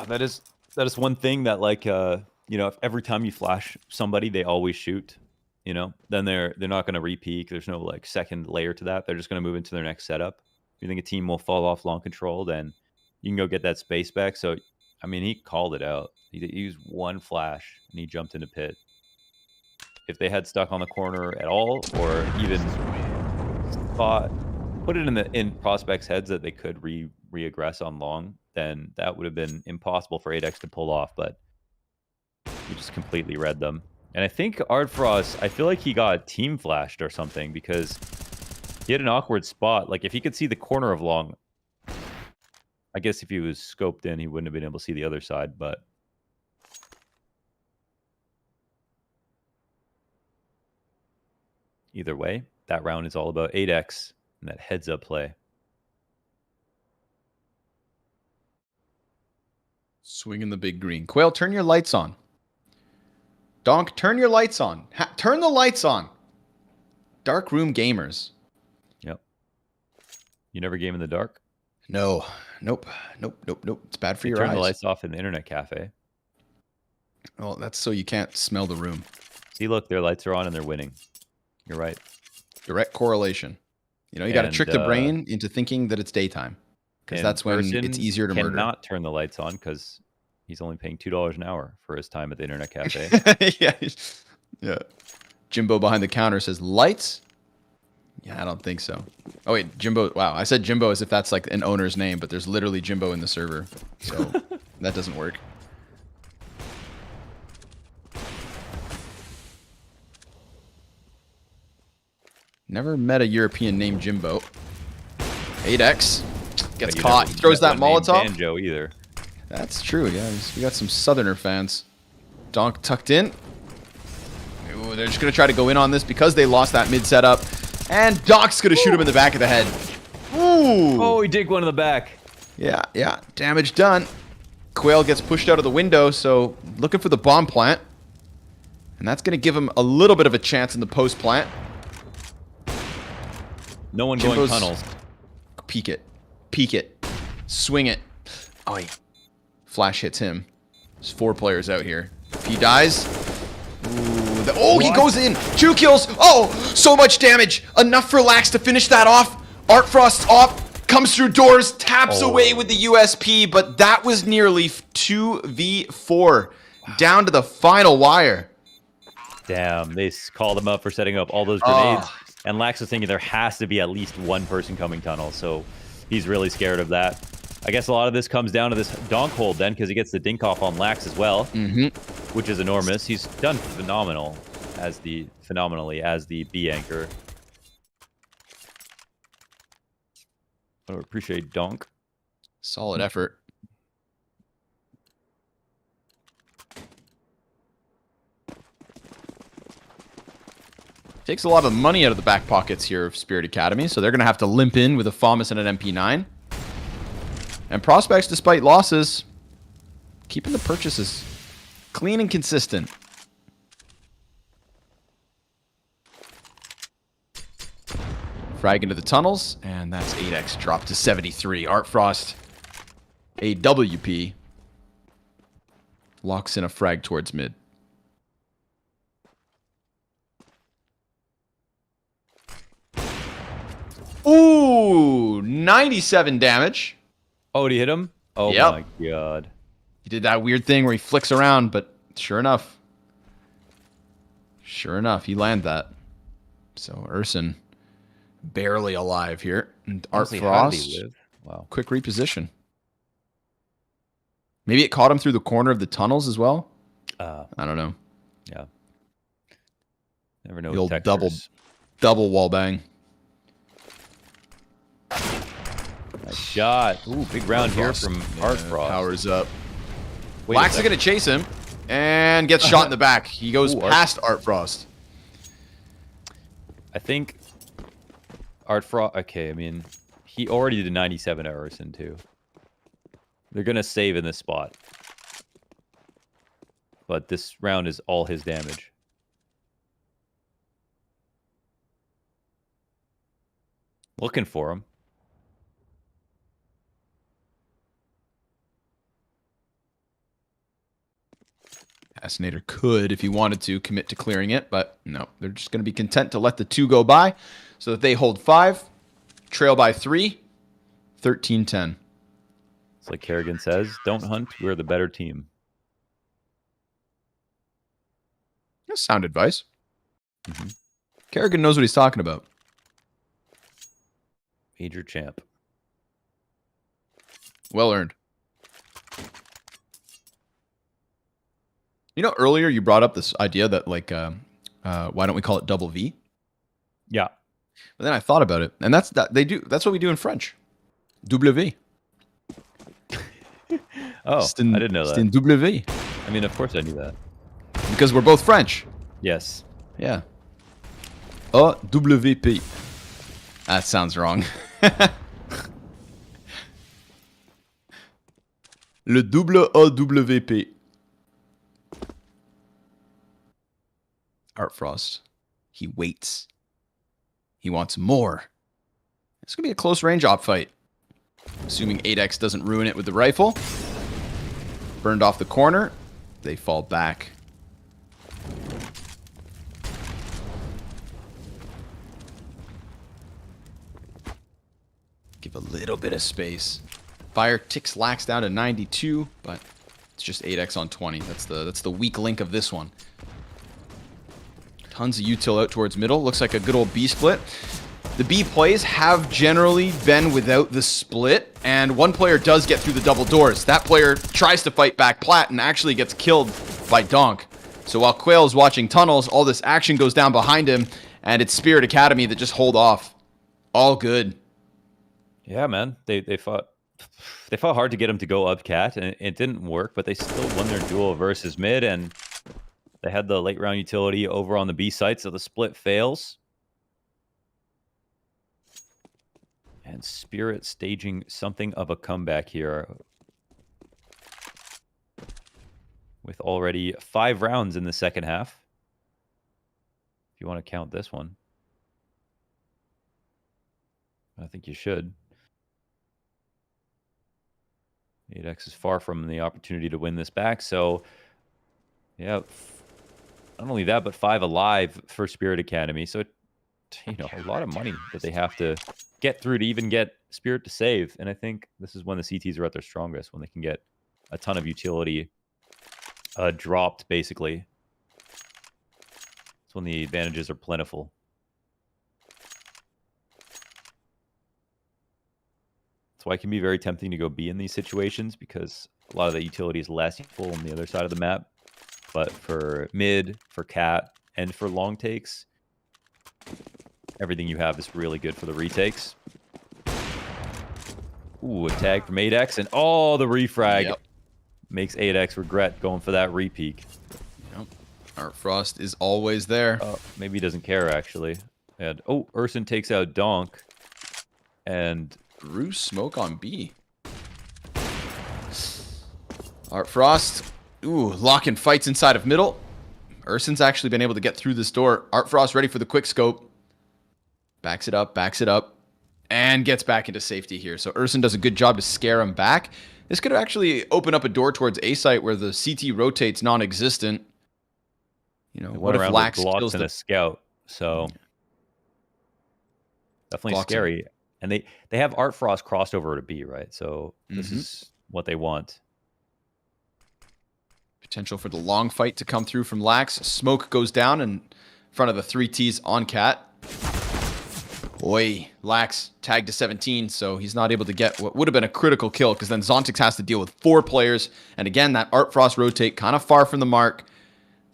That is one thing that, like, you know, if every time you flash somebody, they always shoot, you know, then they're not going to re-peek. There's no, like, second layer to that. They're just going to move into their next setup. If you think a team will fall off long control, then you can go get that space back. So, I mean, he called it out. He used one flash, and he jumped into pit. If they had stuck on the corner at all, or even put it in Prospects' heads that they could re-aggress on long, then that would have been impossible for 8X to pull off, but he just completely read them. And I think Ardfrost, I feel like he got team flashed or something, because he had an awkward spot. Like, if he could see the corner of long, I guess if he was scoped in, he wouldn't have been able to see the other side, but... Either way, that round is all about 8X and that heads-up play. Swinging the big green. Quail, turn your lights on. Donk, turn your lights on. Turn the lights on. Dark room gamers. Yep. You never game in the dark? No. Nope. It's bad for your eyes. Turn the lights off in the internet cafe. Well, that's so you can't smell the room. See, look, their lights are on and they're winning. You're right. Direct correlation. You know, you got to trick the brain into thinking that it's daytime. Because that's when it's easier to murder. Cannot turn the lights on because he's only paying $2 an hour for his time at the internet cafe. Yeah. Jimbo behind the counter says, lights? Yeah, I don't think so. Oh, wait, Jimbo. Wow, I said Jimbo as if that's like an owner's name, but there's literally Jimbo in the server. So that doesn't work. Never met a European named Jimbo. 8X gets You caught. never He throws met that one named Molotov. Banjo either. That's true, guys. We got some Southerner fans. Donk tucked in. Ooh, they're just going to try to go in on this because they lost that mid setup. And Donk's going to shoot him in the back of the head. Ooh. Oh, he did one in the back. Yeah, yeah. Damage done. Quail gets pushed out of the window, so looking for the bomb plant. And that's going to give him a little bit of a chance in the post plant. No one Jimbo's going tunnels. Peek it. Peek it. Swing it. Oh, flash hits him. There's 4 players out here. If he dies... Ooh, he goes in. 2 kills. Oh, so much damage. Enough for Lax to finish that off. Artfrost's off. Comes through doors. Taps away with the USP. But that was nearly 2v4. Down to the final wire. Damn, they called him up for setting up all those grenades. And Lax was thinking there has to be at least one person coming tunnel. So he's really scared of that. I guess a lot of this comes down to this donk hold then, because he gets the dink off on Lax as well, which is enormous. He's done phenomenally as the B anchor. I appreciate donk. Solid effort. Takes a lot of money out of the back pockets here of Spirit Academy, so they're going to have to limp in with a FAMAS and an MP9. And Prospects, despite losses, keeping the purchases clean and consistent. Frag into the tunnels, and that's 8X dropped to 73. Artfrost, AWP, locks in a frag towards mid. Ooh, 97 damage. Oh, did he hit him? Oh my god. He did that weird thing where he flicks around, but sure enough, he landed that. So Urson barely alive here. And Artfrost, wow, quick reposition. Maybe it caught him through the corner of the tunnels as well. I don't know. Yeah. Never know. The old double wall bang. Nice shot. Ooh, big round here from Artfrost. Powers up. Lax is going to chase him and gets shot in the back. He goes past Artfrost. I think Artfrost... Okay, I mean, he already did 97 at Urson, too. They're going to save in this spot. But this round is all his damage. Looking for him. Assassinator could, if he wanted to, commit to clearing it, but no. They're just going to be content to let the 2 go by so that they hold 5, trail by 3, 13-10. It's like Kerrigan says, don't hunt, we're the better team. That's sound advice. Kerrigan knows what he's talking about. Major champ. Well earned. You know, earlier you brought up this idea that, like, why don't we call it double V? Yeah. But then I thought about it, and that's what we do in French. W. Oh, I didn't know that. C'est W. I mean, of course I knew that. Because we're both French. Yes. Yeah. AWP. That sounds wrong. Le double AWP. Artfrost. He waits. He wants more. It's going to be a close range op fight. Assuming 8X doesn't ruin it with the rifle. Burned off the corner. They fall back. Give a little bit of space. Fire ticks Lax down to 92, but it's just 8X on 20. That's the weak link of this one. Tons of util out towards middle. Looks like a good old B split. The B plays have generally been without the split, and one player does get through the double doors. That player tries to fight back plat and actually gets killed by Donk. So while Quail is watching tunnels, all this action goes down behind him, and it's Spirit Academy that just hold off. All good. Yeah, man. They fought hard to get him to go up cat, and it didn't work, but they still won their duel versus mid, and they had the late round utility over on the B side, so the split fails. And Spirit staging something of a comeback here. With already 5 rounds in the second half. If you want to count this one. I think you should. Apeks is far from the opportunity to win this back, so yeah, not only that, but 5 alive for Spirit Academy. So, you know, a lot of money that they have to get through to even get Spirit to save. And I think this is when the CTs are at their strongest, when they can get a ton of utility dropped, basically. It's when the advantages are plentiful. That's why it can be very tempting to go B in these situations, because a lot of the utility is less useful on the other side of the map. But for mid, for cat, and for long takes, everything you have is really good for the retakes. Ooh, a tag from 8X, and oh, the refrag makes 8X regret going for that repeak. Yep. Art Frost is always there. Maybe he doesn't care, actually. And oh, Urson takes out Donk, and Rue smoke on B. Art Frost, ooh, locking fights inside of middle. Urson's actually been able to get through this door. Art Frost ready for the quick scope. Backs it up, and gets back into safety here. So Urson does a good job to scare him back. This could actually open up a door towards A site where the CT rotates non-existent. You know, what if Lax kills a scout? So definitely scary. And they have Art Frost crossed over to B, right? So this is what they want. Potential for the long fight to come through from Lax. Smoke goes down in front of the 3Ts on cat. Boy, Lax tagged to 17, so he's not able to get what would have been a critical kill, because then Zontix has to deal with 4 players. And again, that Art Frost rotate kind of far from the mark.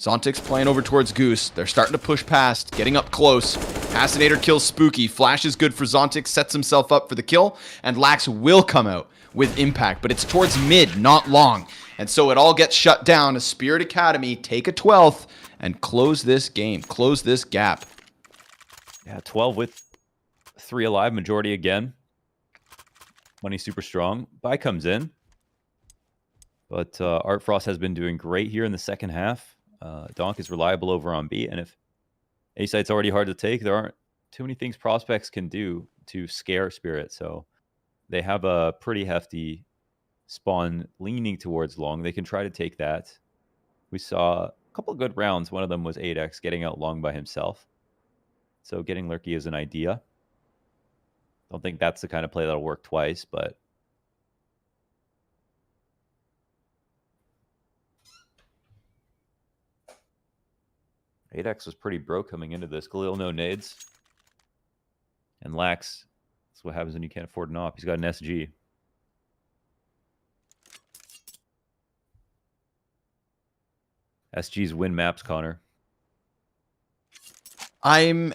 Zontix playing over towards Goose. They're starting to push past, getting up close. Assassinator kills Spooky. Flash is good for Zontix, sets himself up for the kill, and Lax will come out with impact, but it's towards mid, not long. And so it all gets shut down as Spirit Academy take a 12th and close this game, close this gap. Yeah, 12 with 3 alive, majority again. Money super strong. Buy comes in. But Art Frost has been doing great here in the second half. Donk is reliable over on B, and if A site's already hard to take, there aren't too many things prospects can do to scare Spirit. So they have a pretty hefty spawn leaning towards long. They can try to take that. We saw a couple of good rounds. One of them was 8X getting out long by himself. So getting lurky is an idea. Don't think that's the kind of play that'll work twice, but Apeks was pretty broke coming into this. Khalil no nades. And Lax, that's what happens when you can't afford an op. He's got an SG. SG's win maps, Connor. I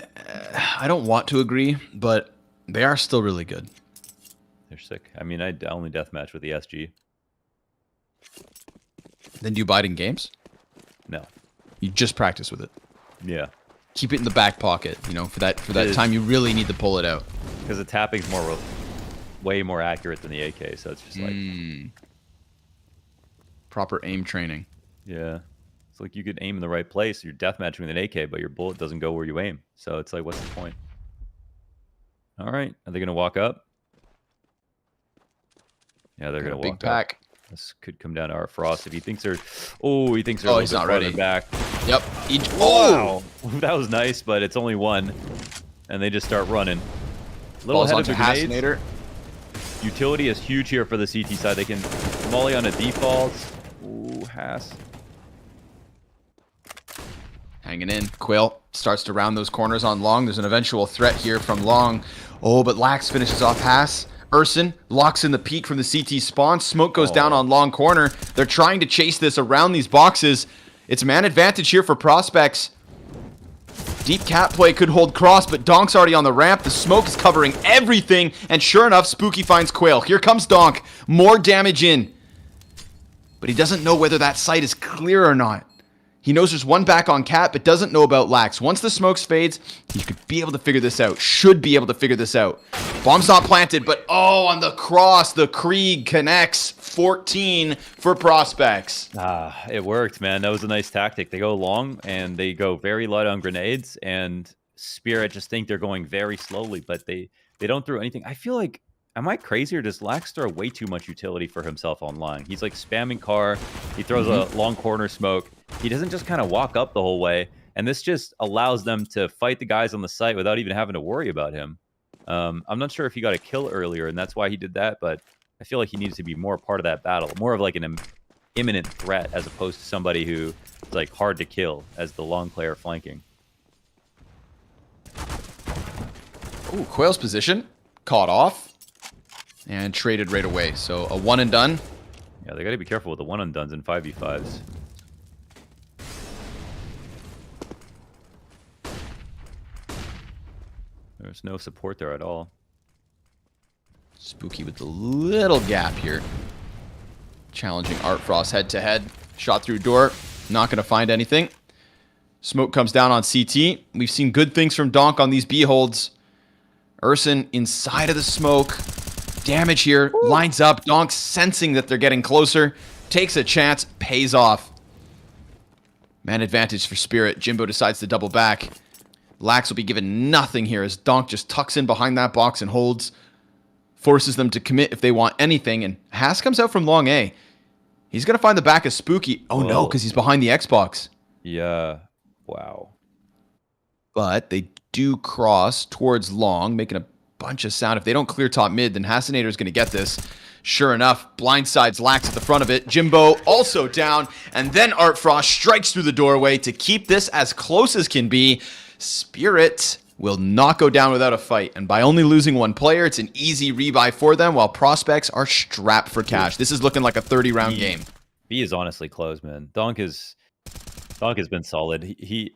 don't want to agree, but they are still really good. They're sick. I mean, I only deathmatch with the SG. Then do you buy it in games? No. You just practice with it. Yeah. Keep it in the back pocket, you know, for that time you really need to pull it out. Because the tapping's way more accurate than the AK, so it's just like proper aim training. Yeah. It's like you could aim in the right place. You're deathmatching with an AK, but your bullet doesn't go where you aim. So it's like, what's the point? All right. Are they going to walk up? Yeah, they're going to walk big pack. Up. This could come down to Art Frost if he thinks they're... Oh, he thinks they're he's not ready. Back. Yep. Wow. That was nice, but it's only one. And they just start running. Little ahead of the grenades. Utility is huge here for the CT side. They can molly on a default. Ooh, Haas. Hanging in. Quill starts to round those corners on long. There's an eventual threat here from long. Oh, but Lax finishes off Haas. Urson locks in the peak from the CT spawn. Smoke goes down on long corner. They're trying to chase this around these boxes. It's man advantage here for prospects. Deep cat play could hold cross, but Donk's already on the ramp. The smoke is covering everything, and sure enough, Spooky finds Quail. Here comes Donk. More damage in. But he doesn't know whether that site is clear or not. He knows there's one back on Cat, but doesn't know about Lax. Once the smoke fades, he could be able to figure this out. Should be able to figure this out. Bomb's not planted, but oh, on the cross, the Krieg connects. 14 for Prospects. It worked, man. That was a nice tactic. They go long, and they go very light on grenades, and Spirit just think they're going very slowly, but they don't throw anything. I feel like, am I crazy, or does Lax throw way too much utility for himself online? He's like spamming car. He throws a long corner smoke. He doesn't just kind of walk up the whole way, and this just allows them to fight the guys on the site without even having to worry about him. I'm not sure if he got a kill earlier, and that's why he did that, but I feel like he needs to be more part of that battle, more of like an imminent threat as opposed to somebody who is like hard to kill as the long player flanking. Ooh, Quail's position caught off and traded right away. So a one and done. Yeah, they got to be careful with the one and dones and 5v5s. There's no support there at all. Spooky with the little gap here. Challenging Art Frost head to head. Shot through door. Not going to find anything. Smoke comes down on CT. We've seen good things from Donk on these B holds. Urson inside of the smoke. Damage here. Ooh. Lines up. Donk sensing that they're getting closer. Takes a chance. Pays off. Man advantage for Spirit. Jimbo decides to double back. Lax will be given nothing here as Donk just tucks in behind that box and holds. Forces them to commit if they want anything. And Haas comes out from long A. He's going to find the back of Spooky. Oh, no, because he's behind the Xbox. Yeah. Wow. But they do cross towards long, making a bunch of sound. If they don't clear top mid, then Hassinator is going to get this. Sure enough, blindsides Lax at the front of it. Jimbo also down. And then Art Frost strikes through the doorway to keep this as close as can be. Spirit will not go down without a fight. And by only losing one player, it's an easy rebuy for them, while Prospects are strapped for cash. This is looking like a 30-round game. B is honestly close, man. Donk has been solid. He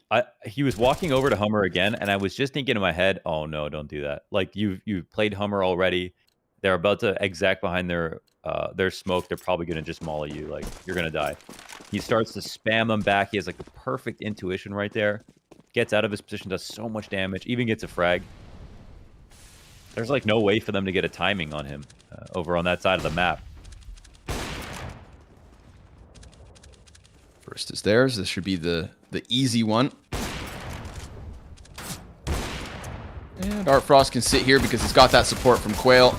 was walking over to Hummer again, and I was just thinking in my head, oh no, don't do that. Like you've played Hummer already. They're about to exact behind their smoke. They're probably gonna just molly you. Like you're gonna die. He starts to spam them back. He has like the perfect intuition right there. Gets out of his position, does so much damage, even gets a frag. There's like no way for them to get a timing on him over on that side of the map. First is theirs. This should be the easy one. And Art Frost can sit here because he's got that support from Quail.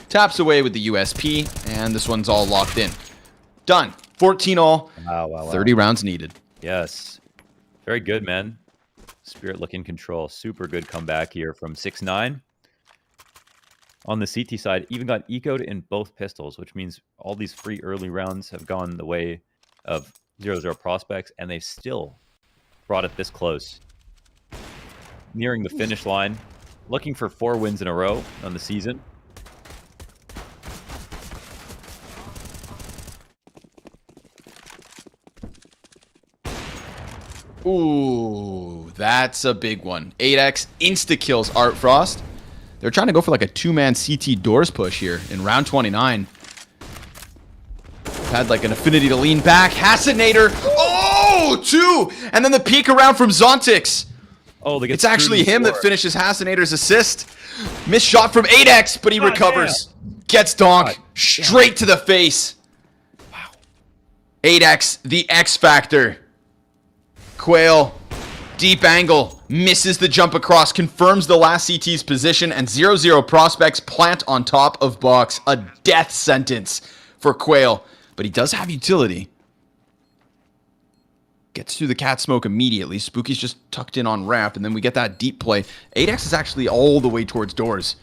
Taps away with the USP, and this one's all locked in. Done. 14 all. Wow. 30 rounds needed. Yes. Very good, man. Spirit look in control. Super good comeback here from 6-9. On the CT side, even got ecoed in both pistols, which means all these free early rounds have gone the way of 0-0 Prospects, and they've still brought it this close. Nearing the finish line. Looking for 4 wins in a row on the season. Ooh, that's a big one. 8x insta-kills Art Frost. They're trying to go for like a 2-man CT doors push here in round 29. Had like an affinity to lean back. Hassinator. Oh, 2! And then the peek around from Zontix. Oh, it's actually him that finishes Hassinator's assist. Missed shot from 8x, but he recovers. Damn. Gets Donk straight to the face. Wow. 8x, the X factor. Quail, deep angle, misses the jump across, confirms the last CT's position, and 0-0 Prospects plant on top of box. A death sentence for Quail, but he does have utility. Gets through the cat smoke immediately. Spooky's just tucked in on ramp, and then we get that deep play. 8x is actually all the way towards doors.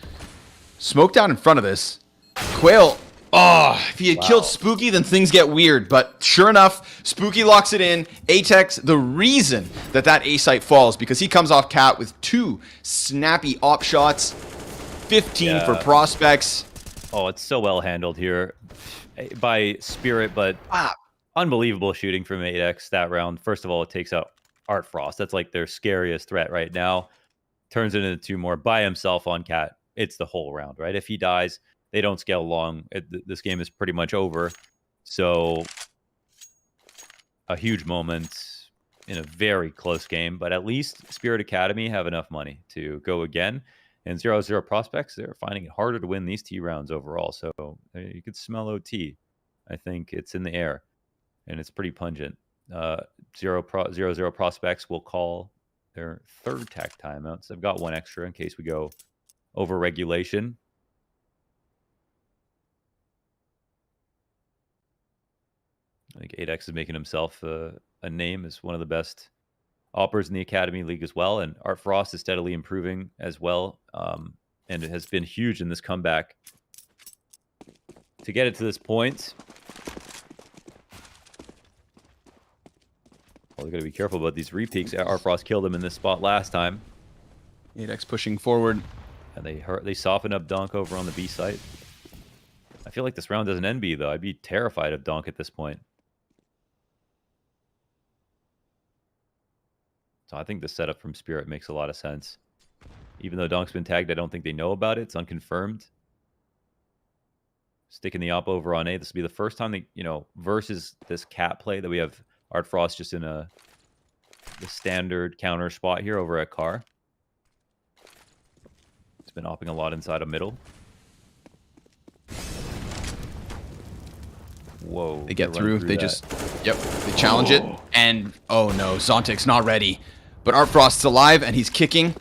Smoke down in front of this. Quail, oh, if he had killed Spooky, then things get weird. But sure enough, Spooky locks it in. 8x, the reason that A-site falls, because he comes off cat with 2 snappy op shots. 15 for Prospects. Oh, it's so well handled here by Spirit, but unbelievable shooting from 8x that round. First of all, it takes out Art Frost. That's like their scariest threat right now. Turns it into 2 more by himself on Cat. It's the whole round, right? If he dies, they don't scale long. This game is pretty much over. So a huge moment in a very close game, but at least Spirit Academy have enough money to go again. And 0-0 Prospects, they're finding it harder to win these T rounds overall. So you could smell OT. I think it's in the air, and it's pretty pungent. 0-0 Prospects will call their 3rd tech timeouts. They've got 1 extra in case we go over regulation. I think Apeks is making himself a name as one of the best operators in the Academy League as well. And Art Frost is steadily improving as well. And it has been huge in this comeback to get it to this point. Well, we got to be careful about these repeaks. Art Frost killed him in this spot last time. Apeks pushing forward. And they soften up Donk over on the B site. I feel like this round doesn't end B, though. I'd be terrified of Donk at this point. So I think the setup from Spirit makes a lot of sense. Even though Donk's been tagged, I don't think they know about it. It's unconfirmed. Sticking the op over on A. This will be the first time they, versus this Cat play that we have Art Frost just in the standard counter spot here over at Car. It's been opping a lot inside of middle. Whoa. They get through. They challenge it. And, oh no, Zontic's not ready. But Art Frost's alive, and he's kicking.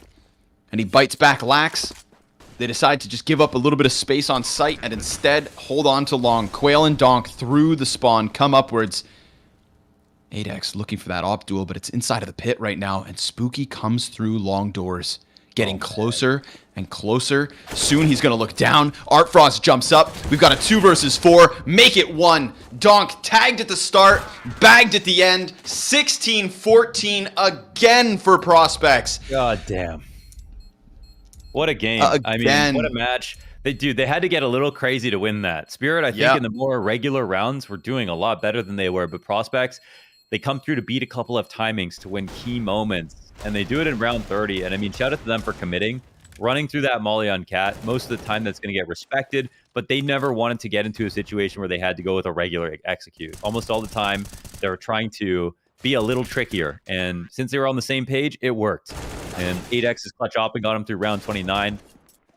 And he bites back Lax. They decide to just give up a little bit of space on site and instead hold on to long. Quail and Donk through the spawn, come upwards. Apeks looking for that op duel, but it's inside of the pit right now. And Spooky comes through long doors, getting closer and closer. Soon he's going to look down. Art Frost jumps up. We've got a 2 versus 4. Make it 1. Donk tagged at the start, bagged at the end. 16-14 again for Prospects. God damn. What a game. Again. I mean, what a match. They had to get a little crazy to win that. Spirit, I think in the more regular rounds, were doing a lot better than they were. But Prospects, they come through to beat a couple of timings to win key moments. And they do it in round 30. And I mean, shout out to them for committing. Running through that molly on Cat, most of the time that's going to get respected, but they never wanted to get into a situation where they had to go with a regular execute. Almost all the time, they were trying to be a little trickier. And since they were on the same page, it worked. And 8X's clutch opping got them through round 29.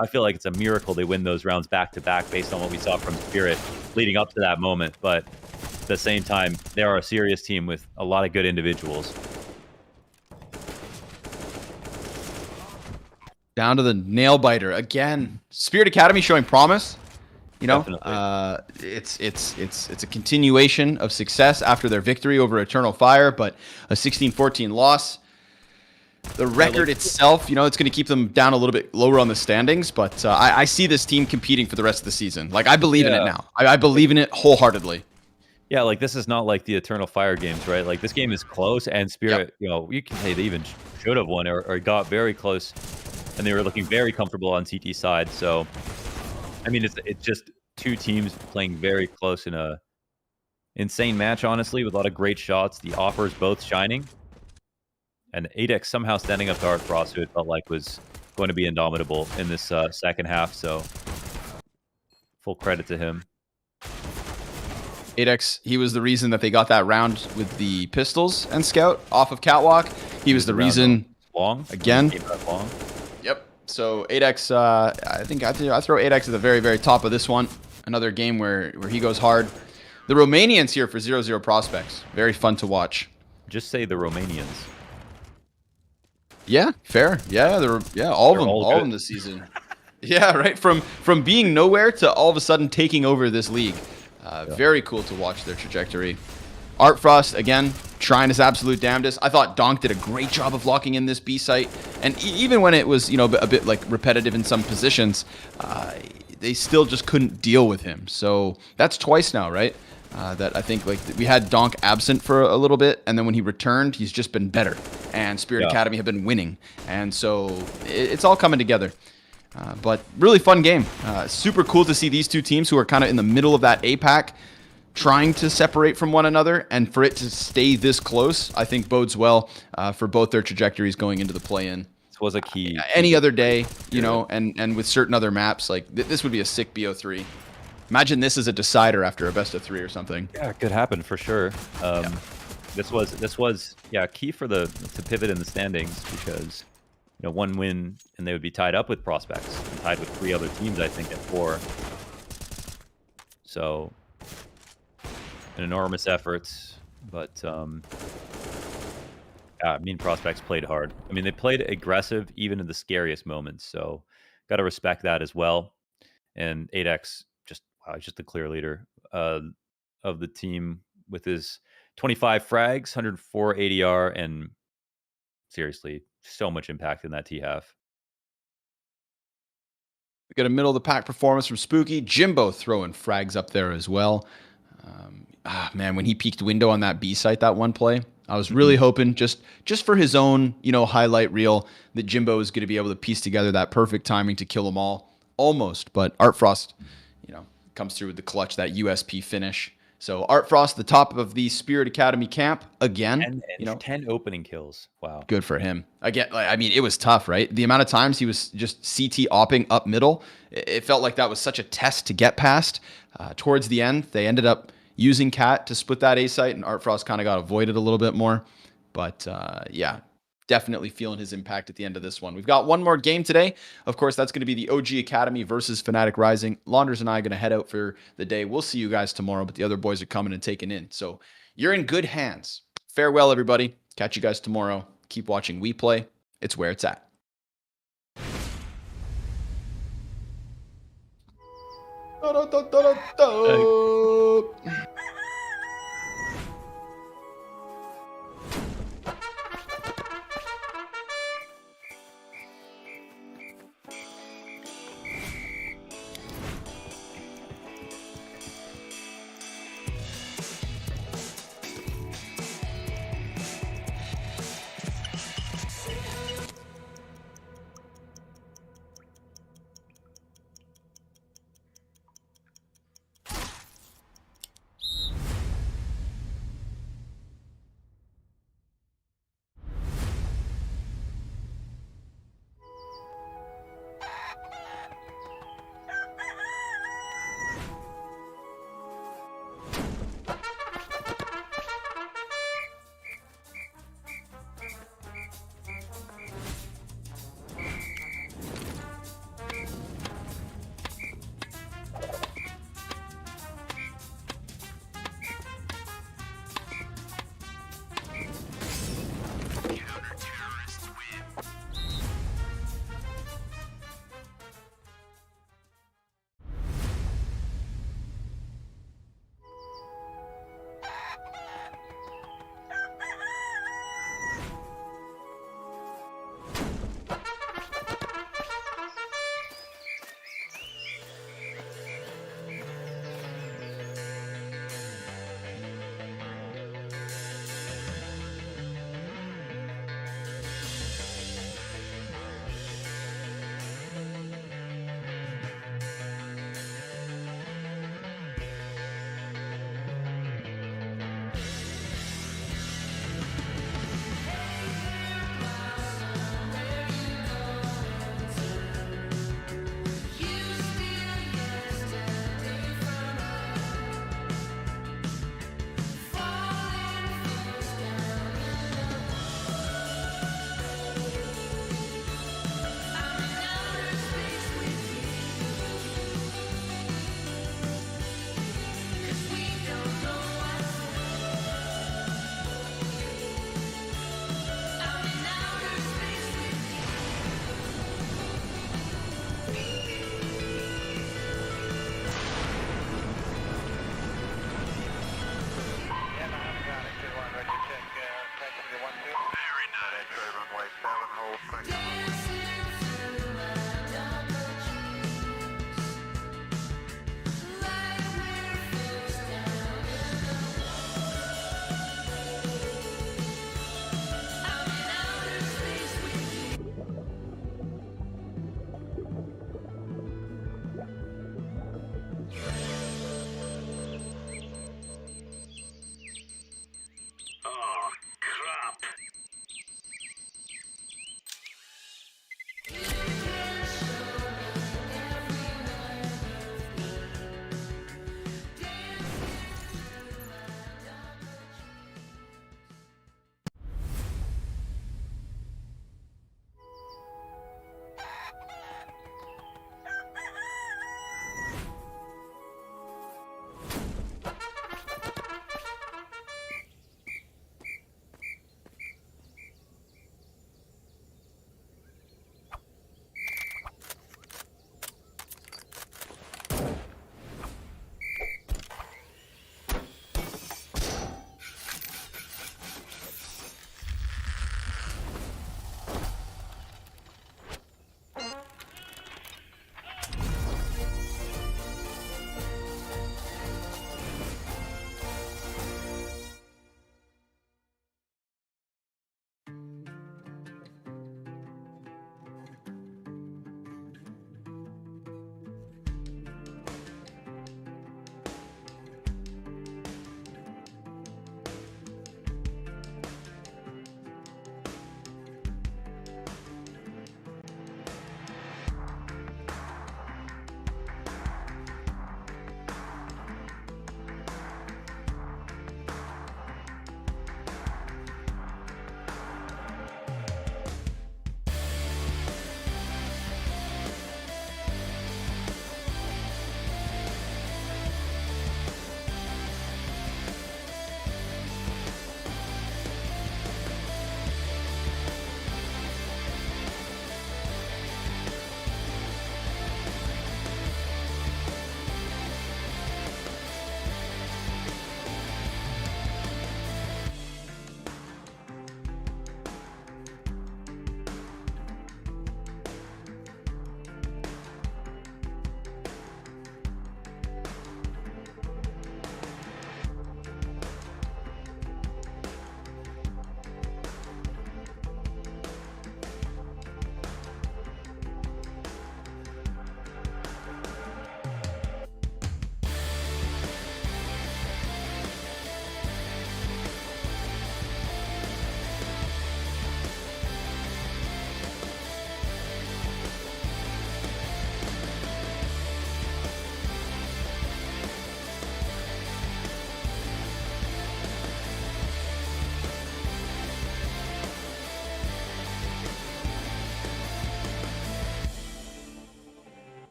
I feel like it's a miracle they win those rounds back-to-back based on what we saw from Spirit leading up to that moment. But at the same time, they are a serious team with a lot of good individuals. Down to the nail biter again. Spirit Academy showing promise. It's a continuation of success after their victory over Eternal Fire, but a 16-14 loss. The record itself, it's going to keep them down a little bit lower on the standings, but I see this team competing for the rest of the season. Like, I believe in it now. I believe in it wholeheartedly. Yeah, like, this is not like the Eternal Fire games, right? Like, this game is close, and Spirit, you can say they even should have won or got very close. And they were looking very comfortable on CT side. So, I mean, it's just 2 teams playing very close in a insane match, honestly, with a lot of great shots. The offers both shining. And Apeks somehow standing up to Art Frost, who it felt like was going to be indomitable in this second half. So, full credit to him. Apeks, he was the reason that they got that round with the pistols and Scout off of Catwalk. He was the reason. Long. Again. Long. Yep. So Apeks, I think I throw Apeks at the very, very top of this one. Another game where he goes hard. The Romanians here for 0-0 Prospects. Very fun to watch. Just say the Romanians. Yeah, fair. Yeah, all of them this season. Yeah, right. From being nowhere to all of a sudden taking over this league. Very cool to watch their trajectory. Art Frost, again, trying his absolute damnedest. I thought Donk did a great job of locking in this B site. And even when it was, a bit like repetitive in some positions, they still just couldn't deal with him. So that's twice now, right? That I think we had Donk absent for a little bit, and then when he returned, he's just been better. And Spirit Academy have been winning. And so it's all coming together. But really fun game. Super cool to see these 2 teams who are kind of in the middle of that APAC trying to separate from one another, and for it to stay this close, I think bodes well for both their trajectories going into the play-in. This was a key. Any other day, you know, and with certain other maps, like this would be a sick BO3. Imagine this as a decider after a best of 3 or something. Yeah, it could happen for sure. This was key for to pivot in the standings, because one win and they would be tied up with Prospects, tied with 3 other teams, I think, at 4. So an enormous effort, but I mean, Prospects played hard. I mean, they played aggressive even in the scariest moments, so got to respect that as well. And 8X just the clear leader of the team with his 25 frags, 104 ADR, and seriously, so much impact in that T-half. We got a middle of the pack performance from Spooky. Jimbo throwing frags up there as well. Man, when he peeked window on that B site that one play, I was really hoping just for his own, highlight reel that Jimbo was going to be able to piece together that perfect timing to kill them all. Almost, but Art Frost, comes through with the clutch, that USP finish. So Art Frost, the top of the Spirit Academy camp again. 10 opening kills. Wow. Good for him. Again, I mean, it was tough, right? The amount of times he was just CT opping up middle, it felt like that was such a test to get past. Towards the end, they ended up using Cat to split that A site, and Art Frost kind of got avoided a little bit more. But yeah, definitely feeling his impact at the end of this one. We've got one more game today. Of course, that's going to be the OG Academy versus Fnatic Rising. Launders and I are going to head out for the day. We'll see you guys tomorrow, but the other boys are coming and taking in. So you're in good hands. Farewell, everybody. Catch you guys tomorrow. Keep watching WePlay. It's where it's at.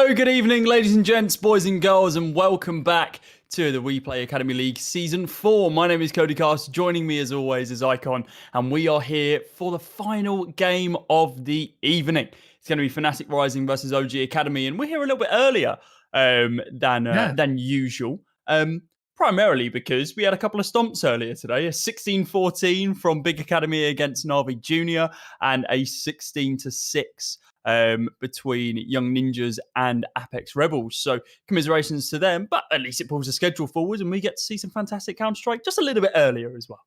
Hello, good evening, ladies and gents, boys and girls, and welcome back to the WePlay Academy League Season 4. My name is Cody Cast. Joining me as always is Icon, and we are here for the final game of the evening. It's going to be Fnatic Rising versus OG Academy, and we're here a little bit earlier than usual. Primarily because we had a couple of stomps earlier today, a 16-14 from Big Academy against NAVI Junior, and a 16-6 between Young Ninjas and Apeks Rebels. So commiserations to them, but at least it pulls the schedule forward and we get to see some fantastic Counter-Strike just a little bit earlier as well.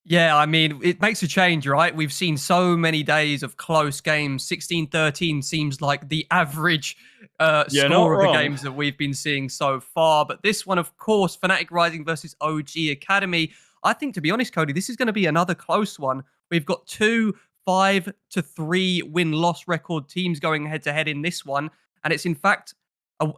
Yeah, I mean, it makes a change, right? We've seen so many days of close games. 16-13 seems like the average score of the games that we've been seeing so far. But this one, of course, Fnatic Rising versus OG Academy. I think, to be honest, Cody, this is going to be another close one. We've got 2 5-3 win-loss record teams going head-to-head in this one. And it's, in fact,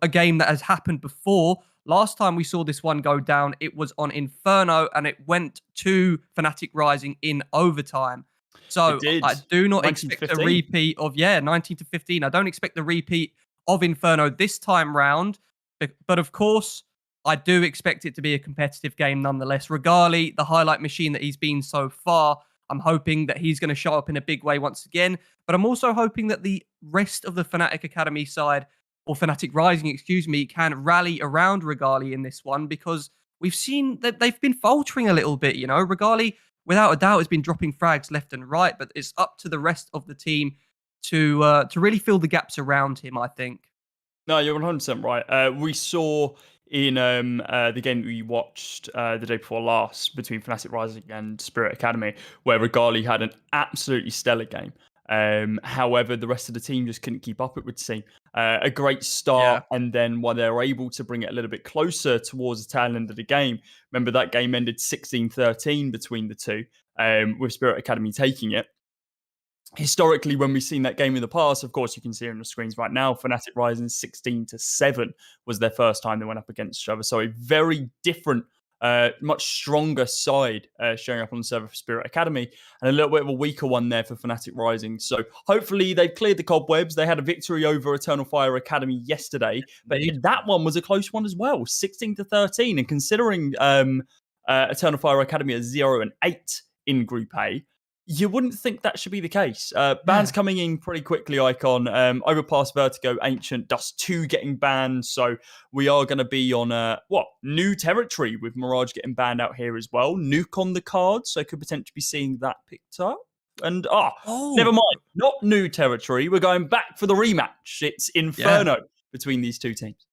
a game that has happened before. Last time we saw this one go down, it was on Inferno, and it went to Fnatic Rising in overtime. So I do not expect a repeat of, 19-15. I don't expect the repeat of Inferno this time round. But of course, I do expect it to be a competitive game nonetheless. Regali, the highlight machine that he's been so far, I'm hoping that he's going to show up in a big way once again. But I'm also hoping that the rest of the Fnatic Academy side, or Fnatic Rising, can rally around Regali in this one, because we've seen that they've been faltering a little bit. You know, Regali, without a doubt, has been dropping frags left and right, but it's up to the rest of the team to really fill the gaps around him, I think. No, you're 100% right. We saw in the game that we watched the day before last between Fnatic Rising and Spirit Academy, where Regali had an absolutely stellar game. However, the rest of the team just couldn't keep up, it would seem. A great start, and then while they were able to bring it a little bit closer towards the tail end of the game, remember that game ended 16-13 between the two, with Spirit Academy taking it. Historically, when we've seen that game in the past, of course, you can see it on the screens right now, Fnatic Rising 16-7 was their first time they went up against each other. So a very different, much stronger side showing up on the server for Spirit Academy, and a little bit of a weaker one there for Fnatic Rising. So hopefully they've cleared the cobwebs. They had a victory over Eternal Fire Academy yesterday, but that one was a close one as well, 16-13. And considering Eternal Fire Academy are 0-8 in Group A, you wouldn't think that should be the case. Bans coming in pretty quickly, Icon. Overpass, Vertigo, Ancient, Dust 2 getting banned. So we are going to be on, new territory with Mirage getting banned out here as well. Nuke on the card, so could potentially be seeing that picked up. And, never mind. Not new territory. We're going back for the rematch. It's Inferno between these two teams.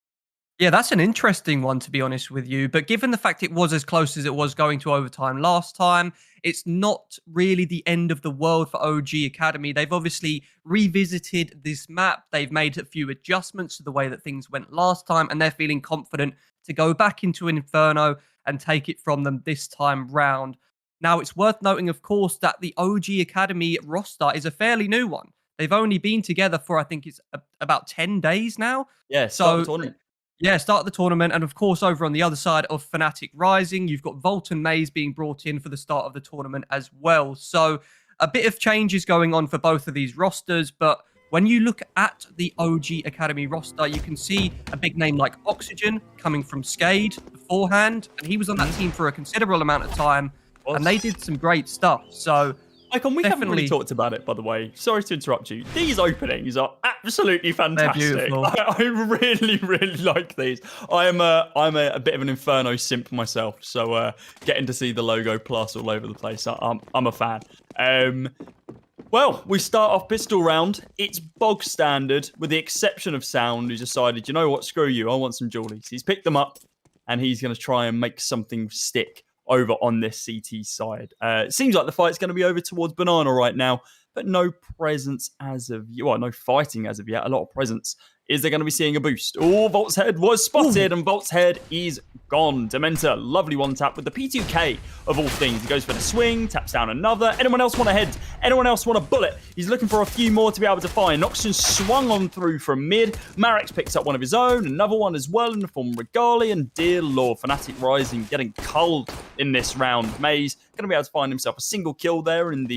Yeah, that's an interesting one, to be honest with you. But given the fact it was as close as it was going to overtime last time, it's not really the end of the world for OG Academy. They've obviously revisited this map. They've made a few adjustments to the way that things went last time, and they're feeling confident to go back into an Inferno and take it from them this time round. Now, it's worth noting, of course, that the OG Academy roster is a fairly new one. They've only been together for, I think it's about 10 days now. Yeah, start the tournament. Yeah, start the tournament. And of course, over on the other side of Fnatic Rising, you've got Volt and MOUZ being brought in for the start of the tournament as well. So a bit of changes going on for both of these rosters. But when you look at the OG Academy roster, you can see a big name like Oxygen coming from Skade beforehand. And he was on that team for a considerable amount of time. And they did some great stuff. So Icon, we haven't really talked about it, by the way. Sorry to interrupt you. These openings are absolutely fantastic. They're beautiful. I really, really like these. I'm a bit of an Inferno simp myself, so getting to see the logo plus all over the place, I'm a fan. Well, we start off pistol round. It's bog standard, with the exception of Sound, who decided, you know what, screw you, I want some jewelies. He's picked them up, and he's going to try and make something stick over on this CT side. It seems like the fight's going to be over towards Banana right now, but no presence as of yet. Well, no fighting as of yet. A lot of presence. Is there going to be seeing a boost? Oh, Volt's head was spotted, and Volt's head is gone. Dementa, lovely one tap with the P2K of all things. He goes for the swing, taps down another. Anyone else want a head? Anyone else want a bullet? He's looking for a few more to be able to find. Oxygen swung on through from mid. Marex picks up one of his own, another one as well in the form of Regali, and dear lord, Fnatic Rising getting cold in this round. MOUZ going to be able to find himself a single kill there in the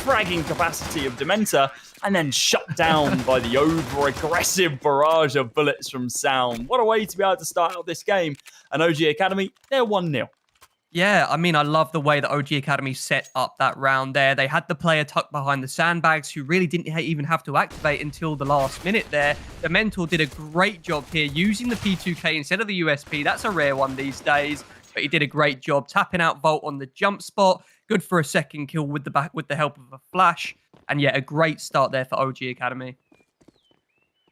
fragging capacity of Dementa, and then shut down by the over-aggressive barrage of bullets from Sound. What a way to be able to start out this game. And OG Academy, they're 1-0. Yeah, I mean, I love the way that OG Academy set up that round there. They had the player tucked behind the sandbags who really didn't even have to activate until the last minute there. The Mentor did a great job here using the P2K instead of the USP. That's a rare one these days, but he did a great job tapping out Volt on the jump spot. Good for a second kill with the help of a flash. And yeah, a great start there for OG Academy.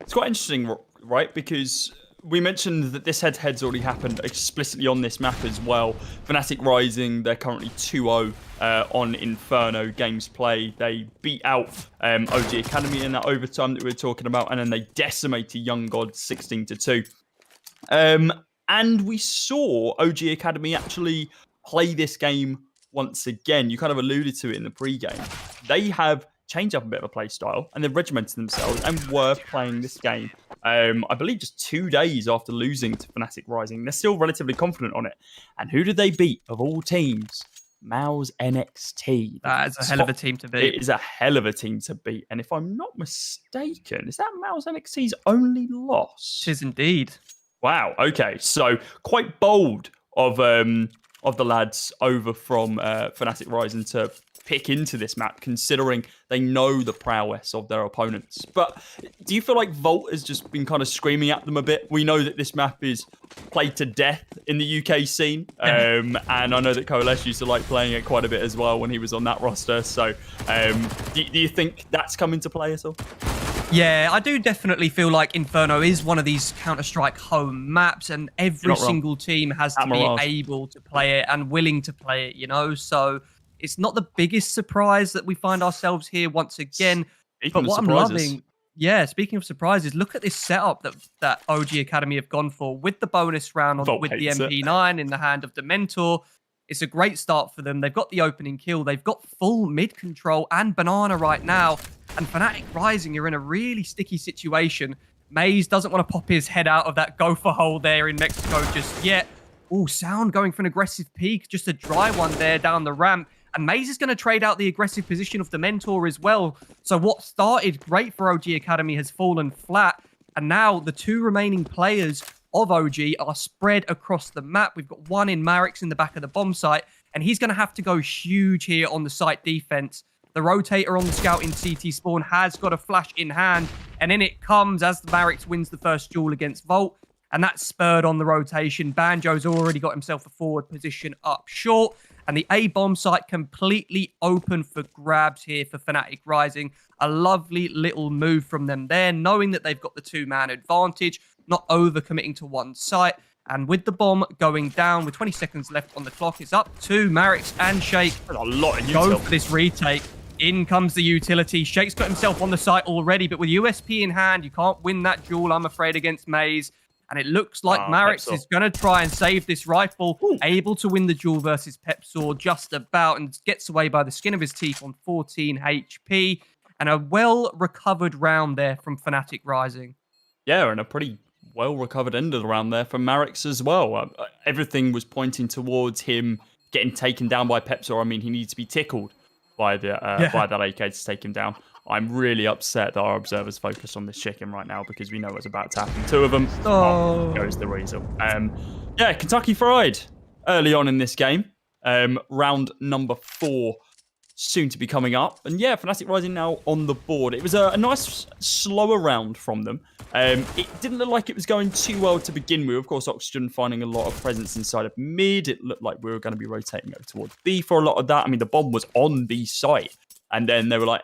It's quite interesting, right? Because we mentioned that this head-to-head's already happened explicitly on this map as well. Fnatic Rising, they're currently 2-0 on Inferno games play. They beat out OG Academy in that overtime that we were talking about, and then they decimated Young Gods 16-2. And we saw OG Academy actually play this game once again. You kind of alluded to it in the pre-game. They have changed up a bit of a play style, and they've regimented themselves and were playing this game. I believe just 2 days after losing to Fnatic Rising. They're still relatively confident on it. And who did they beat of all teams? MOUZ XNT. That is a hell of a team to beat. It is a hell of a team to beat. And if I'm not mistaken, is that MOUZ XNT's only loss? It is indeed. Wow. Okay. So quite bold of the lads over from Fnatic Rising to pick into this map, considering they know the prowess of their opponents. But do you feel like Volt has just been kind of screaming at them a bit? We know that this map is played to death in the UK scene, and I know that Coalesce used to like playing it quite a bit as well when he was on that roster. So do you think that's come into play at all? Yeah, I do definitely feel like Inferno is one of these Counter-Strike home maps, and every single team has to be able to play it and willing to play it, you know? So it's not the biggest surprise that we find ourselves here once again. But what I'm loving, speaking of surprises, look at this setup that OG Academy have gone for with the bonus round with the MP9 in the hand of the Mentor. It's a great start for them. They've got the opening kill. They've got full mid control and banana right now. And Fnatic Rising are in a really sticky situation. MAZE doesn't want to pop his head out of that gopher hole there in Mexico just yet. Oh, Sound going for an aggressive peek. Just a dry one there down the ramp. And MAZE is going to trade out the aggressive position of the Mentor as well. So what started great for OG Academy has fallen flat. And now the two remaining players of OG are spread across the map. We've got one in Marix in the back of the bomb site. And he's going to have to go huge here on the site defense. The rotator on the scout in CT spawn has got a flash in hand. And in it comes as the Marix wins the first duel against Volt. And that's spurred on the rotation. Banjo's already got himself a forward position up short. And the A bomb site completely open for grabs here for Fnatic Rising. A lovely little move from them there, knowing that they've got the two-man advantage, not overcommitting to one site. And with the bomb going down, with 20 seconds left on the clock, it's up to Marix and Shake. There's a lot of go for this retake. In comes the utility. Shake's got himself on the site already, but with USP in hand, you can't win that duel, I'm afraid, against MAZE. And it looks like Marix is going to try and save this rifle. Ooh. Able to win the duel versus Pepsaw just about, and gets away by the skin of his teeth on 14 HP. And a well-recovered round there from Fnatic Rising. Yeah, and a pretty well-recovered end of the round there from Marix as well. Everything was pointing towards him getting taken down by Pepsaw. I mean, he needs to be tickled by by that AK to take him down. I'm really upset that our observers focus on this chicken right now because we know what's about to happen. Two of them. Oh, goes the weasel. Yeah, Kentucky Fried early on in this game. Round number 4 soon to be coming up. And yeah, Fnatic Rising now on the board. It was a nice, slower round from them. It didn't look like it was going too well to begin with. Of course, Oxygen finding a lot of presence inside of mid. It looked like we were going to be rotating over towards B for a lot of that. I mean, the bomb was on B site. And then they were like,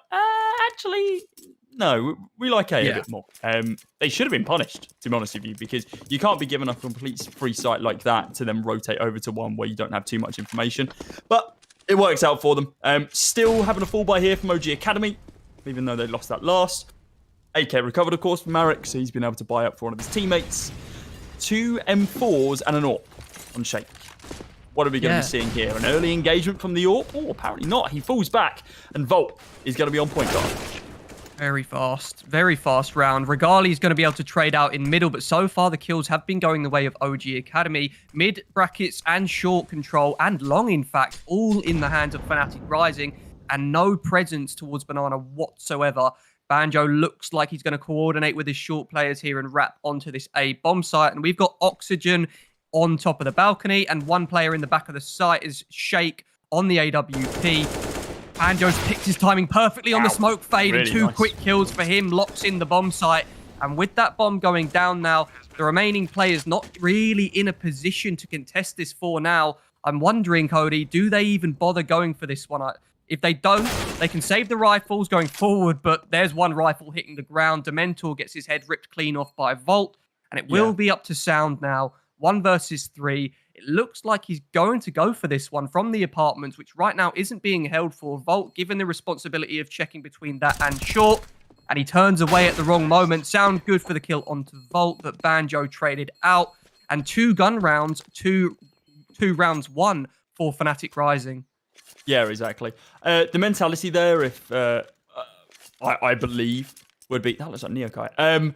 actually, no, we like A a bit more. They should have been punished, to be honest with you, because you can't be given a complete free site like that to then rotate over to one where you don't have too much information. But it works out for them. Still having a fall by here from OG Academy, even though they lost that last. AK recovered, of course, from Marix, so he's been able to buy up for one of his teammates. 2 M4s and an AWP on Shake. What are we going to be seeing here? An early engagement from the AWP? Oh, apparently not. He falls back, and Volt is going to be on point guard. Very fast round. Regali is going to be able to trade out in middle, but so far the kills have been going the way of OG Academy. Mid brackets and short control, and long, in fact, all in the hands of Fnatic Rising. and no presence towards Banana whatsoever. Banjo looks like he's going to coordinate with his short players here and wrap onto this A bomb site. And we've got Oxygen on top of the balcony, and one player in the back of the site is Shake on the AWP. Banjo's picked his timing perfectly on the smoke fade, really, and two quick kills for him, locks in the bomb site. And with that bomb going down now, the remaining players not really in a position to contest this for now. I'm wondering, Cody, do they even bother going for this one? If they don't, they can save the rifles going forward, but there's one rifle hitting the ground. Dementor gets his head ripped clean off by Volt, and it will be up to Sound now. 1 versus 3. It looks like he's going to go for this one from the apartments, which right now isn't being held for Volt, given the responsibility of checking between that and short. And he turns away at the wrong moment. Sound good for the kill onto Volt, but Banjo traded out. And 2 gun rounds, two rounds won for Fnatic Rising. Yeah, exactly. The mentality there, if I believe, would be... That looks like Neokai.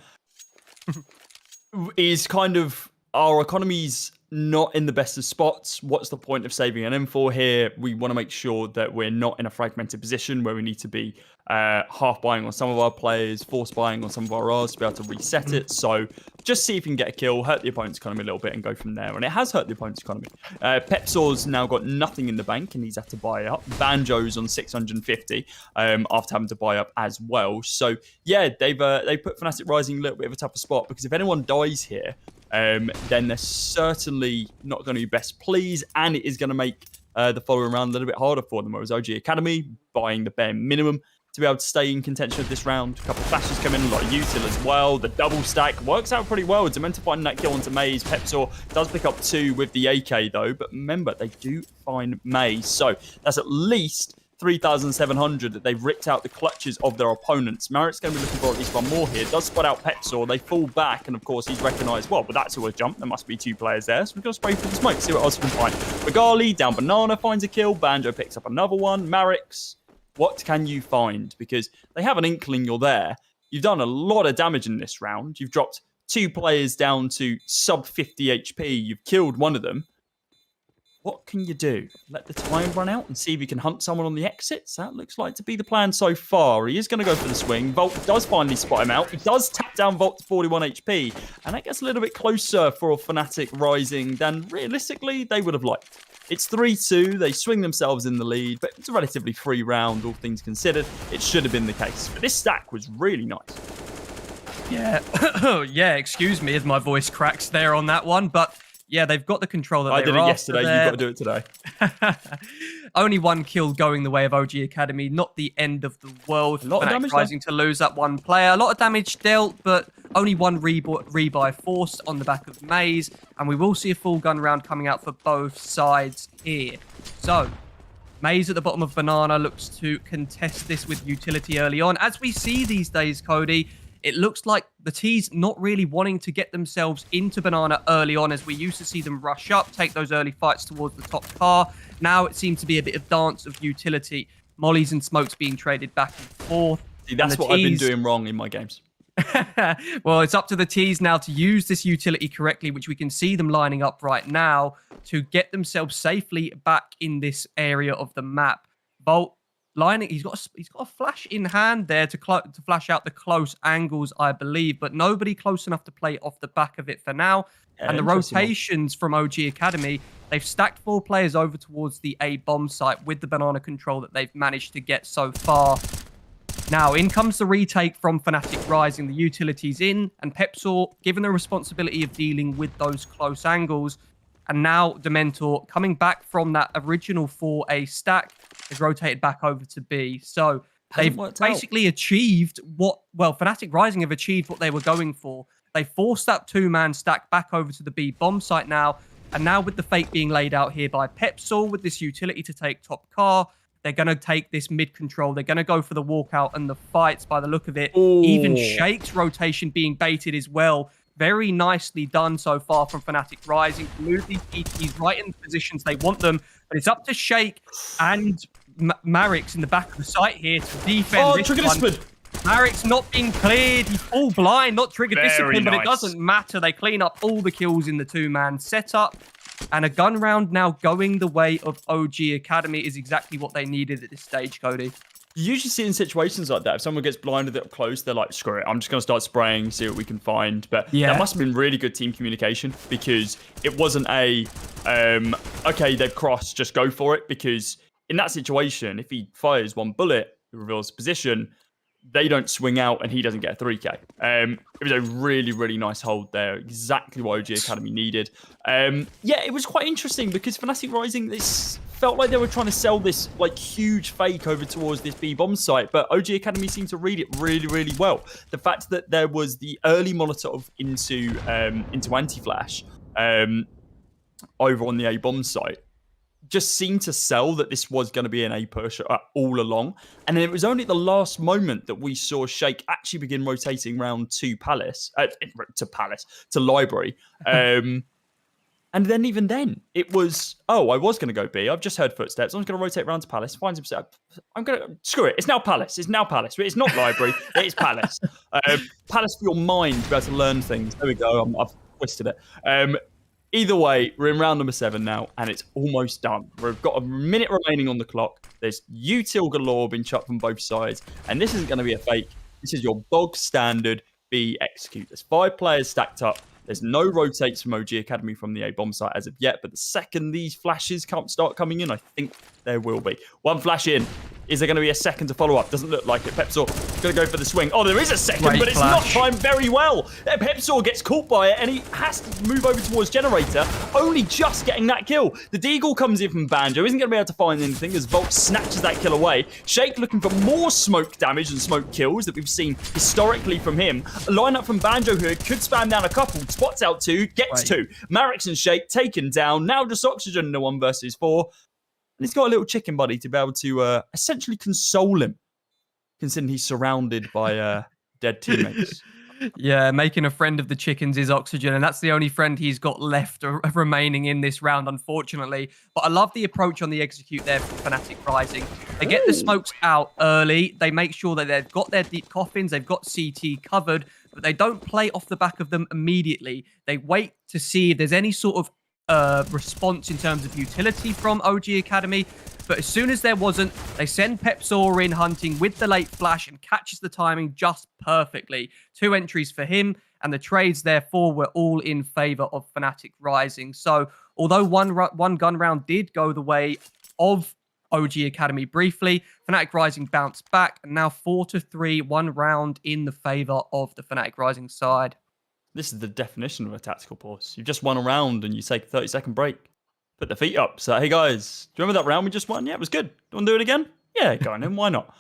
Is kind of... Our economy's not in the best of spots. What's the point of saving an M4 here? We want to make sure that we're not in a fragmented position where we need to be half buying on some of our players, force buying on some of our R's to be able to reset it. So just see if you can get a kill, hurt the opponent's economy a little bit, and go from there. And it has hurt the opponent's economy. Pepsor's now got nothing in the bank and he's had to buy up. Banjo's on 650 after having to buy up as well. So yeah, they put Fnatic Rising in a little bit of a tougher spot, because if anyone dies here, then they're certainly not going to be best pleased, and it is going to make the following round a little bit harder for them. Whereas OG Academy buying the bare minimum to be able to stay in contention of this round. A couple of flashes come in, a lot of util as well. The double stack works out pretty well. Dementor finding that kill onto MOUZ. Pepsor does pick up 2 with the AK though, but remember, they do find MOUZ. So that's at least 3,700 that they've ripped out the clutches of their opponents. Marritt's going to be looking for at least one more here. Does spot out Pepsor. They fall back, and of course he's recognised, well, but that's who a jump. There must be 2 players there, so we've got to spray through the smoke, see what else we can find. Regali down Banana finds a kill. Banjo picks up another one. Marritt's, what can you find? Because they have an inkling you're there. You've done a lot of damage in this round. You've dropped 2 players down to sub 50 HP. You've killed one of them. What can you do? Let the time run out and see if you can hunt someone on the exits? That looks like to be the plan so far. He is going to go for the swing. Volt does finally spot him out. He does tap down Volt to 41 HP. And that gets a little bit closer for Fnatic Rising than realistically they would have liked. It's 3-2. They swing themselves in the lead, but it's a relatively free round, all things considered. It should have been the case. But this stack was really nice. Yeah. Yeah, excuse me as my voice cracks there on that one, but... Yeah, they've got the control that I did it yesterday. You've got to do it today. Only 1 kill going the way of OG Academy. Not the end of the world. A lot of damage rising to lose that 1 player. A lot of damage dealt, but only 1 rebuy forced on the back of MOUZ. And we will see a full gun round coming out for both sides here. So, MOUZ at the bottom of Banana looks to contest this with utility early on. As we see these days, Cody, it looks like the T's not really wanting to get themselves into Banana early on, as we used to see them rush up, take those early fights towards the top car. Now it seems to be a bit of dance of utility. Mollies and smokes being traded back and forth. See, that's what I've been doing wrong in my games. Well, it's up to the T's now to use this utility correctly, which we can see them lining up right now to get themselves safely back in this area of the map. Volt lining, he's got a flash in hand there to flash out the close angles, I believe, but nobody close enough to play off the back of it for now. Yeah, and the rotations from OG Academy, they've stacked 4 players over towards the A bomb site with the Banana control that they've managed to get so far. Now, in comes the retake from Fnatic Rising. The utilities in, and Pepsor given the responsibility of dealing with those close angles. And now Dementor, coming back from that original 4A stack, is rotated back over to B. So they've basically achieved what, well, Fnatic Rising have achieved what they were going for. They forced that 2-man stack back over to the B bomb site now. And now with the fate being laid out here by Pepsor with this utility to take top car, they're going to take this mid control. They're going to go for the walkout and the fights by the look of it. Ooh. Even Shake's rotation being baited as well. Very nicely done so far from Fnatic Rising to move these ETs right in the positions they want them. But it's up to Shake and Marritt's in the back of the site here to defend this one. Marritt's not been cleared. He's all blind, not trigger discipline, but it doesn't matter. They clean up all the kills in the 2-man setup. And a gun round now going the way of OG Academy is exactly what they needed at this stage, Cody. You usually see in situations like that, if someone gets blinded up close, they're like, screw it, I'm just going to start spraying, see what we can find. But that must have been really good team communication, because it wasn't a, okay, they've crossed, just go for it. Because in that situation, if he fires one bullet, he reveals position, they don't swing out and he doesn't get a 3K. It was a really, really nice hold there. Exactly what OG Academy needed. Yeah, it was quite interesting because Fnatic Rising, this felt like they were trying to sell this like huge fake over towards this B-bomb site, but OG Academy seemed to read it really, really well. The fact that there was the early Molotov into anti-flash over on the A-bomb site just seemed to sell that this was going to be an A push all along. And then it was only at the last moment that we saw Shake actually begin rotating round to Library. And then even then, it was, oh, I was going to go B. I've just heard footsteps. I'm going to rotate round to Palace. Finds himself. I'm going to, screw it. It's now Palace. It's now Palace. It's not Library. It's Palace. Palace for your mind to be able to learn things. There we go. I've twisted it. Either way, we're in round number 7 now, and it's almost done. We've got a minute remaining on the clock. There's util galore being chucked from both sides, and this isn't going to be a fake. This is your bog standard B execute. There's 5 players stacked up. There's no rotates from OG Academy from the A-bomb site as of yet, but the second these flashes start coming in, I think there will be. One flash in. Is there going to be a second to follow up? Doesn't look like it. Pepsor going to go for the swing. Oh, there is a second, but it's not timed very well. Pepsor gets caught by it, and he has to move over towards Generator, only just getting that kill. The Deagle comes in from Banjo. Isn't going to be able to find anything as Volt snatches that kill away. Shake looking for more smoke damage and smoke kills that we've seen historically from him. A lineup from Banjo here could spam down a couple. Spots out 2, gets 2. Marix and Shake taken down. Now just Oxygen in a 1 versus 4. And he's got a little chicken buddy to be able to essentially console him, considering he's surrounded by dead teammates. Yeah, making a friend of the chickens is Oxygen, and that's the only friend he's got left remaining in this round, unfortunately. But I love the approach on the execute there for Fnatic Rising. They get the smokes out early. They make sure that they've got their deep coffins. They've got CT covered, but they don't play off the back of them immediately. They wait to see if there's any sort of response in terms of utility from OG Academy, but as soon as there wasn't, they send Pepsor in hunting with the late flash and catches the timing just perfectly. 2 entries for him, and the trades therefore were all in favor of Fnatic Rising. So although one gun round did go the way of OG Academy briefly, Fnatic Rising bounced back, and now 4-3, 1 round in the favor of the Fnatic Rising side. This is the definition of a tactical pause. You've just won a round and you take a 30-second break. Put the feet up. So, hey guys, do you remember that round we just won? Yeah, it was good. Do you want to do it again? Yeah, go on then. Why not?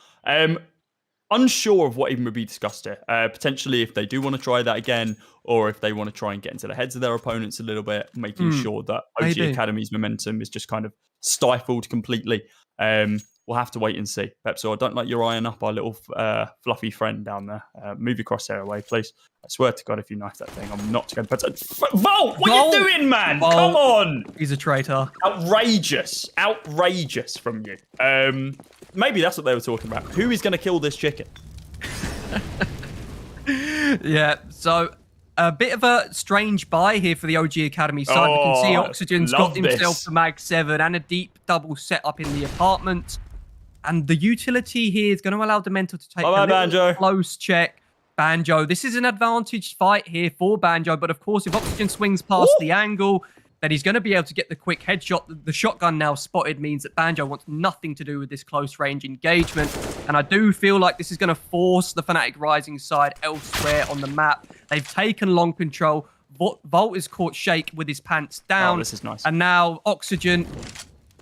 Unsure of what even would be discussed here. Potentially if they do want to try that again, or if they want to try and get into the heads of their opponents a little bit, making sure that OG Academy's momentum is just kind of stifled completely. We'll have to wait and see. Pepsor, I don't like your eyeing up our little fluffy friend down there. Move your crosshair away, please. I swear to God, if you knife that thing, I'm not going to put... Volt, what are you doing, man? Volt. Come on! He's a traitor. Outrageous. Outrageous from you. Maybe that's what they were talking about. Who is going to kill this chicken? Yeah, so... a bit of a strange buy here for the OG Academy side. We can see Oxygen's got himself the Mag 7 and a deep double setup in the apartment. And the utility here is going to allow Demento to take a little close check. Banjo, this is an advantaged fight here for Banjo, but of course, if Oxygen swings past the angle, then he's going to be able to get the quick headshot. The shotgun now spotted means that Banjo wants nothing to do with this close range engagement. And I do feel like this is going to force the Fnatic Rising side elsewhere on the map. They've taken long control. Volt is caught Shake with his pants down. Oh, this is nice. And now Oxygen,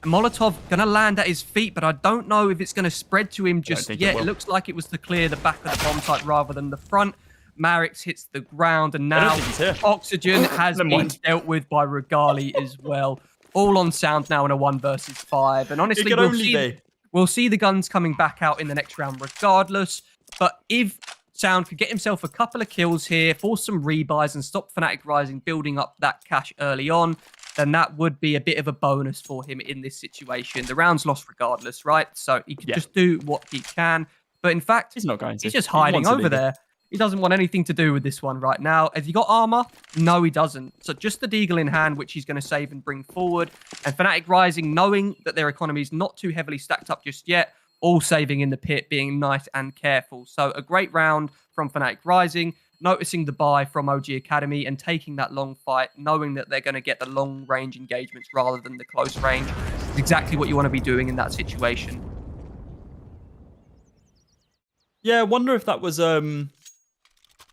Molotov going to land at his feet, but I don't know if it's going to spread to him just yet. It looks like it was to clear the back of the bomb site rather than the front. Marix hits the ground, and now Oxygen has been dealt with by Regali as well. All on Sound now in a 1 versus 5. And honestly, we'll see the guns coming back out in the next round regardless. But if Sound could get himself a couple of kills here, force some rebuys, and stop Fnatic Rising building up that cash early on, then that would be a bit of a bonus for him in this situation. The round's lost regardless, right? So he can just do what he can. But in fact, he's not going to. He's just hiding over there. He doesn't want anything to do with this one right now. Has he got armor? No, he doesn't. So just the Deagle in hand, which he's going to save and bring forward. And Fnatic Rising, knowing that their economy is not too heavily stacked up just yet, all saving in the pit, being nice and careful. So a great round from Fnatic Rising, noticing the buy from OG Academy and taking that long fight, knowing that they're going to get the long-range engagements rather than the close range. It's exactly what you want to be doing in that situation. Yeah, I wonder if that was a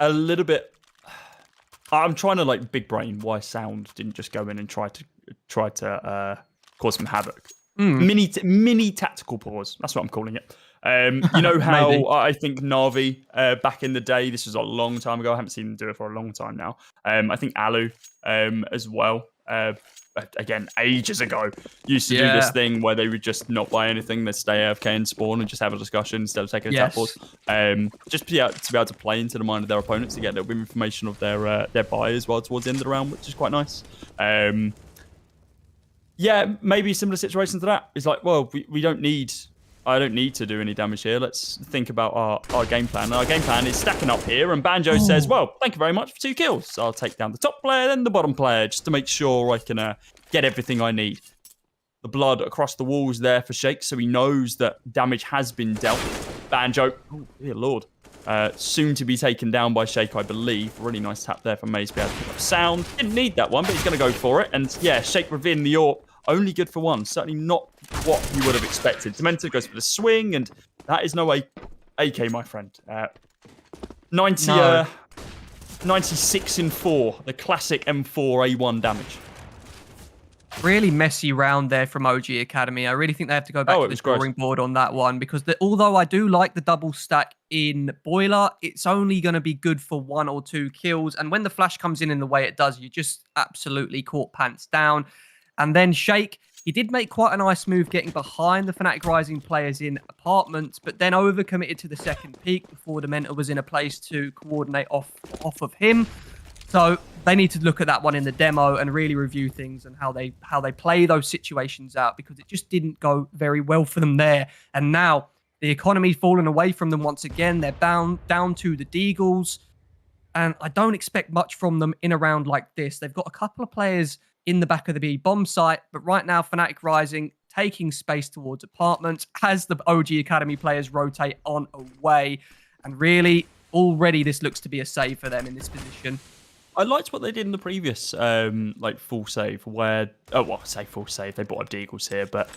little bit. I'm trying to like big brain why Sound didn't just go in and try to cause some havoc. Mini tactical pause. That's what I'm calling it. You know how I think NAVI back in the day, this was a long time ago. I haven't seen them do it for a long time now. I think Alu as well. Again, ages ago, used to do this thing where they would just not buy anything, they'd stay AFK and spawn and just have a discussion instead of taking a tap pause. Just to be able to play into the mind of their opponents to get a little bit of information of their buy as well towards the end of the round, which is quite nice. Yeah, maybe similar situation to that. It's like, well, I don't need to do any damage here. Let's think about our game plan. Our game plan is stacking up here, and Banjo says, well, thank you very much for 2 kills. So I'll take down the top player, then the bottom player, just to make sure I can get everything I need. The blood across the walls there for Shake, so he knows that damage has been dealt. Banjo, oh dear lord, soon to be taken down by Shake, I believe. Really nice tap there for MOUZ to be able to pick up Sound. Didn't need that one, but he's going to go for it. And yeah, Shake within the AWP. Only good for 1. Certainly not what you would have expected. Demento goes for the swing, and that is no AK, my friend. 96 in 4. The classic M4 A1 damage. Really messy round there from OG Academy. I really think they have to go back to the drawing board on that one, because although I do like the double stack in Boiler, it's only going to be good for 1 or 2 kills. And when the flash comes in the way it does, you just absolutely caught pants down. And then Shake, he did make quite a nice move getting behind the Fnatic Rising players in apartments, but then overcommitted to the second peak before the Mentor was in a place to coordinate off of him. So they need to look at that one in the demo and really review things and how they play those situations out, because it just didn't go very well for them there. And now the economy's fallen away from them once again. They're down to the Deagles, and I don't expect much from them in a round like this. They've got a couple of players in the back of the B bomb site, but right now Fnatic Rising taking space towards apartments as the OG Academy players rotate on away. And really, already this looks to be a save for them in this position. I liked what they did in the previous like full save where, I say full save, they brought up Deagles here, but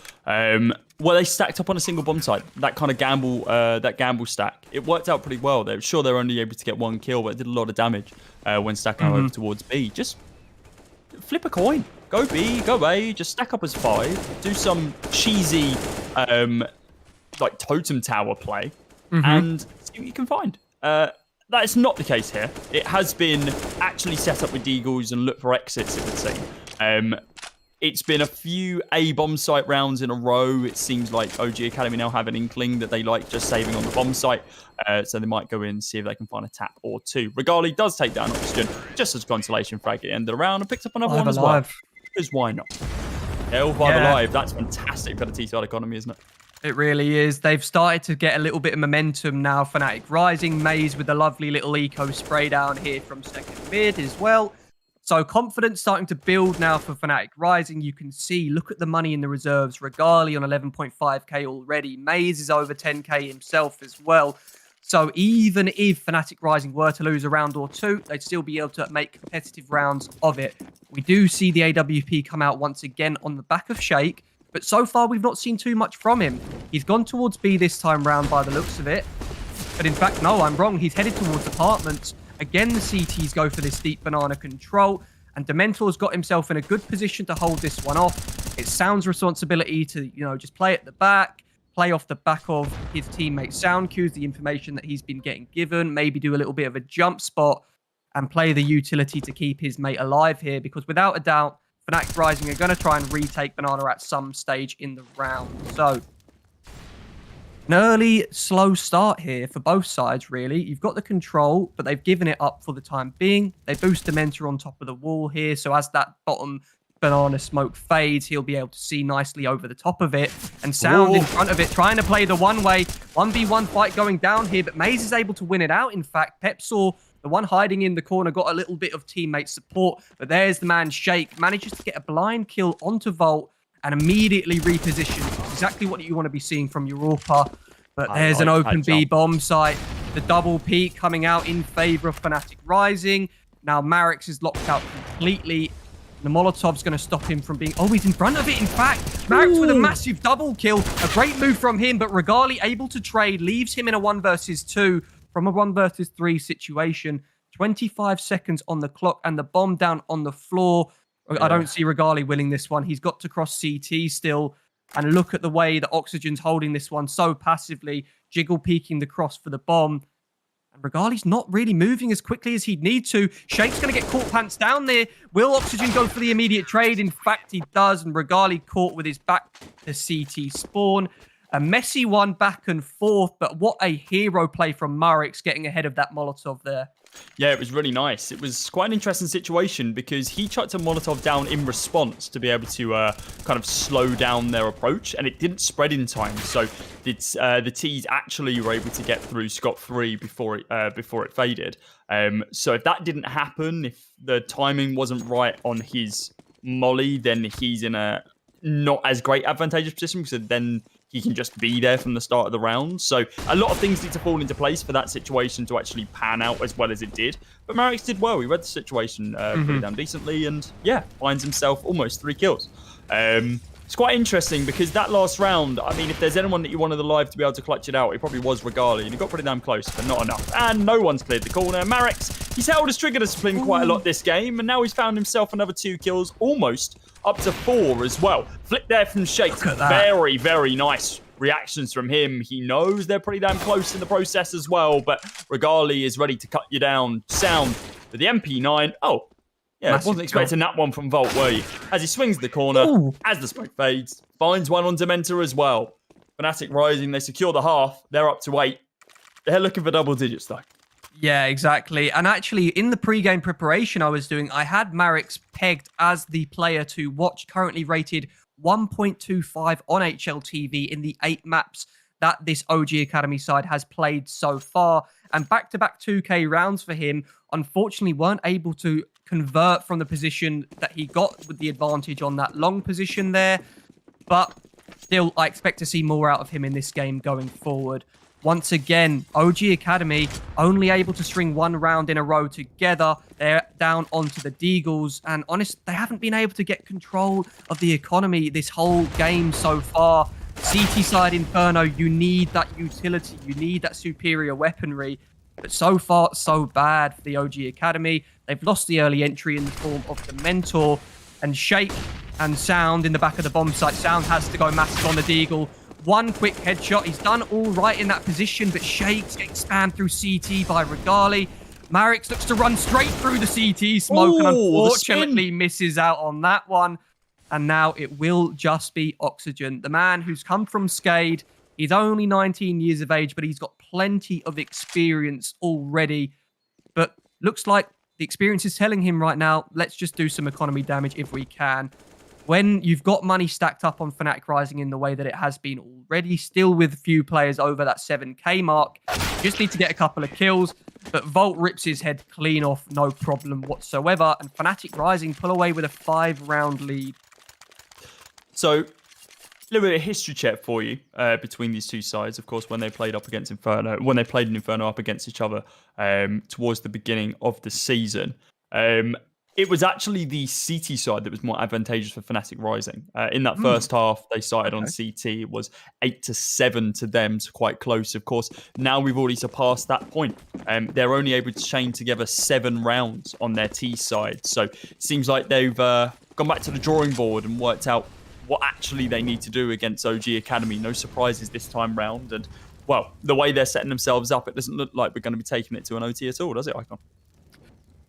where they stacked up on a single bomb site, that kind of gamble stack, it worked out pretty well. They were sure they were only able to get 1 kill, but it did a lot of damage when stacking over towards B. Just flip a coin. Go B, go A, just stack up as 5. Do some cheesy, like totem tower play, and see what you can find. That is not the case here. It has been actually set up with Deagles and look for exits, it would seem. It's been a few A bomb site rounds in a row. It seems like OG Academy now have an inkling that they like just saving on the bomb site. So they might go in and see if they can find a tap or 2. Regali does take down Oxygen just as consolation frag at the end of the round and picks up another one as well. Because why not? Hell by the live. That's fantastic for the T-side economy, isn't it? It really is. They've started to get a little bit of momentum now. Fnatic Rising, MOUZ with a lovely little eco spray down here from second mid as well. So confidence starting to build now for Fnatic Rising. You can see, look at the money in the reserves. Regali on 11.5k already. MOUZ is over 10k himself as well. So even if Fnatic Rising were to lose a round or 2, they'd still be able to make competitive rounds of it. We do see the AWP come out once again on the back of Shake, but so far we've not seen too much from him. He's gone towards B this time round by the looks of it. But in fact, no, I'm wrong. He's headed towards apartments. Again, the CTs go for this deep banana control, and Dementor's got himself in a good position to hold this one off. It's Sound's responsibility to, just play at the back, play off the back of his teammate Sound cues, the information that he's been getting given, maybe do a little bit of a jump spot and play the utility to keep his mate alive here, because without a doubt, Fnatic Rising are going to try and retake banana at some stage in the round. So an early, slow start here for both sides, really. You've got the control, but they've given it up for the time being. They boost Dementor on top of the wall here, so as that bottom banana smoke fades, he'll be able to see nicely over the top of it. And Sound in front of it, trying to play the one-way 1v1 fight going down here, but MOUZ is able to win it out. In fact, Pepsaw, the one hiding in the corner, got a little bit of teammate support, but there's the man Shake, manages to get a blind kill onto Volt and immediately reposition. Exactly what you want to be seeing from Europa. But there's an open B bomb site. The double peak coming out in favor of fnatic Rising. Now Marex is locked out completely. The Molotov's going to stop him from being... Oh, he's in front of it, in fact. Marex with a massive double kill. A great move from him, but Regali able to trade, leaves him in a 1 versus 2 from a 1 versus 3 situation. 25 seconds on the clock and the bomb down on the floor. Yeah. I don't see Regali winning this one. He's got to cross CT still. And look at the way that Oxygen's holding this one so passively. Jiggle peeking the cross for the bomb. And Regali's not really moving as quickly as he'd need to. Shake's going to get caught pants down there. Will Oxygen go for the immediate trade? In fact, he does. And Regali caught with his back to CT spawn. A messy one back and forth. But what a hero play from Marex getting ahead of that Molotov there. Yeah, it was really nice. It was quite an interesting situation because he chucked a Molotov down in response to be able to kind of slow down their approach, and it didn't spread in time. So the T's actually were able to get through scot-free before it faded. So if that didn't happen, if the timing wasn't right on his molly, then he's in a not as great advantageous position because then he can just be there from the start of the round. So a lot of things need to fall into place for that situation to actually pan out as well as it did. But Marex did well. He read the situation pretty damn decently and, yeah, finds himself almost 3 kills. It's quite interesting because that last round, I mean, if there's anyone that you wanted alive to be able to clutch it out, it probably was Regali, and he got pretty damn close, but not enough. And no one's cleared the corner. Marex, he's held his trigger discipline quite a lot this game, and now he's found himself another 2 kills, almost up to 4 as well. Flick there from Shake. Very, very nice reactions from him. He knows they're pretty damn close in the process as well, but Regali is ready to cut you down. Sound for the MP9. Oh, yeah, I wasn't expecting that one from Volt, were you? As he swings the corner, as the smoke fades, finds one on Dementor as well. fnatic Rising, they secure the half. They're up to 8. They're looking for double digits, though. Yeah, exactly. And actually, in the pre-game preparation I was doing, I had Marex pegged as the player to watch, currently rated 1.25 on HLTV in the 8 maps that this OG Academy side has played so far. And back-to-back 2K rounds for him, unfortunately, weren't able to convert from the position that he got with the advantage on that long position there. But still, I expect to see more out of him in this game going forward. Once again, OG Academy only able to string 1 round in a row together. They're down onto the Deagles. And honest, they haven't been able to get control of the economy this whole game so far. CT side Inferno, you need that utility. You need that superior weaponry. But so far, so bad for the OG Academy. They've lost the early entry in the form of the Mentor. And Shake and Sound in the back of the bomb site. Sound has to go massive on the Deagle. 1 quick headshot. He's done all right in that position, but Shake's getting spammed through CT by Regali. Marex looks to run straight through the CT smoke and unfortunately misses out on that one. And now it will just be Oxygen, the man who's come from Skade. He's only 19 years of age, but he's got plenty of experience already. But looks like the experience is telling him right now, let's just do some economy damage if we can. When you've got money stacked up on fnatic Rising in the way that it has been already, still with a few players over that 7k mark, you just need to get a couple of kills. But Volt rips his head clean off, no problem whatsoever. And fnatic Rising pull away with a 5-round lead. So, a little bit of history check for you between these two sides. Of course, when they played up against Inferno, when they played in Inferno up against each other towards the beginning of the season, it was actually the CT side that was more advantageous for fnatic Rising. In that first half, they started on CT. It was 8-7 to them, so quite close. Of course, now we've already surpassed that point. They're only able to chain together 7 rounds on their T side. So it seems like they've gone back to the drawing board and worked out what actually they need to do against OG Academy. No surprises this time round. And, well, the way they're setting themselves up, it doesn't look like we're going to be taking it to an OT at all, does it, Icon?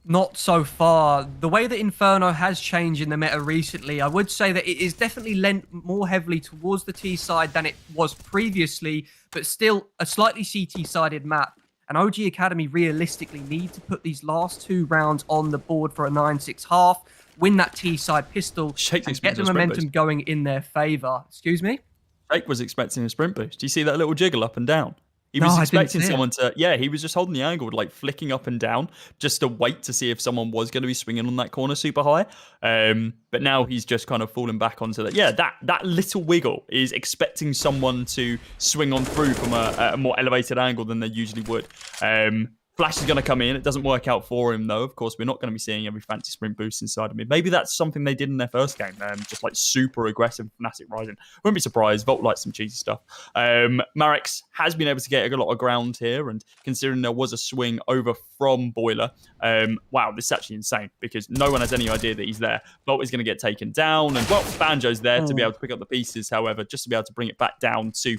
Not so far. The way that Inferno has changed in the meta recently, I would say that it is definitely lent more heavily towards the T side than it was previously, but still a slightly CT-sided map. And OG Academy realistically need to put these last 2 rounds on the board for a 9-6 half. win that T-side pistol, Shake's and get the momentum going in their favor. Excuse me? Shake was expecting a sprint boost. Do you see that little jiggle up and down? He was expecting someone to, he was just holding the angle, like flicking up and down, just to wait to see if someone was going to be swinging on that corner super high. But now he's just kind of falling back onto that. Yeah, that little wiggle is expecting someone to swing on through from a more elevated angle than they usually would. Flash is going to come in. It doesn't work out for him, though. Of course, we're not going to be seeing every fancy sprint boost inside of mid. Maybe that's something they did in their first game, just like super aggressive fnatic Rising. Wouldn't be surprised. Volt likes some cheesy stuff. Marix has been able to get a lot of ground here, and considering there was a swing over from Boiler, wow, this is actually insane because no one has any idea that he's there. Volt is going to get taken down, and well, Banjo's there to be able to pick up the pieces, however, just to be able to bring it back down to,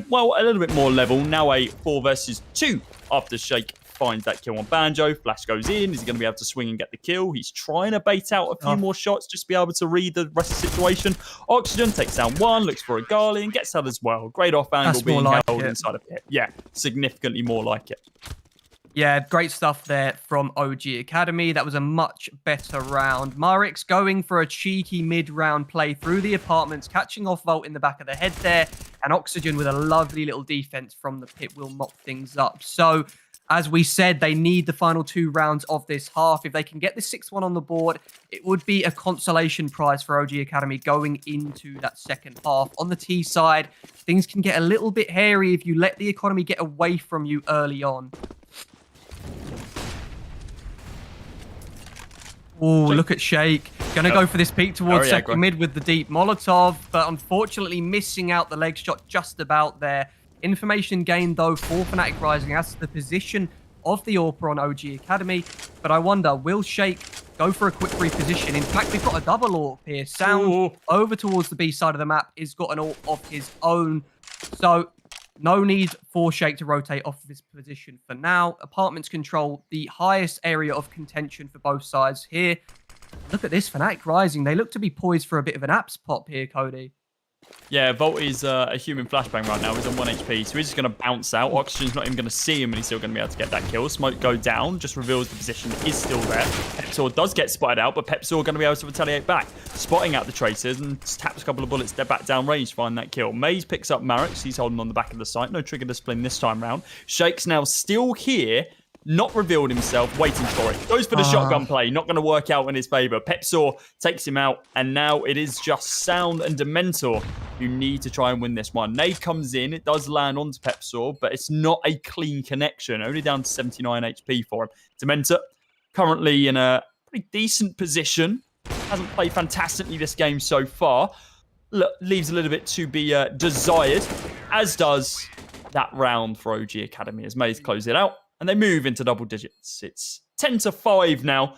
well, a little bit more level. Now a 4 versus 2 after Shake finds that kill on Banjo. Flash goes in. Is he going to be able to swing and get the kill? He's trying to bait out a few more shots just to be able to read the rest of the situation. Oxygen takes down one, looks for a Gali and gets that as well. Great off angle being held inside of it. Yeah, significantly more like it. Yeah, great stuff there from OG Academy. That was a much better round. Marix going for a cheeky mid-round play through the apartments, catching off Volt in the back of the head there, and Oxygen with a lovely little defense from the pit will mop things up. So, as we said, they need the final 2 rounds of this half. If they can get the 6-1 on the board, it would be a consolation prize for OG Academy going into that second half. On the T side, things can get a little bit hairy if you let the economy get away from you early on. Oh, look at Shake. Gonna go for this peek towards second mid with the deep Molotov, but unfortunately missing out the leg shot just about there. Information gained, though, for Fnatic Rising as to the position of the AWPer on OG Academy. But I wonder, will Shake go for a quick reposition? In fact, we've got a double AWP here. Sound over towards the B side of the map is got an AWP of his own. So no need for Shake to rotate off this position for now. Apartments control the highest area of contention for both sides here. Look at this, Fnatic Rising. They look to be poised for a bit of an apps pop here, Cody. Yeah, Volt is a human flashbang right now. He's on 1 HP, so he's just going to bounce out. Oxygen's not even going to see him, and he's still going to be able to get that kill. Smoke go down, just reveals the position is still there. Pepsor does get spotted out, but Pepsor going to be able to retaliate back. Spotting out the tracers and taps a couple of bullets, step back down range to find that kill. MOUZ picks up Marix. He's holding on the back of the site. No trigger discipline this time round. Shake's now still here. Not revealed himself, waiting for it. Goes for the shotgun play, not going to work out in his favor. Pepsor takes him out, and now it is just Sound and Dementor who need to try and win this one. Nade comes in, it does land onto Pepsor, but it's not a clean connection. Only down to 79 HP for him. Dementor currently in a pretty decent position. Hasn't played fantastically this game so far. Leaves a little bit to be desired, as does that round for OG Academy as MOUZ close it out. And they move into double digits. It's 10-5 now.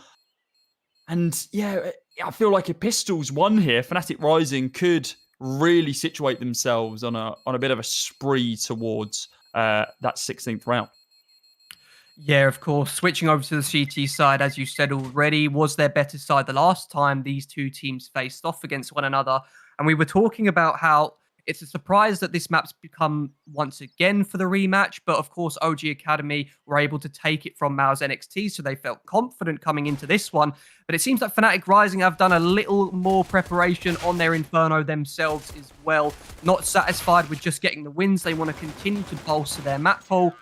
And yeah, I feel like if Pistols won here, Fnatic Rising could really situate themselves on a bit of a spree towards that 16th round. Yeah, of course. Switching over to the CT side, as you said already, was their better side the last time these two teams faced off against one another. And we were talking about how it's a surprise that this map's become once again for the rematch, but of course OG Academy were able to take it from MOUZ XNT, so they felt confident coming into this one. But it seems like Fnatic Rising have done a little more preparation on their Inferno themselves as well. Not satisfied with just getting the wins, they want to continue to bolster their map pool,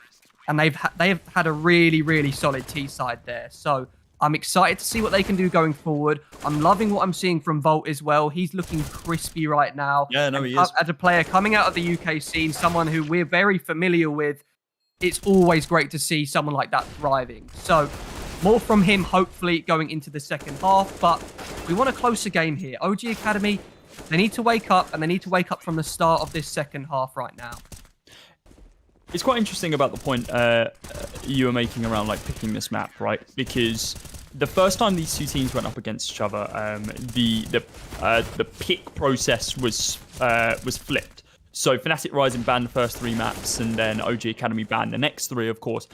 and they've had a really, really solid T side there. So I'm excited to see what they can do going forward. I'm loving what I'm seeing from Volt as well. He's looking crispy right now. Yeah, no, he is. As a player coming out of the UK scene, someone who we're very familiar with, it's always great to see someone like that thriving. So more from him, hopefully, going into the second half. But we want a closer game here. OG Academy, they need to wake up, and they need to wake up from the start of this second half right now. It's quite interesting about the point you were making around like picking this map, right? Because the first time these two teams went up against each other, the pick process was flipped. So Fnatic Rising banned the first 3 maps, and then OG Academy banned the next 3, of course,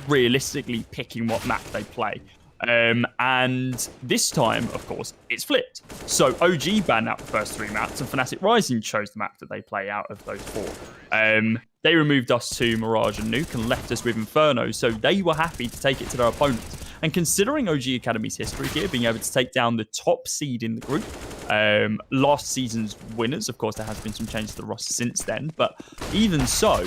realistically picking what map they play. And this time, of course, it's flipped. So OG banned out the first 3 maps, and Fnatic Rising chose the map that they play out of those 4. They removed us to Mirage and Nuke and left us with Inferno, so they were happy to take it to their opponents. And considering OG Academy's history here, being able to take down the top seed in the group, last season's winners, of course, there has been some changes to the roster since then, but even so,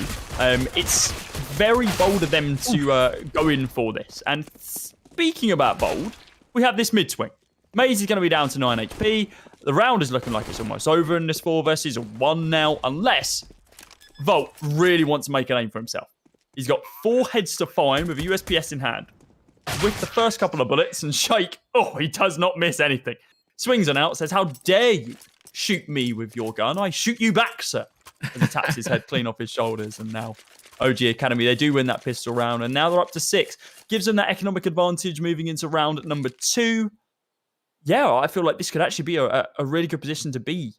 it's very bold of them to go in for this. And speaking about bold, we have this mid swing. MOUZ is going to be down to 9 HP. The round is looking like it's almost over in this 4 versus 1 now, unless Volt really wants to make a name for himself. He's got 4 heads to find with a USPS in hand. With the first couple of bullets, and Shake, he does not miss anything. Swings on out, says, "How dare you shoot me with your gun? I shoot you back, sir." As he taps his head clean off his shoulders. And now OG Academy, they do win that pistol round, and now they're up to 6. Gives them that economic advantage moving into round number 2. Yeah, I feel like this could actually be a really good position to be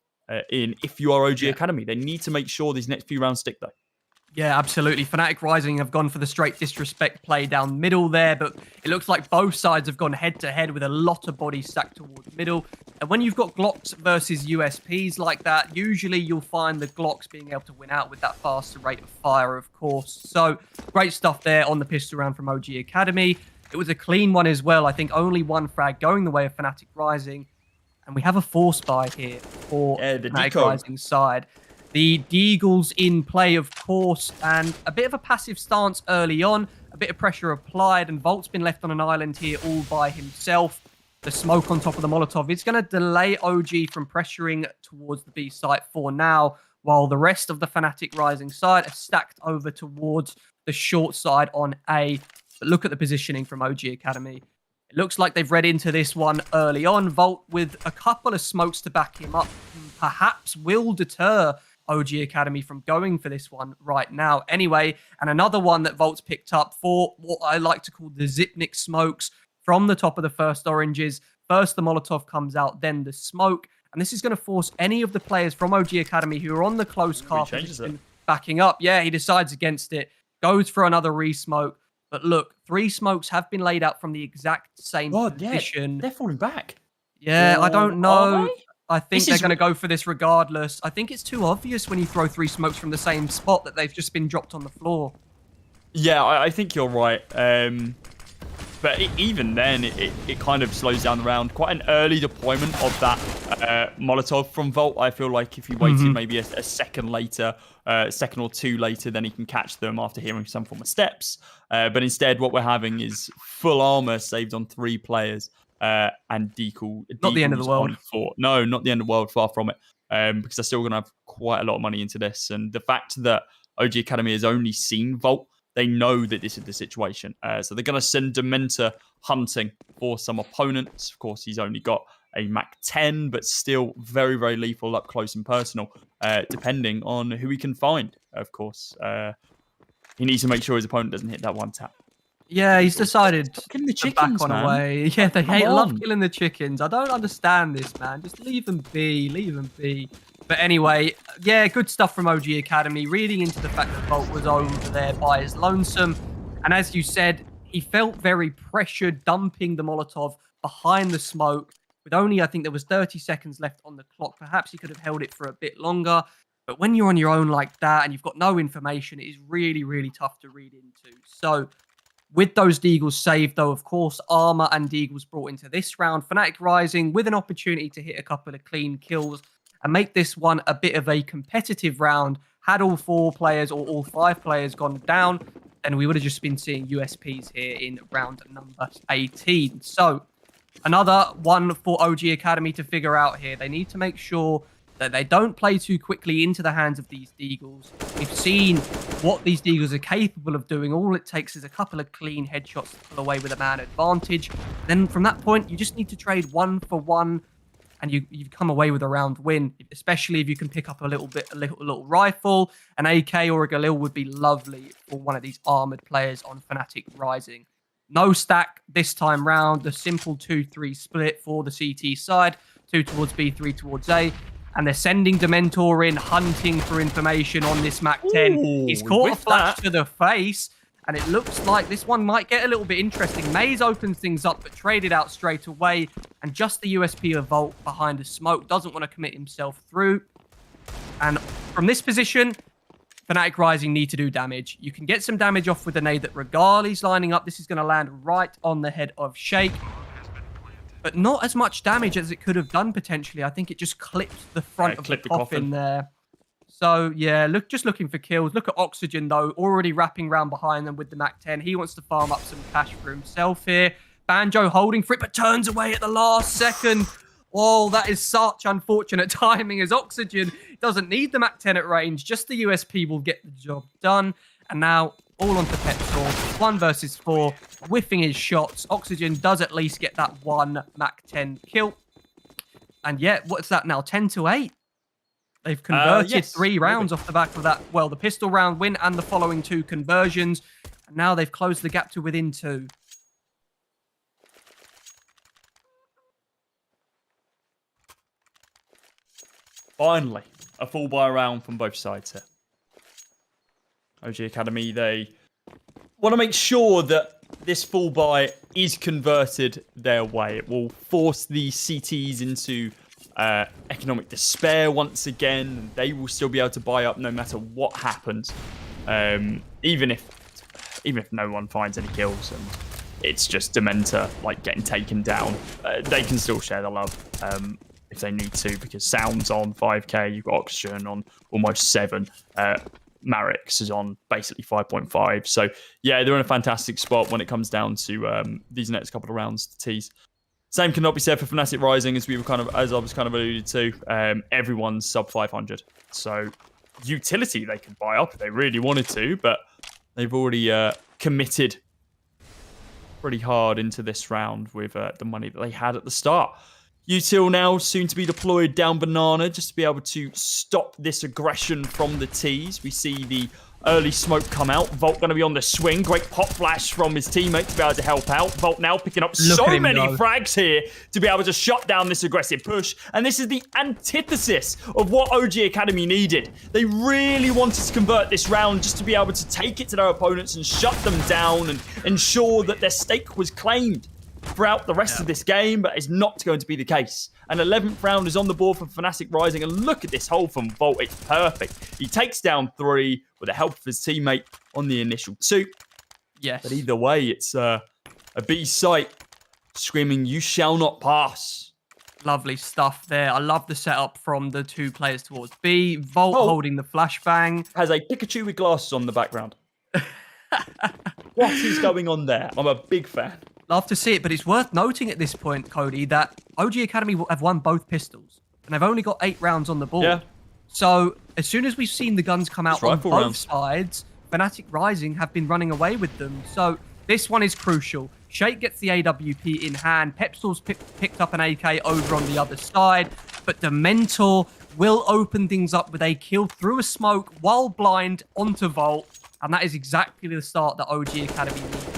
in if you are OG Academy. They need to make sure these next few rounds stick, though. Yeah, absolutely. Fnatic Rising have gone for the straight disrespect play down middle there, but it looks like both sides have gone head-to-head with a lot of bodies stacked towards middle. And when you've got Glocks versus USPs like that, usually you'll find the Glocks being able to win out with that faster rate of fire, of course. So, great stuff there on the pistol round from OG Academy. It was a clean one as well. I think only 1 frag going the way of Fnatic Rising. And we have a force buy here for the Fnatic Rising side. The Deagles in play, of course, and a bit of a passive stance early on, a bit of pressure applied, and Volt's been left on an island here all by himself. The smoke on top of the Molotov is going to delay OG from pressuring towards the B site for now, while the rest of the Fnatic Rising side are stacked over towards the short side on A. But look at the positioning from OG Academy. It looks like they've read into this one early on. Volt, with a couple of smokes to back him up, perhaps will deter OG Academy from going for this one right now. Anyway, and another one that Volt's picked up for what I like to call the Zipnik smokes from the top of the first oranges. First the Molotov comes out, then the smoke. And this is going to force any of the players from OG Academy who are on the close car position backing up. Yeah, he decides against it, goes for another re-smoke. But look, 3 smokes have been laid out from the exact same position. They're falling back. Yeah, I don't know. I think they're going to go for this regardless. I think it's too obvious when you throw 3 smokes from the same spot that they've just been dropped on the floor. Yeah, I think you're right. But even then, it kind of slows down the round. Quite an early deployment of that Molotov from Volt. I feel like if he waited maybe a second later, a second or 2 later, then he can catch them after hearing some form of steps. But instead, what we're having is full armor saved on 3 players. And Deagle. Not the end of the world. No, not the end of the world. Far from it. Because they're still going to have quite a lot of money into this. And the fact that OG Academy has only seen Volt, they know that this is the situation. So they're going to send Dementa hunting for some opponents. Of course, he's only got a Mac 10, but still very, very lethal up close and personal, depending on who he can find, of course. He needs to make sure his opponent doesn't hit that 1 tap. Yeah, he's decided killing the to chickens, back on man. away. Yeah, they love killing the chickens. I don't understand this, man. Just leave them be. Leave them be. But anyway, yeah, good stuff from OG Academy. Reading into the fact that Volt was over there by his lonesome. And as you said, he felt very pressured, dumping the Molotov behind the smoke. With only, I think there was 30 seconds left on the clock. Perhaps he could have held it for a bit longer. But when you're on your own like that and you've got no information, it is really, really tough to read into. So with those Deagles saved, though, of course, Armor and Deagles brought into this round. Fnatic Rising with an opportunity to hit a couple of clean kills and make this one a bit of a competitive round. Had all 4 players or all 5 players gone down, then we would have just been seeing USPs here in round number 18. So another one for OG Academy to figure out here. They need to make sure that they don't play too quickly into the hands of these Deagles. We've seen what these Deagles are capable of doing. All it takes is a couple of clean headshots to pull away with a man advantage. Then from that point, you just need to trade 1 for 1, and you come away with a round win, especially if you can pick up a little rifle. An AK or a Galil would be lovely for one of these armored players on Fnatic Rising. No stack this time round. The simple 2-3 split for the CT side. 2 towards B, 3 towards A. And they're sending Dementor in, hunting for information on this Mac 10. He's caught a flash to the face, and it looks like this one might get a little bit interesting. MOUZ opens things up, but traded out straight away. And just the USP of Volt behind the smoke doesn't want to commit himself through. And from this position, Fnatic Rising need to do damage. You can get some damage off with the nade that Regali's lining up. This is going to land right on the head of Shake. But not as much damage as it could have done, potentially. I think it just clipped the front of the coffin there. So, yeah, just looking for kills. Look at Oxygen, though, already wrapping around behind them with the MAC 10. He wants to farm up some cash for himself here. Banjo holding for it, but turns away at the last second. Oh, that is such unfortunate timing, as Oxygen doesn't need the MAC 10 at range. Just the USP will get the job done. And now, all onto Pepsor. 1 versus 4, whiffing his shots. Oxygen does at least get that 1 MAC 10 kill. And yeah, what's that now? 10-8? They've converted 3 rounds off the back of that. Well, the pistol round win and the following 2 conversions. And now they've closed the gap to within 2. Finally, a full buy round from both sides here. OG Academy, they want to make sure that this full buy is converted their way. It will force the CTs into economic despair once again. They will still be able to buy up no matter what happens, even if no one finds any kills and it's just Dementor like getting taken down. They can still share the love if they need to, because Sound's on 5k, you've got Oxygen on almost 7. Marix is on basically 5.5. So yeah, they're in a fantastic spot when it comes down to these next couple of rounds to tease. Same cannot be said for Fnatic Rising, as I was kind of alluded to. Everyone's sub 500, so utility they can buy up if they really wanted to, but they've already committed pretty hard into this round with the money that they had at the start. Util now soon to be deployed down Banana just to be able to stop this aggression from the T's. We see the early smoke come out. Volt going to be on the swing. Great pop flash from his teammate to be able to help out. Volt now picking up so many frags here to be able to shut down this aggressive push. And this is the antithesis of what OG Academy needed. They really wanted to convert this round just to be able to take it to their opponents and shut them down and ensure that their stake was claimed throughout the rest of this game, but it's not going to be the case. An 11th round is on the board for Fnatic Rising, and look at this hole from Volt. It's perfect. He takes down 3 with the help of his teammate on the initial 2. Yes. But either way, it's a B site screaming, "You shall not pass." Lovely stuff there. I love the setup from the 2 players towards B. Volt holding the flashbang. Has a Pikachu with glasses on the background. What is going on there? I'm a big fan. Love to see it, but it's worth noting at this point, Cody, that OG Academy have won both pistols, and they've only got 8 rounds on the board. Yeah. So as soon as we've seen the guns come out on both sides, Fnatic Rising have been running away with them. So this one is crucial. Shake gets the AWP in hand. Pepstor's picked up an AK over on the other side, but Dementor will open things up with a kill through a smoke while blind onto Volt, and that is exactly the start that OG Academy needs.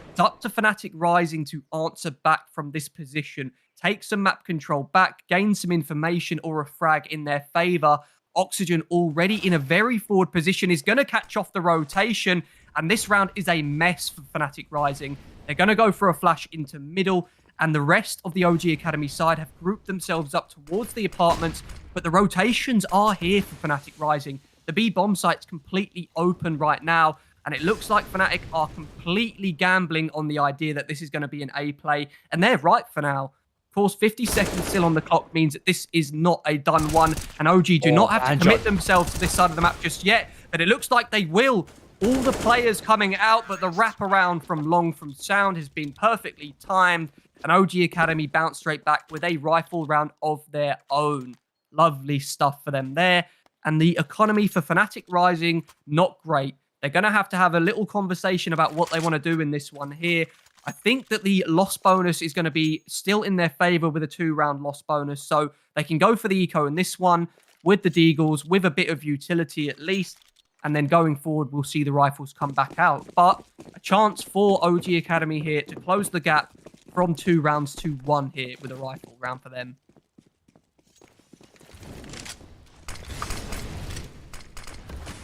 It's up to Fnatic Rising to answer back from this position, take some map control back, gain some information or a frag in their favor. Oxygen already in a very forward position is going to catch off the rotation, and this round is a mess for Fnatic Rising. They're going to go for a flash into middle, and the rest of the OG Academy side have grouped themselves up towards the apartments, but the rotations are here for Fnatic Rising. The B bomb site's completely open right now, and it looks like Fnatic are completely gambling on the idea that this is going to be an A play, and they're right for now. Of course, 50 seconds still on the clock means that this is not a done one, and OG do not have to commit themselves to this side of the map just yet, but it looks like they will. All the players coming out, but the wraparound from Long from Sound has been perfectly timed, and OG Academy bounced straight back with a rifle round of their own. Lovely stuff for them there, and the economy for Fnatic Rising, not great. They're going to have a little conversation about what they want to do in this one here. I think that the loss bonus is going to be still in their favor with a 2-round loss bonus. So they can go for the eco in this one with the Deagles, with a bit of utility at least. And then going forward, we'll see the rifles come back out. But a chance for OG Academy here to close the gap from 2 rounds to 1 here with a rifle round for them.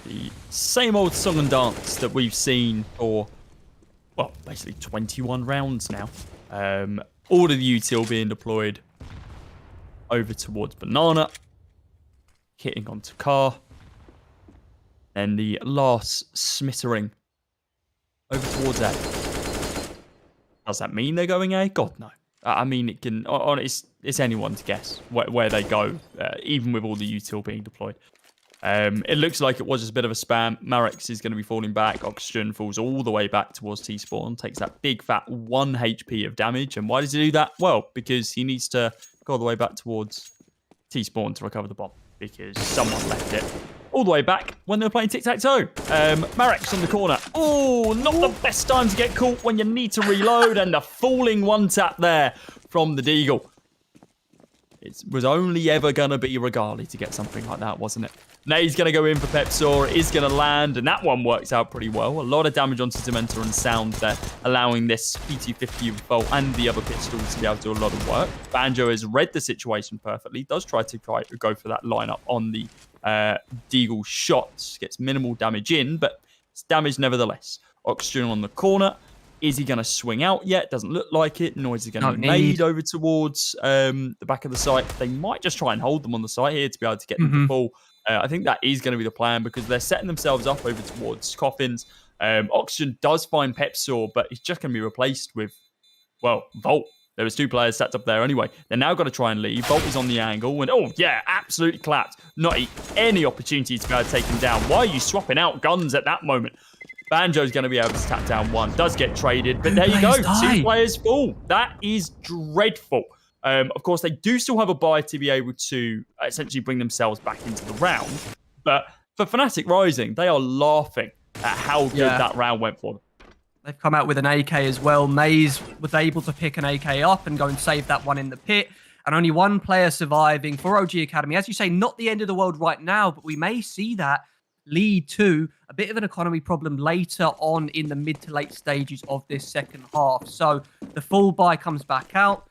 The same old song and dance that we've seen for, well, basically 21 rounds now. All of the util being deployed over towards Banana. Hitting onto Car. Then the last smittering over towards A. Does that mean they're going A? God, no. I mean, it can. It's anyone's guess where they go, even with all the util being deployed. It looks like it was just a bit of a spam. Marex is going to be falling back. Oxygen falls all the way back towards T-Spawn. Takes that big fat 1 HP of damage. And why does he do that? Well, because he needs to go all the way back towards T-Spawn to recover the bomb. Because someone left it all the way back when they were playing tic-tac-toe. Marex on the corner. Oh, not the best time to get caught when you need to reload. And the falling one tap there from the Deagle. It was only ever going to be Regali to get something like that, wasn't it? Now he's going to go in for Pepsaw. It is going to land, and that one works out pretty well. A lot of damage onto Dementor and Sound there, allowing this P250 Volt and the other pistols to be able to do a lot of work. Banjo has read the situation perfectly, does try to go for that lineup on the Deagle shots. Gets minimal damage in, but it's damage nevertheless. Oxygen on the corner. Is he going to swing out yet? Doesn't look like it. Noise is going to be made over towards the back of the site. They might just try and hold them on the site here to be able to get them to fall. I think that is going to be the plan because they're setting themselves up over towards Coffins. Oxygen does find Pepsaw, but he's just going to be replaced with, well, Volt. There was 2 players sat up there anyway. They're now going to try and leave. Volt is on the angle. And, oh, yeah, absolutely clapped. Not any opportunity to be able to take him down. Why are you swapping out guns at that moment? Banjo's going to be able to tap down 1. Does get traded, but there you go. 2 players fall. That is dreadful. Of course, they do still have a buy to be able to essentially bring themselves back into the round. But for Fnatic Rising, they are laughing at how good that round went for them. They've come out with an AK as well. MOUZ was able to pick an AK up and go and save that one in the pit. And only 1 player surviving for OG Academy. As you say, not the end of the world right now, but we may see that lead to a bit of an economy problem later on in the mid to late stages of this second half. So the full buy comes back out.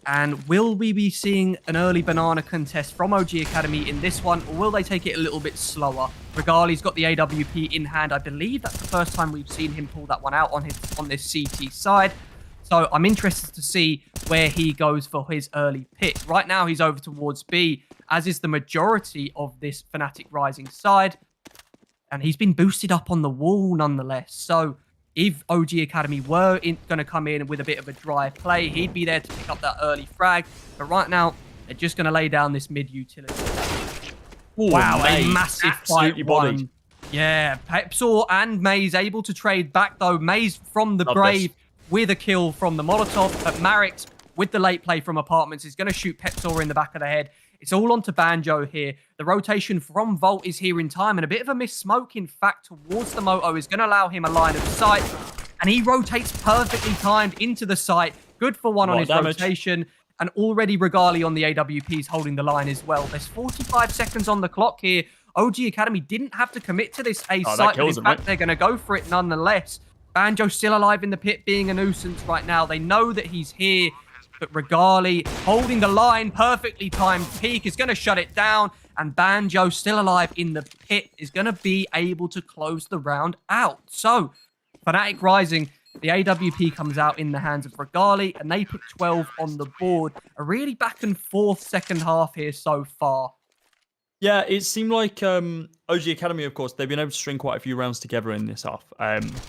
And will we be seeing an early banana contest from OG Academy in this one, or will they take it a little bit slower? Regali's got the AWP in hand. I believe that's the first time we've seen him pull that one out on this CT side. So I'm interested to see where he goes for his early pick. Right now, he's over towards B, as is the majority of this Fnatic Rising side. And he's been boosted up on the wall nonetheless. So if OG Academy were going to come in with a bit of a dry play, he'd be there to pick up that early frag. But right now, they're just going to lay down this mid utility. Ooh, wow, a MOUZ, massive fight one. Yeah, Pepsaw and MOUZ able to trade back though. MOUZ from the grave with a kill from the Molotov. But Marex with the late play from Apartments is going to shoot Pepsaw in the back of the head. It's all onto Banjo here. The rotation from Volt is here in time, and a bit of a missed smoke, in fact, towards the Moto is going to allow him a line of sight. And he rotates perfectly timed into the site. Good for 1 on his rotation. And already Regali on the AWP is holding the line as well. There's 45 seconds on the clock here. OG Academy didn't have to commit to this A site, but in fact, they're going to go for it nonetheless. Banjo still alive in the pit, being a nuisance right now. They know that he's here. But Regali holding the line, perfectly timed peek is going to shut it down. And Banjo, still alive in the pit, is going to be able to close the round out. So, Fnatic Rising, the AWP comes out in the hands of Regali, and they put 12 on the board. A really back and forth second half here so far. Yeah, it seemed like OG Academy, of course, they've been able to string quite a few rounds together in this half.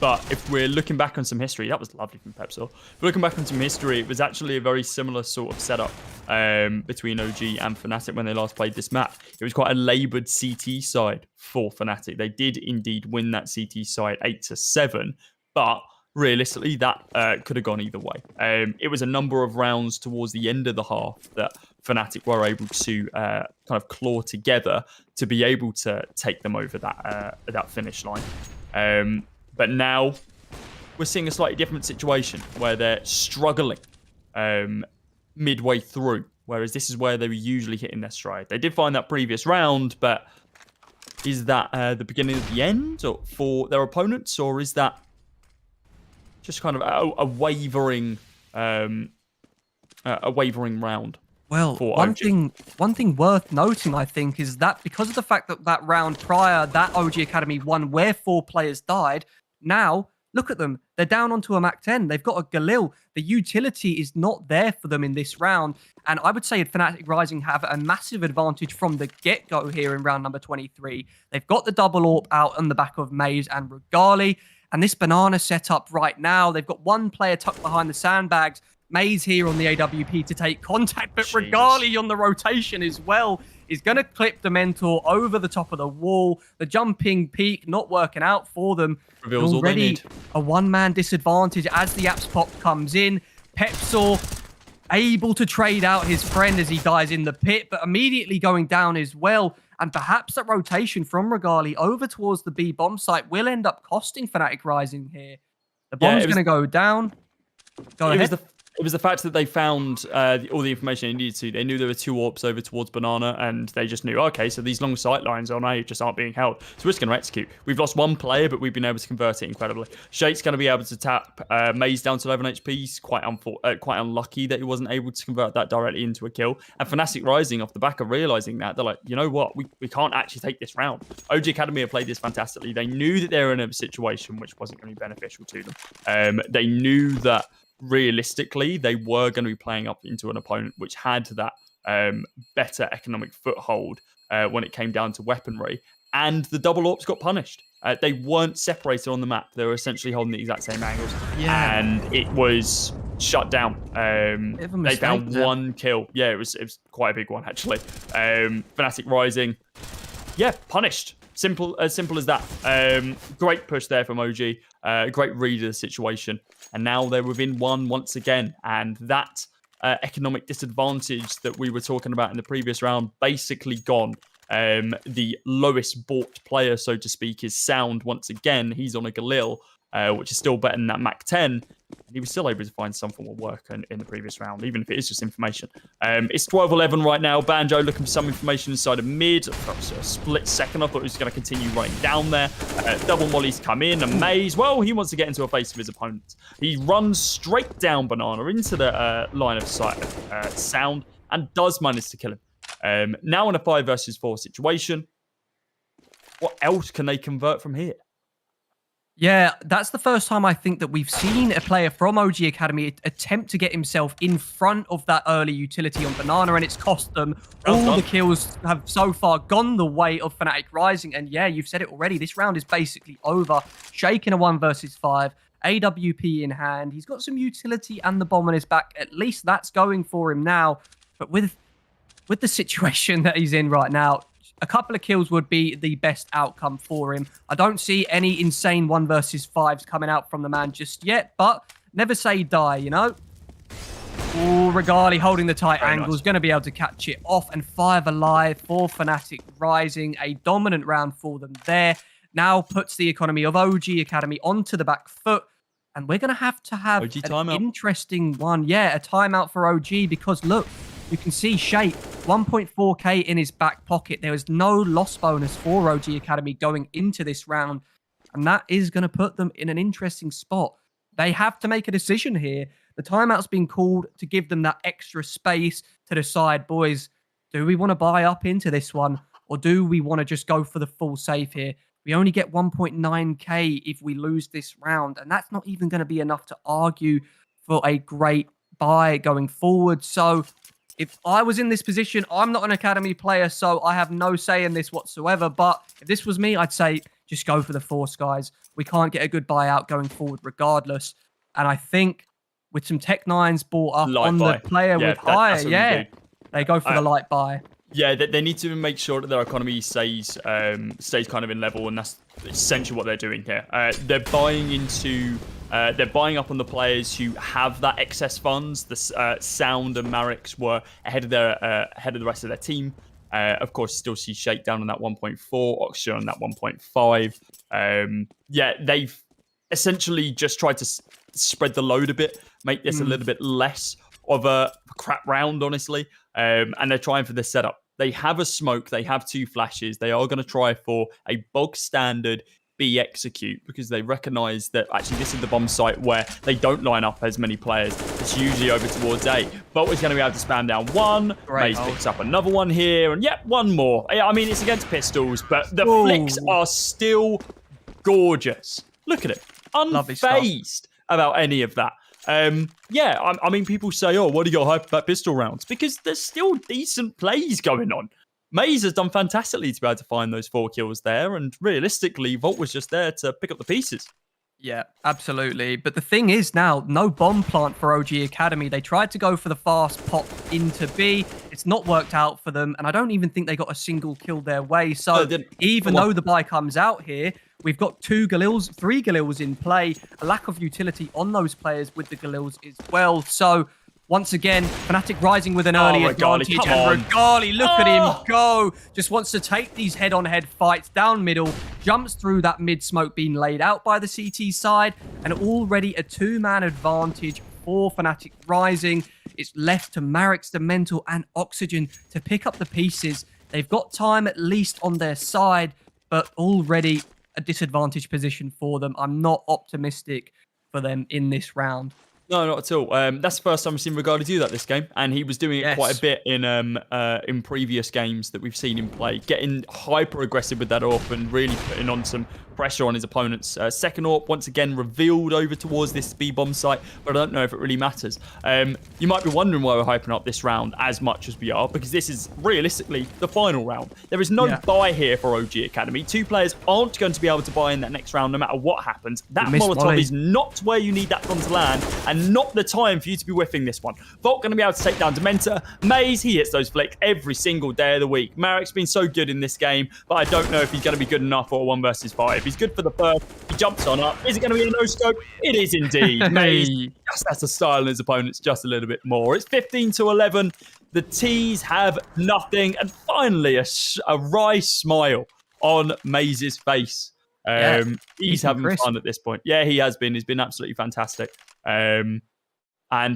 But if we're looking back on some history, that was lovely from Pepsaw. If we're looking back on some history, it was actually a very similar sort of setup between OG and Fnatic when they last played this map. It was quite a laboured CT side for Fnatic. They did indeed win that CT side 8-7, but realistically, that could have gone either way. It was a number of rounds towards the end of the half that Fnatic were able to kind of claw together to be able to take them over that finish line. But now we're seeing a slightly different situation where they're struggling midway through, whereas this is where they were usually hitting their stride. They did find that previous round, but is that the beginning of the end for their opponents, or is that just kind of a wavering round? Well, one thing worth noting, I think, is that because of the fact that that round prior, that OG Academy won where 4 players died, now look at them. They're down onto a MAC 10. They've got a Galil. The utility is not there for them in this round. And I would say Fnatic Rising have a massive advantage from the get-go here in round number 23. They've got the double AWP out on the back of MOUZ and Regali. And this banana setup right now, they've got one player tucked behind the sandbags. MOUZ here on the AWP to take contact, but Regali on the rotation as well is going to clip the Mentor over the top of the wall. The jumping peak not working out for them. Reveals all they need. A one-man disadvantage as the Apps pop comes in. Pepsor able to trade out his friend as he dies in the pit, but immediately going down as well. And perhaps that rotation from Regali over towards the B bomb site will end up costing Fnatic Rising here. The bomb's going to go down. Go ahead. It was the fact that they found all the information they needed to. They knew there were 2 AWPs over towards Banana, and they just knew, okay, so these long sight lines on A just aren't being held. So we're just going to execute. We've lost 1 player, but we've been able to convert it incredibly. Shake's going to be able to tap MOUZ down to 11 HP. He's quite unlucky that he wasn't able to convert that directly into a kill. And Fnatic Rising, off the back of realizing that, they're like, you know what? We can't actually take this round. OG Academy have played this fantastically. They knew that they were in a situation which wasn't going to be beneficial to them. They knew that realistically they were going to be playing up into an opponent which had that better economic foothold when it came down to weaponry, and the double AWPs got punished. They weren't separated on the map. They were essentially holding the exact same angles, and it was shut down. They found 1 kill. Yeah, it was quite a big one actually. Fnatic Rising, punished. As simple as that. Great push there from OG. Great read of the situation. And now they're within 1 once again. And that economic disadvantage that we were talking about in the previous round basically gone. The lowest bought player, so to speak, is Sound once again. He's on a Galil, which is still better than that MAC 10. He was still able to find some form of work in the previous round, even if it is just information. It's 12-11 right now. Banjo looking for some information inside of mid. A split second, I thought he was going to continue running down there. Double mollies come in, and MOUZ, well, he wants to get into a face of his opponent. He runs straight down Banana into the line of sight of Sound and does manage to kill him. Now in a 5 versus 4 situation, what else can they convert from here? Yeah, that's the first time I think that we've seen a player from OG Academy attempt to get himself in front of that early utility on Banana, and it's cost them. All the kills have so far gone the way of Fnatic Rising, and yeah, you've said it already. This round is basically over. Shake in a 1 versus 5, AWP in hand. He's got some utility and the bomb on his back. At least that's going for him now. But with the situation that he's in right now, a couple of kills would be the best outcome for him. I don't see any insane 1 versus 5s coming out from the man just yet, but never say die, you know? Ooh, Regali holding the tight angle is going to be able to catch it off, and 5 alive for Fnatic Rising. A dominant round for them there. Now puts the economy of OG Academy onto the back foot, and we're going to have an interesting one. Yeah, a timeout for OG, because look, you can see Shape, 1.4k in his back pocket. There was no loss bonus for OG Academy going into this round, and that is going to put them in an interesting spot. They have to make a decision here. The timeout's been called to give them that extra space to decide, boys, do we want to buy up into this one, or do we want to just go for the full save here? We only get 1.9k if we lose this round, and that's not even going to be enough to argue for a great buy going forward. So if I was in this position, I'm not an Academy player, so I have no say in this whatsoever. But if this was me, I'd say just go for the force, guys. We can't get a good buyout going forward regardless. And I think with some Tech9s bought up on the player with higher, they go for the light buy. Yeah, they need to make sure that their economy stays kind of in level, and that's essentially what they're doing here. They're buying into... they're buying up on the players who have that excess funds. The Sound and Marix were ahead of the rest of their team. Of course, still see Shakedown on that 1.4, Oxygen on that 1.5. They've essentially just tried to spread the load a bit, make this a little bit less of a crap round, honestly. And they're trying for this setup. They have a smoke. They have 2 flashes. They are going to try for a bog standard B execute, because they recognize that actually this is the bomb site where they don't line up as many players. It's usually over towards A. But we're going to be able to spam down 1. MOUZ picks up another one here, and one more. I mean, it's against pistols, but the flicks are still gorgeous. Look at it. unfazed about any of that. Yeah, I mean, people say, oh, why do you got hype about pistol rounds? Because there's still decent plays going on. MOUZ has done fantastically to be able to find those 4 kills there, and realistically, Volt was just there to pick up the pieces. Yeah, absolutely. But the thing is now, no bomb plant for OG Academy. They tried to go for the fast pop into B. It's not worked out for them, and I don't even think they got a single kill their way. So even though the buy comes out here, we've got 3 Galils in play. A lack of utility on those players with the Galils as well. So once again, fnatic rising with an early advantage. And Regali, look at him go. Just wants to take these head-on-head fights down middle. Jumps through that mid-smoke being laid out by the CT side. And already a 2-man advantage for fnatic rising. It's left to Marex, Demental, and Oxygen to pick up the pieces. They've got time at least on their side, but already a disadvantaged position for them. I'm not optimistic for them in this round. No, not at all. That's the first time we've seen Regali do that this game, and he was doing it quite a bit in previous games that we've seen him play, getting hyper aggressive with that AWP and really putting on some pressure on his opponents. Second AWP once again revealed over towards this B bomb site, but I don't know if it really matters. You might be wondering why we're hyping up this round as much as we are, because this is realistically the final round. There is no buy here for OG Academy. 2 players aren't going to be able to buy in that next round no matter what happens. That Molotov is not where you need that one to land, and not the time for you to be whiffing this one. Volt going to be able to take down Dementor. MOUZ, he hits those flicks every single day of the week. Marek's been so good in this game, but I don't know if he's going to be good enough for a 1 versus 5. He's good for the first. He jumps on up. Is it going to be a no-scope? It is indeed. MOUZ just has to style his opponents just a little bit more. It's 15-11. The T's have nothing. And finally, a wry smile on MOUZ's face. He's having fun at this point. Yeah, he has been. He's been absolutely fantastic. And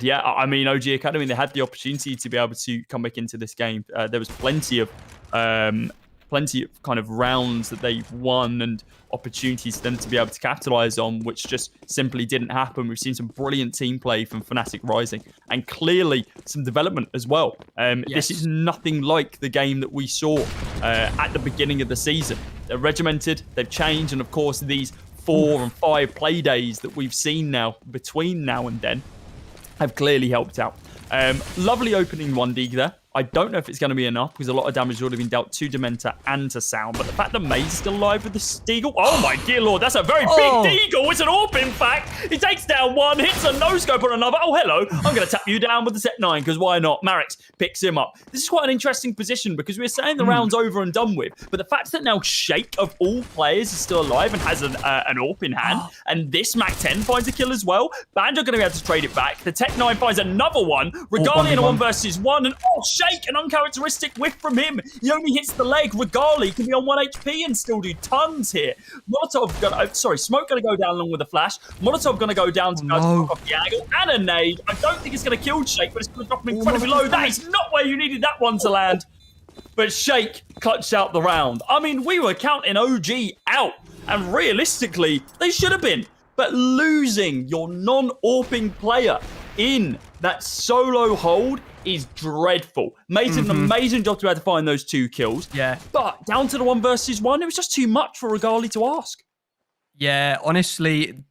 yeah, I mean, OG Academy, they had the opportunity to be able to come back into this game. There was plenty of kind of rounds that they won and opportunities for them to be able to capitalize on, which just simply didn't happen. We've seen some brilliant team play from fnatic rising, and clearly some development as well. This is nothing like the game that we saw at the beginning of the season. They're regimented, they've changed, and of course these 4 and 5 play days that we've seen now between now and then have clearly helped out. Lovely opening 1D there. I don't know if it's going to be enough because a lot of damage has already been dealt to Dementor and to Sound. But the fact that MOUZ is still alive with the Deagle. Oh my dear lord, that's a very big Deagle. It's an AWP, in fact. He takes down one, hits a no-scope on another. Oh, hello. I'm going to tap you down with the Set 9 because why not? Marex picks him up. This is quite an interesting position because we're saying the round's over and done with. But the fact that now Shake, of all players, is still alive and has an AWP in hand. And this Mac 10 finds a kill as well. Banjo going to be able to trade it back. The Tech 9 finds another one. Regali in a 1 versus 1. And Shake, an uncharacteristic whiff from him. He only hits the leg. Regali can be on 1 HP and still do tons here. Smoke going to go down along with a flash. Molotov going to go down to off the angle. And a nade. I don't think it's going to kill Shake, but it's going to drop him incredibly low. That is not where you needed that one to land. But Shake clutched out the round. I mean, we were counting OG out. And realistically, they should have been. But losing your non-AWPing player in that solo hold is dreadful. MOUZ did an amazing job to be able to find those 2 kills. Yeah. But down to the 1 versus 1, it was just too much for Regali to ask. Yeah, honestly,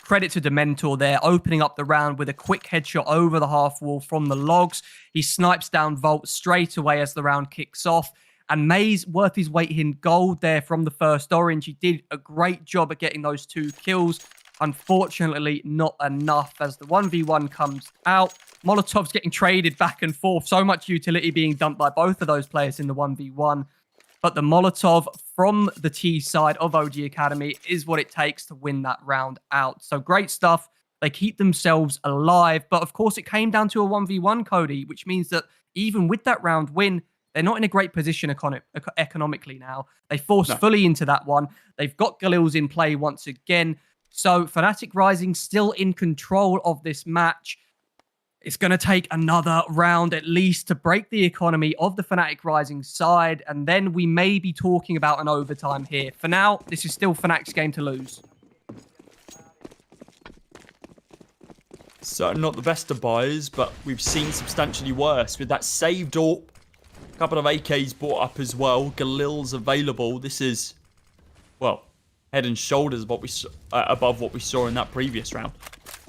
credit to Dementor there, opening up the round with a quick headshot over the half wall from the logs. He snipes down Volt straight away as the round kicks off. And MOUZ, worth his weight in gold there from the first orange. He did a great job at getting those 2 kills. Unfortunately, not enough as the 1v1 comes out. Molotov's getting traded back and forth. So much utility being dumped by both of those players in the 1v1. But the Molotov from the T side of OG Academy is what it takes to win that round out. So great stuff. They keep themselves alive. But of course, it came down to a 1v1, Cody, which means that even with that round win, they're not in a great position economically now. They forced fully into that one. They've got Galils in play once again. So fnatic Rising still in control of this match. It's going to take another round at least to break the economy of the fnatic Rising side. And then we may be talking about an overtime here. For now, this is still Fnatic's game to lose. So not the best of buys, but we've seen substantially worse with that saved AWP. A couple of AKs brought up as well. Galil's available. This is, well, head and shoulders above what we saw in that previous round.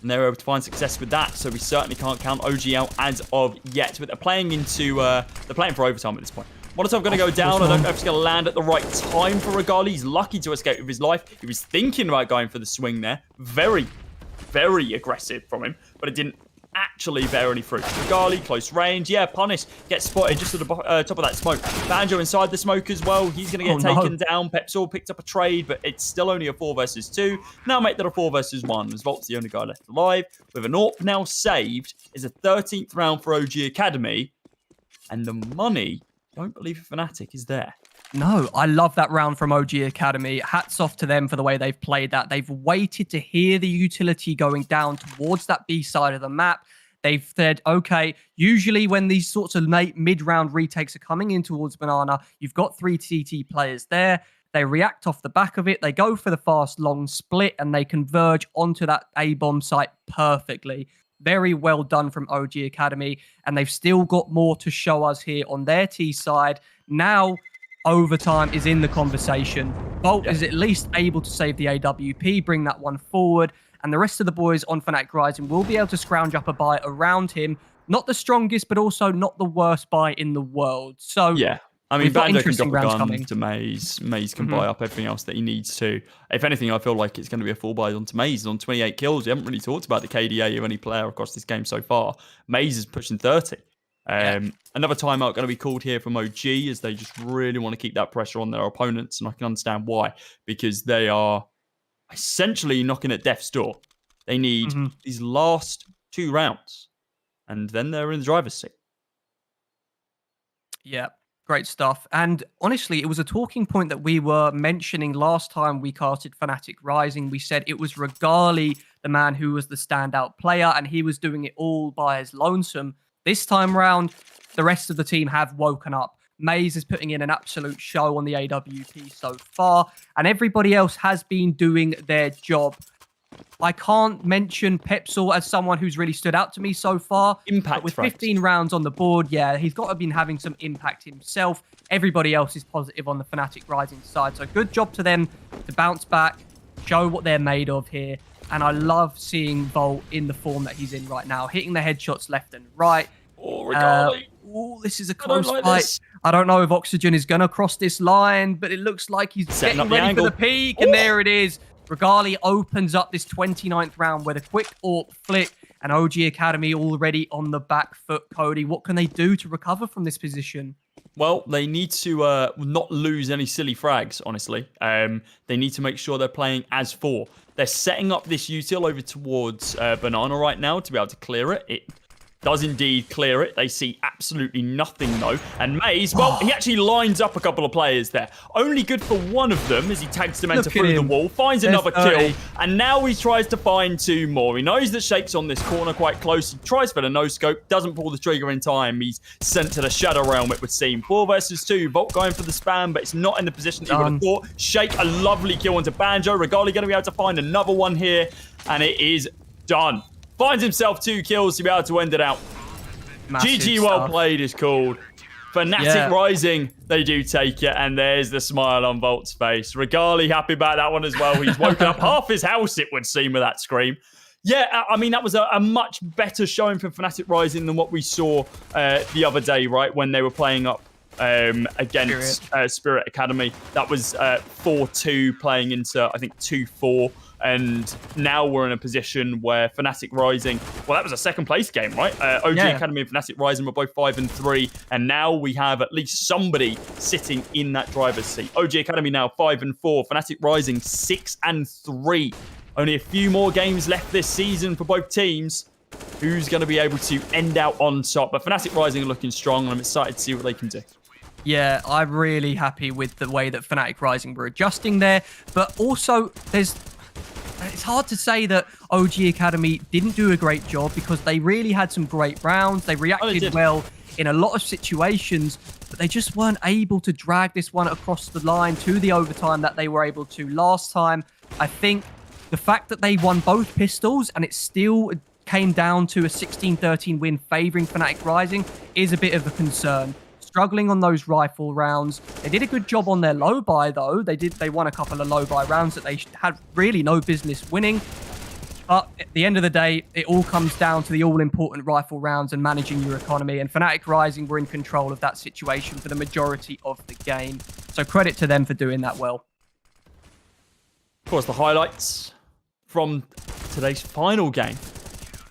And they were able to find success with that, so we certainly can't count OG out as of yet. But they're playing for overtime at this point. Molotov going to go down. I don't know if it's going to land at the right time for Regali. He's lucky to escape with his life. He was thinking about going for the swing there. Very, very aggressive from him, but it didn't actually bear any fruit. Regali, close range. Yeah, Punish gets spotted just at the top of that smoke. Banjo inside the smoke as well. He's going to get taken down. Pepsol picked up a trade, but it's still only a 4 versus 2. Now make that a 4 versus 1, as Volt's the only guy left alive. With an AWP now saved, is a 13th round for OG Academy, and the money, I don't believe Fnatic is there. No, I love that round from OG Academy. Hats off to them for the way they've played that. They've waited to hear the utility going down towards that B side of the map. They've said, okay, usually when these sorts of mid-round retakes are coming in towards Banana, you've got 3 TT players there. They react off the back of it. They go for the fast, long split, and they converge onto that A-bomb site perfectly. Very well done from OG Academy, and they've still got more to show us here on their T side. Now, overtime is in the conversation. Volt is at least able to save the AWP, bring that one forward, and the rest of the boys on Fnatic Rising will be able to scrounge up a buy around him. Not the strongest, but also not the worst buy in the world. So yeah, I mean, Banjo can drop a gun to MOUZ. MOUZ can buy up everything else that he needs to. If anything, I feel like it's going to be a full buy onto MOUZ on 28 kills. We haven't really talked about the KDA of any player across this game so far. MOUZ is pushing 30. Another timeout going to be called here from OG, as they just really want to keep that pressure on their opponents, and I can understand why, because they are essentially knocking at death's door. They need these last 2 rounds, and then they're in the driver's seat. Yeah, great stuff. And honestly, it was a talking point that we were mentioning last time we casted Fnatic Rising. We said it was Regali, the man who was the standout player, and he was doing it all by his lonesome. This time round, the rest of the team have woken up. MOUZ is putting in an absolute show on the AWP so far, and everybody else has been doing their job. I can't mention Pepsol as someone who's really stood out to me so far. Impact, but with 15 rounds on the board, yeah, he's got to be having some impact himself. Everybody else is positive on the Fnatic Rising side, so good job to them to bounce back, show what they're made of here. And I love seeing Volt in the form that he's in right now, hitting the headshots left and right. Oh, Regali. This is a close fight. I don't know if Oxygen is going to cross this line, but it looks like he's getting ready for the peak. And there it is. Regali opens up this 29th round with a quick AWP flick, and OG Academy already on the back foot. Cody, what can they do to recover from this position? Well, they need to not lose any silly frags, honestly. They need to make sure they're playing as 4. They're setting up this util over towards Banana right now to be able to clear it. It does indeed clear it. They see absolutely nothing, though. And MOUZ, well, he actually lines up a couple of players there. Only good for one of them as he tags Dementa through the wall, finds another kill, and now he tries to find 2 more. He knows that Shake's on this corner quite close. He tries for the no-scope, doesn't pull the trigger in time. He's sent to the Shadow Realm, it would seem. 4 versus 2. Volt going for the spam, but it's not in the position that he would have thought. Shake, a lovely kill onto Banjo. Regali going to be able to find another one here, and it is done. Finds himself 2 kills to be able to end it out. GG, well played is called. Fnatic Rising, they do take it, and there's the smile on Volt's face. Regali happy about that one as well. He's woken up half his house, it would seem, with that scream. Yeah, I mean, that was a much better showing from Fnatic Rising than what we saw the other day, right, when they were playing up against Spirit Academy. That was 4-2 playing into, I think, 2-4. And now we're in a position where Fnatic Rising, well, that was a second place game, right? OG Academy and Fnatic Rising were both 5-3. And now we have at least somebody sitting in that driver's seat. OG Academy now 5-4. Fnatic Rising 6-3. Only a few more games left this season for both teams. Who's going to be able to end out on top? But Fnatic Rising are looking strong, and I'm excited to see what they can do. Yeah, I'm really happy with the way that Fnatic Rising were adjusting there. But also, it's hard to say that OG Academy didn't do a great job, because they really had some great rounds. They reacted well in a lot of situations, but they just weren't able to drag this one across the line to the overtime that they were able to last time. I think the fact that they won both pistols and it still came down to a 16-13 win favoring Fnatic Rising is a bit of a concern. struggling on those rifle rounds. They did a good job on their low buy, though. They won a couple of low buy rounds that they had really no business winning. But at the end of the day, it all comes down to the all-important rifle rounds and managing your economy. And Fnatic Rising were in control of that situation for the majority of the game. So credit to them for doing that well. Of course, the highlights from today's final game.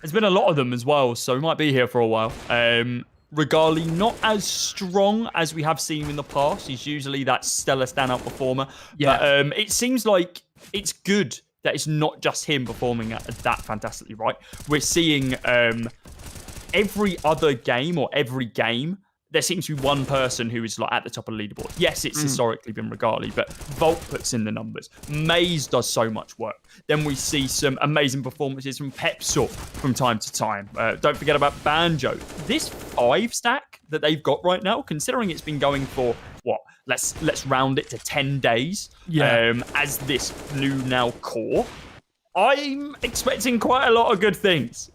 There's been a lot of them as well, so we might be here for a while. Regali, not as strong as we have seen him in the past. He's usually that stellar standout performer. Yeah. But it seems like it's good that it's not just him performing at that fantastically, right? We're seeing every other game or every game, there seems to be one person who is like at the top of the leaderboard. Yes, it's historically been Regali, but Volt puts in the numbers. MOUZ does so much work. Then we see some amazing performances from Pepsor from time to time. Don't forget about Banjo. This 5 stack that they've got right now, considering it's been going for what? Let's round it to 10 days. Yeah. As this new now core. I'm expecting quite a lot of good things.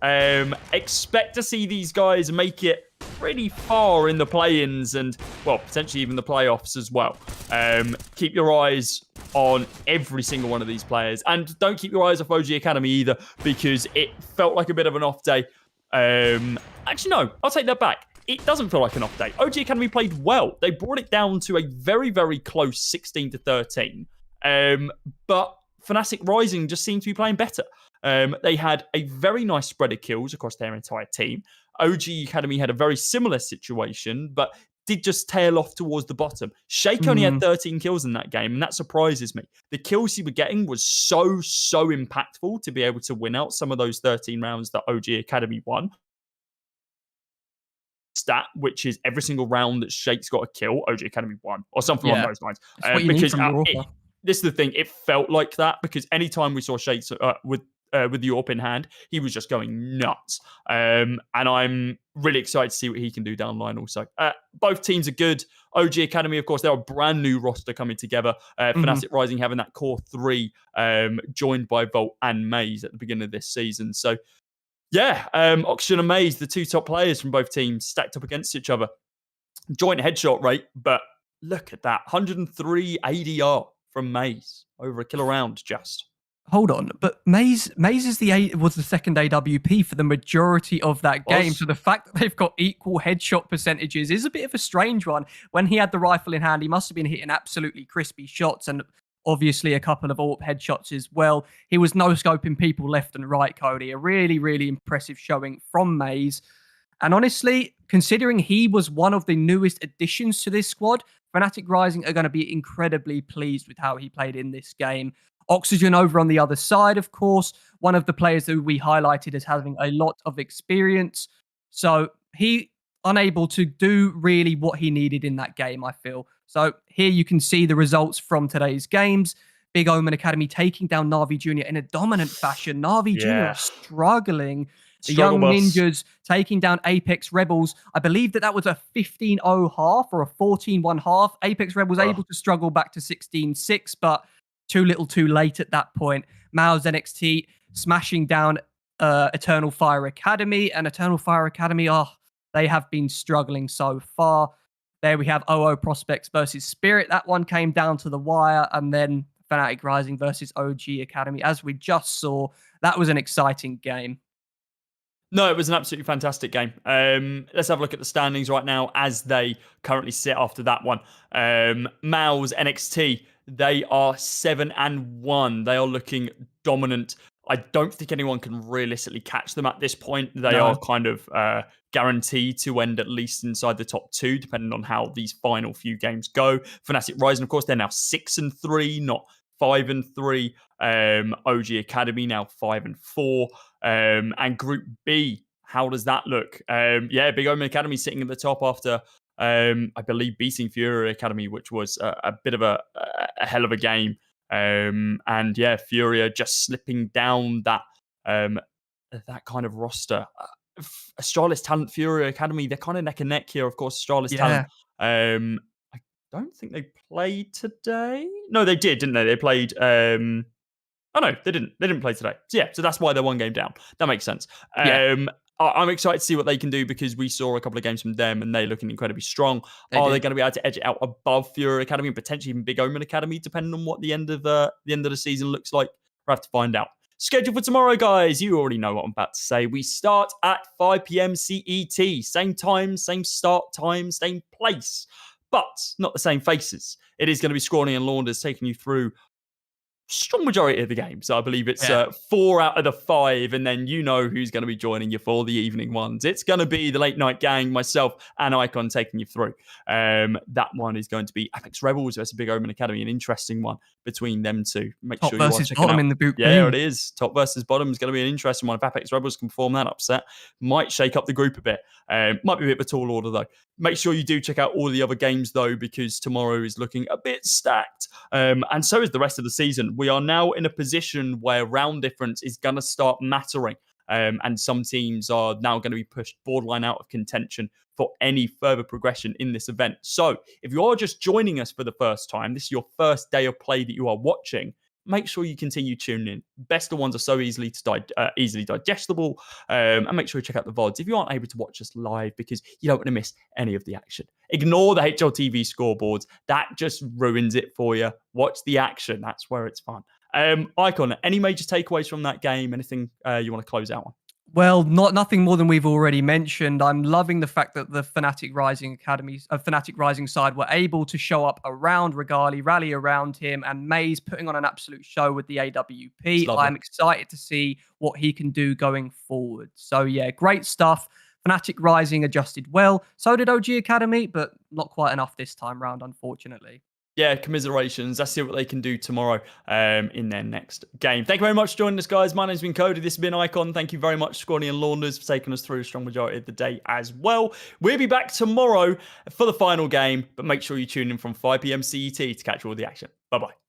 Expect to see these guys make it pretty far in the play-ins and, well, potentially even the playoffs as well. Keep your eyes on every single one of these players. And don't keep your eyes off OG Academy either, because it felt like a bit of an off day. Actually, no, I'll take that back. It doesn't feel like an off day. OG Academy played well. They brought it down to a very, very close 16-13. But Fnatic Rising just seemed to be playing better. They had a very nice spread of kills across their entire team. OG Academy had a very similar situation, but did just tail off towards the bottom. Shake only had 13 kills in that game, and that surprises me. The kills he was getting was so impactful to be able to win out some of those 13 rounds that OG Academy won. Stat, which is every single round that Shake's got a kill, OG Academy won, or something along those lines. Because this is the thing, it felt like that, because anytime we saw Shake with the AWP in hand, he was just going nuts. And I'm really excited to see what he can do down the line also. Both teams are good. OG Academy, of course, they're a brand new roster coming together. Fnatic Rising having that core 3 joined by Volt and MOUZ at the beginning of this season. So, yeah, Oxygen and MOUZ, the 2 top players from both teams, stacked up against each other. Joint headshot rate, but look at that. 103 ADR from MOUZ. Over a kill a round, just. Hold on, but MOUZ was the second AWP for the majority of that game. So the fact that they've got equal headshot percentages is a bit of a strange one. When he had the rifle in hand, he must have been hitting absolutely crispy shots, and obviously a couple of AWP headshots as well. He was no-scoping people left and right, Cody. A really, really impressive showing from MOUZ. And honestly, considering he was one of the newest additions to this squad, Fnatic Rising are going to be incredibly pleased with how he played in this game. Oxygen over on the other side, of course, one of the players who we highlighted as having a lot of experience. So he unable to do really what he needed in that game, I feel. So here you can see the results from today's games. BIG.OMEN Academy taking down NAVI Jr. in a dominant fashion. NAVI Jr. struggling. The Young Ninjas taking down Apeks Rebels. I believe that was a 15-0 half or a 14-1 half. Apeks Rebels able to struggle back to 16-6, but too little too late at that point. MOUZ XNT smashing down Eternal Fire Academy. And Eternal Fire Academy, they have been struggling so far. There we have OO Prospects versus Spirit. That one came down to the wire. And then Fnatic Rising versus OG Academy. As we just saw, that was an exciting game. No, it was an absolutely fantastic game. Let's have a look at the standings right now as they currently sit after that one. MOUZ NXT, they are 7-1. They are looking dominant. I don't think anyone can realistically catch them at this point. They are kind of guaranteed to end at least inside the top 2, depending on how these final few games go. Fnatic Rising, of course, they're now 6-3, not 5-3. OG Academy now 5-4. And Group B, how does that look? Big.OMEN Academy sitting at the top after, I believe, beating Fury Academy, which was a bit of a hell of a game. Fury just slipping down that kind of roster. Astralis Talent, Fury Academy, they're kind of neck and neck here. Of course, Astralis Talent. I don't think they played today. No, they did, didn't they? They played. Oh no, they didn't. They didn't play today. So that's why they're one game down. That makes sense. I'm excited to see what they can do because we saw a couple of games from them and they're looking incredibly strong. Are they going to be able to edge it out above Fury Academy and potentially even BIG.OMEN Academy, depending on what the end of the season looks like? We'll have to find out. Schedule for tomorrow, guys. You already know what I'm about to say. We start at 5 p.m. CET. Same time, same start time, same place, but not the same faces. It is going to be Scrawny and Launders taking you through strong majority of the games. I believe it's 4 out of the 5, and then you know who's going to be joining you for the evening ones. It's going to be the Late Night Gang, myself, and Icon taking you through. That one is going to be Apeks Rebels versus BIG.OMEN Academy, an interesting one between them two. Make Top sure you versus check bottom it out. in the boot. Yeah, it is. Top versus bottom is going to be an interesting one. If Apeks Rebels can perform that upset, might shake up the group a bit. Might be a bit of a tall order, though. Make sure you do check out all the other games, though, because tomorrow is looking a bit stacked. And so is the rest of the season. We are now in a position where round difference is going to start mattering. And some teams are now going to be pushed borderline out of contention for any further progression in this event. So if you are just joining us for the first time, this is your first day of play that you are watching, make sure you continue tuning in. Best of ones are so easily digestible. And make sure you check out the VODs if you aren't able to watch us live because you don't want to miss any of the action. Ignore the HLTV scoreboards. That just ruins it for you. Watch the action. That's where it's fun. Icon, any major takeaways from that game? Anything you want to close out on? Well, nothing more than we've already mentioned. I'm loving the fact that the Fnatic Rising side were able to show up around Regali, rally around him, and MOUZ putting on an absolute show with the AWP. I'm excited to see what he can do going forward. So yeah, great stuff. Fnatic Rising adjusted well. So did OG Academy, but not quite enough this time round, unfortunately. Yeah, commiserations. Let's see what they can do tomorrow in their next game. Thank you very much for joining us, guys. My name's been Cody. This has been Icon. Thank you very much, Scrawny and Launders, for taking us through a strong majority of the day as well. We'll be back tomorrow for the final game, but make sure you tune in from 5 p.m. CET to catch all the action. Bye-bye.